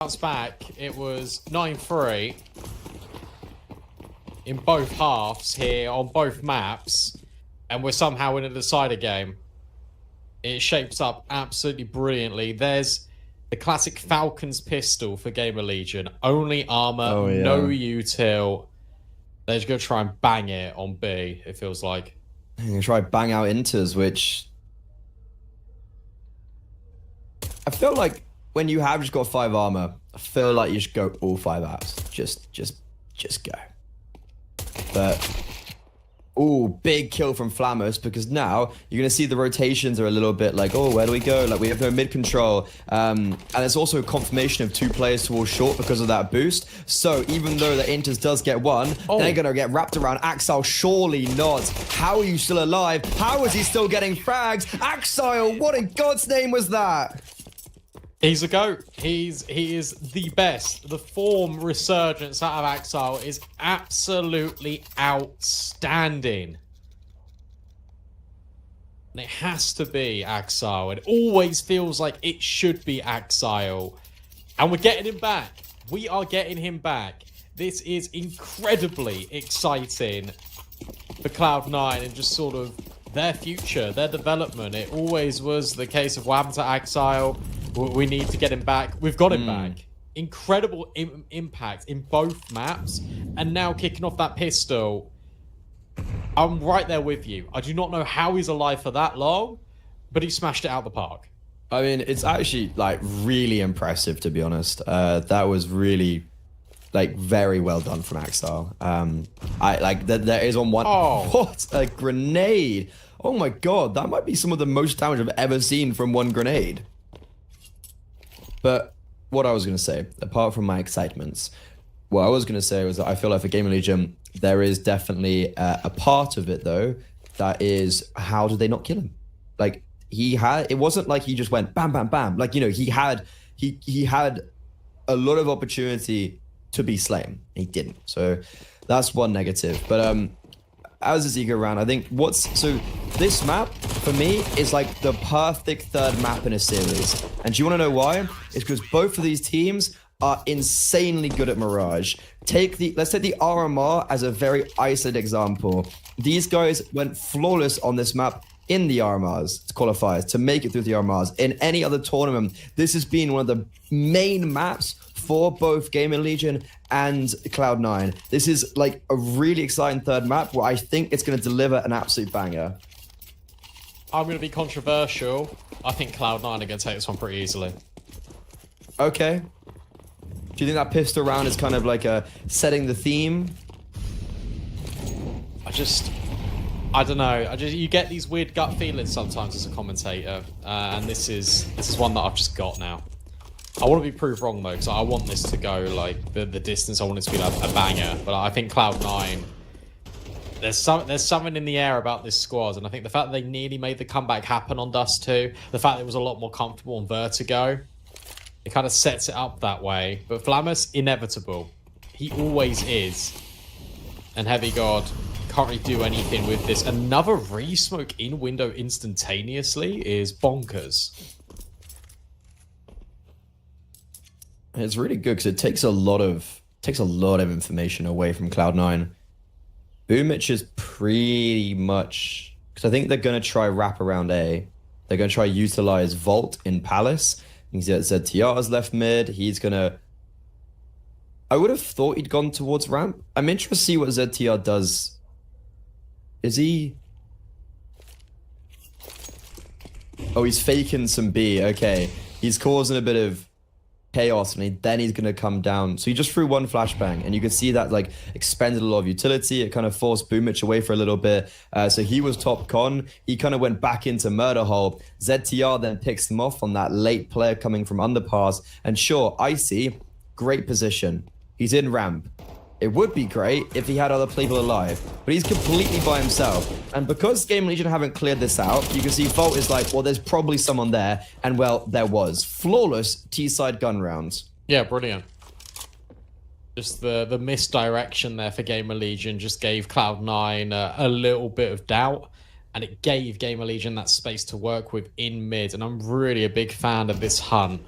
bounce back, it was 9-3 in both halves here on both maps, and we're somehow in a decider game. It shapes up absolutely brilliantly. There's the classic Falcon's pistol for GamerLegion. Only armor, no util. They're just going to try and bang it on B, it feels like. They're going to try bang out inters, which... I feel like when you have just got 5 armor, I feel like you should go all 5 outs. Just go. But... Ooh, big kill from Flamus, because now you're going to see the rotations are a little bit like, oh, where do we go? Like, we have no mid control. And it's also a confirmation of 2 players towards short because of that boost. So even though the Inters does get 1, they're going to get wrapped around Axile. Surely not. How are you still alive? How is he still getting frags? Axile, what in God's name was that? He's a GOAT. He is the best. The form resurgence out of Axile is absolutely outstanding. And it has to be Axile. It always feels like it should be Axile. And we're getting him back. We are getting him back. This is incredibly exciting for Cloud9 and just sort of their future, their development. It always was the case of what happened to Axile. We need to get him back. We've got him back. Incredible impact in both maps. And now kicking off that pistol. I'm right there with you. I do not know how he's alive for that long, but he smashed it out the park. I mean, it's actually, like, really impressive, to be honest. That was really, like, very well done from Axile. There is on one... Oh. What a grenade. Oh, my God. That might be some of the most damage I've ever seen from one grenade. But what I was going to say, apart from my excitements, what I was going to say was that I feel like for GamerLegion, there is definitely a part of it, though, that is, how did they not kill him? Like, it wasn't like he just went bam, bam, bam. Like, you know, he had a lot of opportunity to be slain. He didn't. So that's one negative. But as a Zika round, I think so this map for me is like the perfect third map in a series. And do you want to know why? It's because both of these teams are insanely good at Mirage. Let's take the RMR as a very isolated example. These guys went flawless on this map in the RMRs qualifiers to make it through the RMRs. In any other tournament, this has been one of the main maps for both GamerLegion and Cloud9. This is like a really exciting third map where I think it's going to deliver an absolute banger. I'm going to be controversial. I think Cloud9 are going to take this one pretty easily. Okay. Do you think that pistol round is kind of like setting the theme? I don't know. You get these weird gut feelings sometimes as a commentator, and this is one that I've just got now. I want to be proved wrong though, because I want this to go like the distance. I want it to be like a banger. But I think Cloud9, there's something in the air about this squad, and I think the fact that they nearly made the comeback happen on Dust 2, the fact that it was a lot more comfortable on Vertigo, it kind of sets it up that way. But Flamus, inevitable. He always is. And Heavy God can't really do anything with this. Another re-smoke in window instantaneously is bonkers. It's really good because it takes a lot of information away from Cloud9. Boomich is pretty much, because I think they're going to try wrap around A. They're going to try utilize Vault in Palace. You can see that ZTR's left mid. He's going to... I would have thought he'd gone towards ramp. I'm interested to see what ZTR does. Is he... Oh, he's faking some B. Okay. He's causing a bit of chaos, and then he's going to come down. So he just threw one flashbang, and you could see that like expended a lot of utility. It kind of forced Boomich away for a little bit. So he was top con. He kind of went back into murder hole. ZTR then picks him off on that late player coming from underpass. And sure, Icy, great position. He's in ramp. It would be great if he had other people alive, but he's completely by himself. And because GamerLegion haven't cleared this out, you can see Vault is like, well, there's probably someone there. And well, there was. Flawless T-side gun rounds. Yeah, brilliant. Just the misdirection there for GamerLegion just gave Cloud9 a little bit of doubt. And it gave GamerLegion that space to work with in mid. And I'm really a big fan of this hunt.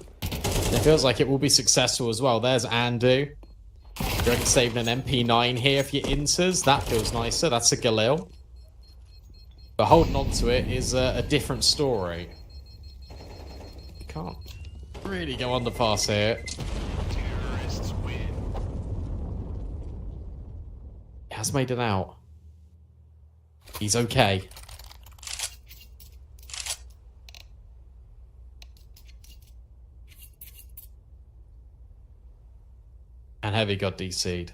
It feels like it will be successful as well. There's Andu. Dragon saving an MP9 here for your inters. That feels nicer. That's a Galil. But holding on to it is a different story. You can't really go underpass here. He has made it out. He's okay. And Heavy got DC'd.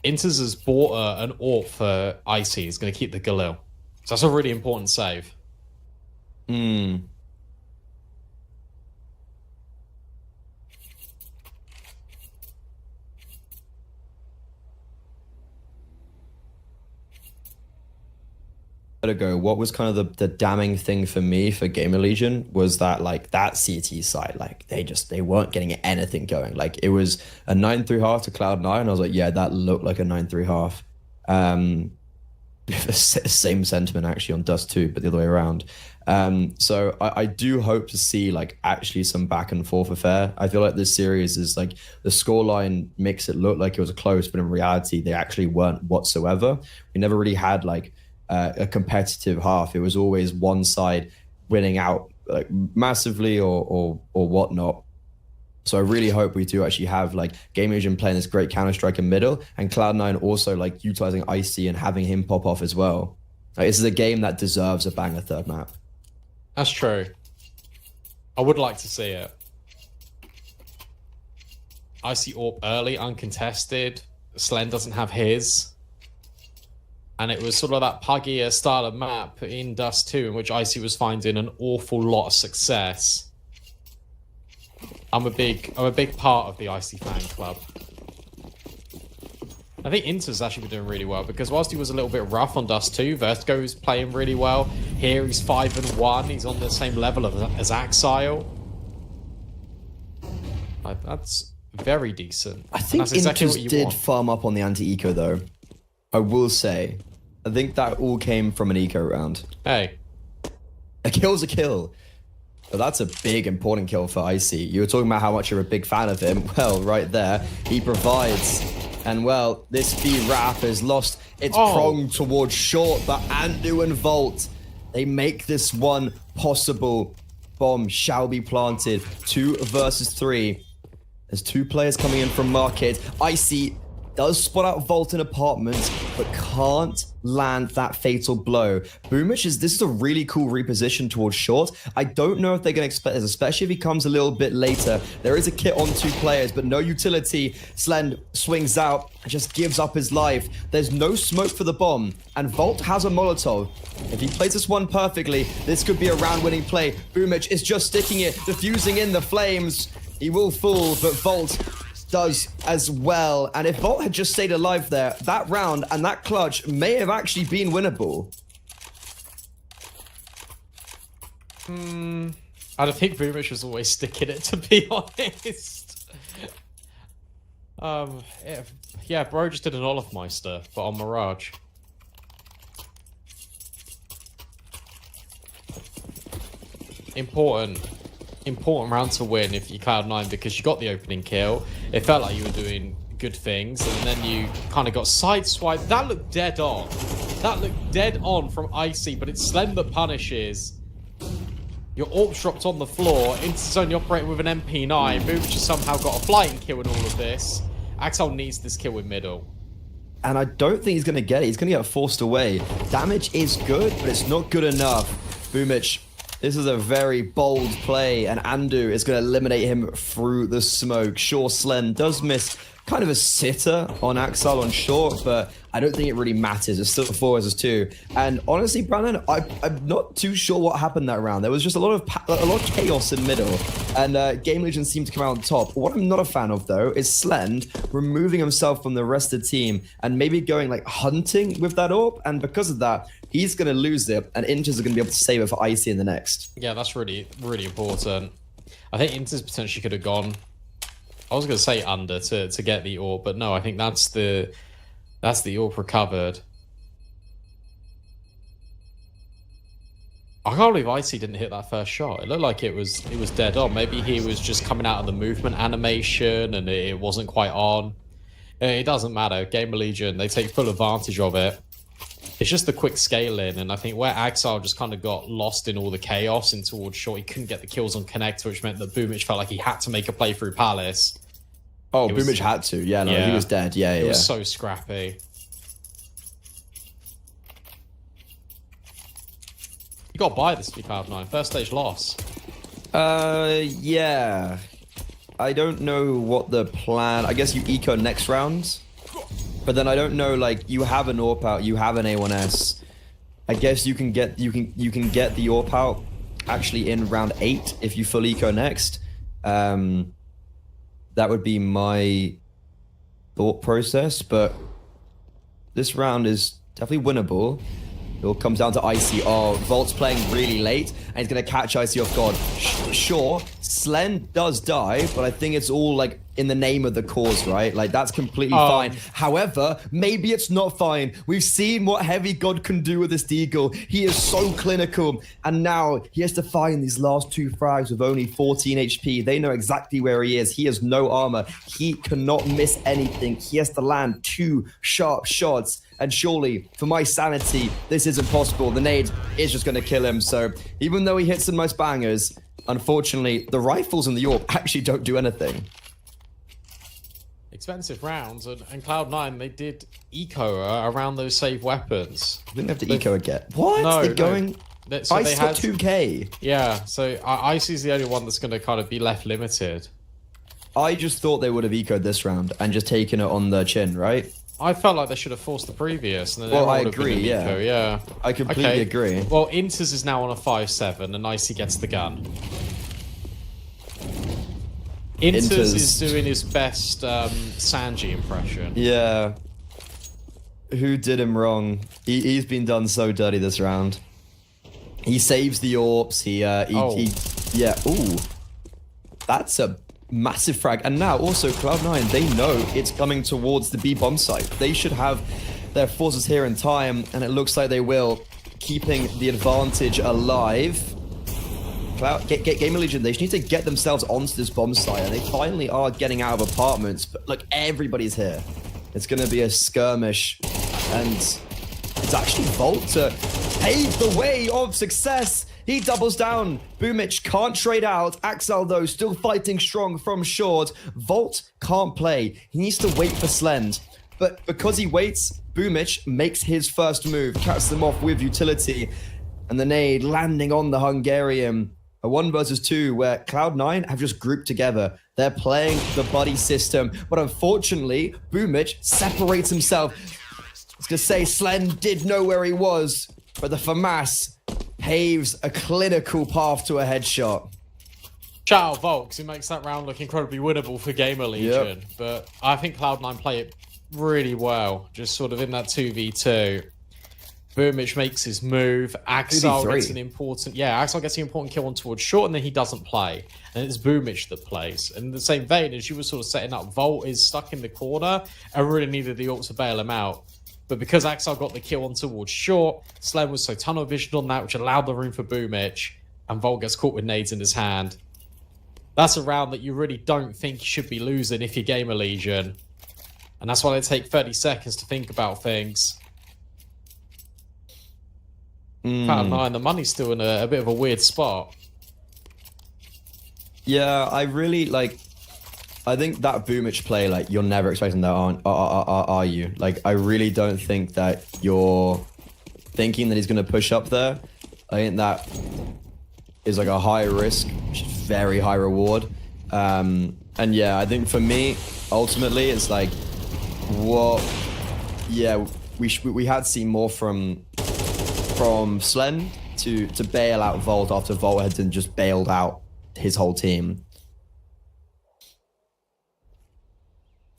Inters has bought an AWP for Icy. He's going to keep the Galil. So that's a really important save. Ago, what was kind of the damning thing for me for GamerLegion was that like that CT side, like they weren't getting anything going. Like it was a 9-3 half to Cloud9. I was like, yeah, that looked like a 9-3 half. Same sentiment actually on Dust 2, but the other way around. So I do hope to see like actually some back and forth affair. I feel like this series is like the scoreline makes it look like it was close, but in reality they actually weren't whatsoever. We never really had like a competitive half. It was always one side winning out like massively or whatnot. So I really hope we do actually have like GamerLegion playing this great Counter-Strike in middle, and Cloud9 also like utilizing Icy and having him pop off as well. Like, this is a game that deserves a banger third map. That's true. I would like to see it. Icy AWP early, uncontested. Slen doesn't have his. And it was sort of that puggier style of map in Dust 2 in which Icy was finding an awful lot of success. I'm a big part of the Icy fan club. I think Inter's actually been doing really well because whilst he was a little bit rough on Dust 2, Vertigo is playing really well. Here he's 5-1. He's on the same level as Axile. That's very decent. I think that's exactly Inters did farm up on the anti-eco though. I will say. I think that all came from an eco round. Hey. A kill's a kill. But that's a big, important kill for Icy. You were talking about how much you're a big fan of him. Well, right there, he provides. And well, this B-Rap has lost its prong towards short, but Andu and Volt, they make this one possible. Bomb shall be planted. 2 versus 3. There's 2 players coming in from market. Icy does spot out Volt in apartments, but can't land that fatal blow. Boomich this is a really cool reposition towards short. I don't know if they're going to expect this, especially if he comes a little bit later. There is a kit on 2 players, but no utility. Slen swings out and just gives up his life. There's no smoke for the bomb, and Volt has a Molotov. If he plays this one perfectly, this could be a round-winning play. Boomich is just sticking it, diffusing in the flames. He will fall, but Volt does as well. And if Volt had just stayed alive there, that round and that clutch may have actually been winnable. I don't think Boomich was always sticking it, to be honest. Yeah, bro just did an Olafmeister, but on Mirage. Important round to win if you Cloud9 because you got the opening kill. It felt like you were doing good things, and then you kind of got sideswiped. That looked dead on. That looked dead on from Icy, but it's Slen that punishes. Your AWP dropped on the floor. Inter's only operating with an MP9. Boomich has somehow got a flying kill in all of this. Axel needs this kill with middle. And I don't think he's going to get it. He's going to get forced away. Damage is good, but it's not good enough. Boomich, this is a very bold play, and Andu is going to eliminate him through the smoke. Sure, Slen does miss kind of a sitter on Axel on short, but I don't think it really matters. It's still 4 versus 2. And honestly, Brandon, I'm not too sure what happened that round. There was just a lot of chaos in middle, and GamerLegion seemed to come out on top. What I'm not a fan of, though, is Slend removing himself from the rest of the team and maybe going like hunting with that AWP, and because of that, he's going to lose it, and Inters are going to be able to save it for Icy in the next. Yeah, that's really, really important. I think Inters potentially could have gone, I was going to say under to get the AWP, but no, I think that's the AWP recovered. I can't believe Icy didn't hit that first shot. It looked like it was dead on. Maybe he was just coming out of the movement animation and it wasn't quite on. It doesn't matter. GamerLegion, they take full advantage of it. It's just the quick scaling, and I think where Axel just kind of got lost in all the chaos and towards short, he couldn't get the kills on Connector, which meant that Boomich felt like he had to make a play through Palace. Oh, Boomich had to. Yeah, no, he was dead. Yeah, It was so scrappy. You got by this Cloud9. First stage loss. Yeah. I don't know what the plan... I guess you eco next round. But then I don't know, like, you have an AWP out, you have an A1S. I guess you can get the AWP out actually in round 8 if you full eco next. That would be my thought process, but this round is definitely winnable. It all comes down to Icy. Oh, Volt's playing really late, and he's going to catch Icy off guard. Sure, Slen does die, but I think it's all, like, in the name of the cause, right? Like, that's completely fine. However, maybe it's not fine. We've seen what Heavy God can do with this Deagle. He is so clinical, and now he has to find these last 2 frags with only 14 HP. They know exactly where he is. He has no armor. He cannot miss anything. He has to land 2 sharp shots. And surely, for my sanity, this isn't possible. The nade is just going to kill him. So even though he hits some nice bangers, unfortunately, the rifles and the AWP actually don't do anything. Expensive rounds, and Cloud9, they did eco around those save weapons. I think they have to eco again. What? No, They're going... So Ice got 2k. Yeah, so Icy's the only one that's going to kind of be left limited. I just thought they would have ecoed this round and just taken it on the chin, right? I felt like they should have forced the previous. And then well, I would have been agree, an eco, yeah. I completely agree. Well, Inters is now on a 5-7, and Icy gets the gun. Inters is doing his best Sanji impression. Yeah. Who did him wrong? He's been done so dirty this round. He saves the AWPs. Yeah. Ooh. That's a massive frag. And now also Cloud9, they know it's coming towards the B bomb site. They should have their forces here in time, and it looks like they will, keeping the advantage alive. GamerLegion, they just need to get themselves onto this bomb site, and they finally are getting out of apartments. But look, everybody's here. It's going to be a skirmish, and it's actually Volt to pave the way of success. He doubles down. Boomich can't trade out. Axel, though, still fighting strong from short. Volt can't play. He needs to wait for Slend. But because he waits, Boomich makes his first move, cuts them off with utility, and the nade landing on the Hungarian. A 1 versus 2 where Cloud9 have just grouped together. They're playing the buddy system, but unfortunately, Boomich separates himself. I was going to say Slen did know where he was, but the FAMAS paves a clinical path to a headshot. Shout out Volks, who makes that round look incredibly winnable for GamerLegion. Yep. But I think Cloud9 play it really well, just sort of in that 2v2. Boomich makes his move. Axel gets an important... Yeah, Axel gets an important kill on towards short, and then he doesn't play. And it's Boomich that plays. And in the same vein, as you were sort of setting up, Volt is stuck in the corner and really needed the AWP to bail him out. But because Axel got the kill on towards short, Slen was so tunnel visioned on that, which allowed the room for Boomich, and Volt gets caught with nades in his hand. That's a round that you really don't think you should be losing if you're GamerLegion. And that's why they take 30 seconds to think about things. Cloud9, the money's still in a bit of a weird spot. Yeah, I really, like... I think that Boomich play, like, you're never expecting that, are you? Like, I really don't think that you're thinking that he's going to push up there. I think that is, like, a high risk, very high reward. And, yeah, I think for me, ultimately, it's like, what... Yeah, we had seen more from Slen to bail out Volt after Volt had just bailed out his whole team.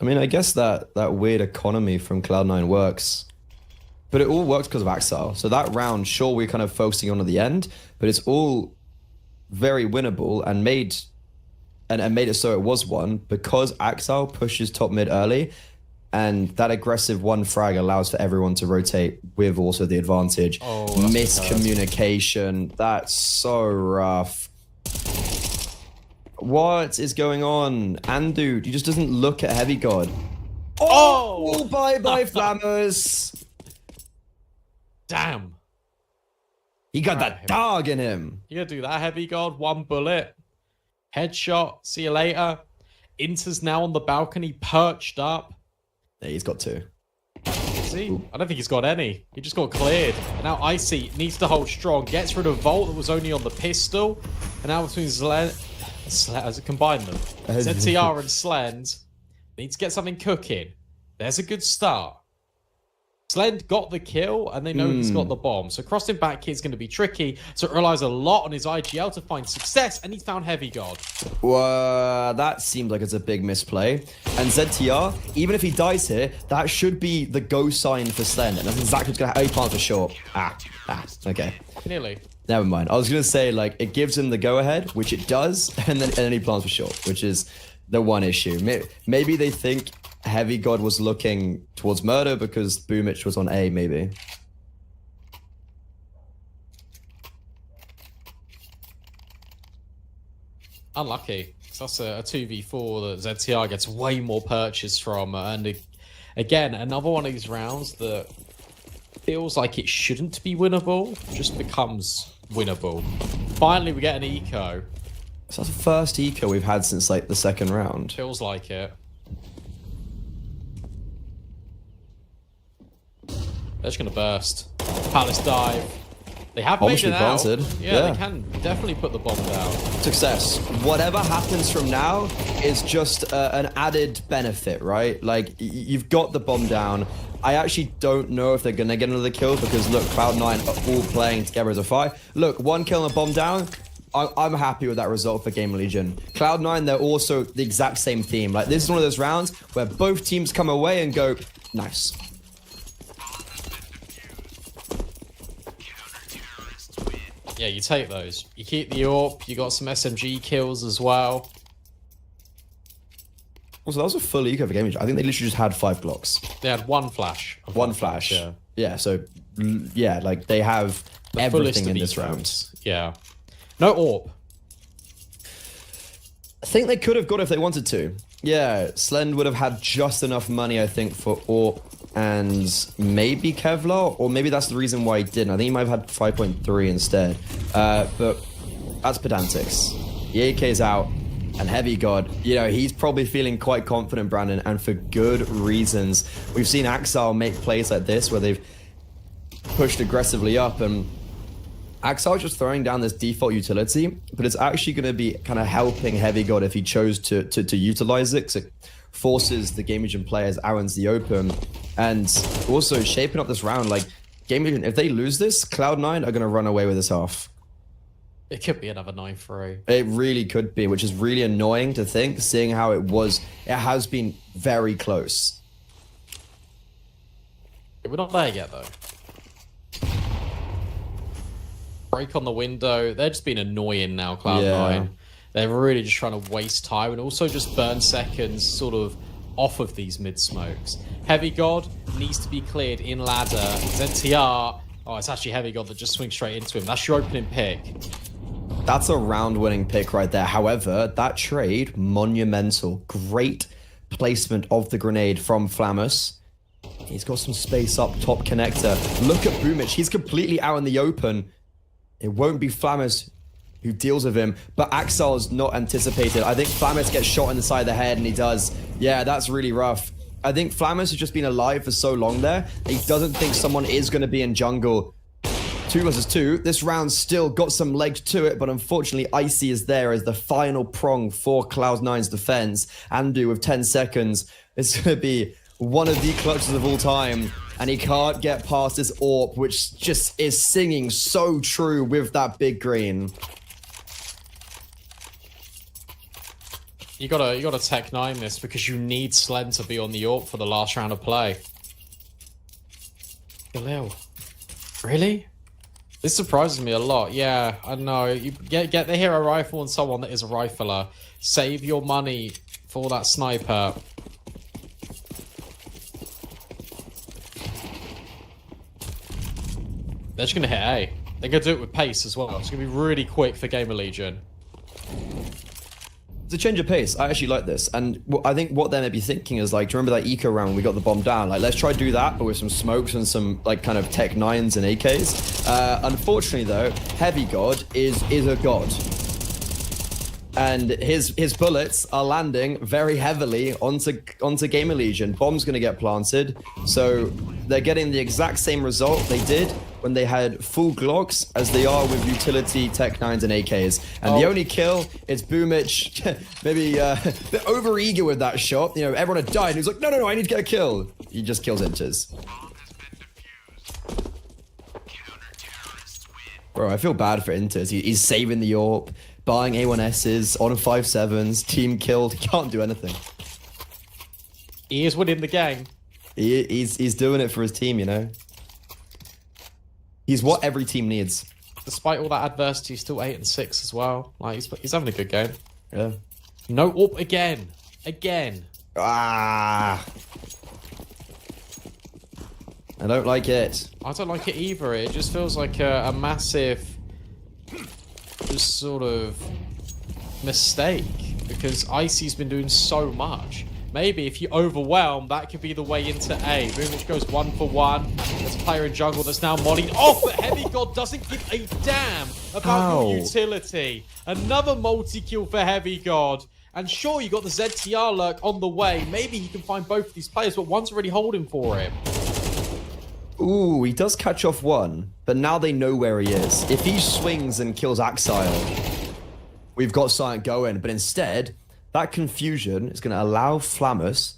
I mean, I guess that weird economy from Cloud9 works, but it all works because of Axel. So that round, sure, we're kind of focusing on at the end, but it's all very winnable and made it so it was won because Axel pushes top mid early. And that aggressive one frag allows for everyone to rotate with also the advantage. Oh, that's miscommunication. That's so rough. What is going on? Andu, he just doesn't look at Heavy God. Oh, bye-bye, Flammers. Damn. He got that dog in him. You gotta do that, Heavy God. 1 bullet. Headshot. See you later. Inter's now on the balcony, perched up. Yeah, he's got 2. See? I don't think he's got any. He just got cleared. And now Icy needs to hold strong. Gets rid of Volt that was only on the pistol. And now between as it combined them. ZTR and Slend need to get something cooking. There's a good start. Slend got the kill, and they know he's got the bomb. So crossing back here is going to be tricky. So it relies a lot on his IGL to find success, and he's found Heavy God. That seems like it's a big misplay. And ZTR, even if he dies here, that should be the go sign for Slend. And that's exactly what's going to happen. Oh, he plants for short. Okay. Nearly. Never mind. I was going to say, like, it gives him the go-ahead, which it does, and then he plants for short, which is the one issue. Maybe they think Heavy God was looking towards murder because Boomich was on A, maybe. Unlucky. That's a 2v4 that ZTR gets way more purchase from. And again, another one of these rounds that feels like it shouldn't be winnable, just becomes winnable. Finally, we get an eco. So that's the first eco we've had since, like, the second round. Feels like it. They're just going to burst. Palace dive. They have made it out. Planted. Yeah, they can definitely put the bomb down. Success. Whatever happens from now is just an added benefit, right? Like, you've got the bomb down. I actually don't know if they're going to get another kill because, look, Cloud9 are all playing together as a five. Look, 1 kill and a bomb down. I'm happy with that result for GamerLegion. Cloud9, they're also the exact same team. Like, this is one of those rounds where both teams come away and go, nice. Yeah, you take those. You keep the AWP. You got some SMG kills as well. Also, that was a full eco for GamerLegion. I think they literally just had 5 Glocks. They had 1 flash. One flash. Yeah. Yeah, so, yeah, like, they have The everything in fullest this of round. ecos. Yeah. No AWP. I think they could have got it if they wanted to. Yeah, Slend would have had just enough money, I think, for AWP and maybe Kevlar, or maybe that's the reason why he didn't. I think he might have had 5.3 instead. But that's pedantics. The AK's out, and Heavy God, you know, he's probably feeling quite confident, Brandon, and for good reasons. We've seen Axel make plays like this where they've pushed aggressively up, and Axel just throwing down this default utility, but it's actually going to be kind of helping Heavy God if he chose to utilize it, because it forces the GamerLegion players out into the open, and also shaping up this round. Like, GamerLegion, if they lose this, Cloud9 are going to run away with this half. It could be another 9-3. It really could be, which is really annoying to think, seeing how it has been very close. We're not there yet, though. Break on the window. They're just being annoying now, Cloud9. Yeah. They're really just trying to waste time and also just burn seconds sort of off of these mid-smokes. Heavy God needs to be cleared in ladder. ZTR, oh, it's actually Heavy God that just swings straight into him. That's your opening pick. That's a round-winning pick right there. However, that trade, monumental. Great placement of the grenade from Flamus. He's got some space up top connector. Look at Boomich. He's completely out in the open. It won't be Flamus who deals with him, but Axel's not anticipated. I think Flamus gets shot in the side of the head, and he does. Yeah, that's really rough. I think Flamus has just been alive for so long there, he doesn't think someone is going to be in jungle. 2 versus 2. This round still got some legs to it, but unfortunately, Icy is there as the final prong for Cloud9's defense. Andu with 10 seconds. It's going to be one of the clutches of all time, and he can't get past his AWP, which just is singing so true with that big green. You gotta Tech 9 this because you need Slend to be on the AWP for the last round of play. Galil. Really? This surprises me a lot. Yeah, I know. You get the hero rifle and someone that is a rifler. Save your money for that sniper. They're just going to hit A. They're going to do it with pace as well. It's going to be really quick for GamerLegion. It's a change of pace. I actually like this. And I think what they may be thinking is like, do you remember that eco round when we got the bomb down? Like, let's try to do that, but with some smokes and some like kind of tech 9s and AKs. Unfortunately though, Heavy God is a god. And his bullets are landing very heavily onto GamerLegion. Bomb's going to get planted. So they're getting the exact same result they did when they had full Glocks as they are with utility Tech 9s and AKs. And the only kill is Boomich, maybe a bit over-eager with that shot. You know, everyone had died and he was like, no, I need to get a kill. He just kills Inters. Bro, I feel bad for Inters. He's saving the AWP, buying A1Ss, on 5.7s, team killed. He can't do anything. He is winning the game. He's doing it for his team, you know? He's what every team needs. Despite all that adversity, he's still 8 and 6 as well. Like he's having a good game. Yeah. No AWP again. Again. Ah. I don't like it. I don't like it either. It just feels like a massive, just sort of mistake because Icy's been doing so much. Maybe if you overwhelm, that could be the way into A. Boomich goes 1 for 1. There's a player in jungle that's now mollied off, but Heavy God doesn't give a damn about your utility. Another multi-kill for Heavy God. And sure, you got the ZTR lurk on the way. Maybe he can find both of these players, but one's already holding for him. Ooh, he does catch off one, but now they know where he is. If he swings and kills Axile, we've got something going, but instead, that confusion is going to allow Flamus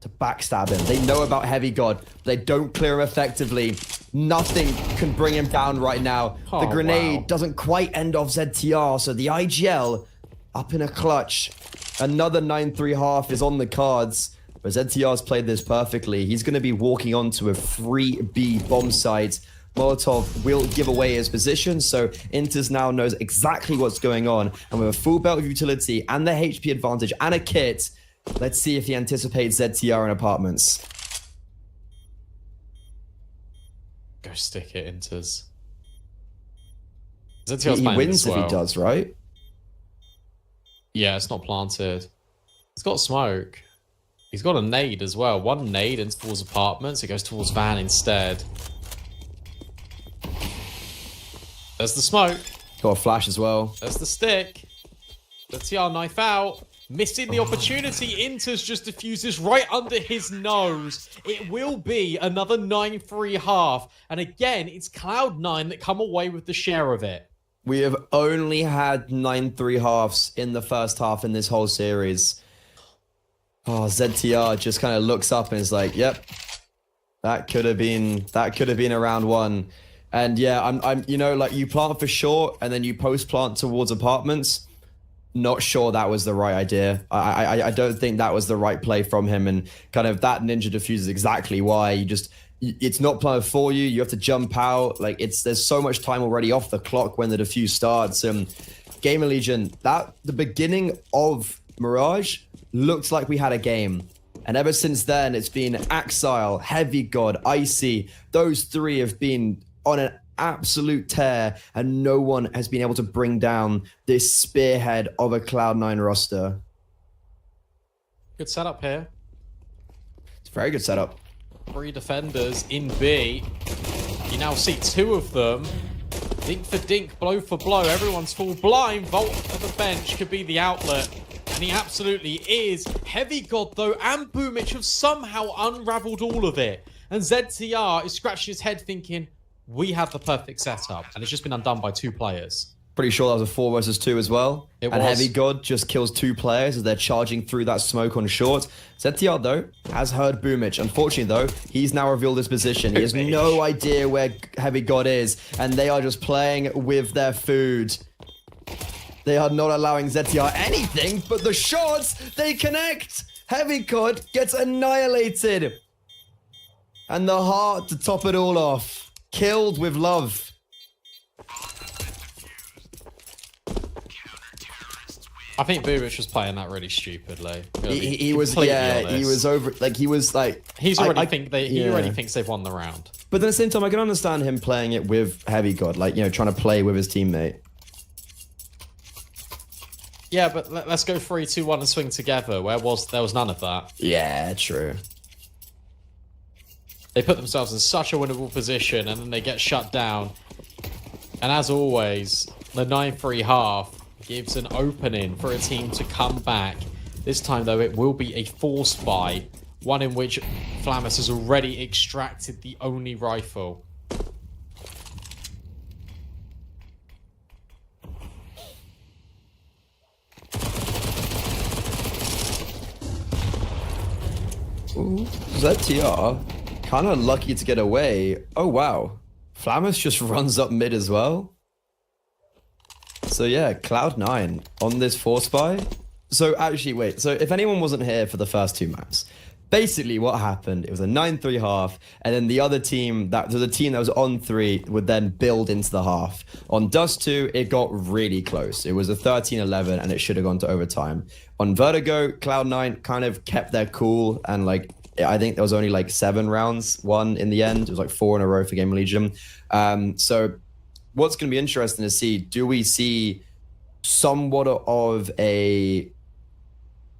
to backstab him. They know about Heavy God. They don't clear him effectively. Nothing can bring him down right now. The grenade doesn't quite end off ZTR, so the IGL up in a clutch. Another 9-3 half is on the cards, but ZTR's played this perfectly. He's going to be walking onto a free B bomb site. Molotov will give away his position, so Inters now knows exactly what's going on. And with a full belt of utility and the HP advantage and a kit, let's see if he anticipates ZTR in apartments. Go stick it, Inters. He wins if he does, right? Yeah, it's not planted. He's got smoke. He's got a nade as well. One nade into towards apartments. It goes towards Van instead. There's the smoke. Got a flash as well. There's the stick. The TR knife out. Missing the opportunity. Inters just diffuses right under his nose. It will be another 9-3 half. And again, it's Cloud9 that come away with the share of it. We have only had 9-3 halves in the first half in this whole series. Oh, ZTR just kind of looks up and is like, yep, that could have been a round one. And yeah, I'm you know, like you plant for short and then you post plant towards apartments. Not sure that was the right idea. I don't think that was the right play from him, and kind of that ninja defuse is exactly why it's not planted for you. You have to jump out. Like there's so much time already off the clock when the defuse starts. GamerLegion, the beginning of Mirage looked like we had a game. And ever since then, it's been Axile, Heavy God, Icy. Those three have been on an absolute tear, and no one has been able to bring down this spearhead of a Cloud9 roster. Good setup here. It's a very good setup. 3 defenders in B. You now see 2 of them. Dink for dink, blow for blow. Everyone's full blind. Vault for the bench could be the outlet. And he absolutely is. Heavy God, though, and Boomich have somehow unraveled all of it. And ZTR is scratching his head thinking, we have the perfect setup. And it's just been undone by 2 players. Pretty sure that was a 4 versus 2 as well. It and was. Heavy God just kills 2 players as they're charging through that smoke on short. ZTR, though, has heard Boomich. Unfortunately, though, he's now revealed his position. He has no idea where Heavy God is. And they are just playing with their food. They are not allowing ZTR anything, but the shots, they connect. Heavy God gets annihilated. And the heart to top it all off. Killed with love. I think Bubich was playing that really stupidly. He was, yeah, honest. he was over, like, he was like... He already thinks they've won the round. But at the same time, I can understand him playing it with Heavy God, like, you know, trying to play with his teammate. Yeah, but let's go 3-2-1 and swing together. There was none of that. Yeah, true. They put themselves in such a winnable position, and then they get shut down. And as always, the 9-3 half gives an opening for a team to come back. This time, though, it will be a forced buy, one in which Flamus has already extracted the only rifle. Ooh, ZTR, kind of lucky to get away. Oh, wow. Flamus just runs up mid as well. So yeah, Cloud9 on this force buy. So actually, wait. So if anyone wasn't here for the first 2 maps, basically what happened, it was a 9-3 half, and then the other team, the team that was on 3 would then build into the half. On Dust 2, it got really close. It was a 13-11, and it should have gone to overtime. On Vertigo, Cloud9 kind of kept their cool, and like, I think there was only like 7 rounds won in the end. It was like 4 in a row for GamerLegion. So what's going to be interesting to see, do we see somewhat of a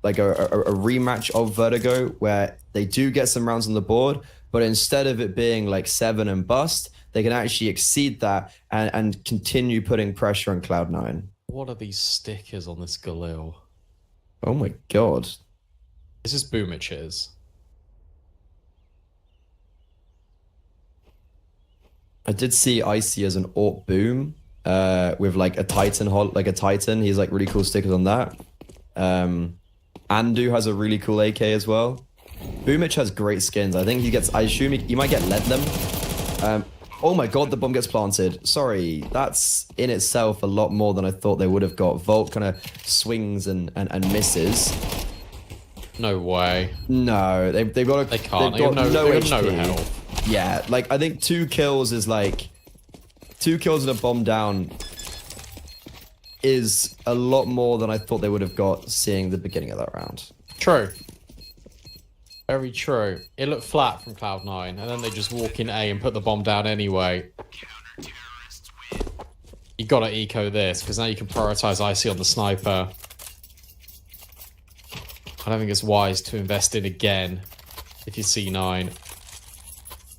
rematch of Vertigo where they do get some rounds on the board, but instead of it being like 7 and bust, they can actually exceed that and continue putting pressure on Cloud9. What are these stickers on this Galil? Oh my god. This is Boomich's. I did see Icy as an AWP boom with like a Titan. He's like really cool stickers on that. Andu has a really cool AK as well. Boomich has great skins. I think I assume he might get let them. Oh my god, the bomb gets planted. Sorry, that's in itself a lot more than I thought they would have got. Volt kind of swings and misses. No way. No, they've got They can't. They've got no HP. No health. Yeah, like I think 2 kills is like 2 kills and a bomb down is a lot more than I thought they would have got seeing the beginning of that round. True. Very true. It looked flat from Cloud9, and then they just walk in A and put the bomb down anyway. You gotta eco this, because now you can prioritize IC on the sniper. I don't think it's wise to invest in again if you C9.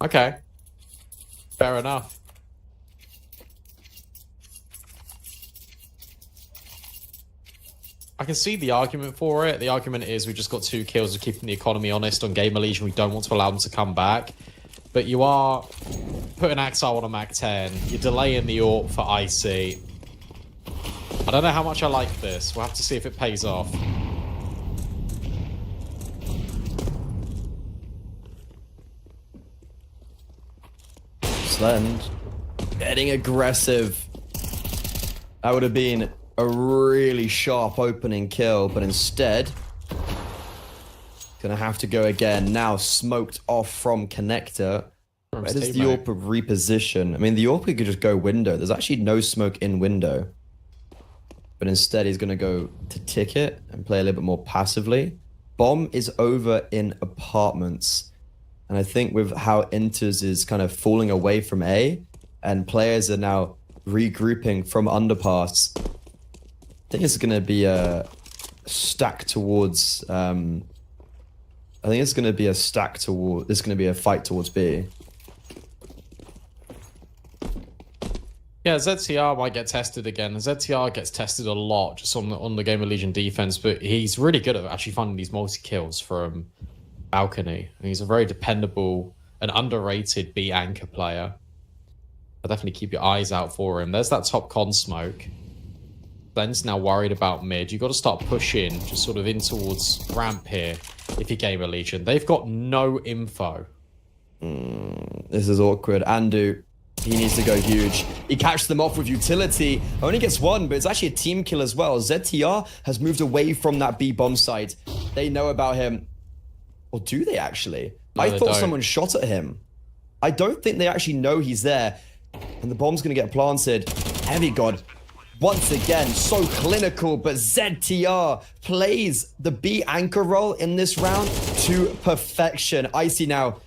Okay. Fair enough. I can see the argument for it. The argument is we just got 2 kills of keeping the economy honest on GamerLegion. We don't want to allow them to come back. But you are putting Axile on a Mac 10. You're delaying the AWP for IC. I don't know how much I like this. We'll have to see if it pays off. Slend getting aggressive. That would have been a really sharp opening kill, but instead gonna have to go again. Now smoked off from connector. Where does the AWP reposition? I mean, the AWP could just go window. There's actually no smoke in window, but instead he's gonna go to ticket and play a little bit more passively. Bomb is over in apartments. And I think with how Inters is kind of falling away from A, and players are now regrouping from underpass, I think it's going to be a stack towards. I think it's going to be a stack toward. It's going to be a fight towards B. Yeah, ZTR might get tested again. ZTR gets tested a lot just on the GamerLegion defense, but he's really good at actually finding these multi-kills from balcony. And he's a very dependable and underrated B anchor player. I'll definitely keep your eyes out for him. There's that top con smoke. Ben's now worried about mid. You've got to start pushing just sort of in towards ramp here if you're GamerLegion. They've got no info. This is awkward. Andu, he needs to go huge. He catches them off with utility. Only gets 1, but it's actually a team kill as well. ZTR has moved away from that B bomb site. They know about him. Or do they actually? No, I thought someone shot at him. I don't think they actually know he's there. And the bomb's going to get planted. Heavy God Once again, so clinical, but ZTR plays the B anchor role in this round to perfection. Icy now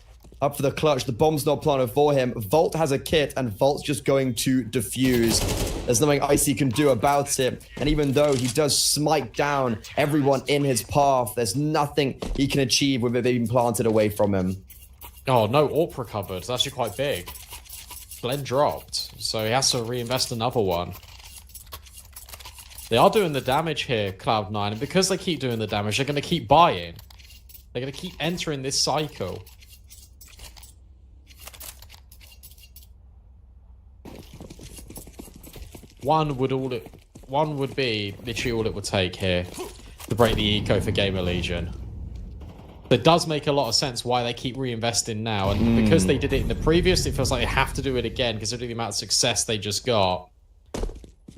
up for the clutch. The bomb's not planted for him. Volt has a kit, and Volt's just going to defuse. There's nothing Icy can do about it. And even though he does smite down everyone in his path, there's nothing he can achieve with it being planted away from him. Oh, no AWP recovered. It's actually quite big. Glenn dropped, so he has to reinvest another one. They are doing the damage here, Cloud9, and because they keep doing the damage, they're going to keep buying. They're going to keep entering this cycle. One would be literally all it would take here to break the eco for GamerLegion. It does make a lot of sense why they keep reinvesting now, and because they did it in the previous, it feels like they have to do it again considering the amount of success they just got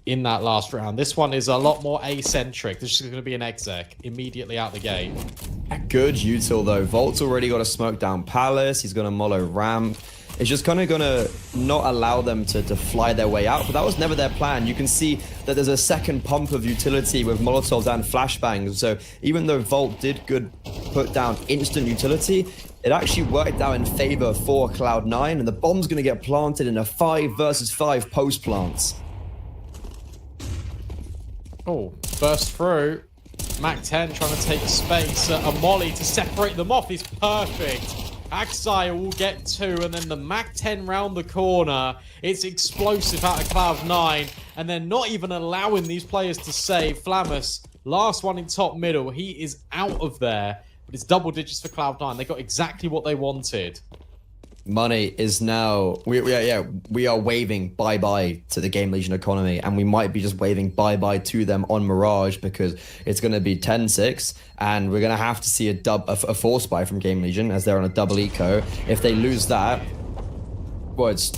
in that last round. This one is a lot more A-centric. This is going to be an exec immediately out the gate. Good util though. Volt's already got a smoke down Palace. He's going to mollo ramp. It's just kind of going to not allow them to fly their way out, but that was never their plan. You can see that there's a second pump of utility with Molotovs and flashbangs. So even though Volt did put down instant utility, it actually worked out in favor for Cloud9, and the bomb's going to get planted in a 5 versus 5 post plants. Oh, burst through. Mac 10 trying to take space. A molly to separate them off is perfect. Axai will get 2, and then the Mac 10 round the corner. It's explosive out of Cloud9, and they're not even allowing these players to save. Flamus, last one in top middle. He is out of there, but it's double digits for Cloud9. They got exactly what they wanted. Money is now... We are waving bye-bye to the GamerLegion economy, and we might be just waving bye-bye to them on Mirage because it's going to be 10-6, and we're going to have to see a force buy from GamerLegion as they're on a double eco. If they lose that, well, it's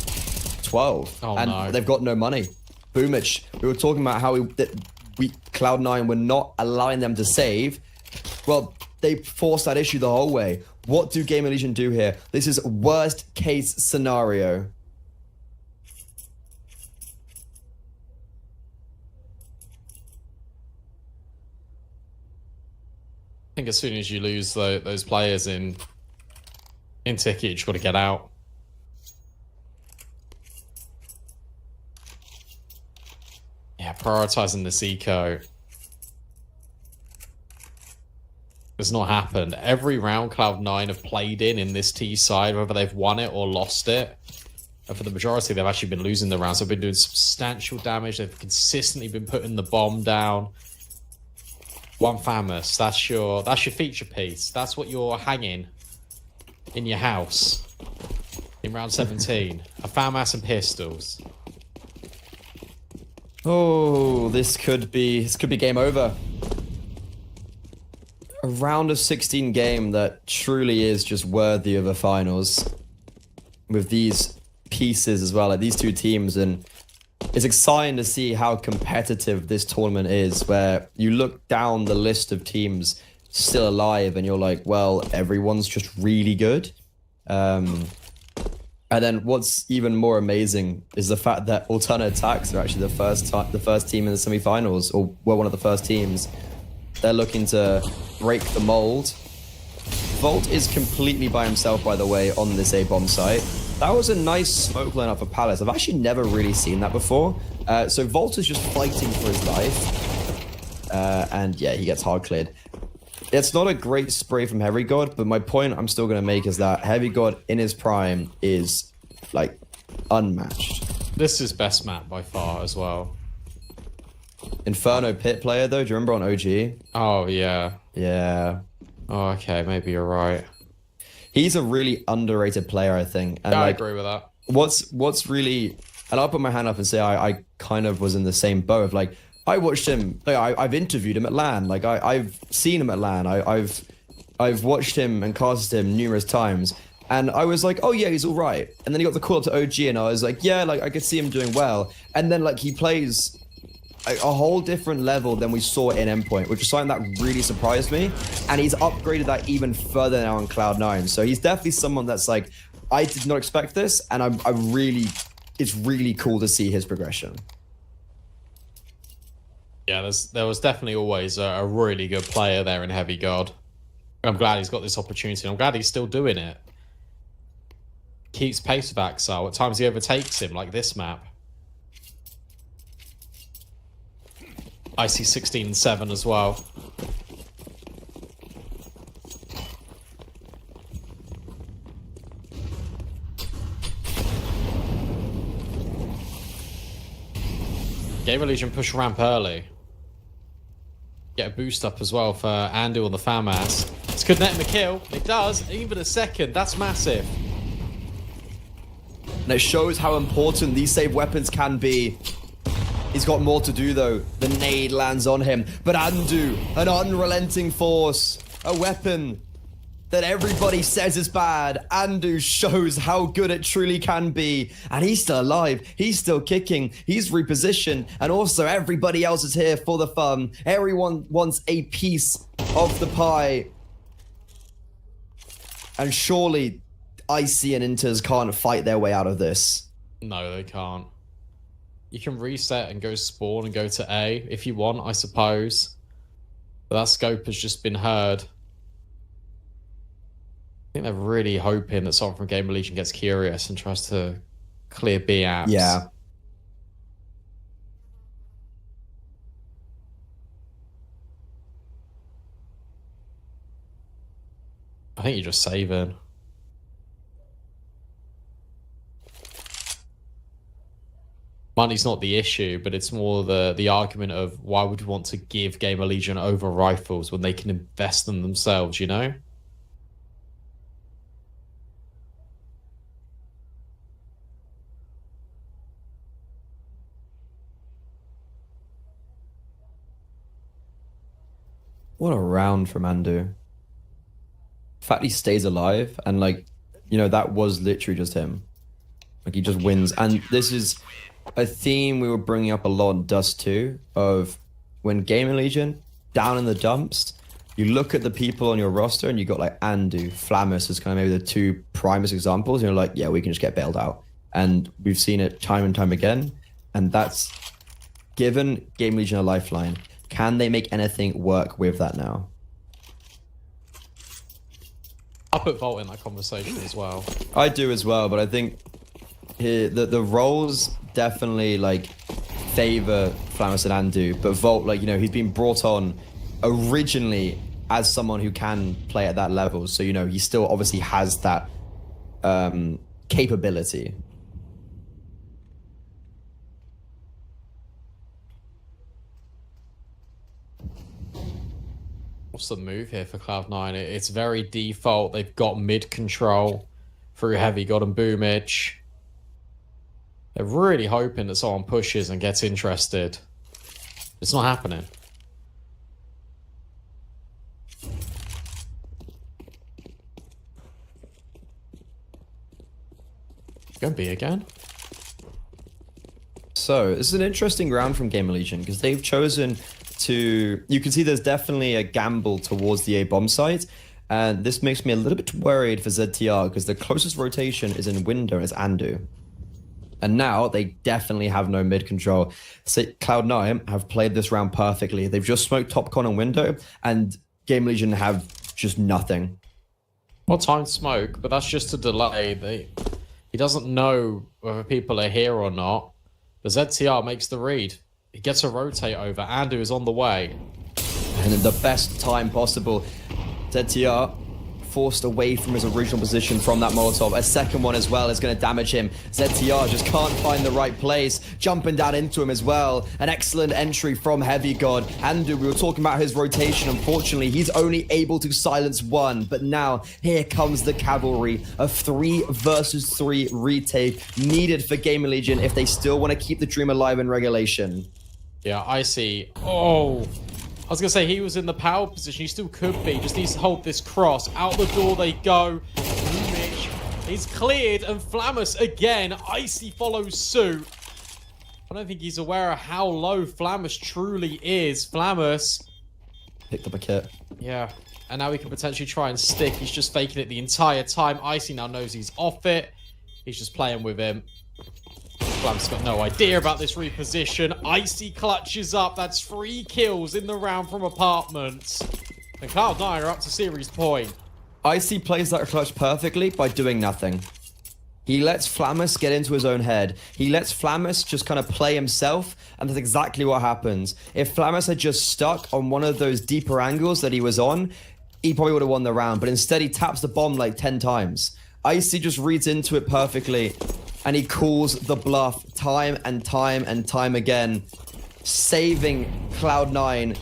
12. Oh, and no. They've got no money. Boomich, we were talking about how Cloud9 were not allowing them to save. Well, they forced that issue the whole way. What do GamerLegion do here? This is worst case scenario. I think as soon as you lose those players in ticket, you just got to get out. Yeah, prioritizing this eco has not happened. Every round Cloud9 have played in this T side, whether they've won it or lost it. And for the majority, they've actually been losing the rounds. They've been doing substantial damage. They've consistently been putting the bomb down. One Famous, that's your feature piece. That's what you're hanging in your house in round 17. A FAMAS and pistols. Oh, this could be game over. A round of 16 game that truly is just worthy of a finals with these pieces as well, like these two teams. And it's exciting to see how competitive this tournament is, where you look down the list of teams still alive and you're like, well, everyone's just really good. And then what's even more amazing is the fact that Alternate Attacks are actually the first team in the semi-finals, or were one of the first teams. They're looking to break the mold. Volt is completely by himself, by the way, on this A-bomb site. That was a nice smoke lineup for Palace. I've actually never really seen that before. So Volt is just fighting for his life. And yeah, he gets hard cleared. It's not a great spray from Heavy God, but my point I'm still going to make is that Heavy God in his prime is, like, unmatched. This is best map by far as well. Inferno Pit player, though, do you remember on OG? Oh, yeah. Yeah. Oh, okay, maybe you're right. He's a really underrated player, I think. And yeah, like, I agree with that. What's really... And I'll put my hand up and say I kind of was in the same boat of, like, I watched him... Like, I've interviewed him at LAN. Like, I've seen him at LAN. I've watched him and casted him numerous times. And I was like, oh, yeah, he's all right. And then he got the call up to OG, and I was like, yeah, like, I could see him doing well. And then, like, he plays a whole different level than we saw in Endpoint, which is something that really surprised me. And he's upgraded that even further now on Cloud9. So he's definitely someone that's like, I did not expect this, and it's really cool to see his progression. Yeah, there was definitely always a really good player there in Heavy God. I'm glad he's got this opportunity. I'm glad he's still doing it. Keeps pace with Axel. At times he overtakes him, like this map. I see 16 and 7 as well. GamerLegion push ramp early. Get a boost up as well for Andu on the FAMAS. This could net him a kill. It does. Even a second. That's massive. And it shows how important these save weapons can be. He's got more to do though. The nade lands on him. But Andu, an unrelenting force. A weapon that everybody says is bad. Andu shows how good it truly can be. And he's still alive. He's still kicking. He's repositioned. And also everybody else is here for the fun. Everyone wants a piece of the pie. And surely Icy and Inters can't fight their way out of this. No, they can't. You can reset and go spawn and go to A if you want, I suppose. But that scope has just been heard. I think they're really hoping that someone from GamerLegion gets curious and tries to clear B apps. Yeah. I think you're just saving. Money's not the issue, but it's more the argument of why would you want to give GamerLegion over rifles when they can invest them themselves, you know? What a round from Andu. The fact he stays alive and like, you know, that was literally just him. Like he just wins. And this is a theme we were bringing up a lot in Dust 2 of when GamerLegion down in the dumps, you look at the people on your roster and you got like Andu, Flamus as kind of maybe the two primest examples. And you're like, yeah, we can just get bailed out. And we've seen it time and time again. And that's given GamerLegion a lifeline. Can they make anything work with that now? I'll put Volt in that conversation as well. I do as well, but I think here the roles definitely like favor Flamus and Andu, but Volt, like, you know, he's been brought on originally as someone who can play at that level, so you know he still obviously has that capability. What's the move here for Cloud9? It's very default. They've got mid control through Heavy God and Boomage. They're really hoping that someone pushes and gets interested. It's not happening. Gonna be again. So this is an interesting round from GamerLegion because they've chosen to, you can see there's definitely a gamble towards the A bomb site, and this makes me a little bit worried for ZTR because the closest rotation is in window and it's Andu. And now they definitely have no mid control. So Cloud9 have played this round perfectly. They've just smoked Topcon and window, and GamerLegion have just nothing. Well, timed smoke, but that's just a delay. He doesn't know whether people are here or not. The ZTR makes the read. He gets a rotate over. Andu is on the way. And in the best time possible, ZTR forced away from his original position from that Molotov. A second one as well is going to damage him. ZTR just can't find the right place. Jumping down into him as well. An excellent entry from Heavy God. Andu, we were talking about his rotation. Unfortunately, he's only able to silence one. But now, here comes the cavalry. A 3 versus 3 retake needed for GamerLegion if they still want to keep the dream alive in regulation. Yeah, I see. Oh, I was going to say he was in the power position. He still could be. Just needs to hold this cross. Out the door they go. Boomage is cleared, and Flamus again. Icy follows suit. I don't think he's aware of how low Flamus truly is. Flamus Picked up a kit. Yeah, and now he can potentially try and stick. He's just faking it the entire time. Icy now knows he's off it. He's just playing with him. Flam's got no idea about this reposition. Icy clutches up. That's 3 kills in the round from Apartments. And Cloud9 are up to series point. Icy plays that clutch perfectly by doing nothing. He lets Flammus get into his own head. He lets Flammus just kind of play himself, and that's exactly what happens. If Flammus had just stuck on one of those deeper angles that he was on, he probably would have won the round, but instead he taps the bomb like 10 times. Icy just reads into it perfectly, and he calls the bluff time and time and time again, saving Cloud9.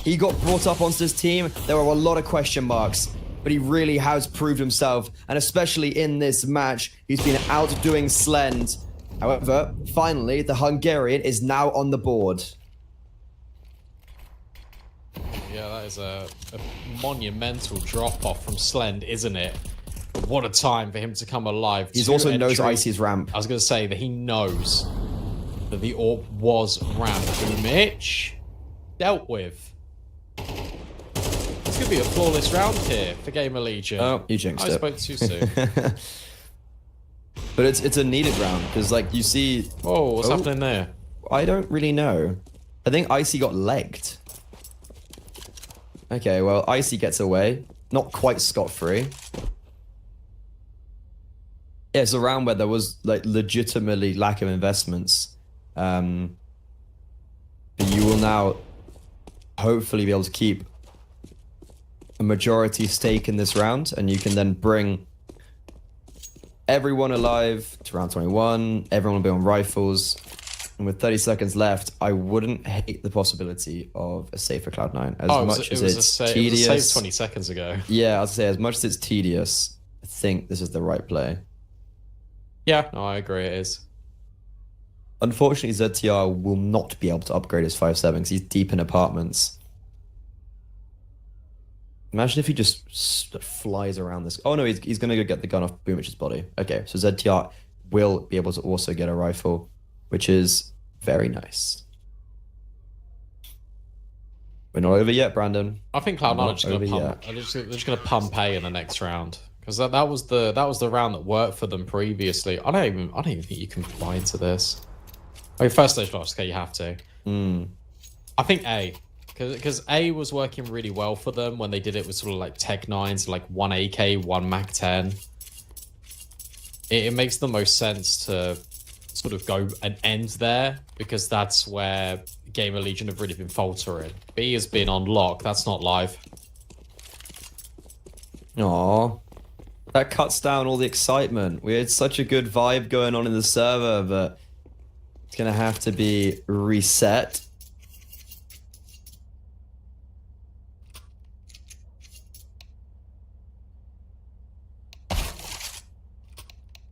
He got brought up onto his team. There were a lot of question marks, but he really has proved himself, and especially in this match, he's been outdoing Slend. However, finally, the Hungarian is now on the board. Yeah, that is a monumental drop-off from Slend, isn't it? But what a time for him to come alive. He's also knows Icy's ramp. I was going to say that he knows that the AWP was ramp. Boomich dealt with. It's going to be a flawless round here for GamerLegion. Oh, you jinxed I it. spoke too soon. But it's a needed round, because like you see... Oh, what's happening there? I don't really know. I think Icy got legged. Okay, well, Icy gets away. Not quite scot-free. Yeah, it's a round where there was like legitimately lack of investments. But you will now hopefully be able to keep a majority stake in this round, and you can then bring everyone alive to round 21. Everyone will be on rifles. And with 30 seconds left, I wouldn't hate the possibility of a safer Cloud9. As much as it's tedious. It was a save 20 seconds ago. Yeah, I'd say as much as it's tedious, I think this is the right play. Yeah, no, I agree, it is. Unfortunately, ZTR will not be able to upgrade his 5.7 because he's deep in Apartments. Imagine if he just flies around this. Oh no, he's going to go get the gun off Boomich's body. Okay, so ZTR will be able to also get a rifle, which is very nice. We're not over yet, Brandon. I think Cloud9 are just going to pump. They're just going to pump A in the next round, because that was the round that worked for them previously. I don't even think you can buy into this. Okay, first stage loss. Okay, you have to. I think A, because A was working really well for them when they did it with sort of like Tech 9s, like 1 AK, 1 Mac 10. It makes the most sense to sort of go and end there, because that's where GamerLegion have really been faltering. B has been on lock. That's not live. Aww. That cuts down all the excitement. We had such a good vibe going on in the server, but it's going to have to be reset.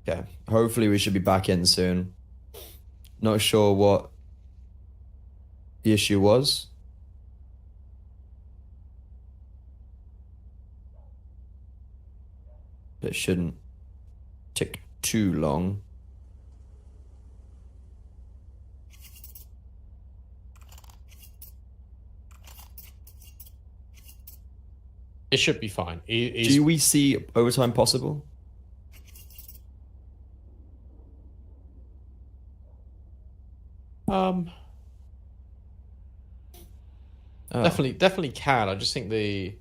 Okay, hopefully we should be back in soon. Not sure what the issue was. But it shouldn't take too long. It should be fine. Do we see overtime possible? Definitely can. I just think the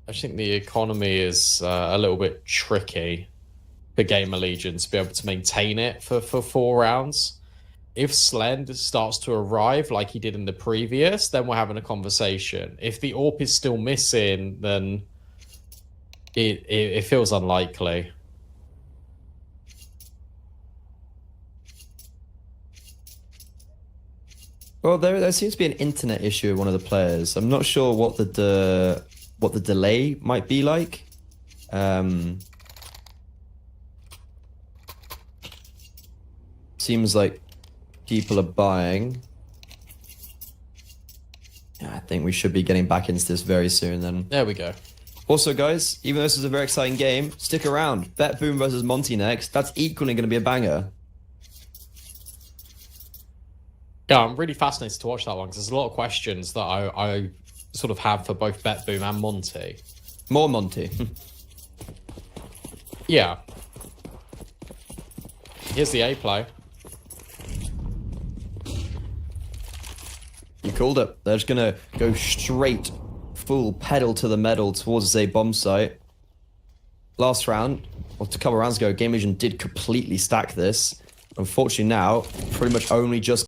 economy is a little bit tricky for GamerLegion to be able to maintain it for 4 rounds. If Slend starts to arrive like he did in the previous, then we're having a conversation. If the AWP is still missing, then it feels unlikely. Well, there seems to be an internet issue with one of the players. I'm not sure what the delay might be like. Seems like people are buying. Yeah, I think we should be getting back into this very soon then. There we go. Also, guys, even though this is a very exciting game, stick around. Bet Boom versus Monty next. That's equally going to be a banger. Yeah, I'm really fascinated to watch that one, because there's a lot of questions that I sort of have for both Bet Boom and Monty. More Monty. Yeah. Here's the A play. You called it. They're just gonna go straight, full pedal to the metal towards a bomb site. Last round, or a couple of rounds ago, GamerLegion did completely stack this. Unfortunately now, pretty much only just